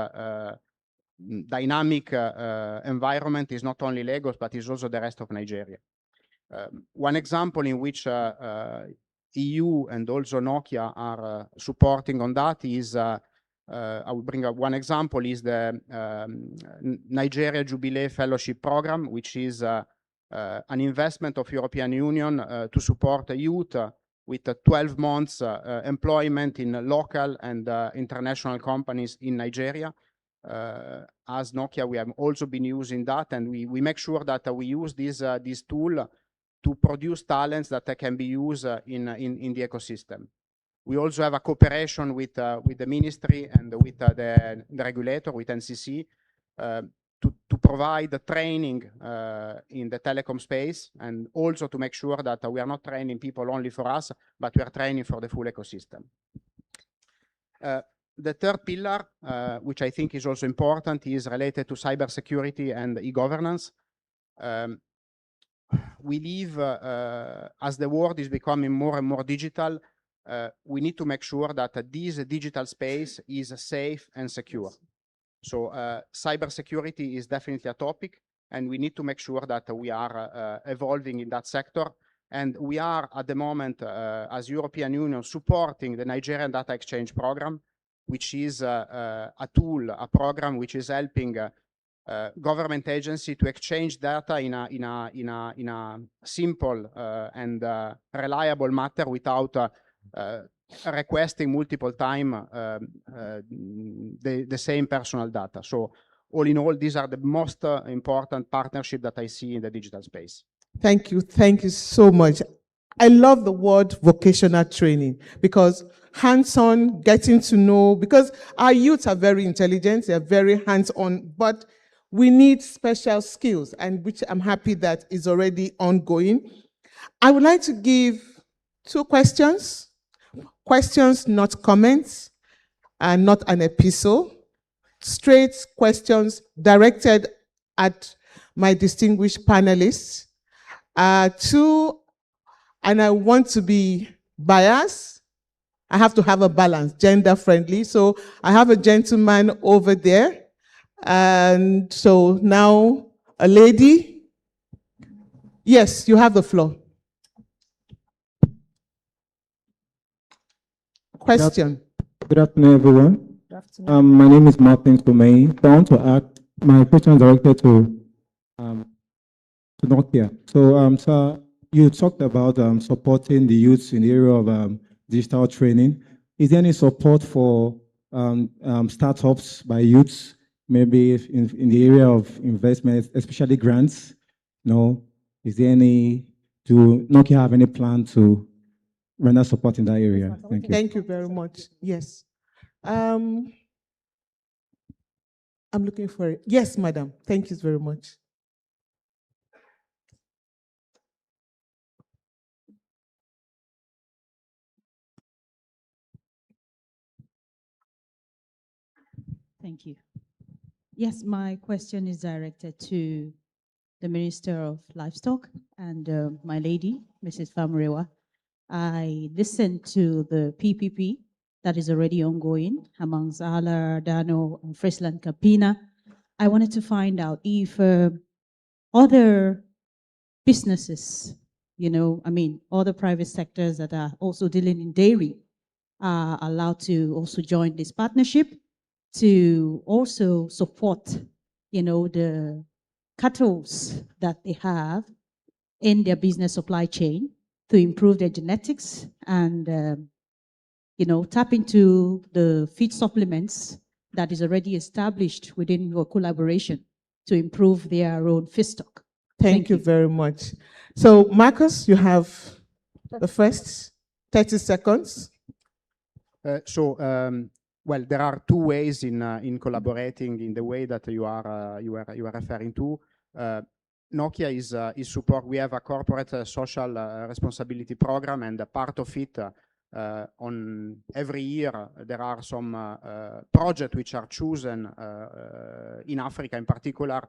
dynamic environment is not only Lagos, but is also the rest of Nigeria. One example in which EU and also Nokia are supporting on that is, I will bring up one example, is the Nigeria Jubilee Fellowship Program, which is an investment of European Union to support youth with 12 months employment in local and international companies in Nigeria. As Nokia, we have also been using that, and we make sure that we use this tool to produce talents that can be used in the ecosystem. We also have a cooperation with the ministry and with the regulator, with NCC, to provide the training in the telecom space, and also to make sure that we are not training people only for us, but we are training for the full ecosystem. The third pillar, which I think is also important, is related to cybersecurity and e-governance. We live, as the world is becoming more and more digital, we need to make sure that this digital space is safe and secure. So cybersecurity is definitely a topic, and we need to make sure that we are evolving in that sector. And we are, at the moment, as European Union, supporting the Nigerian Data Exchange Program, which is a tool, a program which is helping government agency to exchange data in a simple and reliable matter without requesting multiple times the same personal data. So all in all, these are the most important partnerships that I see in the digital space. Thank you so much. I love the word vocational training, because hands-on, getting to know, because our youths are very intelligent, they're very hands-on, but we need special skills, and which I'm happy that is already ongoing. I would like to give 2 questions. Questions, not comments, and not an epistle. Straight questions directed at my distinguished panelists. 2, and I want to be biased. I have to have a balance, gender friendly. So I have a gentleman over there. And so now a lady. Yes, you have the floor. Question. Good afternoon, everyone. Good afternoon. My name is Martin Tomei. So I want to ask my question directed to Nokia. So, sir, you talked about supporting the youths in the area of digital training. Is there any support for startups by youths, maybe in the area of investment, especially grants? No. Is there any? Do Nokia have any plan to render support in that area? Thank you. Thank you very much. Yes. I'm looking for it. Yes, madam. Thank you very much. Thank you. Yes, my question is directed to the Minister of Livestock and my lady, Mrs. Famrewa. I listened to the PPP that is already ongoing among Zala, Dano, and Friesland Campina. I wanted to find out if other businesses, other private sectors that are also dealing in dairy are allowed to also join this partnership to also support, the cattle that they have in their business supply chain to improve their genetics and, tap into the feed supplements that is already established within your collaboration to improve their own feed stock. Thank you very much. So, Marcus, you have the first 30 seconds. Well, there are two ways in collaborating in the way that you are referring to. Nokia is support. We have a corporate social responsibility program, and a part of it on every year there are some projects which are chosen in Africa, in particular,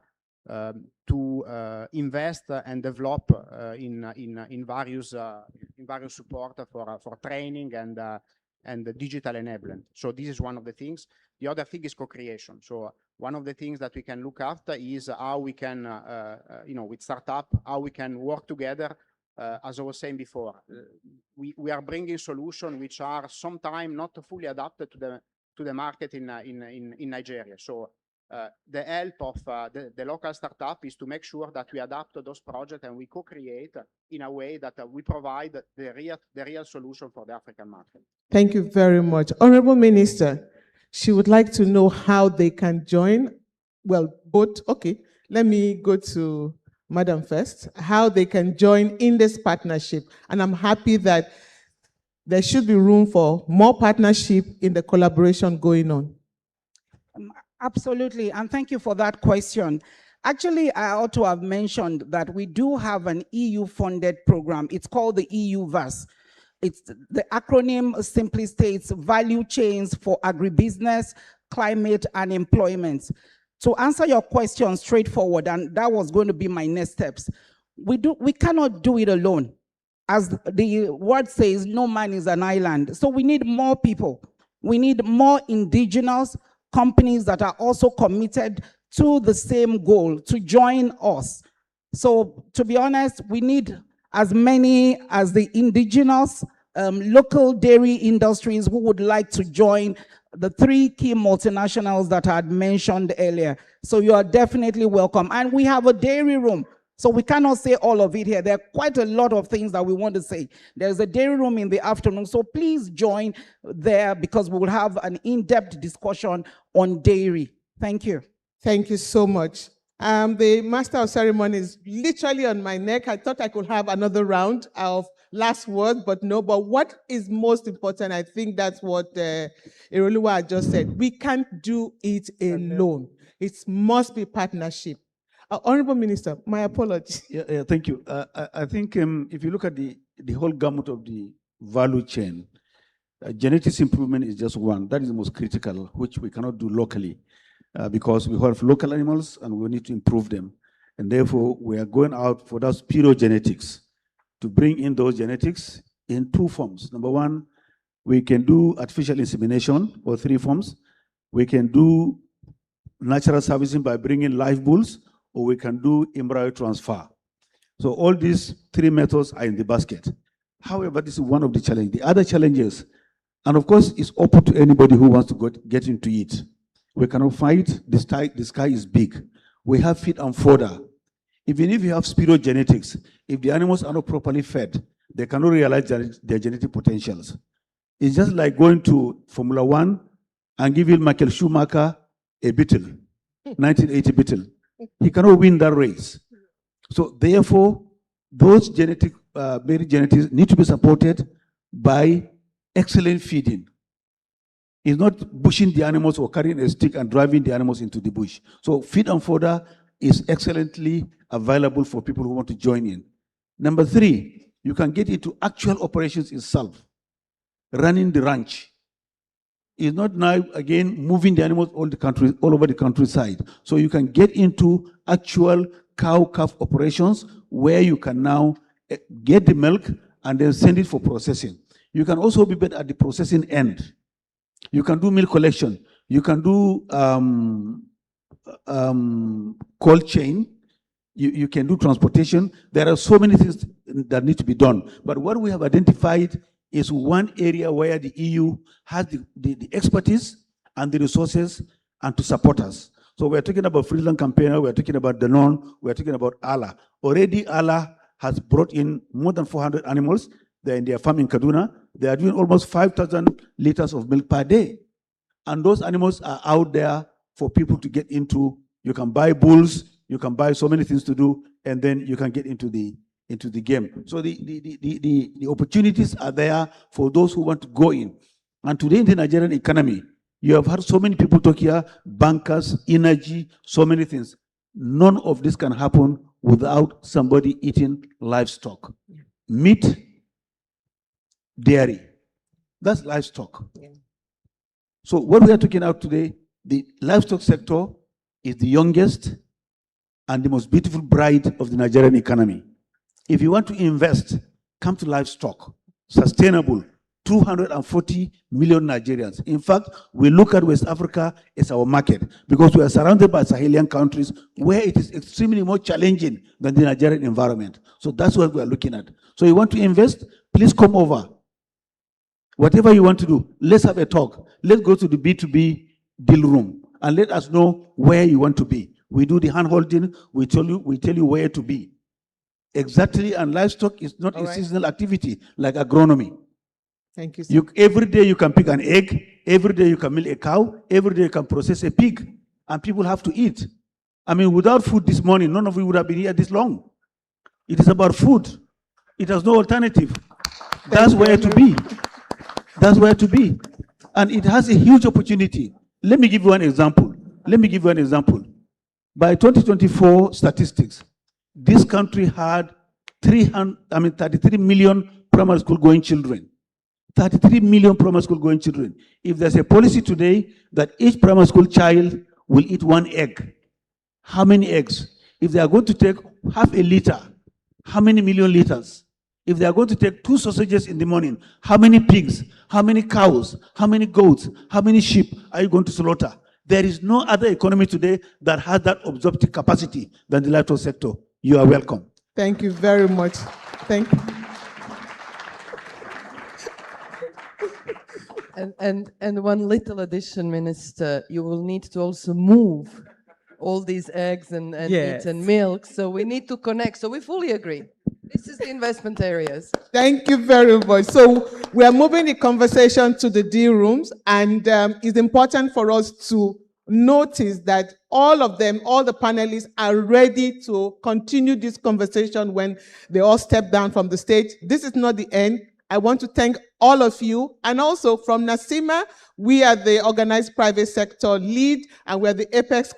to invest and develop in various support for training and the digital enablement. So this is one of the things. The other thing is co-creation. So one of the things that we can look after is how we can, with startup, how we can work together. As I was saying before, we are bringing solutions which are sometimes not fully adapted to the market in Nigeria. So the help of the local startup is to make sure that we adapt to those projects and we co-create in a way that we provide the real solution for the African market. Thank you very much. Honorable Minister, she would like to know how they can join. Well, both. Okay, let me go to Madam first. How they can join in this partnership. And I'm happy that there should be room for more partnership in the collaboration going on. Absolutely, and thank you for that question. Actually, I ought to have mentioned that we do have an EU-funded program. It's called the EUVAS. It's the acronym simply states Value Chains for Agribusiness, Climate, and Employment. To answer your question straightforward, and that was going to be my next steps, we cannot do it alone. As the word says, no man is an island. So we need more people. We need more indigenous companies that are also committed to the same goal, to join us. So to be honest, we need as many as the indigenous local dairy industries who would like to join the 3 key multinationals that I had mentioned earlier. So you are definitely welcome. And we have a dairy room. So we cannot say all of it here. There are quite a lot of things that we want to say. There's a dairy room in the afternoon, so please join there because we will have an in-depth discussion on dairy. Thank you. Thank you so much. The Master of Ceremony is literally on my neck. I thought I could have another round of last word, but no. But what is most important, I think that's what Iroluwa just said. We can't do it alone. It must be partnership. Honorable Minister, my apologies. Yeah, thank you. I think if you look at the whole gamut of the value chain, genetics improvement is just one. That is the most critical, which we cannot do locally because we have local animals and we need to improve them. And therefore, we are going out for those genetics to bring in those genetics in 2 forms. Number 1, we can do artificial insemination or 3 forms. We can do natural servicing by bringing live bulls, or we can do embryo transfer. So all these 3 methods are in the basket. However, this is one of the challenges. The other challenges, and of course, it's open to anybody who wants to get into it. We cannot fight. The sky is big. We have feed and fodder. Even if you have spirogenetics, if the animals are not properly fed, they cannot realize their genetic potentials. It's just like going to Formula 1 and giving Michael Schumacher a Beetle, 1980 Beetle. He cannot win that race. So therefore, those genetics need to be supported by excellent feeding. It's not bushing the animals or carrying a stick and driving the animals into the bush. So feed and fodder is excellently available for people who want to join in. Number 3, you can get into actual operations itself, running the ranch. It's not now, again, moving the animals all over the countryside. So you can get into actual cow-calf operations where you can now get the milk and then send it for processing. You can also be better at the processing end. You can do milk collection. You can do cold chain. You can do transportation. There are so many things that need to be done. But what we have identified is one area where the EU has the expertise and the resources and to support us. So we're talking about Friesland Campaigner, we're talking about Danone, we're talking about Allah. Already Allah has brought in more than 400 animals. They're in their farm in Kaduna. They are doing almost 5,000 liters of milk per day. And those animals are out there for people to get into. You can buy bulls, you can buy so many things to do, and then you can get into the game. So the opportunities are there for those who want to go in. And today in the Nigerian economy, you have heard so many people talk here, bankers, energy, so many things. None of this can happen without somebody eating livestock. Meat, dairy, that's livestock. Yeah. So what we are talking about today, the livestock sector is the youngest and the most beautiful bride of the Nigerian economy. If you want to invest, come to livestock, sustainable, 240 million Nigerians. In fact, we look at West Africa as our market because we are surrounded by Sahelian countries where it is extremely more challenging than the Nigerian environment. So that's what we are looking at. So you want to invest, please come over. Whatever you want to do, let's have a talk. Let's go to the B2B deal room and let us know where you want to be. We do the hand-holding, we tell you where to be. Exactly, and livestock is not a seasonal activity like agronomy. Thank you, sir. Every day you can pick an egg, every day you can milk a cow, every day you can process a pig, and people have to eat. I mean, without food this morning, none of you would have been here this long. It is about food. It has no alternative. That's where to be. That's where to be. And it has a huge opportunity. Let me give you an example. By 2024 statistics, this country had 33 million primary school going children. 33 million primary school going children. If there's a policy today that each primary school child will eat one egg, how many eggs? If they are going to take half a liter, how many million liters? If they are going to take 2 sausages in the morning, how many pigs, how many cows, how many goats, how many sheep are you going to slaughter? There is no other economy today that has that absorptive capacity than the livestock sector. You are welcome. Thank you very much. Thank you. And one little addition, Minister, you will need to also move all these eggs and Yes. meat and milk. So we need to connect. So we fully agree. This is the investment areas. Thank you very much. So we are moving the conversation to the deal rooms, and it's important for us to notice that all of them, all the panelists are ready to continue this conversation when they all step down from the stage. This is not the end. I want to thank all of you. And also from NASIMA, we are the organized private sector lead, and we're the apex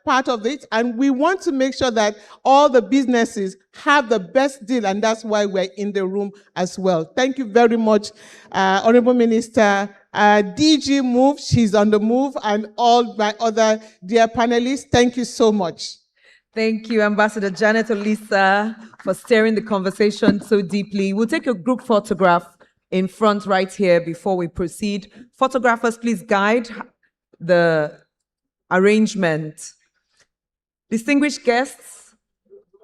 part of it. And we want to make sure that all the businesses have the best deal, and that's why we're in the room as well. Thank you very much, Honorable Minister. DG Move, she's on the move, and all my other dear panelists, thank you so much. Thank you, Ambassador Janet Olisa, for steering the conversation so deeply. We'll take a group photograph in front right here before we proceed. Photographers, please guide the arrangement. Distinguished guests,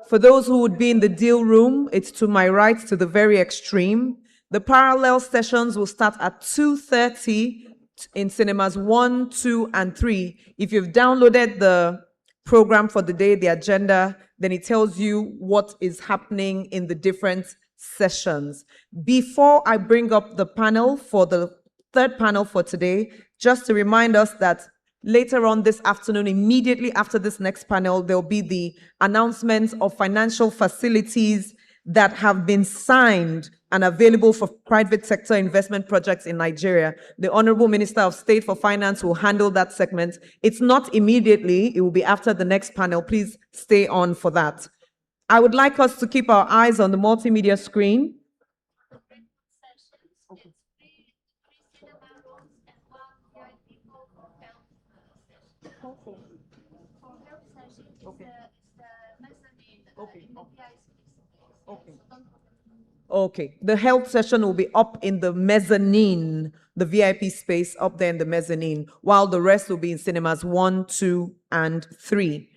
for those who would be in the deal room, it's to my right, to the very extreme. The parallel sessions will start at 2:30 in cinemas 1, 2, and 3. If you've downloaded the program for the day, the agenda, then it tells you what is happening in the different sessions. Before I bring up the panel for the third panel for today, just to remind us that later on this afternoon, immediately after this next panel, there will be the announcements of financial facilities that have been signed and available for private sector investment projects in Nigeria. The Honorable Minister of State for Finance will handle that segment. It's not immediately, it will be after the next panel. Please stay on for that. I would like us to keep our eyes on the multimedia screen. Okay, the health session will be up in the mezzanine, the VIP space up there in the mezzanine, while the rest will be in cinemas 1, 2, and 3.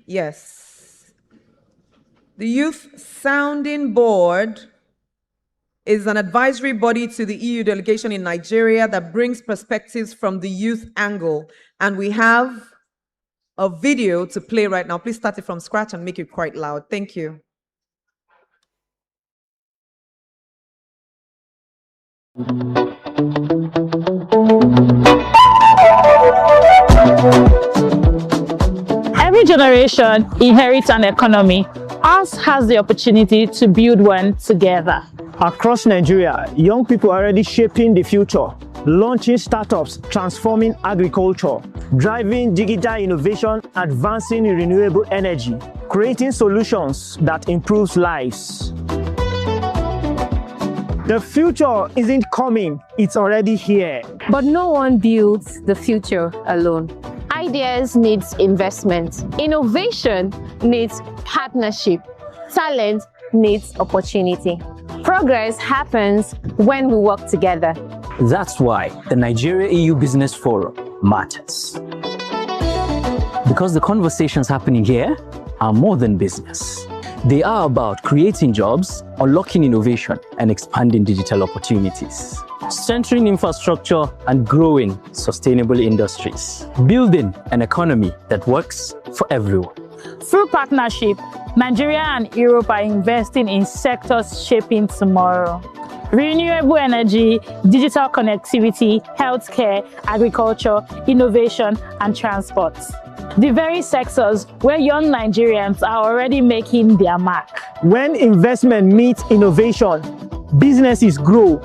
Yes. The Youth Sounding Board is an advisory body to the EU delegation in Nigeria that brings perspectives from the youth angle. And we have a video to play right now. Please start it from scratch and make it quite loud. Thank you. Every generation inherits an economy. Ours has the opportunity to build one together. Across Nigeria, young people are already shaping the future, launching startups, transforming agriculture, driving digital innovation, advancing renewable energy, creating solutions that improve lives. The future isn't coming, it's already here. But no one builds the future alone. Ideas needs investment. Innovation needs partnership. Talent needs opportunity. Progress happens when we work together. That's why the Nigeria EU Business Forum matters. Because the conversations happening here are more than business. They are about creating jobs, unlocking innovation, and expanding digital opportunities. Strengthening infrastructure and growing sustainable industries. Building an economy that works for everyone. Through partnership, Nigeria and Europe are investing in sectors shaping tomorrow. Renewable energy, digital connectivity, healthcare, agriculture, innovation, and transport. The very sectors where young Nigerians are already making their mark. When investment meets innovation, businesses grow,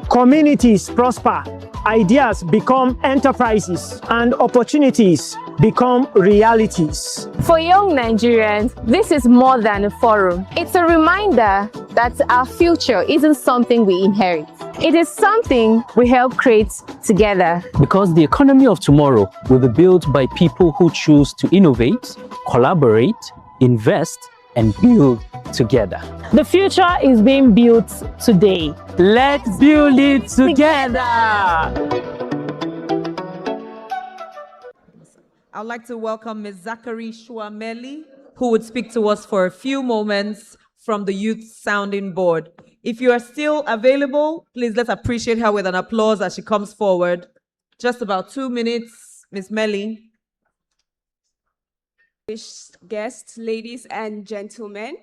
communities prosper, ideas become enterprises, and opportunities become realities. For young Nigerians, this is more than a forum. It's a reminder that our future isn't something we inherit. It is something we help create together. Because the economy of tomorrow will be built by people who choose to innovate, collaborate, invest, and build together. The future is being built today. Let's build it together. I'd like to welcome Ms. Zachary Shuameli, who would speak to us for a few moments from the Youth Sounding Board. If you are still available, please let's appreciate her with an applause as she comes forward. Just about 2 minutes, Ms. Melly. Guests, ladies and gentlemen,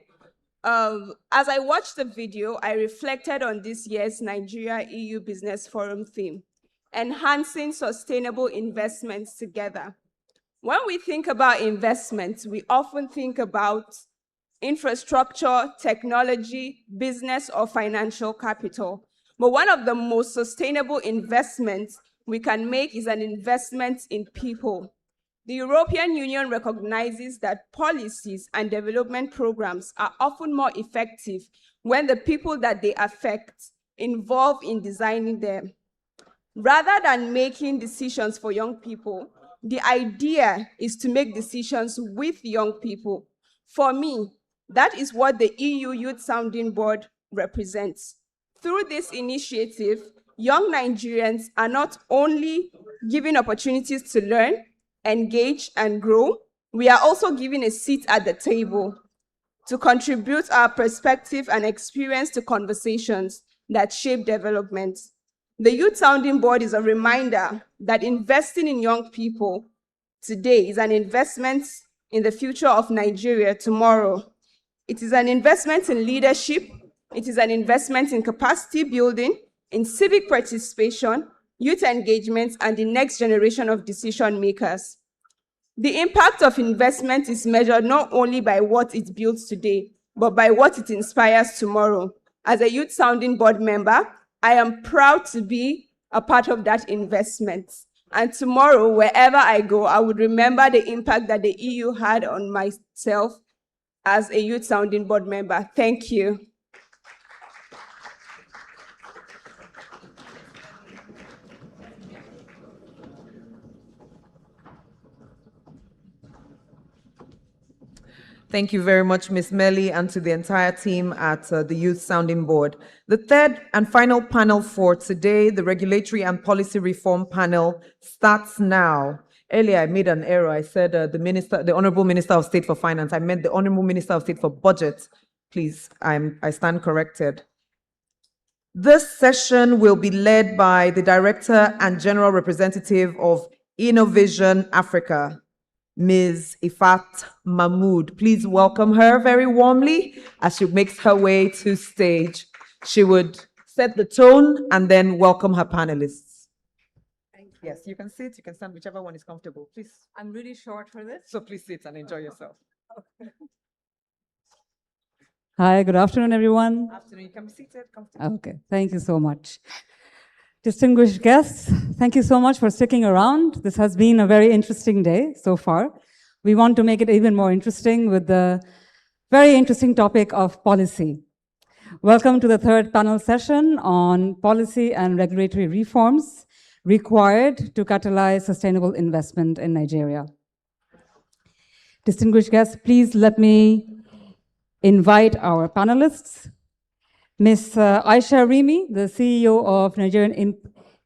as I watched the video, I reflected on this year's Nigeria EU Business Forum theme, enhancing sustainable investments together. When we think about investments, we often think about infrastructure, technology, business, or financial capital. But one of the most sustainable investments we can make is an investment in people. The European Union recognizes that policies and development programs are often more effective when the people that they affect involve in designing them. Rather than making decisions for young people, the idea is to make decisions with young people. For me, that is what the EU Youth Sounding Board represents. Through this initiative, young Nigerians are not only given opportunities to learn, engage, and grow, we are also given a seat at the table to contribute our perspective and experience to conversations that shape development. The Youth Sounding Board is a reminder that investing in young people today is an investment in the future of Nigeria tomorrow. It is an investment in leadership. It is an investment in capacity building, in civic participation, youth engagement, and the next generation of decision makers. The impact of investment is measured not only by what it builds today, but by what it inspires tomorrow. As a Youth Sounding Board member, I am proud to be a part of that investment. And tomorrow, wherever I go, I would remember the impact that the EU had on myself as a Youth Sounding Board member. Thank you. Thank you very much, Ms. Melly, and to the entire team at the Youth Sounding Board. The third and final panel for today, the Regulatory and Policy Reform panel, starts now. Earlier, I made an error. I said the Honorable Minister of State for Finance. I meant the Honorable Minister of State for Budget. Please, I stand corrected. This session will be led by the Director and General Representative of Innovation Africa, Ms. Ifat Mahmood. Please welcome her very warmly as she makes her way to stage. She would set the tone and then welcome her panelists. Yes, you can sit, you can stand, whichever one is comfortable. Please. I'm really short for this. So please sit and enjoy yourself. Hi, good afternoon, everyone. Afternoon, you can be seated comfortably. Okay, thank you so much. Distinguished guests, thank you so much for sticking around. This has been a very interesting day so far. We want to make it even more interesting with the very interesting topic of policy. Welcome to the third panel session on policy and regulatory reforms required to catalyze sustainable investment in Nigeria. Distinguished guests, please let me invite our panelists. Ms. Aisha Rimi, the CEO of Nigerian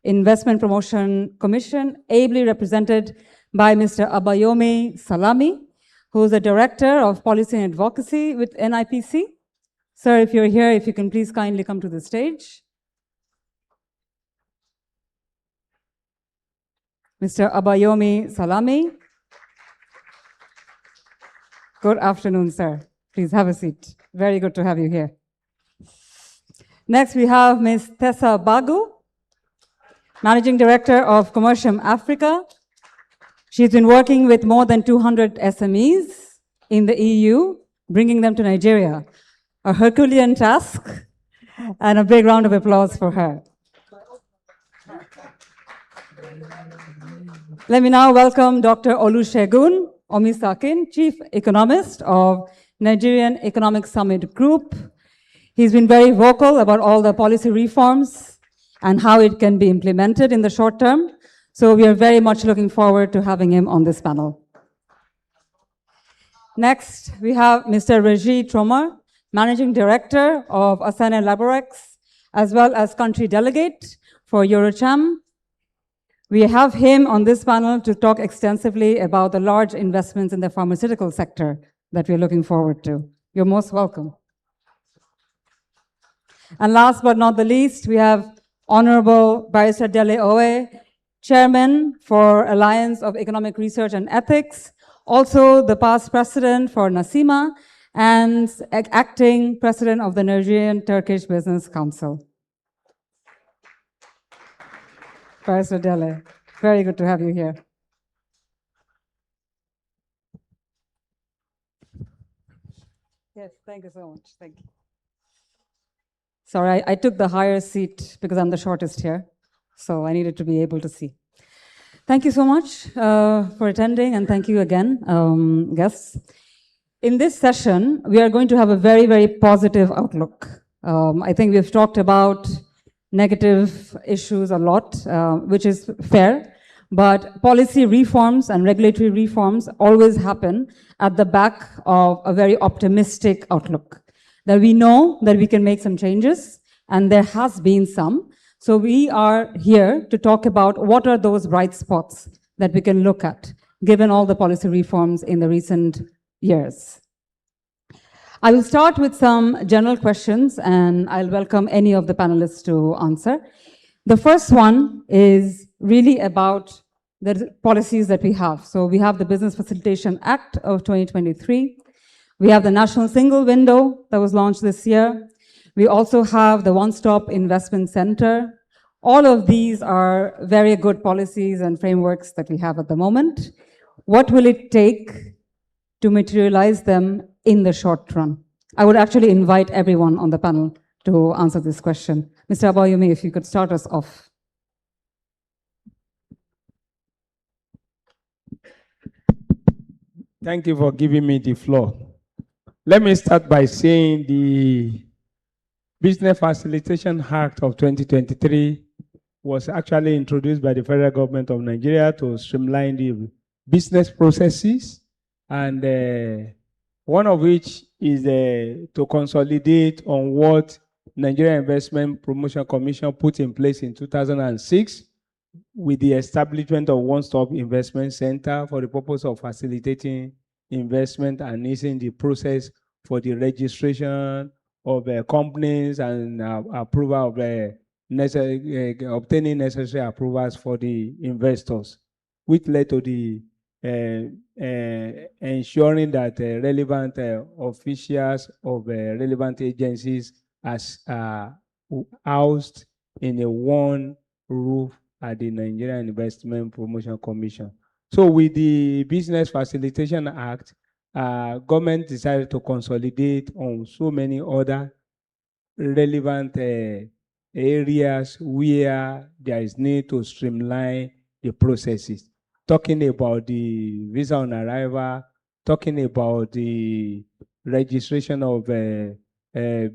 Investment Promotion Commission, ably represented by Mr. Abayomi Salami, who is the Director of Policy and Advocacy with NIPC. Sir, if you're here, if you can please kindly come to the stage. Mr. Abayomi Salami. Good afternoon, sir. Please have a seat. Very good to have you here. Next, we have Ms. Tessa Bagu, Managing Director of Commercium Africa. She's been working with more than 200 SMEs in the EU, bringing them to Nigeria. A Herculean task, and a big round of applause for her. Let me now welcome Dr. Olusegun Omisakin, Chief Economist of Nigerian Economic Summit Group. He's been very vocal about all the policy reforms and how it can be implemented in the short term. So we are very much looking forward to having him on this panel. Next, we have Mr. Regis Tromar, Managing Director of Asana Laborex, as well as Country Delegate for Eurocham. We have him on this panel to talk extensively about the large investments in the pharmaceutical sector that we're looking forward to. You're most welcome. And last but not the least, we have Honorable Barrister Dele Owe, Chairman for Alliance of Economic Research and Ethics, also the past president for NASIMA, and acting president of the Nigerian Turkish Business Council. Barrister Dele, very good to have you here. Yes, thank you so much. Thank you. Sorry, I took the higher seat because I'm the shortest here, so I needed to be able to see. Thank you so much for attending, and thank you again, guests. In this session, we are going to have a very, very positive outlook. I think we've talked about negative issues a lot, which is fair, but policy reforms and regulatory reforms always happen at the back of a very optimistic outlook. That we know that we can make some changes, and there has been some. So we are here to talk about what are those bright spots that we can look at, given all the policy reforms in the recent years. I will start with some general questions, and I'll welcome any of the panelists to answer. The first one is really about the policies that we have. So we have the Business Facilitation Act of 2023. We have the National Single Window that was launched this year. We also have the One-Stop Investment Center. All of these are very good policies and frameworks that we have at the moment. What will it take to materialize them in the short run? I would actually invite everyone on the panel to answer this question. Mr. Abayomi, if you could start us off. Thank you for giving me the floor. Let me start by saying the Business Facilitation Act of 2023 was actually introduced by the federal government of Nigeria to streamline the business processes and One of which is to consolidate on what Nigerian Investment Promotion Commission put in place in 2006 with the establishment of one-stop investment center for the purpose of facilitating investment and easing the process for the registration of companies and approval of obtaining necessary approvals for the investors, which led to the ensuring that relevant officials of relevant agencies are housed in a one roof at the Nigerian Investment Promotion Commission. So with the Business Facilitation Act, government decided to consolidate on so many other relevant areas where there is need to streamline the processes. Talking about the visa on arrival, talking about the registration of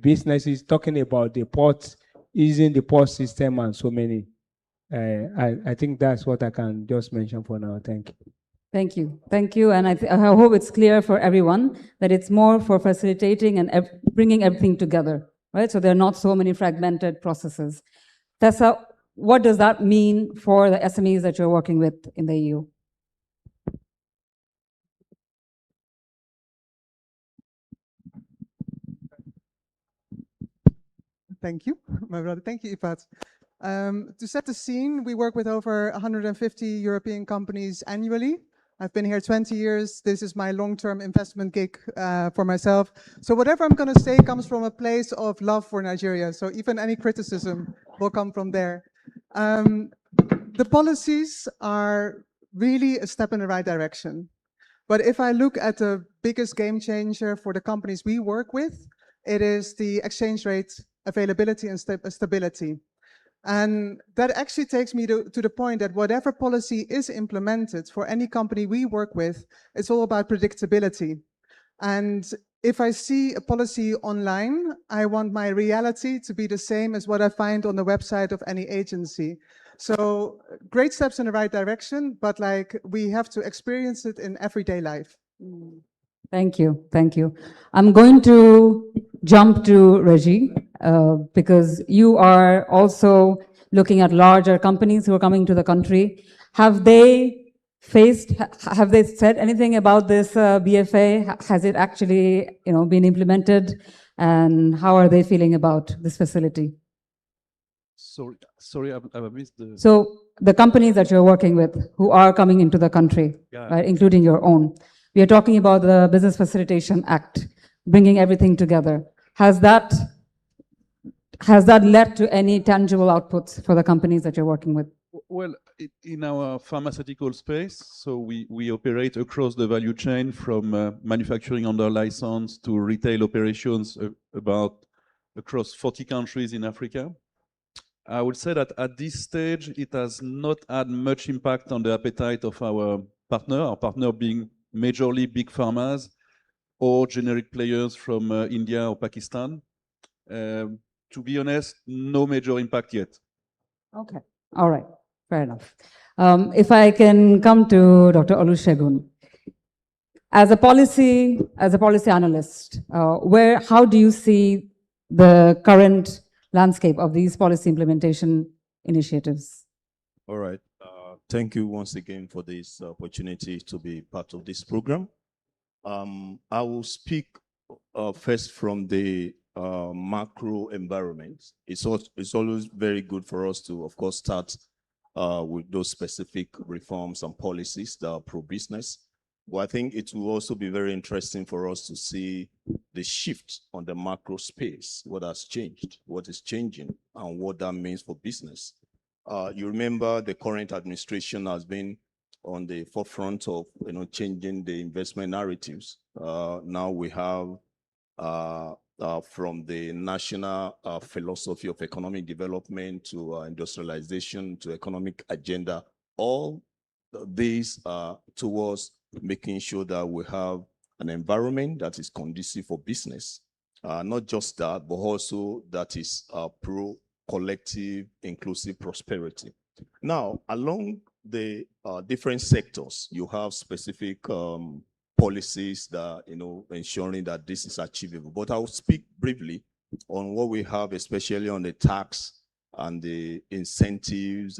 businesses, talking about the ports, using the port system and so many. I think that's what I can just mention for now. Thank you. Thank you. Thank you. And I hope it's clear for everyone that it's more for facilitating and bringing everything together, right? So there are not so many fragmented processes. Tessa, what does that mean for the SMEs that you're working with in the EU? Thank you, my brother. Thank you, Ifat. To set the scene, we work with over 150 European companies annually. I've been here 20 years. This is my long-term investment gig for myself. So whatever I'm going to say comes from a place of love for Nigeria. So even any criticism will come from there. The policies are really a step in the right direction. But if I look at the biggest game changer for the companies we work with, it is the exchange rate availability and stability. And that actually takes me to the point that whatever policy is implemented for any company we work with, it's all about predictability. And if I see a policy online, I want my reality to be the same as what I find on the website of any agency. So great steps in the right direction, but like we have to experience it in everyday life. Thank you. Thank you. I'm going to jump to Reggie because you are also looking at larger companies who are coming to the country. Have they said anything about this BFA? Has it actually, been implemented? And how are they feeling about this facility? Sorry, I missed the... So the companies that you're working with who are coming into the country, right, including your own. We are talking about the Business Facilitation Act, bringing everything together. Has that led to any tangible outputs for the companies that you're working with? Well, in our pharmaceutical space, so we operate across the value chain from manufacturing under license to retail operations across 40 countries in Africa. I would say that at this stage, it has not had much impact on the appetite of our partner being majorly big pharmas or generic players from India or Pakistan. To be honest, no major impact yet. Okay, all right, fair enough. If I can come to Dr. Olusegun. As a policy analyst, how do you see the current landscape of these policy implementation initiatives? All right. Thank you once again for this opportunity to be part of this program. I will speak first from the macro environment. It's always very good for us to, of course, start with those specific reforms and policies that are pro-business. But I think it will also be very interesting for us to see the shift on the macro space, what has changed, what is changing, and what that means for business. You remember the current administration has been on the forefront of changing the investment narratives. Now we have from the national philosophy of economic development to industrialization to economic agenda, all these towards making sure that we have an environment that is conducive for business. Not just that, but also that is pro-collective, inclusive prosperity. Now, along the different sectors, you have specific policies that, ensuring that this is achievable. But I'll speak briefly on what we have, especially on the tax and the incentives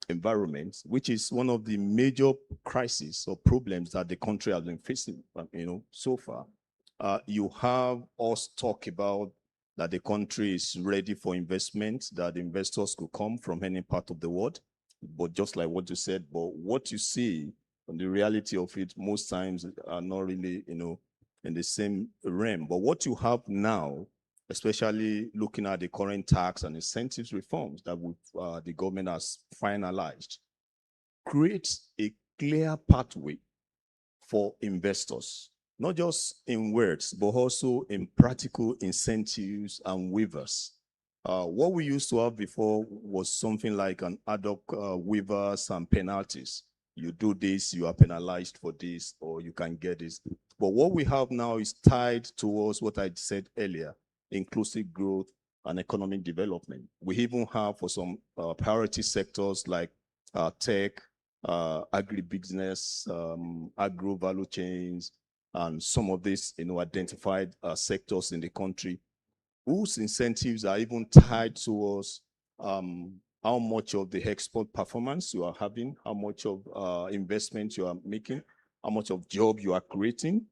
environment, which is one of the major crises or problems that the country has been facing, so far. You have us talk about that the country is ready for investment, that investors could come from any part of the world. But just like what you said, but what you see and the reality of it most times are not really, in the same realm. But what you have now, especially looking at the current tax and incentives reforms that the government has finalized, creates a clear pathway for investors, not just in words, but also in practical incentives and waivers. What we used to have before was something like an ad hoc waivers and penalties. You do this, you are penalized for this, or you can get this. But what we have now is tied towards what I said earlier, inclusive growth and economic development. We even have for some priority sectors like tech, agri-business, agro value chains, and some of these identified sectors in the country whose incentives are even tied towards how much of the export performance you are having, how much of investment you are making, how much of job you are creating.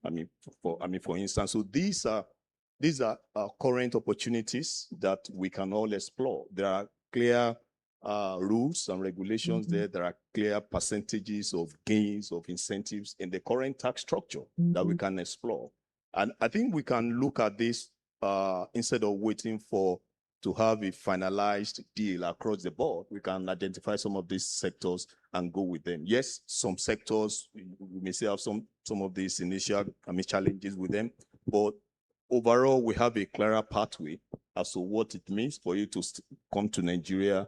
For instance, so these are current opportunities that we can all explore. There are clear rules and regulations there. There are clear percentages of gains, of incentives in the current tax structure that we can explore. And I think we can look at this instead of waiting to have a finalized deal across the board. We can identify some of these sectors and go with them. Yes, some sectors, we may say have some of these initial challenges with them, but overall, we have a clearer pathway as to what it means for you to come to Nigeria,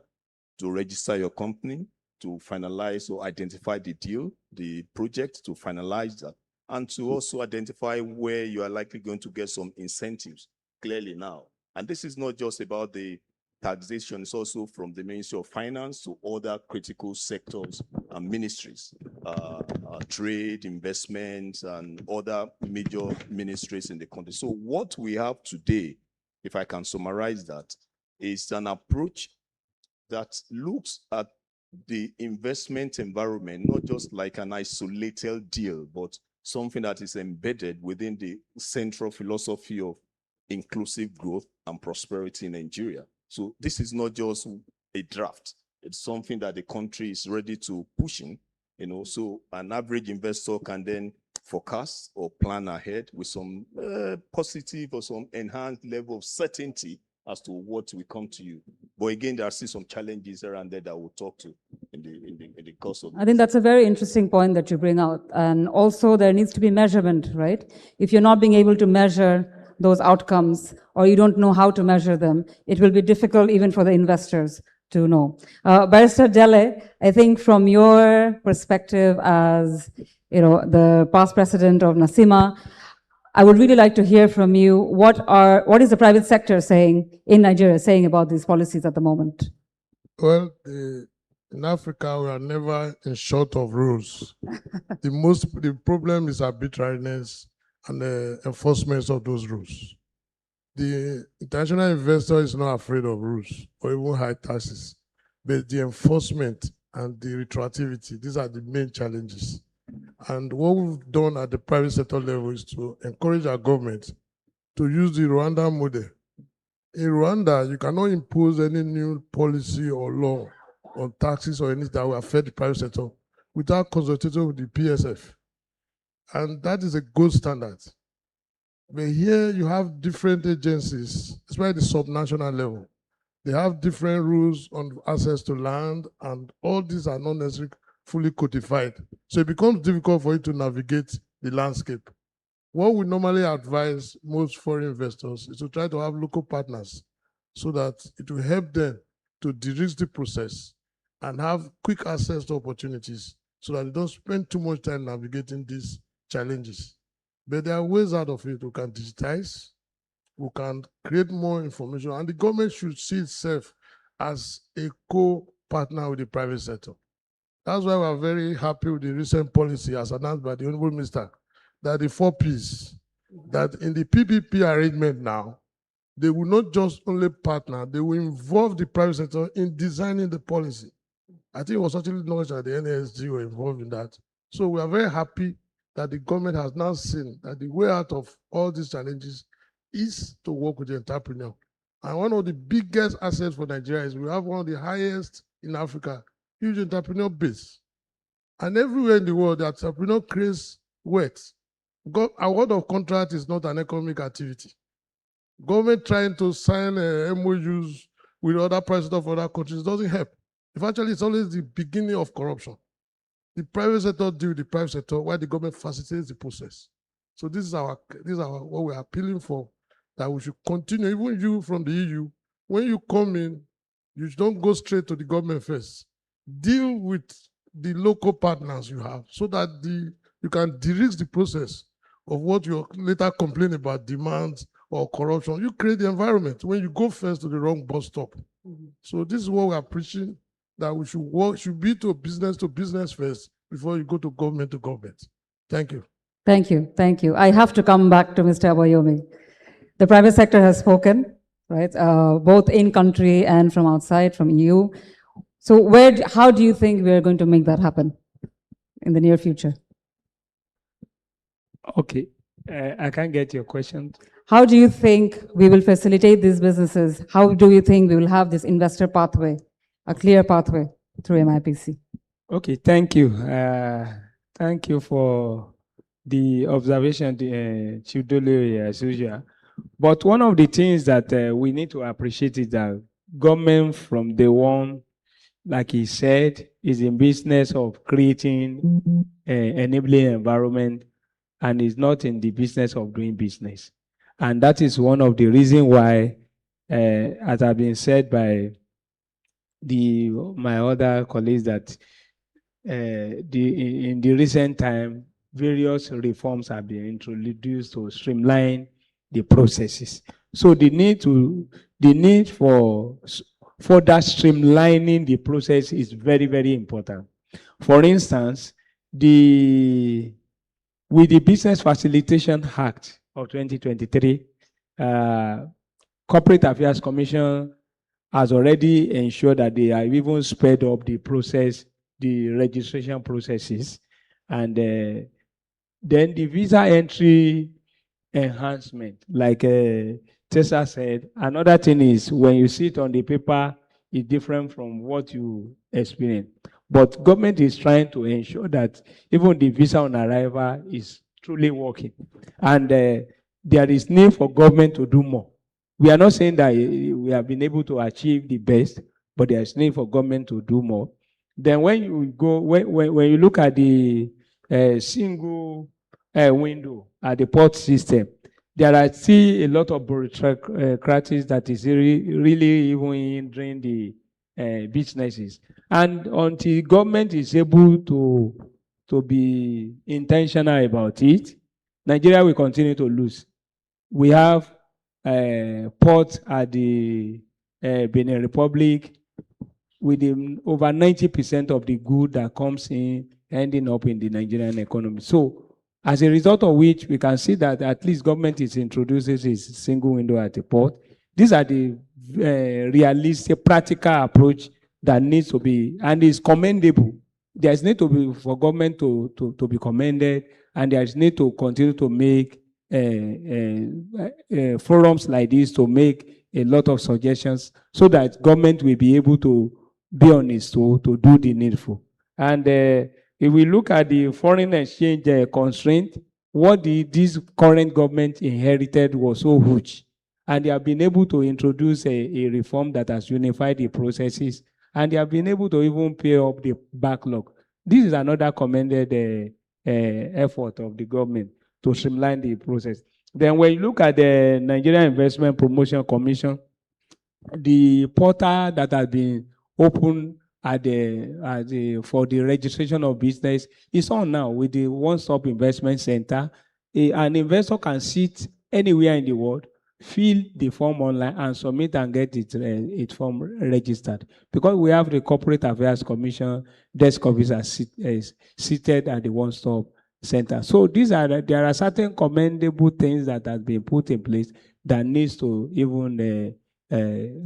to register your company, to finalize or identify the deal, the project, to finalize that, and to also identify where you are likely going to get some incentives clearly now. And this is not just about the taxation, it's also from the Ministry of Finance to other critical sectors and ministries, trade, investments, and other major ministries in the country. So what we have today, if I can summarize that, is an approach that looks at the investment environment, not just like an isolated deal, but something that is embedded within the central philosophy of inclusive growth and prosperity in Nigeria. So this is not just a draft. It's something that the country is ready to push in, so an average investor can then forecast or plan ahead with some positive or some enhanced level of certainty as to what will come to you. But again, there are still some challenges around there that we'll talk to in the course of I think that's a very interesting point that you bring out. And also there needs to be measurement, right? If you're not being able to measure those outcomes, or you don't know how to measure them, it will be difficult even for the investors to know. Barrister Dele, I think from your perspective as the past president of NACIMA, I would really like to hear from you, what is the private sector saying in Nigeria, saying about these policies at the moment? Well, in Africa, we are never in short of rules. The problem is arbitrariness and the enforcement of those rules. The international investor is not afraid of rules or even high taxes, but the enforcement and the retroactivity, these are the main challenges. And what we've done at the private sector level is to encourage our government to use the Rwanda model. In Rwanda, you cannot impose any new policy or law on taxes or anything that will affect the private sector without consulting with the PSF. And that is a gold standard. But here you have different agencies, especially the subnational level. They have different rules on access to land, and all these are not necessarily fully codified. So it becomes difficult for you to navigate the landscape. What we normally advise most foreign investors is to try to have local partners so that it will help them to de-risk the process and have quick access to opportunities so that they don't spend too much time navigating these challenges. But there are ways out of it. We can digitize, we can create more information, and the government should see itself as a co-partner with the private sector. That's why we are very happy with the recent policy as announced by the Honorable Minister that the 4 Ps, that in the PPP arrangement now, they will not just only partner, they will involve the private sector in designing the policy. I think it was actually launched at the NSG were involved in that. So we are very happy that the government has now seen that the way out of all these challenges is to work with the entrepreneur. And one of the biggest assets for Nigeria is we have one of the highest in Africa, huge entrepreneur base. And everywhere in the world, the entrepreneur creates wealth. Award of contract is not an economic activity. Government trying to sign MOUs with other presidents of other countries doesn't help. If actually it's always the beginning of corruption. The private sector deal with the private sector while the government facilitates the process. So this is what we're appealing for, that we should continue. Even you from the EU, when you come in, you don't go straight to the government first. Deal with the local partners you have so that you can de-risk the process of what you later complain about, demands or corruption. You create the environment when you go first to the wrong bus stop. So this is what we are preaching, that we should be to business first before you go to government. Thank you. Thank you. Thank you. I have to come back to Mr. Abayomi. The private sector has spoken, right? Both in country and from outside, from EU. So how do you think we are going to make that happen in the near future? Okay, I can't get your question. How do you think we will facilitate these businesses? How do you think we will have this investor pathway, a clear pathway through MIPC? Okay, thank you. Thank you for the observation, Chidolo, as usual. But one of the things that we need to appreciate is that government from day one, like he said, is in business of creating enabling environment and is not in the business of doing business. And that is one of the reasons why, as has been said by my other colleagues, that in the recent time, various reforms have been introduced to streamline the processes. So the need for further streamlining the process is very, very important. For instance, with the Business Facilitation Act of 2023, Corporate Affairs Commission has already ensured that they have even sped up the process, the registration processes, and then the visa entry enhancement, like Tessa said. Another thing is when you see it on the paper, it's different from what you experience. But government is trying to ensure that even the visa on arrival is truly working. And there is need for government to do more. We are not saying that we have been able to achieve the best, but there is need for government to do more. Then when you look at the single window at the port system, there are still a lot of bureaucracies that is really even hindering the businesses. And until government is able to be intentional about it, Nigeria will continue to lose. We have ports at the Benin Republic with over 90% of the good that comes in ending up in the Nigerian economy. So as a result of which, we can see that at least government is introducing this single window at the port. These are the realistic, practical approach that needs to be, and is commendable. There's need to be for government to be commended, and there's need to continue to make forums like this to make a lot of suggestions so that government will be able to be on its toe to do the needful. And if we look at the foreign exchange constraint, what this current government inherited was so huge. And they have been able to introduce a reform that has unified the processes, and they have been able to even pay up the backlog. This is another commended effort of the government to streamline the process. Then when you look at the Nigerian Investment Promotion Commission, the portal that has been opened for the registration of business is on now with the one-stop investment center. An investor can sit anywhere in the world, fill the form online, and submit and get its form registered. Because we have the Corporate Affairs Commission desk officer seated at the one-stop center. So there are certain commendable things that have been put in place that needs to even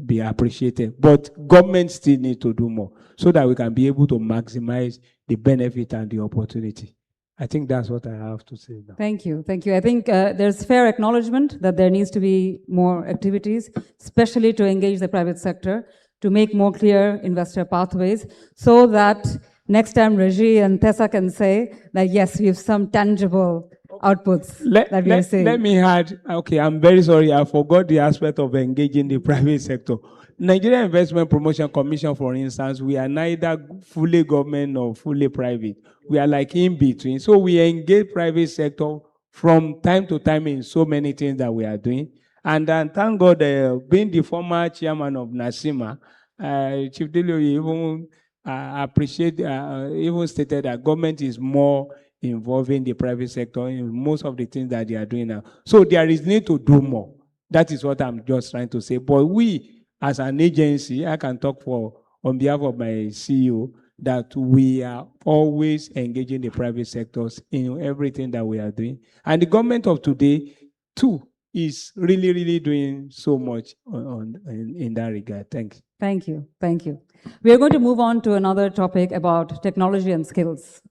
be appreciated. But government still need to do more so that we can be able to maximize the benefit and the opportunity. I think that's what I have to say now. Thank you. Thank you. I think there's fair acknowledgement that there needs to be more activities, especially to engage the private sector, to make more clear investor pathways, so that next time Reggie and Tessa can say that, yes, we have some tangible outputs that we are seeing. Let me add, okay, I'm very sorry, I forgot the aspect of engaging the private sector. Nigerian Investment Promotion Commission, for instance, we are neither fully government nor fully private. We are like in between. So we engage private sector from time to time in so many things that we are doing. And thank God, being the former chairman of NASIMA, Chief Delio even even stated that government is more involving the private sector in most of the things that they are doing now. So there is need to do more. That is what I'm just trying to say. But we, as an agency, I can talk on behalf of my CEO, that we are always engaging the private sectors in everything that we are doing. And the government of today, too, is really, really doing so much in that regard. Thanks. Thank you. Thank you. We are going to move on to another topic about technology and skills.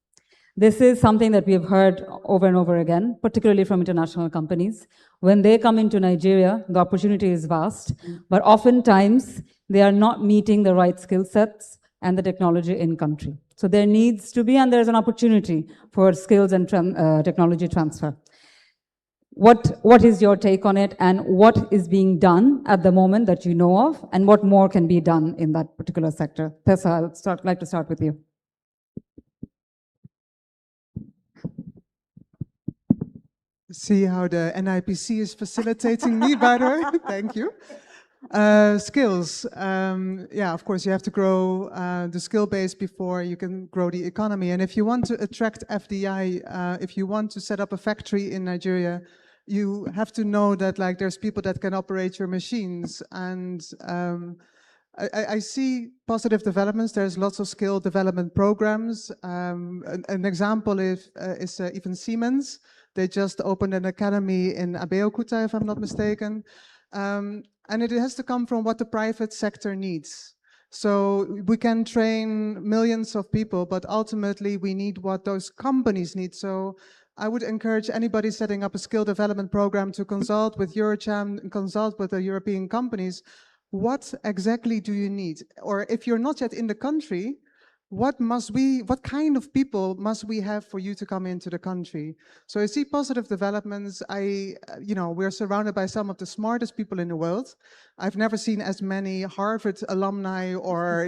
This is something that we have heard over and over again, particularly from international companies. When they come into Nigeria, the opportunity is vast, but oftentimes they are not meeting the right skill sets and the technology in country. So there needs to be, and there's an opportunity for skills and technology transfer. What is your take on it, and what is being done at the moment that you know of, and what more can be done in that particular sector? Tessa, I'd like to start with you. See how the NIPC is facilitating me, by the way. Thank you. Skills. Yeah, of course, you have to grow the skill base before you can grow the economy. And if you want to attract FDI, if you want to set up a factory in Nigeria, you have to know that there's people that can operate your machines. And I see positive developments. There's lots of skill development programs. An example is even Siemens. They just opened an academy in Abeokuta, if I'm not mistaken. And it has to come from what the private sector needs. So we can train millions of people, but ultimately we need what those companies need. So I would encourage anybody setting up a skill development program to consult with Eurocham and consult with the European companies. What exactly do you need? Or if you're not yet in the country, what kind of people must we have for you to come into the country? So I see positive developments. We're surrounded by some of the smartest people in the world. I've never seen as many Harvard alumni or,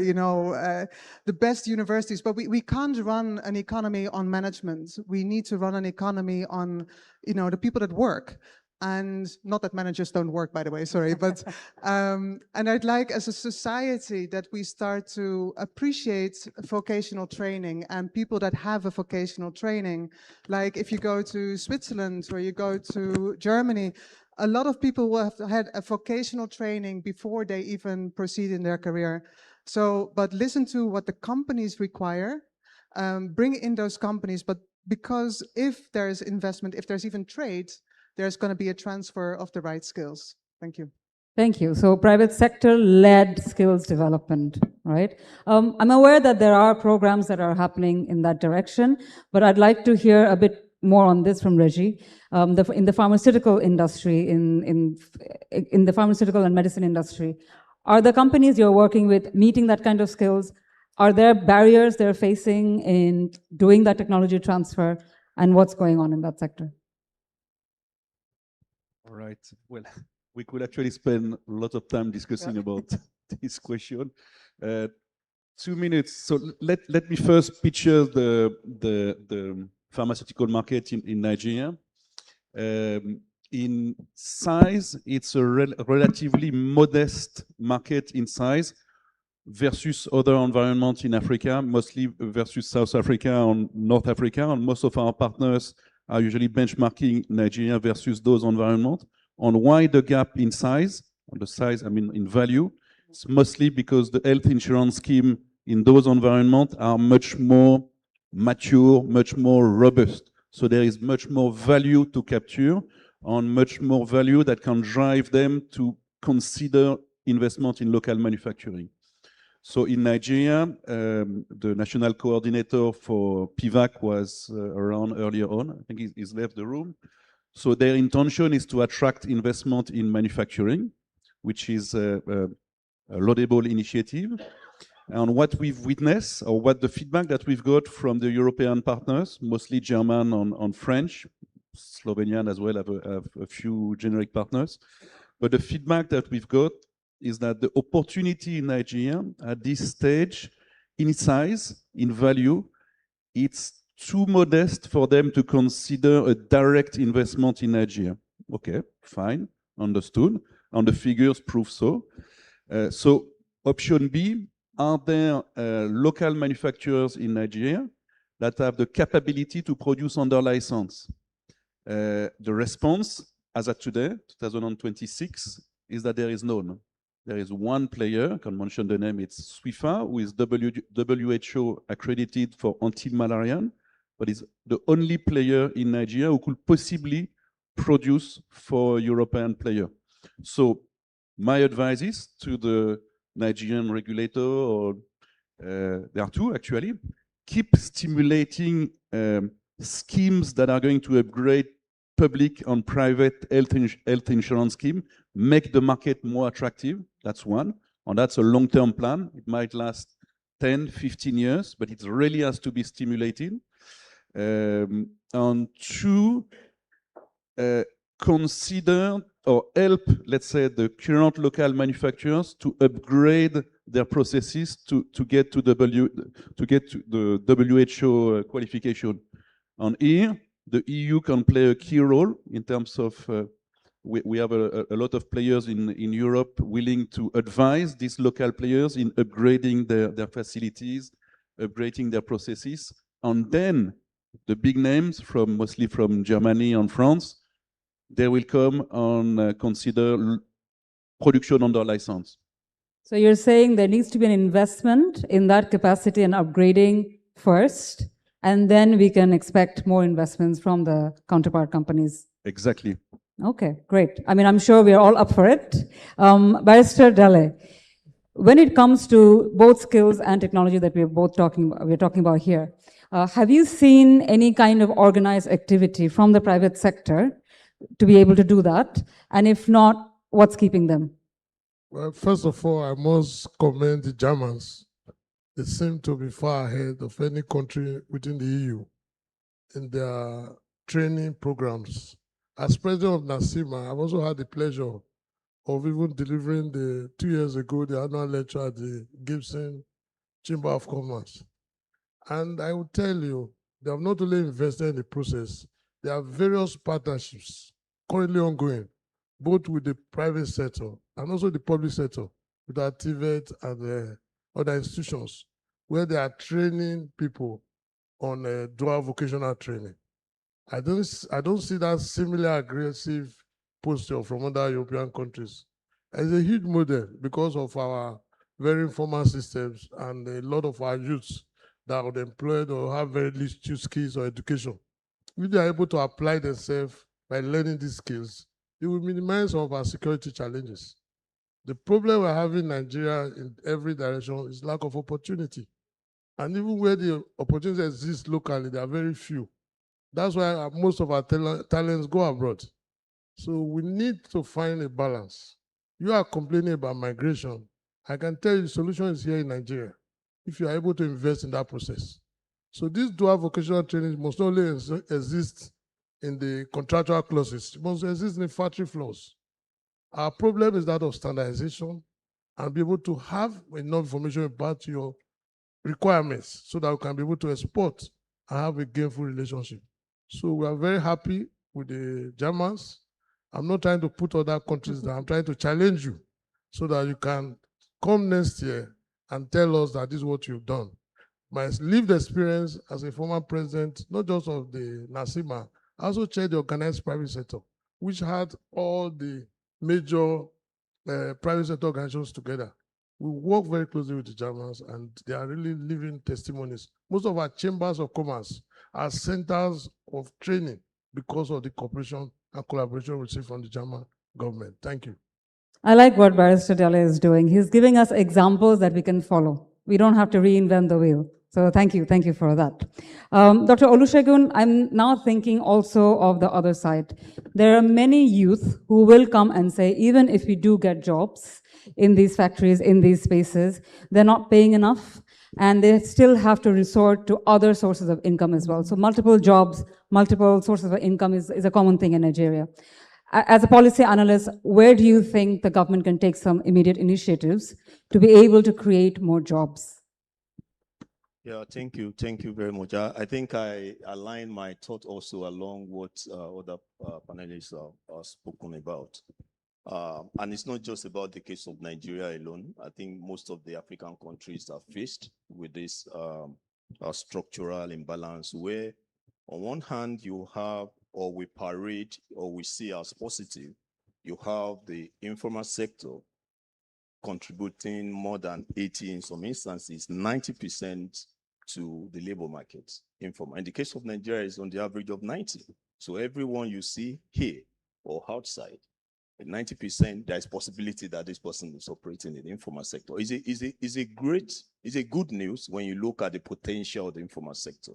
the best universities, but we can't run an economy on management. We need to run an economy on, the people that work. And not that managers don't work, by the way, sorry, but, and I'd like as a society that we start to appreciate vocational training and people that have a vocational training. Like if you go to Switzerland or you go to Germany, a lot of people will have had a vocational training before they even proceed in their career. So, but listen to what the companies require, bring in those companies, but because if there's investment, if there's even trade, there's going to be a transfer of the right skills. Thank you. Thank you. So private sector-led skills development, right? I'm aware that there are programs that are happening in that direction, but I'd like to hear a bit more on this from Reggie. In the pharmaceutical industry, in the pharmaceutical and medicine industry, are the companies you're working with meeting that kind of skills? Are there barriers they're facing in doing that technology transfer, and what's going on in that sector? All right. Well, we could actually spend a lot of time discussing about this question. 2 minutes. So let me first picture the pharmaceutical market in Nigeria. In size, it's a relatively modest market in size versus other environments in Africa, mostly versus South Africa and North Africa. And most of our partners are usually benchmarking Nigeria versus those environments. On why the gap in size, in value, it's mostly because the health insurance scheme in those environments are much more mature, much more robust. So there is much more value to capture and much more value that can drive them to consider investment in local manufacturing. So in Nigeria, the national coordinator for PVAC was around earlier on. I think he's left the room. So their intention is to attract investment in manufacturing, which is a laudable initiative. And what we've witnessed, or what the feedback that we've got from the European partners, mostly German and French, Slovenian as well have a few generic partners. But the feedback that we've got is that the opportunity in Nigeria at this stage, in size, in value, it's too modest for them to consider a direct investment in Nigeria. Okay, fine, understood. And the figures prove so. So option B, are there local manufacturers in Nigeria that have the capability to produce under license? The response, as of today, 2026, is that there is none. There is one player, I can mention the name, it's SWIFA, who is WHO accredited for anti-malarial, but is the only player in Nigeria who could possibly produce for a European player. So my advice is to the Nigerian regulator, or there are two actually, keep stimulating schemes that are going to upgrade public and private health insurance scheme, make the market more attractive. That's one. And that's a long-term plan. It might last 10, 15 years, but it really has to be stimulated. And two, consider or help, let's say, the current local manufacturers to upgrade their processes to get to the WHO qualification. And here, the EU can play a key role in terms of, we have a lot of players in Europe willing to advise these local players in upgrading their facilities, upgrading their processes. And then the big names, mostly from Germany and France, they will come and consider production under license. So you're saying there needs to be an investment in that capacity and upgrading first, and then we can expect more investments from the counterpart companies. Exactly. Okay, great. I mean, I'm sure we're all up for it. Barrister Dale, when it comes to both skills and technology that we're talking about here, have you seen any kind of organized activity from the private sector to be able to do that? And if not, what's keeping them? Well, first of all, I must commend the Germans. They seem to be far ahead of any country within the EU in their training programs. As president of NASIMA, I've also had the pleasure of even delivering 2 years ago, the annual lecture at the Gibson Chamber of Commerce. And I will tell you, they have not only invested in the process, there are various partnerships currently ongoing, both with the private sector and also the public sector, with our TVET and other institutions, where they are training people on dual vocational training. I don't see that similar aggressive posture from other European countries. It's a huge model because of our very informal systems and a lot of our youths that are unemployed or have very little skills or education. If they are able to apply themselves by learning these skills, it will minimize some of our security challenges. The problem we're having in Nigeria in every direction is lack of opportunity. And even where the opportunities exist locally, there are very few. That's why most of our talents go abroad. So we need to find a balance. You are complaining about migration. I can tell you the solution is here in Nigeria, if you are able to invest in that process. So this dual vocational training must not only exist in the contractual clauses, it must exist in the factory floors. Our problem is that of standardization and be able to have enough information about your requirements so that we can be able to export and have a gainful relationship. So we are very happy with the Germans. I'm not trying to put other countries down. I'm trying to challenge you so that you can come next year and tell us that this is what you've done. My lived experience as a former president, not just of the NASIMA, I also chaired the organized private sector, which had all the major private sector organizations together. We work very closely with the Germans, and they are really living testimonies. Most of our chambers of commerce are centers of training because of the cooperation and collaboration we receive from the German government. Thank you. I like what Barrister Dele is doing. He's giving us examples that we can follow. We don't have to reinvent the wheel. So thank you for that. Dr. Olusegun, I'm now thinking also of the other side. There are many youth who will come and say, even if we do get jobs in these factories, in these spaces, they're not paying enough, and they still have to resort to other sources of income as well. So multiple jobs, multiple sources of income is a common thing in Nigeria. As a policy analyst, where do you think the government can take some immediate initiatives to be able to create more jobs? Yeah, thank you. Thank you very much. I think I align my thought also along what other panelists have spoken about. And it's not just about the case of Nigeria alone. I think most of the African countries are faced with this structural imbalance where on one hand you have, or we parade, or we see as positive, you have the informal sector contributing more than 80, in some instances, 90% to the labor market. Informal. In the case of Nigeria, it's on the average of 90. So everyone you see here or outside, at 90%, there is possibility that this person is operating in the informal sector. Is a good news when you look at the potential of the informal sector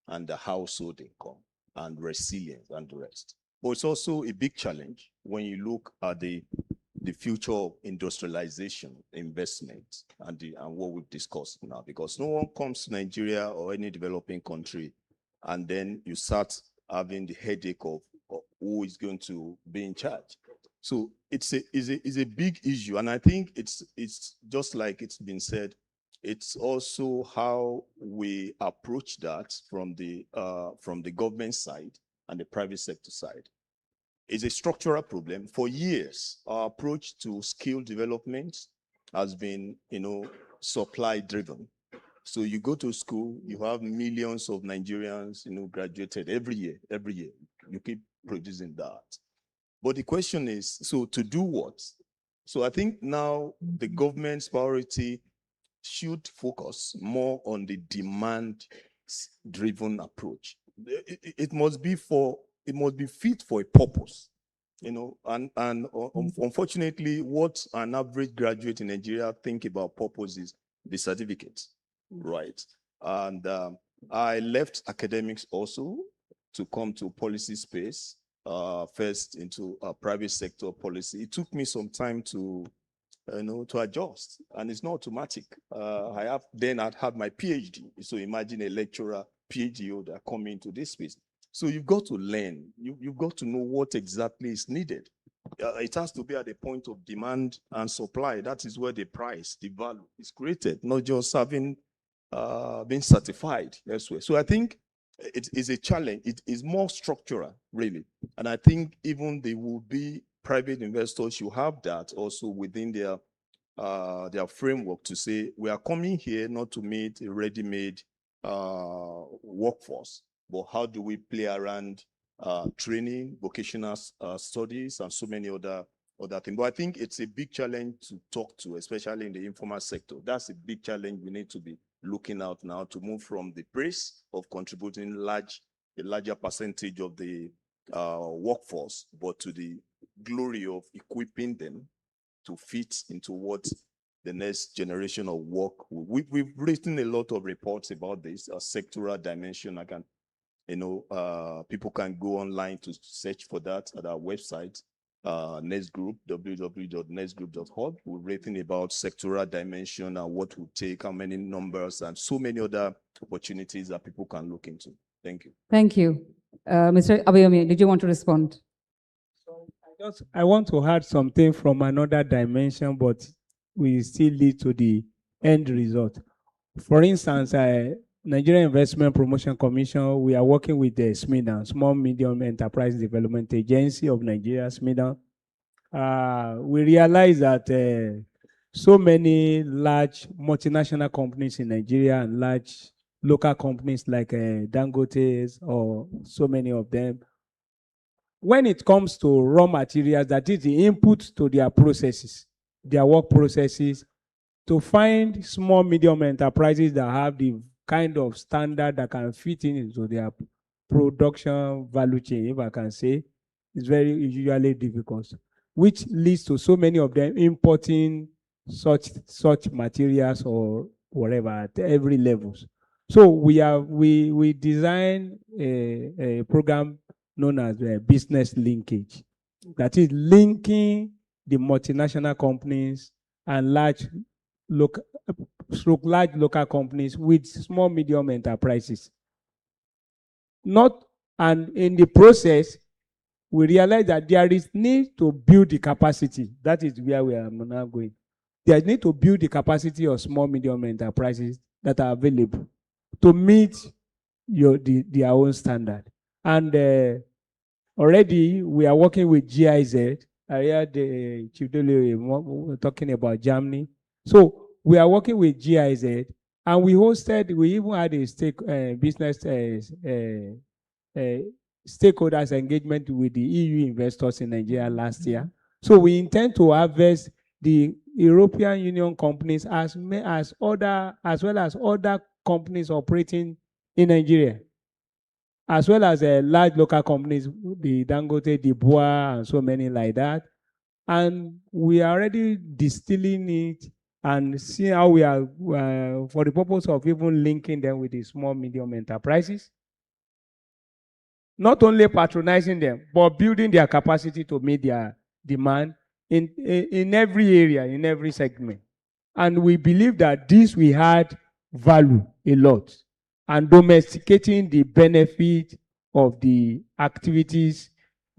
and the household income and resilience and the rest. But it's also a big challenge when you look at the future of industrialization, investment, and what we've discussed now. Because no one comes to Nigeria or any developing country, and then you start having the headache of who is going to be in charge. So it's a big issue, and I think it's just like it's been said. It's also how we approach that from the government side and the private sector side. It's a structural problem. For years, our approach to skill development has been, supply driven. So you go to school, you have millions of Nigerians, graduated every year. You keep producing that. But the question is, so to do what? So I think now the government's priority should focus more on the demand-driven approach. It must be fit for a purpose, and unfortunately, what an average graduate in Nigeria think about purpose is the certificate, right? And I left academics also to come to policy space, first into private sector policy. It took me some time to adjust, and it's not automatic. I'd had my PhD, so imagine a lecturer, PhD holder coming into this space. So you've got to learn. You've got to know what exactly is needed. It has to be at the point of demand and supply. That is where the price, the value is created, not just having been certified elsewhere. So I think it is a challenge. It is more structural, really. And I think even there will be private investors should have that also within their framework to say, we are coming here not to meet a ready-made workforce, but how do we play around training, vocational studies, and so many other things. But I think it's a big challenge to talk to, especially in the informal sector. That's a big challenge we need to be looking out now to move from the praise of contributing a larger percentage of the workforce, but to the glory of equipping them to fit into what the next generation of work. We've written a lot of reports about this, a sectoral dimension. People can go online to search for that at our website, Next Group, www.nextgroup.org. We're written about sectoral dimension and what would take, how many numbers, and so many other opportunities that people can look into. Thank you. Thank you. Mr. Abayomi, did you want to respond? I want to add something from another dimension, but we still lead to the end result. For instance, Nigerian Investment Promotion Commission, we are working with the SMIDA, Small Medium Enterprise Development Agency of Nigeria, SMIDA. We realize that so many large multinational companies in Nigeria and large local companies like Dangote or so many of them, when it comes to raw materials, that is the input to their processes, their work processes, to find small, medium enterprises that have the kind of standard that can fit into their production value chain, if I can say, is usually difficult, which leads to so many of them importing such materials or whatever at every levels. So we design a program known as business linkage, that is linking the multinational companies and large local companies with small, medium enterprises. And in the process, we realize that there is need to build the capacity. That is where we are now going. There is need to build the capacity of small, medium enterprises that are available to meet their own standard. And already we are working with GIZ. I heard the Chief Dele talking about Germany. So we are working with GIZ, and we even had a business stakeholders engagement with the EU investors in Nigeria last year. So we intend to harvest the European Union companies as well as other companies operating in Nigeria, as well as large local companies, the Dangote, the Boa, and so many like that. And we are already distilling it and seeing how we are, for the purpose of even linking them with the small, medium enterprises. Not only patronizing them, but building their capacity to meet their demand in every area, in every segment. And we believe that this will add value a lot, and domesticating the benefit of the activities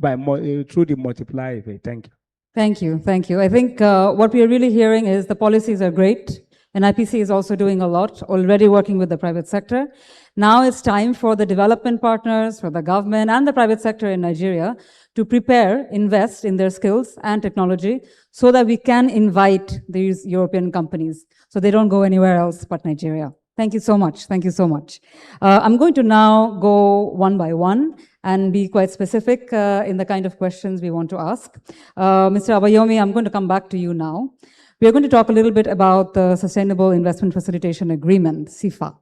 through the multiplier effect. Thank you. Thank you, thank you. I think what we are really hearing is the policies are great, and IPC is also doing a lot, already working with the private sector. Now it's time for the development partners, for the government and the private sector in Nigeria to prepare, invest in their skills and technology so that we can invite these European companies so they don't go anywhere else but Nigeria. Thank you so much. Thank you so much. I'm going to now go one by one and be quite specific in the kind of questions we want to ask. Mr. Abayomi, I'm going to come back to you now. We are going to talk a little bit about the Sustainable Investment Facilitation Agreement, SIFA.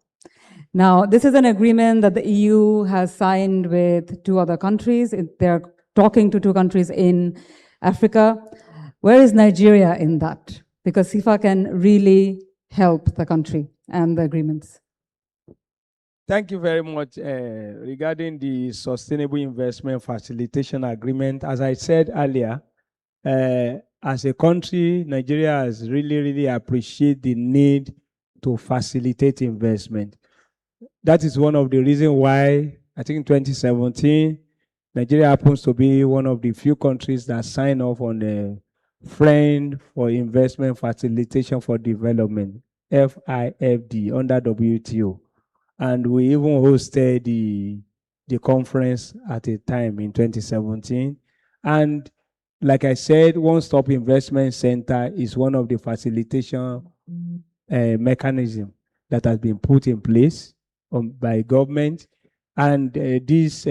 Now, this is an agreement that the EU has signed with 2 other countries. They're talking to 2 countries in Africa. Where is Nigeria in that? Because SIFA can really help the country and the agreements. Thank you very much. Regarding the Sustainable Investment Facilitation Agreement, as I said earlier, as a country, Nigeria has really appreciated the need to facilitate investment. That is one of the reasons why, I think in 2017, Nigeria happens to be one of the few countries that signed off on the Friend for Investment Facilitation for Development, FIFD, under WTO. And we even hosted the conference at a time in 2017. And like I said, One Stop Investment Center is one of the facilitation mechanisms that has been put in place by government. And this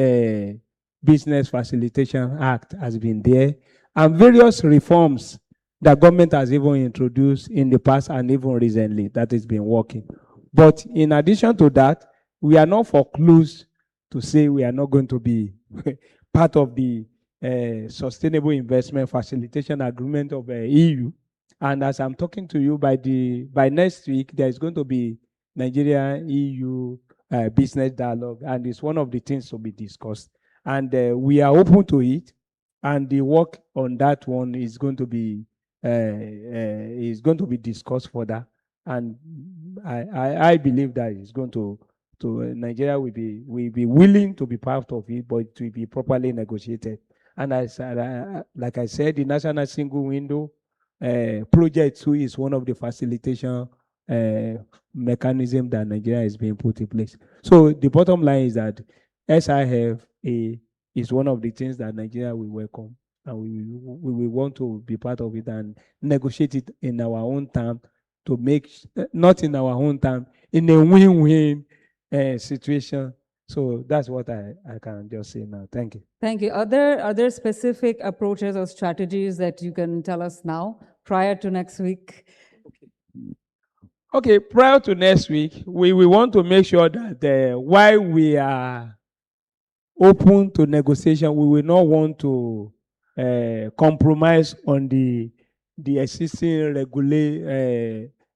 Business Facilitation Act has been there. And various reforms that government has even introduced in the past and even recently that has been working. But in addition to that, we are not foreclosed to say we are not going to be part of the Sustainable Investment Facilitation Agreement of the EU. And as I'm talking to you, by next week, there is going to be Nigeria EU business dialogue, and it's one of the things to be discussed. And we are open to it, and the work on that one is going to be discussed further. And I believe that it's going to Nigeria will be willing to be part of it, but it will be properly negotiated. And like I said, the National Single Window Project 2 is one of the facilitation mechanism that Nigeria is being put in place. So the bottom line is that SIFA is one of the things that Nigeria will welcome, and we want to be part of it and negotiate it in our own time, to make, not in our own time, in a win-win situation. So that's what I can just say now. Thank you. Thank you. Are there specific approaches or strategies that you can tell us now prior to next week? Okay, prior to next week, we want to make sure that while we are open to negotiation, we will not want to compromise on the existing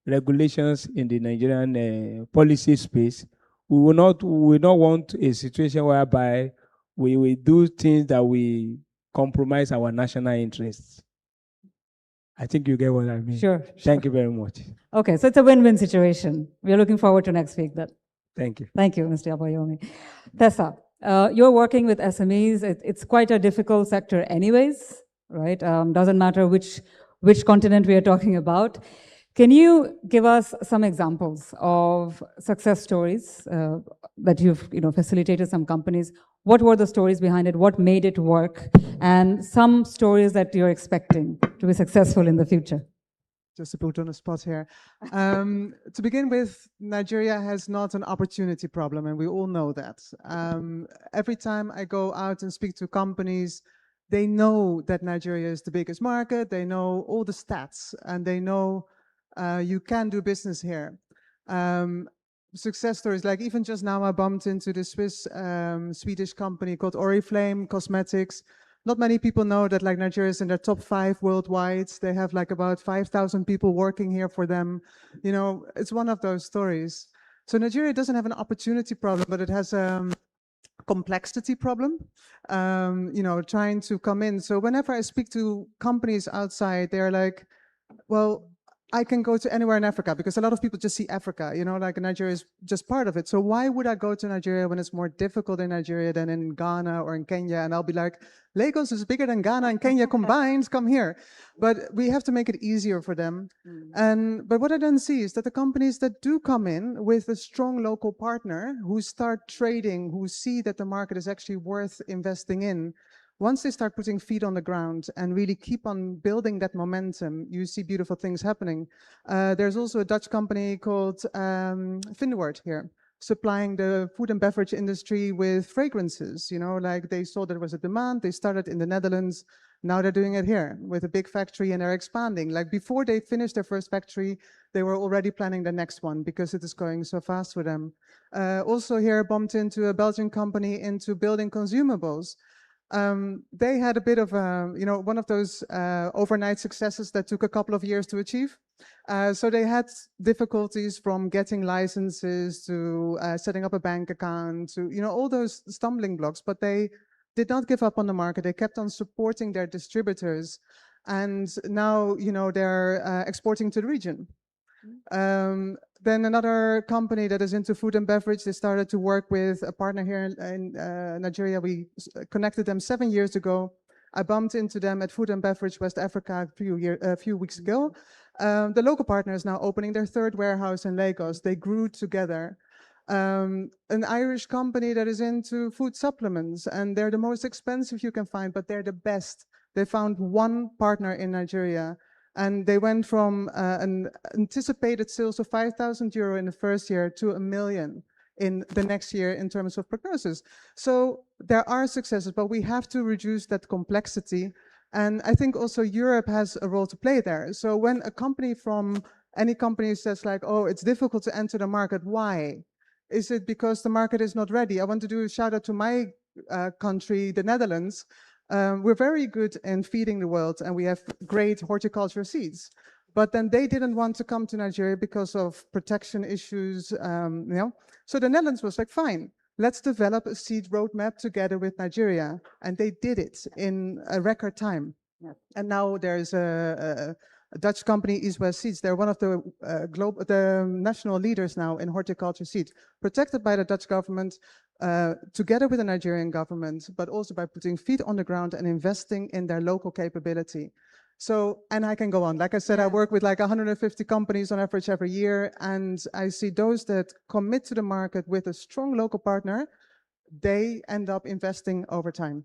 regulations in the Nigerian policy space. We will not want a situation whereby we will do things that we compromise our national interests. I think you get what I mean. Sure. Thank you very much. Okay, so it's a win-win situation. We're looking forward to next week then. Thank you. Thank you, Mr. Abayomi. Tessa, you're working with SMEs. It's quite a difficult sector anyways, right? Doesn't matter which continent we are talking about. Can you give us some examples of success stories that you've facilitated some companies? What were the stories behind it? What made it work? And some stories that you're expecting to be successful in the future. Just to put on the spot here. To begin with, Nigeria has not an opportunity problem, and we all know that. Every time I go out and speak to companies, they know that Nigeria is the biggest market, they know all the stats, and they know you can do business here. Success stories, like even just now I bumped into the Swedish company called Oriflame Cosmetics. Not many people know that like Nigeria is in their top 5 worldwide. They have like about 5,000 people working here for them. You know, it's one of those stories. So Nigeria doesn't have an opportunity problem, but it has a complexity problem, trying to come in. So whenever I speak to companies outside, they're like, well, I can go to anywhere in Africa, because a lot of people just see Africa, like Nigeria is just part of it. So why would I go to Nigeria when it's more difficult in Nigeria than in Ghana or in Kenya? And I'll be like, Lagos is bigger than Ghana and Kenya combined, come here. But we have to make it easier for them. But what I then see is that the companies that do come in with a strong local partner who start trading, who see that the market is actually worth investing in, once they start putting feet on the ground and really keep on building that momentum, you see beautiful things happening. There's also a Dutch company called Finward here, supplying the food and beverage industry with fragrances. Like they saw there was a demand, they started in the Netherlands, now they're doing it here with a big factory and they're expanding. Like before they finished their first factory, they were already planning the next one because it is going so fast for them. Also here bumped into a Belgian company into building consumables. They had a bit of one of those overnight successes that took a couple of years to achieve. So they had difficulties from getting licenses to setting up a bank account to all those stumbling blocks, but they did not give up on the market. They kept on supporting their distributors, and now they're exporting to the region. Then another company that is into food and beverage, they started to work with a partner here in Nigeria. We connected them 7 years ago. I bumped into them at Food and Beverage West Africa a few weeks ago. The local partner is now opening their 3rd warehouse in Lagos. They grew together. An Irish company that is into food supplements, and they're the most expensive you can find, but they're the best. They found one partner in Nigeria. And they went from an anticipated sales of €5,000 in the first year to $1 million in the next year in terms of prognosis. So there are successes, but we have to reduce that complexity. And I think also Europe has a role to play there. So when a company from any company says like, oh, it's difficult to enter the market, why? Is it because the market is not ready? I want to do a shout out to my country, the Netherlands. We're very good in feeding the world, and we have great horticulture seeds. But then they didn't want to come to Nigeria because of protection issues, So the Netherlands was like, fine, let's develop a seed roadmap together with Nigeria. And they did it in a record time. Yeah. And now there's a Dutch company, East West Seeds. They're one of the national leaders now in horticulture seeds, protected by the Dutch government, together with the Nigerian government, but also by putting feet on the ground and investing in their local capability. So, and I can go on. Like I said, I work with like 150 companies on average every year, and I see those that commit to the market with a strong local partner, they end up investing over time.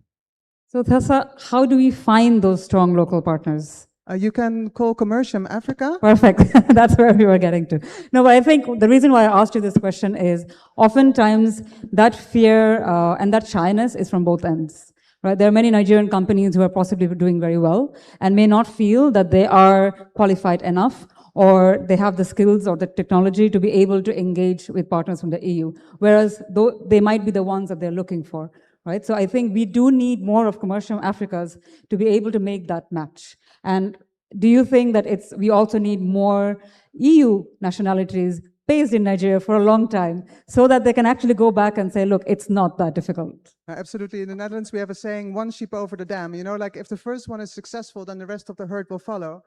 So Tessa, how do we find those strong local partners? You can call Commercium Africa. Perfect. That's where we were getting to. No, but I think the reason why I asked you this question is oftentimes that fear and that shyness is from both ends. right? There are many Nigerian companies who are possibly doing very well and may not feel that they are qualified enough or they have the skills or the technology to be able to engage with partners from the EU, whereas though they might be the ones that they're looking for, right? So I think we do need more of commercial Africas to be able to make that match. And do you think that we also need more EU nationalities based in Nigeria for a long time so that they can actually go back and say, look, it's not that difficult? Absolutely. In the Netherlands, we have a saying, one sheep over the dam. You know, like if the first one is successful, then the rest of the herd will follow.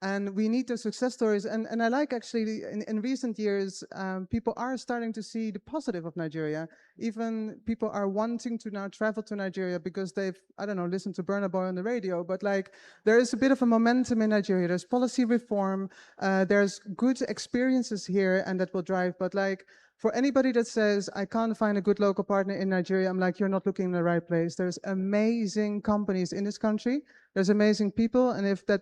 And we need those success stories. And I like actually in recent years, people are starting to see the positive of Nigeria. Even people are wanting to now travel to Nigeria because they've, I don't know, listened to Burna Boy on the radio. But like there is a bit of a momentum in Nigeria. There's policy reform. There's good experiences here and that will drive. But like for anybody that says, I can't find a good local partner in Nigeria, I'm like, you're not looking in the right place. There's amazing companies in this country. There's amazing people. And if that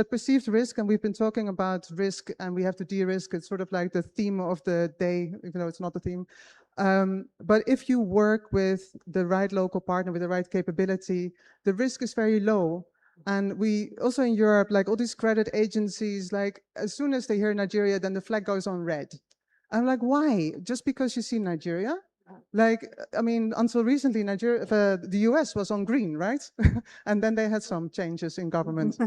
perceived risk, and we've been talking about risk and we have to de-risk, it's sort of like the theme of the day, even though it's not the theme. But if you work with the right local partner, with the right capability, the risk is very low. And we also in Europe, like all these credit agencies, like as soon as they hear Nigeria, then the flag goes on red. I'm like, why? Just because you see Nigeria? Like, I mean, until recently, the US was on green, right? And then they had some changes in government.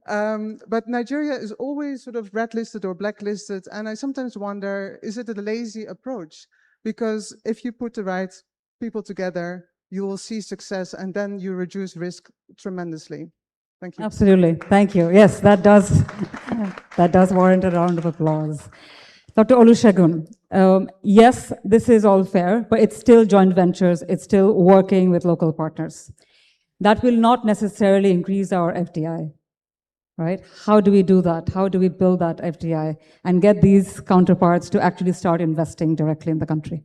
But Nigeria is always sort of red listed or blacklisted. And I sometimes wonder, is it a lazy approach? Because if you put the right people together, you will see success and then you reduce risk tremendously. Thank you. Absolutely. Thank you. Yes, that does warrant a round of applause. Dr. Olusegun, yes, this is all fair, but it's still joint ventures. It's still working with local partners. That will not necessarily increase our FDI, right? How do we do that? How do we build that FDI and get these counterparts to actually start investing directly in the country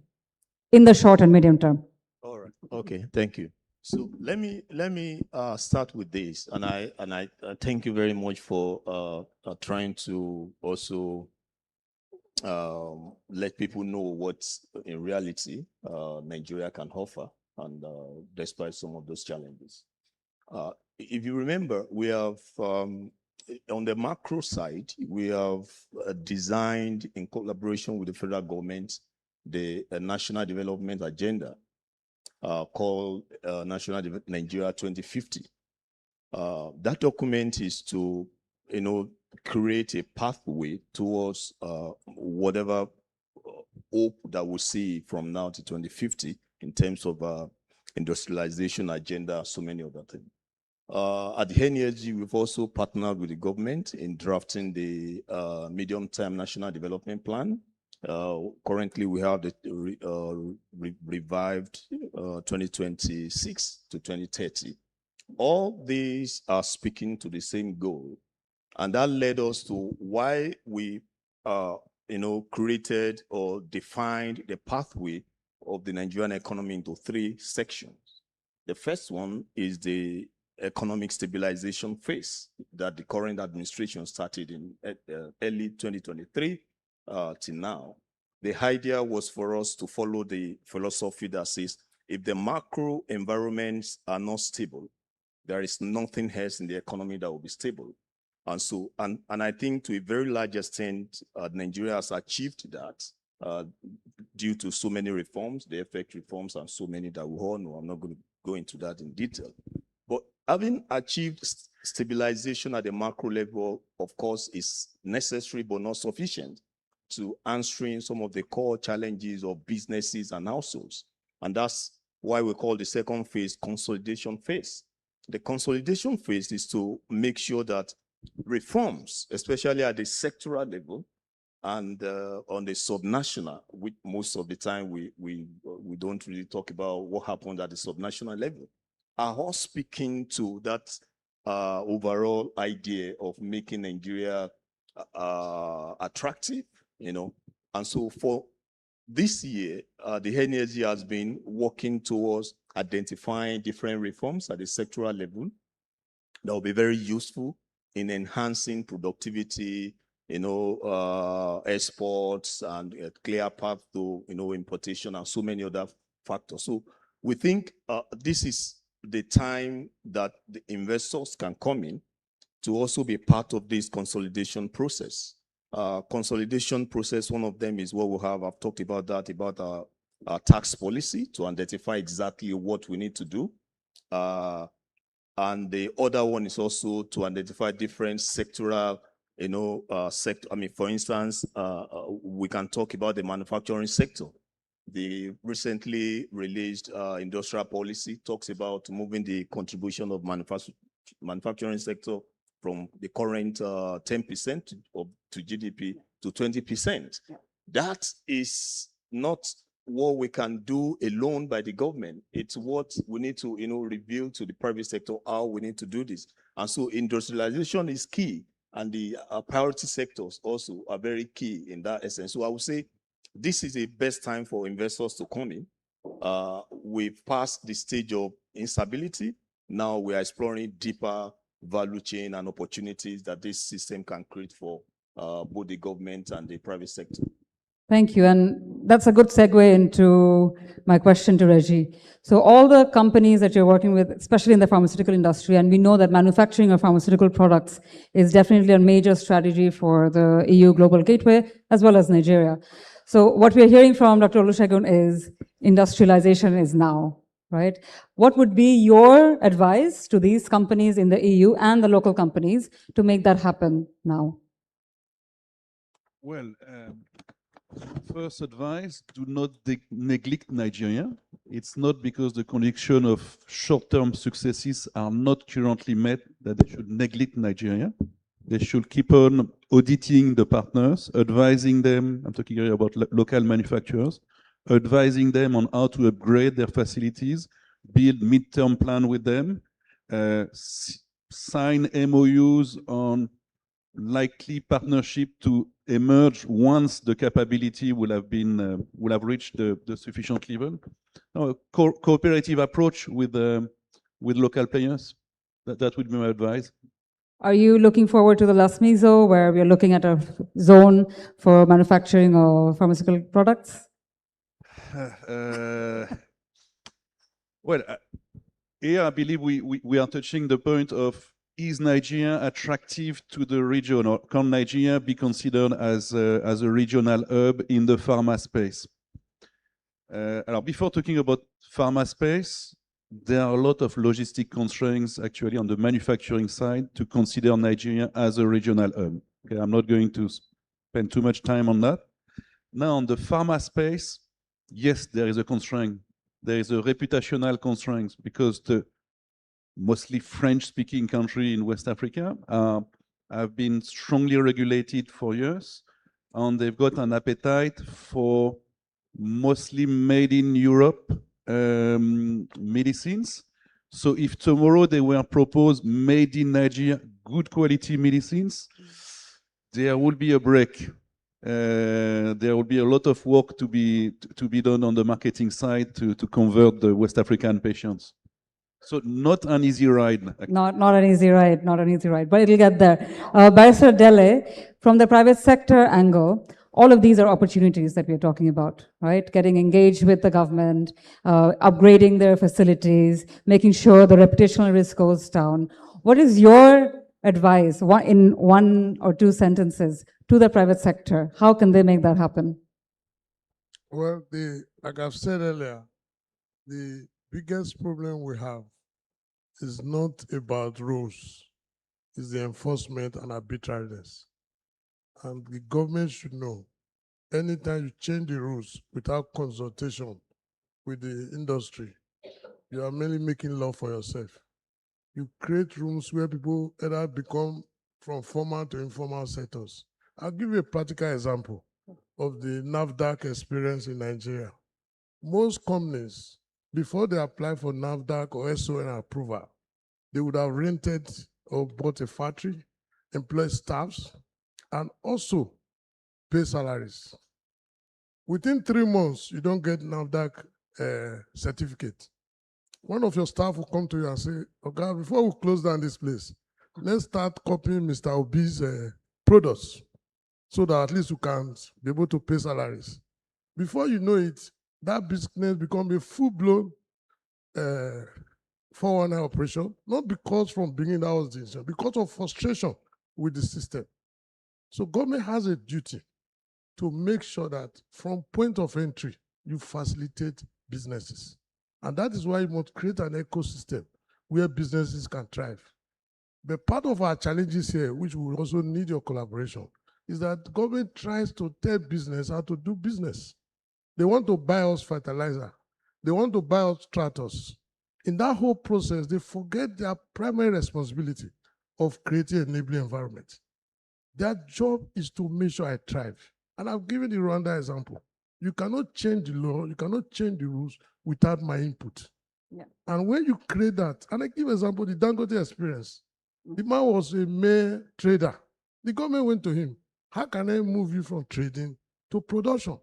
in the short and medium term? All right. Okay. Thank you. So let me start with this, and I thank you very much for trying to also let people know what in reality Nigeria can offer, and despite some of those challenges. If you remember, we have on the macro side, we have designed in collaboration with the federal government the National Development Agenda called Nigeria 2050. That document is to, create a pathway towards whatever hope that we see from now to 2050 in terms of industrialization agenda, so many other things. At the NESG, we've also partnered with the government in drafting the medium-term national development plan. Currently, we have the revived 2026 to 2030. All these are speaking to the same goal. And that led us to why we, created or defined the pathway of the Nigerian economy into 3 sections. The first one is the economic stabilization phase that the current administration started in early 2023 till now. The idea was for us to follow the philosophy that says, if the macro environments are not stable, there is nothing else in the economy that will be stable. And so, and I think to a very large extent, Nigeria has achieved that due to so many reforms, the effect reforms, and so many that we all know. I'm not going to go into that in detail. But having achieved stabilization at the macro level, of course, is necessary but not sufficient to answering some of the core challenges of businesses and households. And that's why we call the second phase consolidation phase. The consolidation phase is to make sure that reforms, especially at the sectoral level and on the subnational, which most of the time we don't really talk about what happened at the subnational level, are all speaking to that overall idea of making Nigeria attractive, And so for this year, the NESG has been working towards identifying different reforms at the sectoral level that will be very useful in enhancing productivity, exports, and a clear path to, importation and so many other factors. So we think this is the time that the investors can come in to also be part of this consolidation process. Consolidation process, one of them is what we have, I've talked about that, about our tax policy to identify exactly what we need to do. And the other one is also to identify different sectoral, for instance, we can talk about the manufacturing sector. The recently released industrial policy talks about moving the contribution of manufacturing sector from the current 10% to GDP to 20%. That is not what we can do alone by the government. It's what we need to, reveal to the private sector how we need to do this. And so industrialization is key, and the priority sectors also are very key in that essence. So I would say this is the best time for investors to come in. We've passed the stage of instability. Now we are exploring deeper value chain and opportunities that this system can create for both the government and the private sector. Thank you. And that's a good segue into my question to Reggie. So all the companies that you're working with, especially in the pharmaceutical industry, and we know that manufacturing of pharmaceutical products is definitely a major strategy for the EU Global Gateway, as well as Nigeria. So what we're hearing from Dr. Olusegun is industrialization is now, right? What would be your advice to these companies in the EU and the local companies to make that happen now? Well, first advice, do not neglect Nigeria. It's not because the condition of short-term successes are not currently met that they should neglect Nigeria. They should keep on auditing the partners, advising them, I'm talking here about local manufacturers, advising them on how to upgrade their facilities, build midterm plan with them, sign MOUs on likely partnership to emerge once the capability will have reached the sufficient level. No, cooperative approach with local players. That would be my advice. Are you looking forward to the last MISO, where we're looking at a zone for manufacturing of pharmaceutical products? Well, here I believe we are touching the point of, is Nigeria attractive to the region, or can Nigeria be considered as a regional hub in the pharma space? Before talking about pharma space, there are a lot of logistic constraints actually on the manufacturing side to consider Nigeria as a regional hub. Okay, I'm not going to spend too much time on that. Now, on the pharma space, yes, there is a constraint. There is a reputational constraint because the mostly French-speaking country in West Africa have been strongly regulated for years, and they've got an appetite for mostly made in Europe medicines. So if tomorrow they were proposed made in Nigeria, good quality medicines, there will be a break. There will be a lot of work to be done on the marketing side to convert the West African patients. So not an easy ride. Not an easy ride, but it'll get there. Barrister Dele, from the private sector angle, all of these are opportunities that we're talking about, right? Getting engaged with the government, upgrading their facilities, making sure the reputational risk goes down. What is your advice, in one or two sentences, to the private sector? How can they make that happen? Well, like I've said earlier, the biggest problem we have is not about rules, it's the enforcement and arbitrariness. And the government should know, anytime you change the rules without consultation with the industry, you are merely making law for yourself. You create rooms where people either become from formal to informal sectors. I'll give you a practical example of the NAFDAC experience in Nigeria. Most companies, before they apply for NAFDAC or SON approval, they would have rented or bought a factory, employed staffs, and also pay salaries. Within 3 months, you don't get NAFDAC certificate. One of your staff will come to you and say, okay, before we close down this place, let's start copying Mr. Obi's products so that at least you can be able to pay salaries. Before you know it, that business becomes a full-blown 419 operation, not because from beginning that was the decision, because of frustration with the system. So government has a duty to make sure that from point of entry, you facilitate businesses. And that is why you must create an ecosystem where businesses can thrive. But part of our challenges here, which will also need your collaboration, is that government tries to tell business how to do business. They want to buy us fertilizer. They want to buy us tractors. In that whole process, they forget their primary responsibility of creating an enabling environment. Their job is to make sure I thrive. And I've given the Rwanda example. You cannot change the law, you cannot change the rules without my input. Yeah. And when you create that, and I give an example, the Dangote experience. The man was a mere trader. The government went to him. How can I move you from trading to production?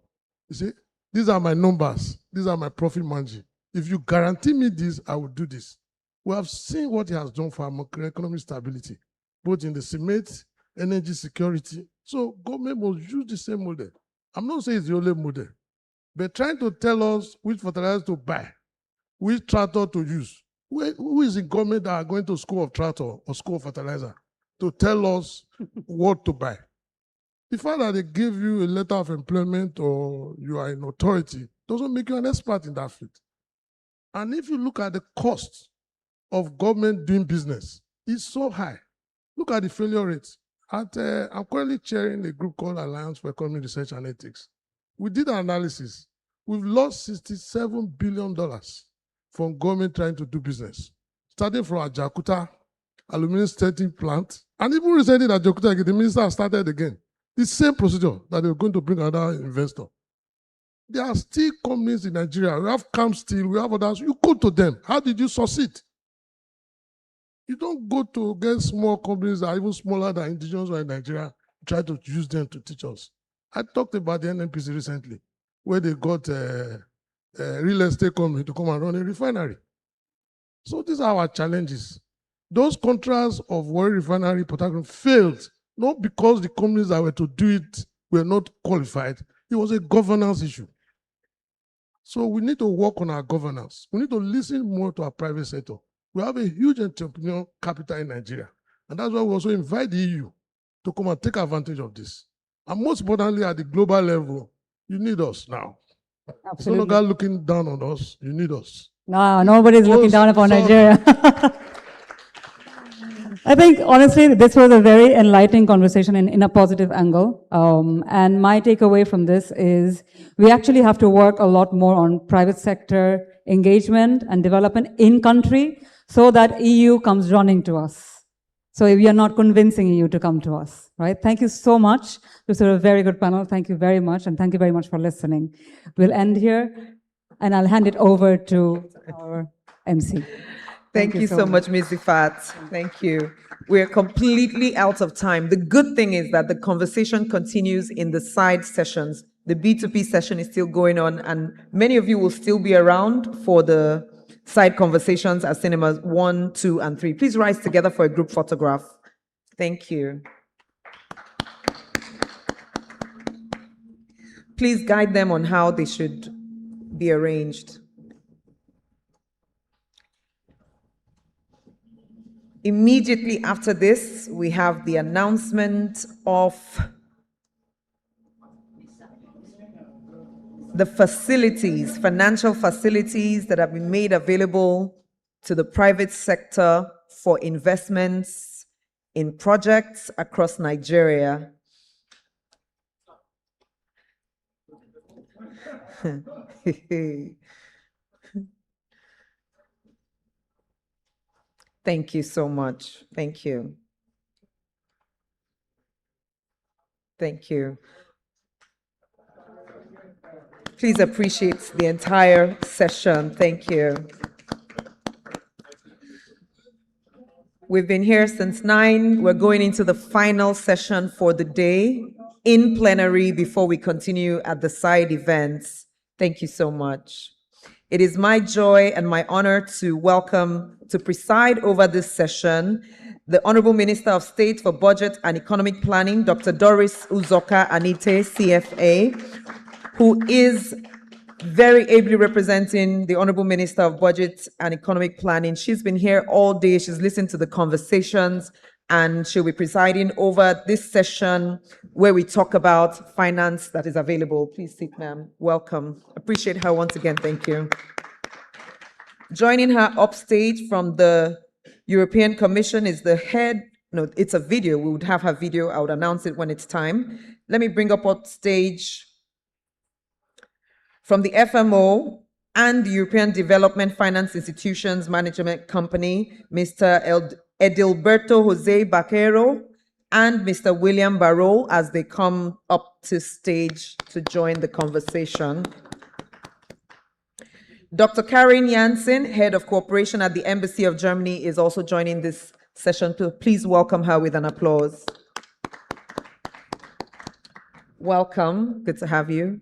You see, these are my numbers. These are my profit margin. If you guarantee me this, I will do this. We have seen what he has done for our macroeconomic stability, both in the cement, energy security. So government must use the same model. I'm not saying it's the only model, but trying to tell us which fertilizer to buy, which tractor to use. Who is in government that are going to school of tractor or school of fertilizer to tell us what to buy? The fact that they give you a letter of employment or you are in authority doesn't make you an expert in that field. And if you look at the cost of government doing business, it's so high. Look at the failure rates. I'm currently chairing a group called Alliance for Economic Research and Ethics. We did an analysis. We've lost $67 billion from government trying to do business, starting from Ajakuta aluminum starting plant, and even recently at Ajakuta, the minister started again. The same procedure that they were going to bring another investor. There are still companies in Nigeria. We have Camp Steel, we have others. You go to them. How did you succeed? You don't go to get small companies that are even smaller than indigenous or in Nigeria, try to use them to teach us. I talked about the NNPC recently, where they got a real estate company to come and run a refinery. So these are our challenges. Those contracts of Warri Refinery, Port Harcourt, failed, not because the companies that were to do it were not qualified. It was a governance issue. So we need to work on our governance. We need to listen more to our private sector. We have a huge entrepreneurial capital in Nigeria. And that's why we also invite the EU to come and take advantage of this. And most importantly, at the global level, you need us now. Absolutely. It's no longer looking down on us. You need us. No, nobody's looking down upon Nigeria. I think, honestly, this was a very enlightening conversation in a positive angle. And my takeaway from this is we actually have to work a lot more on private sector engagement and development in country so that EU comes running to us. So we are not convincing EU to come to us, right? Thank you so much. This was a very good panel. Thank you very much. And thank you very much for listening. We'll end here and I'll hand it over to our MC. Thank you so much, Ms. Ifat. Thank you. We're completely out of time. The good thing is that the conversation continues in the side sessions. The B2P session is still going on, and many of you will still be around for the side conversations at cinemas 1, 2, and 3. Please rise together for a group photograph. Thank you. Please guide them on how they should be arranged. Immediately after this, we have the announcement of the facilities, financial facilities that have been made available to the private sector for investments in projects across Nigeria. Thank you so much. Thank you. Thank you. Please appreciate the entire session. Thank you. We've been here since 9. We're going into the final session for the day in plenary before we continue at the side events. Thank you so much. It is my joy and my honor to preside over this session, the Honorable Minister of State for Budget and Economic Planning, Dr. Doris Uzoka Anite, CFA, who is very ably representing the Honorable Minister of Budget and Economic Planning. She's been here all day. She's listened to the conversations, and she'll be presiding over this session where we talk about finance that is available. Please sit, ma'am. Welcome. Appreciate her once again. Thank you. Joining her upstage from the European Commission is the head. No, it's a video. We would have her video. I would announce it when it's time. Let me bring up on stage from the FMO and the European Development Finance Institutions Management Company, Mr. Edilberto Jose Baquero and Mr. William Barrow, as they come up to stage to join the conversation. Dr. Karin Jansen, Head of Cooperation at the Embassy of Germany, is also joining this session. Please welcome her with an applause. Welcome. Good to have you.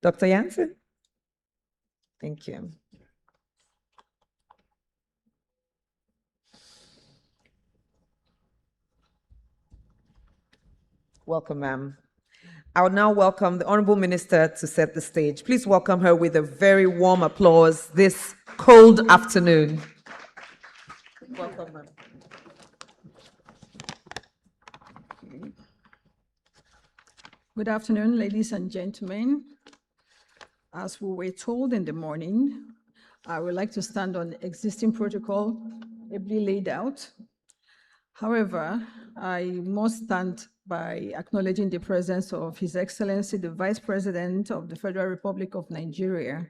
Dr. Jansen? Thank you. Welcome, ma'am. I would now welcome the Honorable Minister to set the stage. Please welcome her with a very warm applause this cold afternoon. Welcome, ma'am. Good afternoon, ladies and gentlemen. As we were told in the morning, I would like to stand on the existing protocol ably laid out. However, I must stand by acknowledging the presence of His Excellency, the Vice President of the Federal Republic of Nigeria,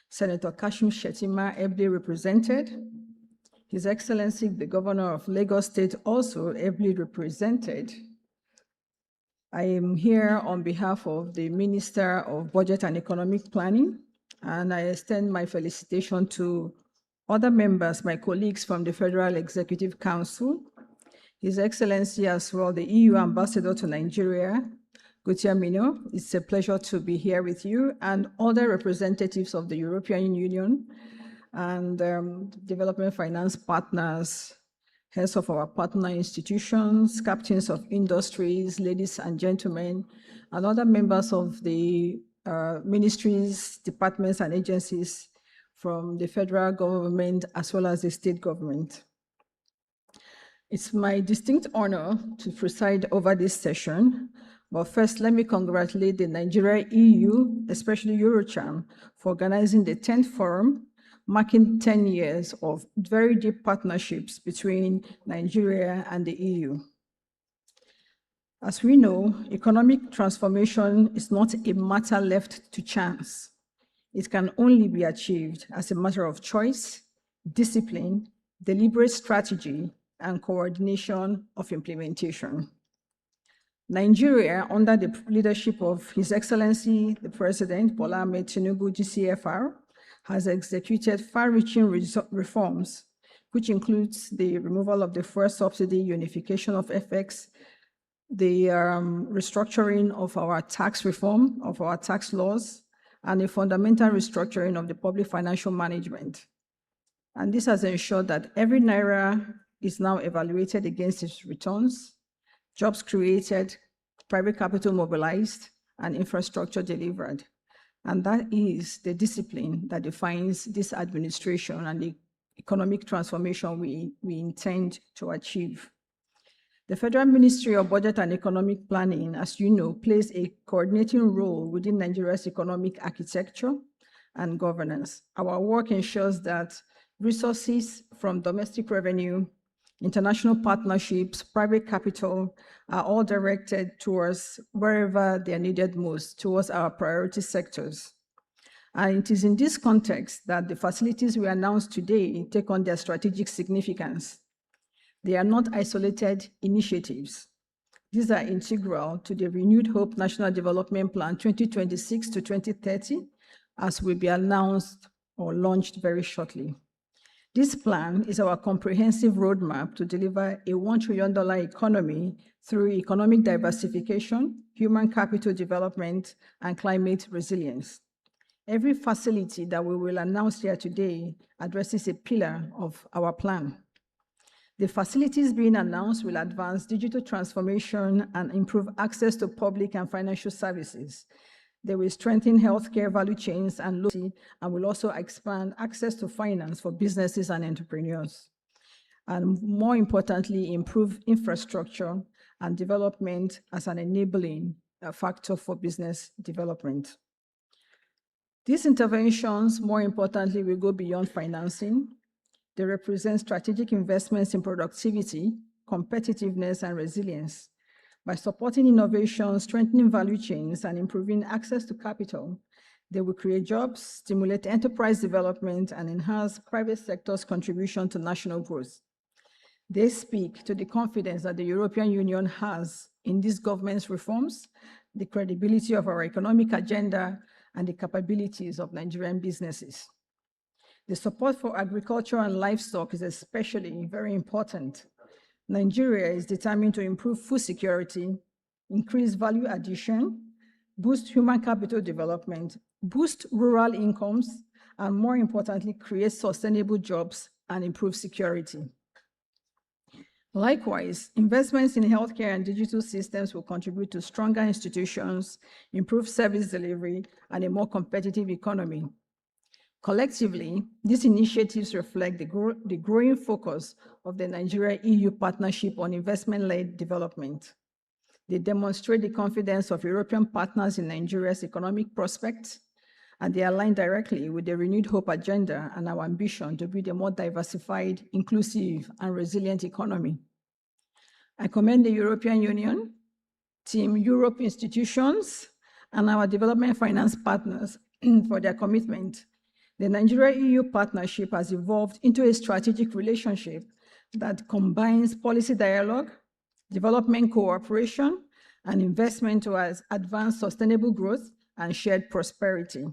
Senator Kashim Shettima, ably represented. His Excellency, the Governor of Lagos State, also ably represented. I am here on behalf of the Minister of Budget and Economic Planning, and I extend my felicitation to other members, my colleagues from the Federal Executive Council, His Excellency as well, the EU Ambassador to Nigeria, Gutia Mino. It's a pleasure to be here with you, and other representatives of the European Union and development finance partners, heads of our partner institutions, captains of industries, ladies and gentlemen, and other members of the ministries, departments, and agencies from the federal government as well as the state government. It's my distinct honor to preside over this session, but first let me congratulate the Nigeria EU, especially Eurocham, for organizing the 10th forum, marking 10 years of very deep partnerships between Nigeria and the EU. As we know, economic transformation is not a matter left to chance. It can only be achieved as a matter of choice, discipline, deliberate strategy, and coordination of implementation. Nigeria, under the leadership of His Excellency, the President, Bola Ahmed Tinubu, GCFR, has executed far-reaching reforms, which includes the removal of the first subsidy, unification of FX, the restructuring of our tax reform, of our tax laws, and a fundamental restructuring of the public financial management. And this has ensured that every naira is now evaluated against its returns, jobs created, private capital mobilized, and infrastructure delivered. And that is the discipline that defines this administration and the economic transformation we intend to achieve. The Federal Ministry of Budget and Economic Planning, as you know, plays a coordinating role within Nigeria's economic architecture and governance. Our work ensures that resources from domestic revenue, international partnerships, private capital are all directed towards wherever they are needed most, towards our priority sectors. And it is in this context that the facilities we announced today take on their strategic significance. They are not isolated initiatives. These are integral to the Renewed Hope National Development Plan 2026 to 2030, as will be announced or launched very shortly. This plan is our comprehensive roadmap to deliver a $1 trillion economy through economic diversification, human capital development, and climate resilience. Every facility that we will announce here today addresses a pillar of our plan. The facilities being announced will advance digital transformation and improve access to public and financial services. They will strengthen healthcare value chains and will also expand access to finance for businesses and entrepreneurs. And more importantly, improve infrastructure and development as an enabling factor for business development. These interventions, more importantly, will go beyond financing. They represent strategic investments in productivity, competitiveness, and resilience. By supporting innovation, strengthening value chains, and improving access to capital, they will create jobs, stimulate enterprise development, and enhance private sector's contribution to national growth. They speak to the confidence that the European Union has in these government's reforms, the credibility of our economic agenda, and the capabilities of Nigerian businesses. The support for agriculture and livestock is especially very important. Nigeria is determined to improve food security, increase value addition, boost human capital development, boost rural incomes, and more importantly, create sustainable jobs and improve security. Likewise, investments in healthcare and digital systems will contribute to stronger institutions, improved service delivery, and a more competitive economy. Collectively, these initiatives reflect the growing focus of the Nigeria-EU partnership on investment-led development. They demonstrate the confidence of European partners in Nigeria's economic prospects, and they align directly with the renewed hope agenda and our ambition to build a more diversified, inclusive, and resilient economy. I commend the European Union, Team Europe institutions, and our development finance partners for their commitment. The Nigeria-EU partnership has evolved into a strategic relationship that combines policy dialogue, development cooperation, and investment to advance sustainable growth and shared prosperity.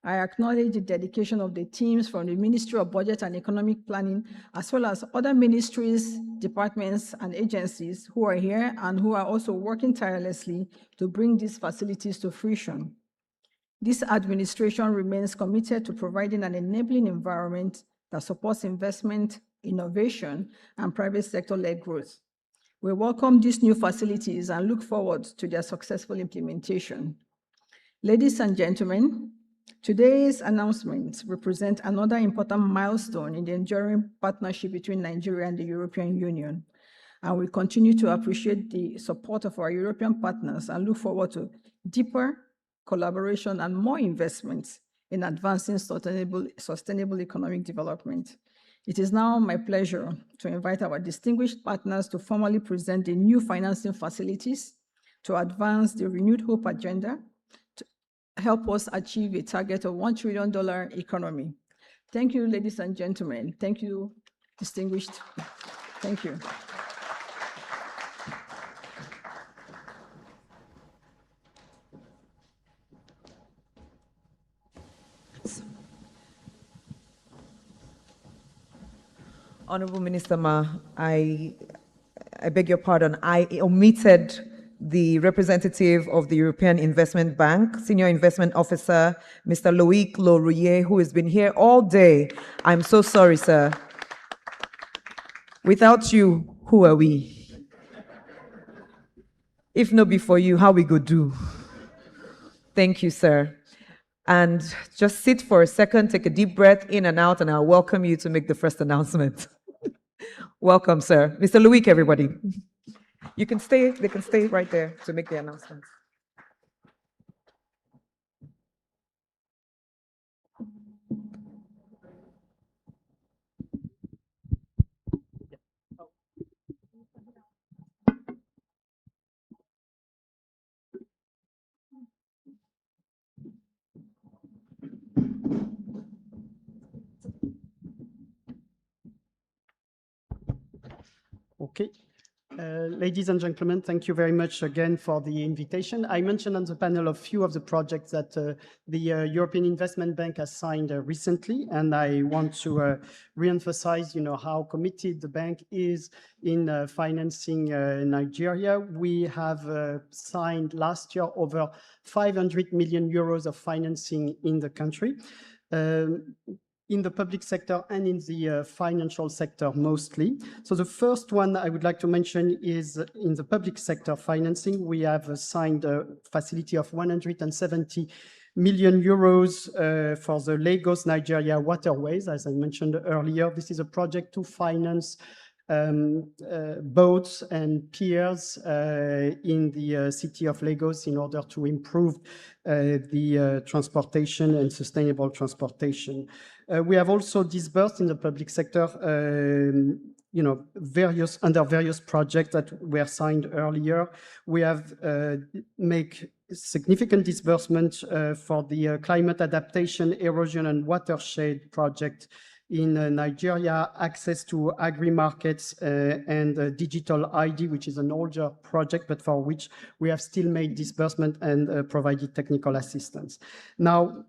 I acknowledge the dedication of the teams from the Ministry of Budget and Economic Planning, as well as other ministries, departments, and agencies who are here and who are also working tirelessly to bring these facilities to fruition. This administration remains committed to providing an enabling environment that supports investment, innovation, and private sector-led growth. We welcome these new facilities and look forward to their successful implementation. Ladies and gentlemen, today's announcements represent another important milestone in the enduring partnership between Nigeria and the European Union. And we continue to appreciate the support of our European partners and look forward to deeper collaboration and more investments in advancing sustainable economic development. It is now my pleasure to invite our distinguished partners to formally present the new financing facilities to advance the renewed hope agenda to help us achieve a target of $1 trillion economy. Thank you, ladies and gentlemen. Thank you, distinguished. Thank you. Honorable Minister Ma, I beg your pardon. I omitted the representative of the European Investment Bank, Senior Investment Officer, Mr. Loic Laurier, who has been here all day. I'm so sorry, sir. Without you, who are we? If not before you, how we go do? Thank you, sir. And just sit for a second, take a deep breath in and out, and I'll welcome you to make the first announcement. Welcome, sir. Mr. Loic, everybody. You can stay, they can stay right there to make the announcement. Okay. Ladies and gentlemen, thank you very much again for the invitation. I mentioned on the panel a few of the projects that the European Investment Bank has signed recently, and I want to reemphasize, how committed the bank is in financing Nigeria. We have signed last year over 500 million euros of financing in the country. in the public sector and in the financial sector mostly. So the first one I would like to mention is in the public sector financing. We have signed a facility of 170 million euros for the Lagos, Nigeria waterways. As I mentioned earlier, this is a project to finance boats and piers in the city of Lagos in order to improve the transportation and sustainable transportation. We have also disbursed in the public sector, under various projects that were signed earlier. We have made significant disbursement for the climate adaptation, erosion, and watershed project in Nigeria, access to agri-markets and digital ID, which is an older project, but for which we have still made disbursement and provided technical assistance. Now,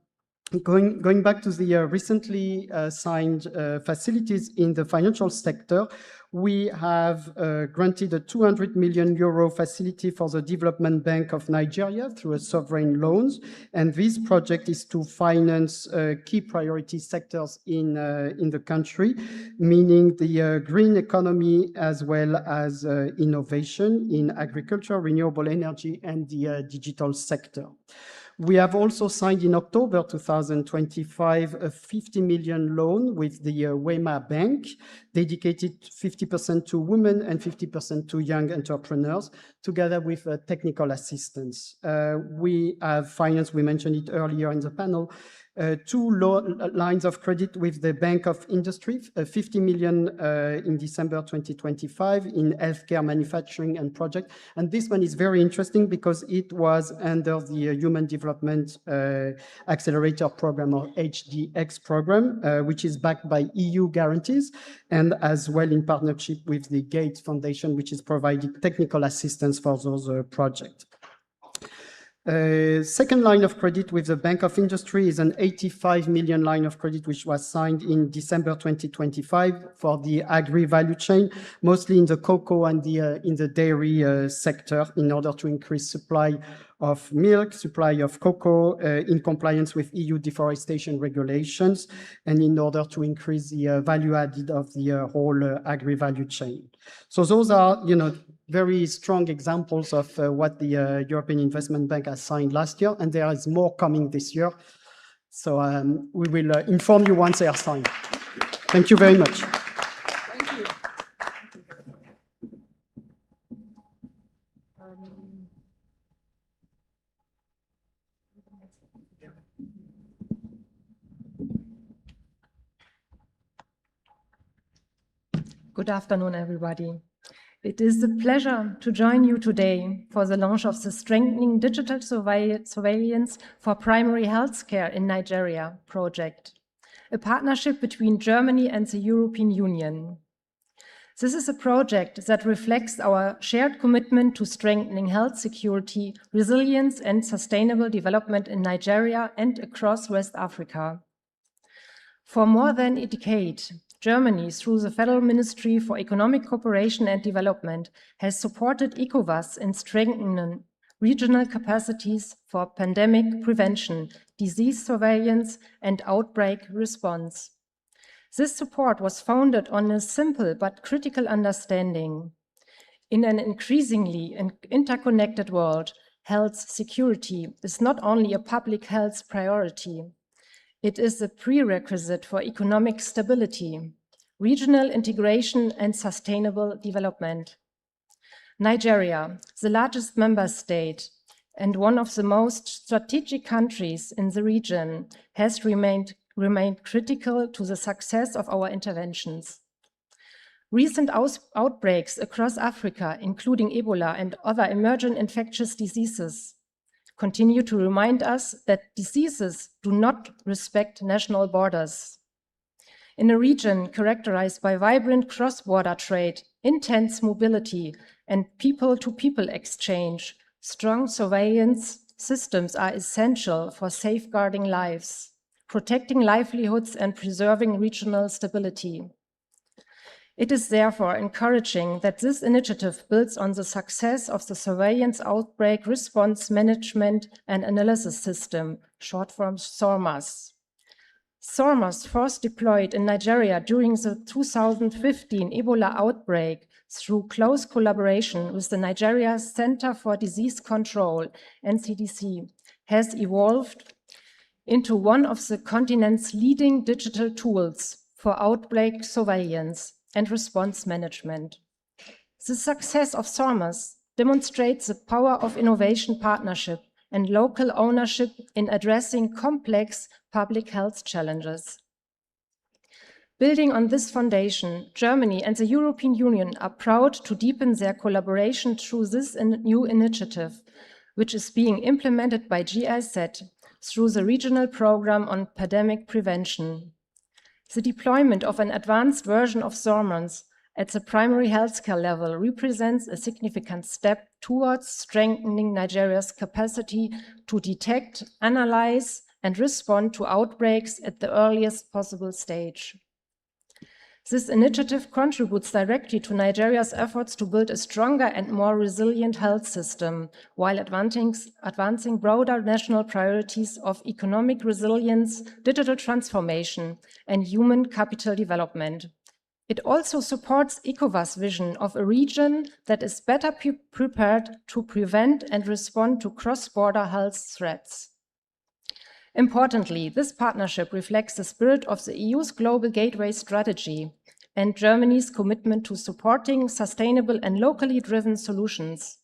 going back to the recently signed facilities in the financial sector, we have granted a 200 million euro facility for the Development Bank of Nigeria through a sovereign loans. And this project is to finance key priority sectors in the country, meaning the green economy as well as innovation in agriculture, renewable energy, and the digital sector. We have also signed in October 2025 a 50 million loan with the Wema Bank, dedicated 50% to women and 50% to young entrepreneurs, together with technical assistance. We have financed, we mentioned it earlier in the panel, two lines of credit with the Bank of Industry, 50 million in December 2025 in healthcare manufacturing and project. And this one is very interesting because it was under the Human Development Accelerator Program, or HDX program, which is backed by EU guarantees, and as well in partnership with the Gates Foundation, which is providing technical assistance for those projects. Second line of credit with the Bank of Industry is an 85 million line of credit, which was signed in December 2025 for the agri value chain, mostly in the cocoa and in the dairy sector, in order to increase supply of milk, supply of cocoa in compliance with EU deforestation regulations, and in order to increase the value added of the whole agri value chain. So those are, very strong examples of what the European Investment Bank has signed last year, and there is more coming this year. So we will inform you once they are signed. Thank you very much. Thank you. Good afternoon, everybody. It is a pleasure to join you today for the launch of the Strengthening Digital Surveillance for Primary Healthcare in Nigeria project, a partnership between Germany and the European Union. This is a project that reflects our shared commitment to strengthening health security, resilience, and sustainable development in Nigeria and across West Africa. For more than a decade, Germany, through the Federal Ministry for Economic Cooperation and Development, has supported ECOWAS in strengthening regional capacities for pandemic prevention, disease surveillance, and outbreak response. This support was founded on a simple but critical understanding. In an increasingly interconnected world, health security is not only a public health priority, it is a prerequisite for economic stability, regional integration, and sustainable development. Nigeria, the largest member state and one of the most strategic countries in the region, has remained critical to the success of our interventions. Recent outbreaks across Africa, including Ebola and other emerging infectious diseases, continue to remind us that diseases do not respect national borders. In a region characterized by vibrant cross-border trade, intense mobility, and people-to-people exchange, strong surveillance systems are essential for safeguarding lives, protecting livelihoods, and preserving regional stability. It is therefore encouraging that this initiative builds on the success of the Surveillance Outbreak Response Management and Analysis System, short form SORMAS. SORMAS, first deployed in Nigeria during the 2015 Ebola outbreak through close collaboration with the Nigeria Center for Disease Control, NCDC, has evolved into one of the continent's leading digital tools for outbreak surveillance and response management. The success of SORMAS demonstrates the power of innovation partnership and local ownership in addressing complex public health challenges. Building on this foundation, Germany and the European Union are proud to deepen their collaboration through this new initiative, which is being implemented by GIZ through the Regional Program on Pandemic Prevention. The deployment of an advanced version of SORMAS at the primary healthcare level represents a significant step towards strengthening Nigeria's capacity to detect, analyze, and respond to outbreaks at the earliest possible stage. This initiative contributes directly to Nigeria's efforts to build a stronger and more resilient health system, while advancing broader national priorities of economic resilience, digital transformation, and human capital development. It also supports ECOWAS' vision of a region that is better prepared to prevent and respond to cross-border health threats. Importantly, this partnership reflects the spirit of the EU's Global Gateway strategy and Germany's commitment to supporting sustainable and locally driven solutions.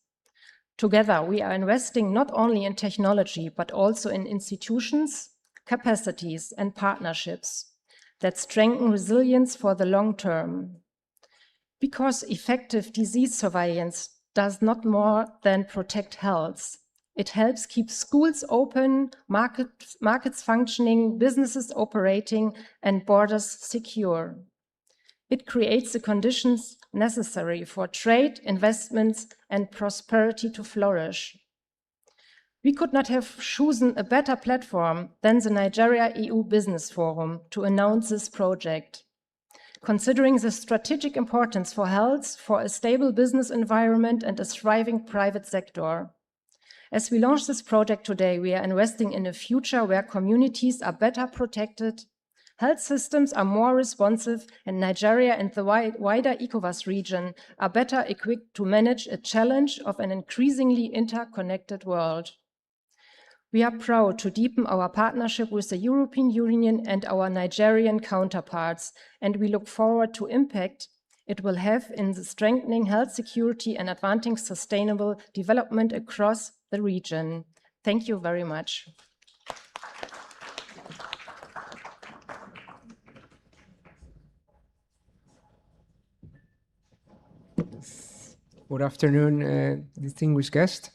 Together, we are investing not only in technology, but also in institutions, capacities, and partnerships that strengthen resilience for the long term. Because effective disease surveillance does not more than protect health. It helps keep schools open, markets functioning, businesses operating, and borders secure. It creates the conditions necessary for trade, investments, and prosperity to flourish. We could not have chosen a better platform than the Nigeria EU Business Forum to announce this project. Considering the strategic importance for health, for a stable business environment, and a thriving private sector. As we launch this project today, we are investing in a future where communities are better protected, health systems are more responsive, and Nigeria and the wider ECOWAS region are better equipped to manage a challenge of an increasingly interconnected world. We are proud to deepen our partnership with the European Union and our Nigerian counterparts, and we look forward to impact it will have in the strengthening health security and advancing sustainable development across the region. Thank you very much. Good afternoon, distinguished guests.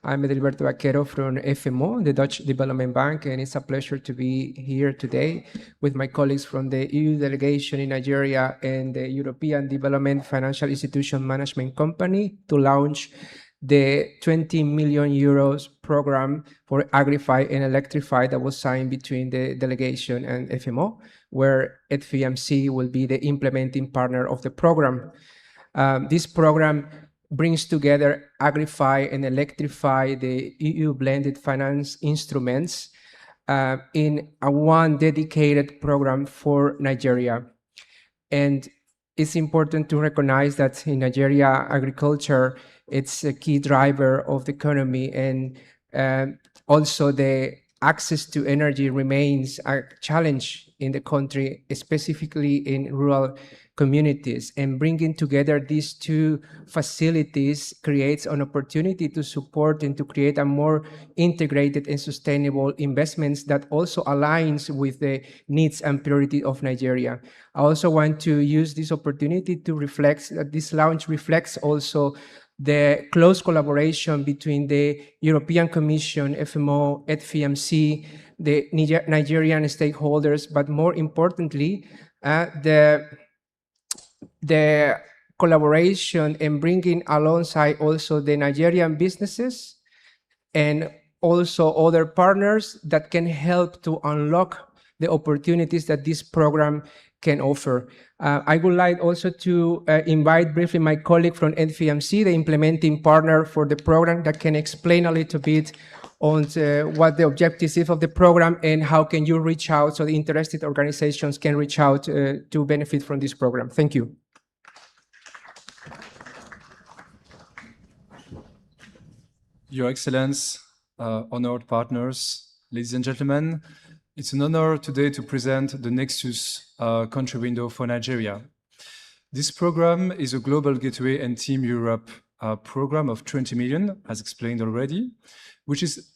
I'm Edilberto Vaquero from FMO, the Dutch Development Bank, and it's a pleasure to be here today with my colleagues from the EU delegation in Nigeria and the European Development Financial Institution Management Company to launch the 20 million euros program for Agrify and Electrify that was signed between the delegation and FMO, where FMC will be the implementing partner of the program. This program brings together Agrify and Electrify, the EU blended finance instruments, in a one dedicated program for Nigeria. And it's important to recognize that in Nigeria, agriculture, it's a key driver of the economy, and also the access to energy remains a challenge in the country, specifically in rural communities. And bringing together these two facilities creates an opportunity to support and to create a more integrated and sustainable investments that also aligns with the needs and priority of Nigeria. I also want to use this opportunity to reflect that this launch reflects also the close collaboration between the European Commission, FMO, FMC, the Nigerian stakeholders, but more importantly, the collaboration and bringing alongside also the Nigerian businesses and also other partners that can help to unlock the opportunities that this program can offer. I would like also to invite briefly my colleague from FMC, the implementing partner for the program, that can explain a little bit on what the objectives is of the program and how can you reach out so the interested organizations can reach out to benefit from this program. Thank you. Your Excellence, honored partners, ladies and gentlemen, it's an honor today to present the Nexus country window for Nigeria. This program is a global gateway and Team Europe program of 20 million, as explained already, which is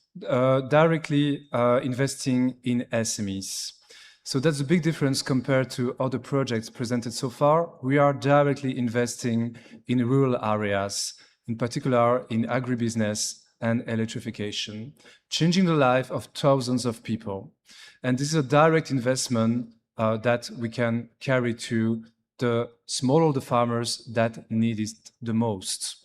directly investing in SMEs. So that's a big difference compared to other projects presented so far. We are directly investing in rural areas, in particular in agribusiness and electrification, changing the life of thousands of people. And this is a direct investment that we can carry to the smallholder farmers that need it the most.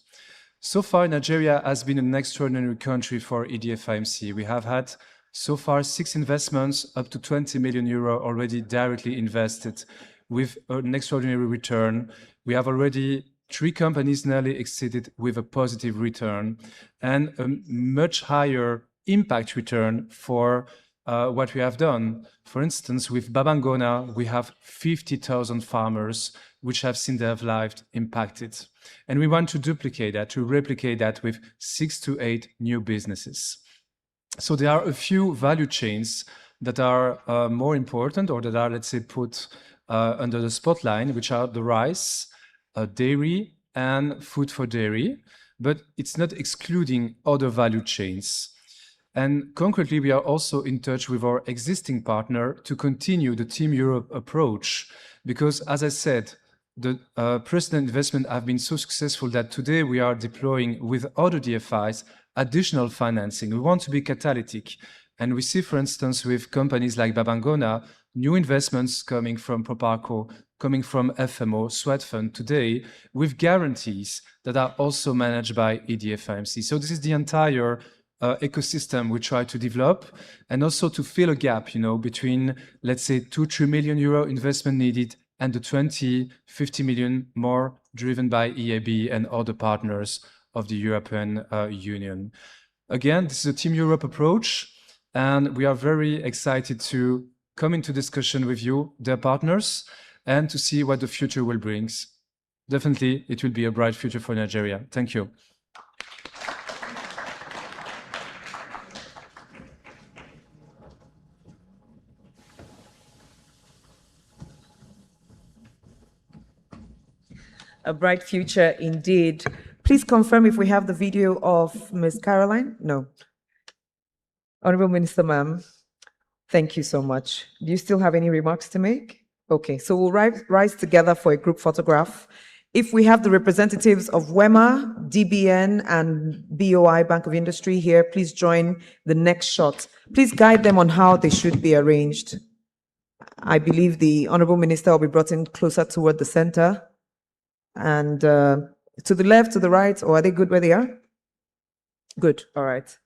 So far, Nigeria has been an extraordinary country for EDFIMC. We have had so far 6 investments, up to 20 million euro already directly invested with an extraordinary return. We have already 3 companies nearly exceeded with a positive return and a much higher impact return for what we have done. For instance, with Babangona, we have 50,000 farmers which have seen their lives impacted. And we want to duplicate that, to replicate that with 6 to 8 new businesses. So there are a few value chains that are more important or that are, let's say, put under the spotlight, which are the rice, dairy, and food for dairy, but it's not excluding other value chains. And concretely, we are also in touch with our existing partner to continue the Team Europe approach, because as I said, the precedent investment have been so successful that today we are deploying with other DFIs additional financing. We want to be catalytic. And we see, for instance, with companies like Babangona, new investments coming from Proparco, coming from FMO, Swedfund today, with guarantees that are also managed by EDFIMC. So this is the entire ecosystem we try to develop, and also to fill a gap, between, let's say, 2-3 million euro investment needed and the 20-50 million more driven by EIB and other partners of the European Union. Again, this is a Team Europe approach, and we are very excited to come into discussion with you, their partners, and to see what the future will bring. Definitely, it will be a bright future for Nigeria. Thank you. A bright future indeed. Please confirm if we have the video of Ms. Caroline. No. Honorable Minister, ma'am, thank you so much. Do you still have any remarks to make? Okay, so we'll rise together for a group photograph. If we have the representatives of WEMA, DBN, and BOI, Bank of Industry here, please join the next shot. Please guide them on how they should be arranged. I believe the Honorable Minister will be brought in closer toward the center. And to the left, to the right, or are they good where they are? Good, all right.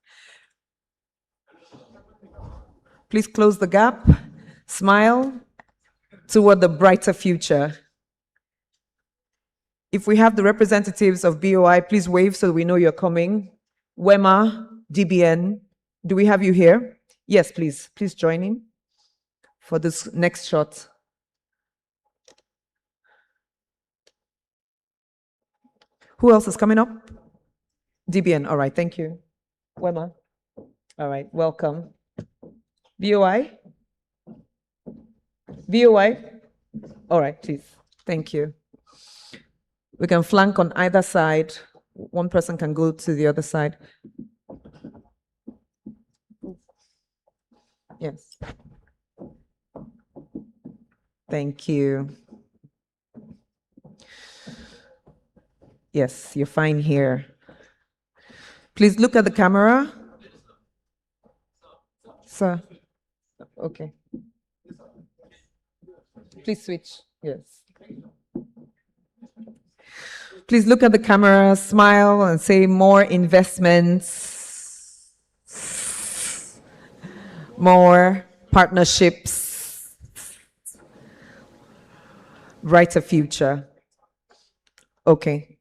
Please close the gap, smile toward the brighter future. If we have the representatives of BOI, please wave so we know you're coming. WEMA, DBN, do we have you here? Yes, please join in for this next shot. Who else is coming up? DBN, all right, thank you. WEMA, all right, welcome. BOI? BOI? All right, please, thank you. We can flank on either side. One person can go to the other side. Yes. Thank you. Yes, you're fine here. Please look at the camera. Sir. Okay. Please switch. Yes. Please look at the camera, smile, and say more investments, more partnerships, brighter future. Okay.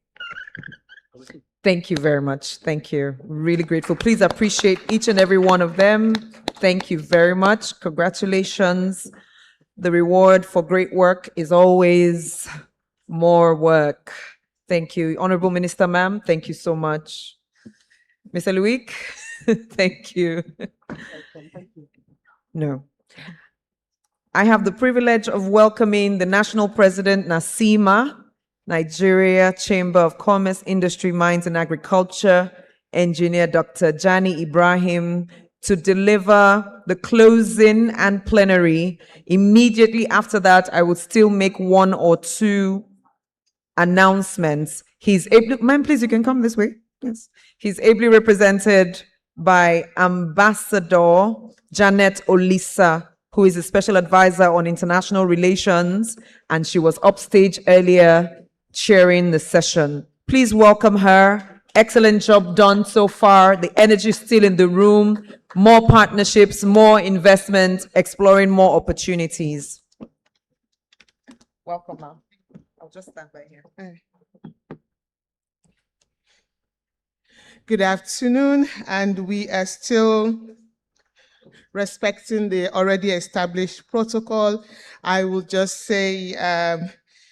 Thank you very much. Thank you. Really grateful. Please appreciate each and every one of them. Thank you very much. Congratulations. The reward for great work is always more work. Thank you. Honorable Minister, ma'am, thank you so much. Mr. Luik, thank you. No. I have the privilege of welcoming the National President, Nasima, Nigeria Chamber of Commerce, Industry, Mines and Agriculture, Engineer Dr. Jani Ibrahim, to deliver the closing and plenary. Immediately after that, I would still make one or two announcements. He's able, ma'am, please, you can come this way. Yes. He's ably represented by Ambassador Janet Olisa, who is a special advisor on international relations, and she was upstage earlier chairing the session. Please welcome her. Excellent job done so far. The energy is still in the room. More partnerships, more investment, exploring more opportunities. Welcome, ma'am. I'll just stand by here. Good afternoon, and we are still respecting the already established protocol. I will just say,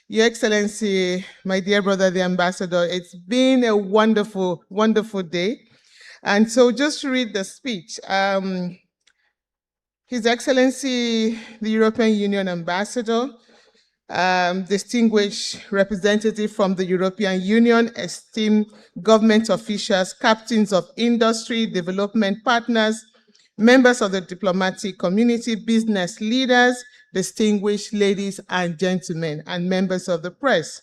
Your Excellency, my dear brother, the Ambassador, it's been a wonderful, wonderful day. And so just to read the speech, His Excellency, the European Union Ambassador, distinguished representative from the European Union, esteemed government officials, captains of industry, development partners, members of the diplomatic community, business leaders, distinguished ladies and gentlemen, and members of the press.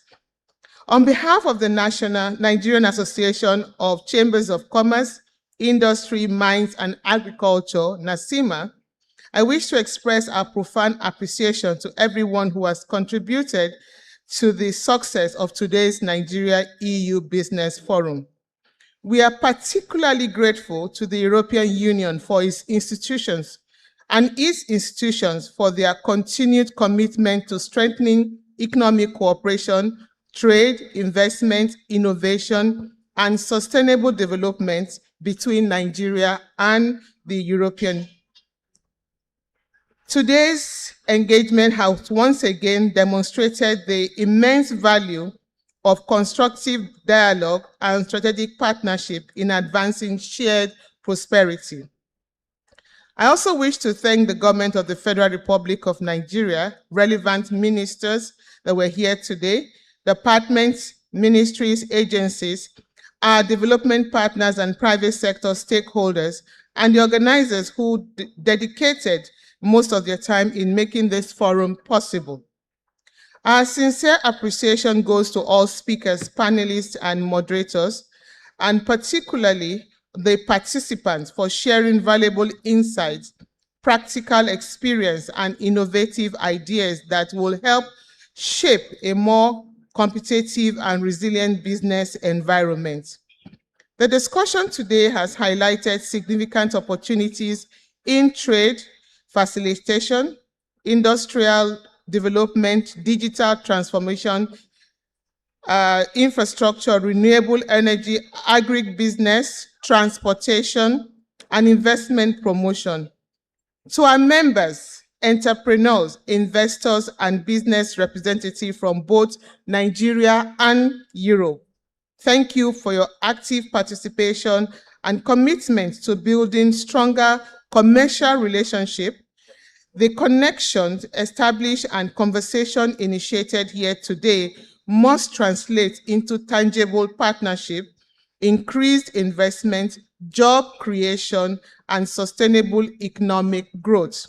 On behalf of the Nigerian Association of Chambers of Commerce, Industry, Mines and Agriculture, NASIMA, I wish to express our profound appreciation to everyone who has contributed to the success of today's Nigeria EU Business Forum. We are particularly grateful to the European Union for its institutions for their continued commitment to strengthening economic cooperation, trade, investment, innovation, and sustainable development between Nigeria and the European Union. Today's engagement has once again demonstrated the immense value of constructive dialogue and strategic partnership in advancing shared prosperity. I also wish to thank the government of the Federal Republic of Nigeria, relevant ministers that were here today, departments, ministries, agencies, our development partners and private sector stakeholders, and the organizers who dedicated most of their time in making this forum possible. Our sincere appreciation goes to all speakers, panelists, and moderators, and particularly the participants for sharing valuable insights, practical experience, and innovative ideas that will help shape a more competitive and resilient business environment. The discussion today has highlighted significant opportunities in trade, facilitation, industrial development, digital transformation, infrastructure, renewable energy, agri-business, transportation, and investment promotion. To our members, entrepreneurs, investors, and business representatives from both Nigeria and Europe, thank you for your active participation and commitment to building stronger commercial relationships. The connections established and conversation initiated here today must translate into tangible partnership, increased investment, job creation, and sustainable economic growth.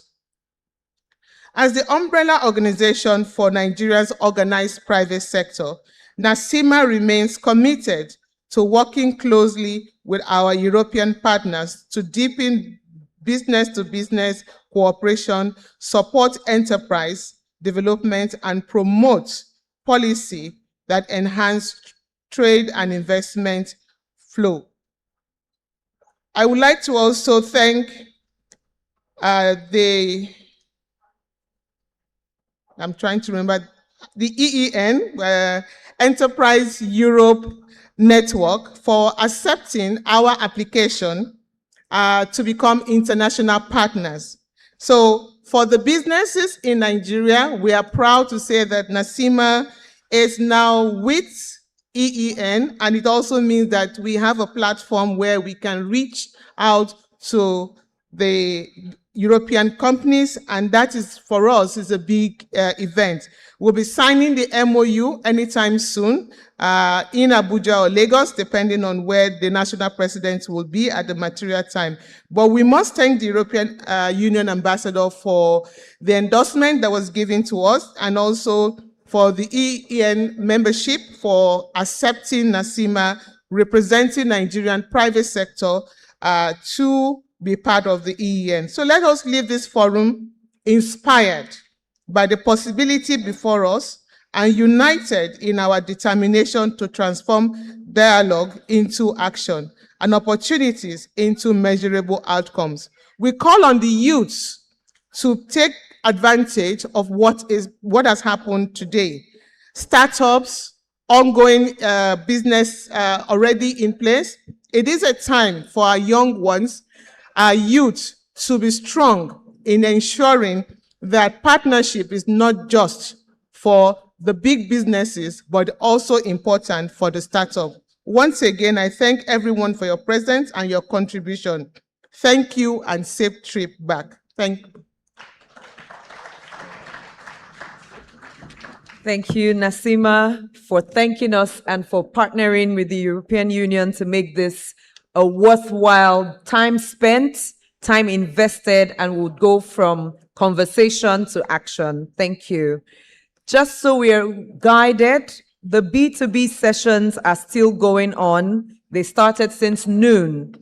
As the umbrella organization for Nigeria's organized private sector, NASIMA remains committed to working closely with our European partners to deepen business-to-business cooperation, support enterprise development, and promote policy that enhance trade and investment flow. I would like to also thank the EEN, Enterprise Europe, network for accepting our application to become international partners. So for the businesses in Nigeria, we are proud to say that Nasima is now with EEN, and it also means that we have a platform where we can reach out to the European companies, and that is, for us, is a big event. We'll be signing the MOU anytime soon in Abuja or Lagos, depending on where the national president will be at the material time. But we must thank the European Union ambassador for the endorsement that was given to us, and also for the EEN membership for accepting Nasima, representing Nigerian private sector to be part of the EEN. So let us leave this forum inspired by the possibility before us and united in our determination to transform dialogue into action and opportunities into measurable outcomes. We call on the youths to take advantage of what has happened today. Startups, ongoing business already in place. It is a time for our young ones, our youth, to be strong in ensuring that partnership is not just for the big businesses, but also important for the startup. Once again, I thank everyone for your presence and your contribution. Thank you and safe trip back. Thank you. Thank you, Nasima, for thanking us and for partnering with the European Union to make this a worthwhile time spent, time invested, and will go from conversation to action. Thank you. Just so we are guided, the B2B sessions are still going on. They started since noon.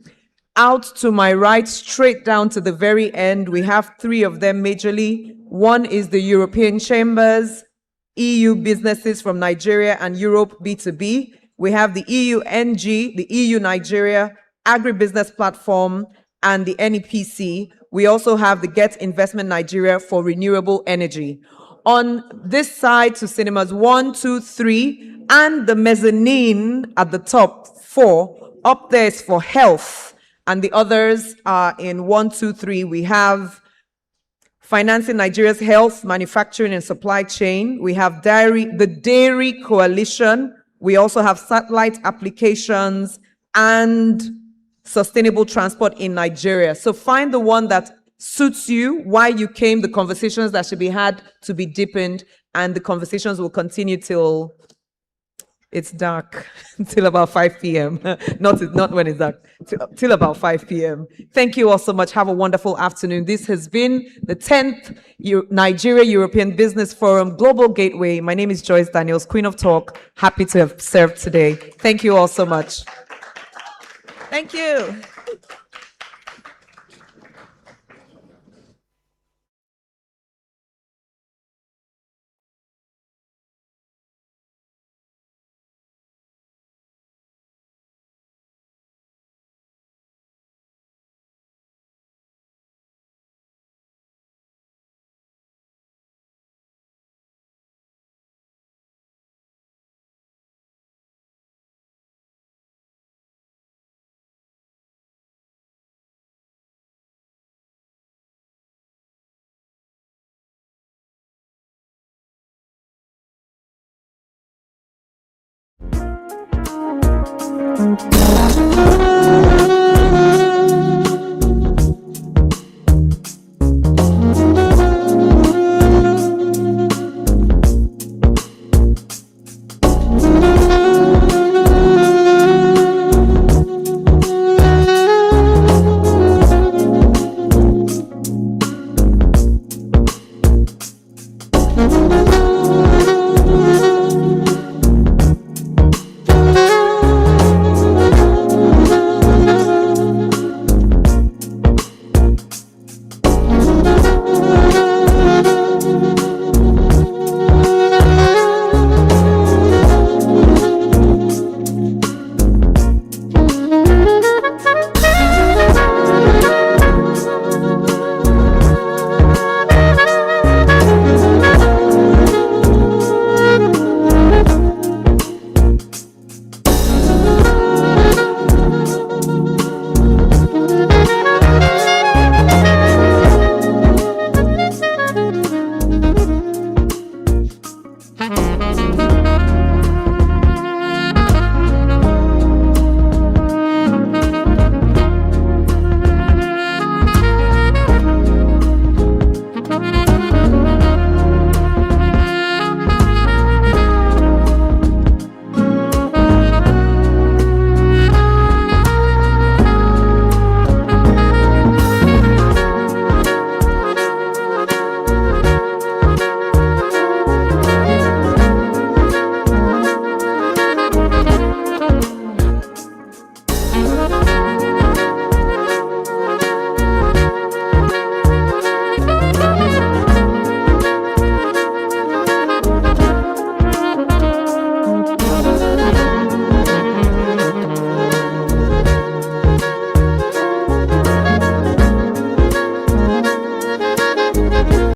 Out to my right, straight down to the very end, we have 3 of them majorly. One is the European Chambers, EU businesses from Nigeria and Europe B2B. We have the EU NG, the EU Nigeria, Agri-business platform, and the NEPC. We also have the Get Investment Nigeria for renewable energy. On this side to cinemas 1, 2, 3, and the mezzanine at the top 4, up there is for health, and the others are in 1, 2, 3. We have Financing Nigeria's Health, Manufacturing and Supply Chain. We have the Dairy Coalition. We also have satellite applications and sustainable transport in Nigeria. So find the one that suits you, why you came, the conversations that should be had to be deepened, and the conversations will continue till it's dark, till about 5 p.m. not when it's dark, till about 5 p.m. Thank you all so much. Have a wonderful afternoon. This has been the 10th Nigeria European Business Forum Global Gateway. My name is Joyce Daniels, Queen of Talk. Happy to have served today. Thank you all so much. Thank you. Thank you.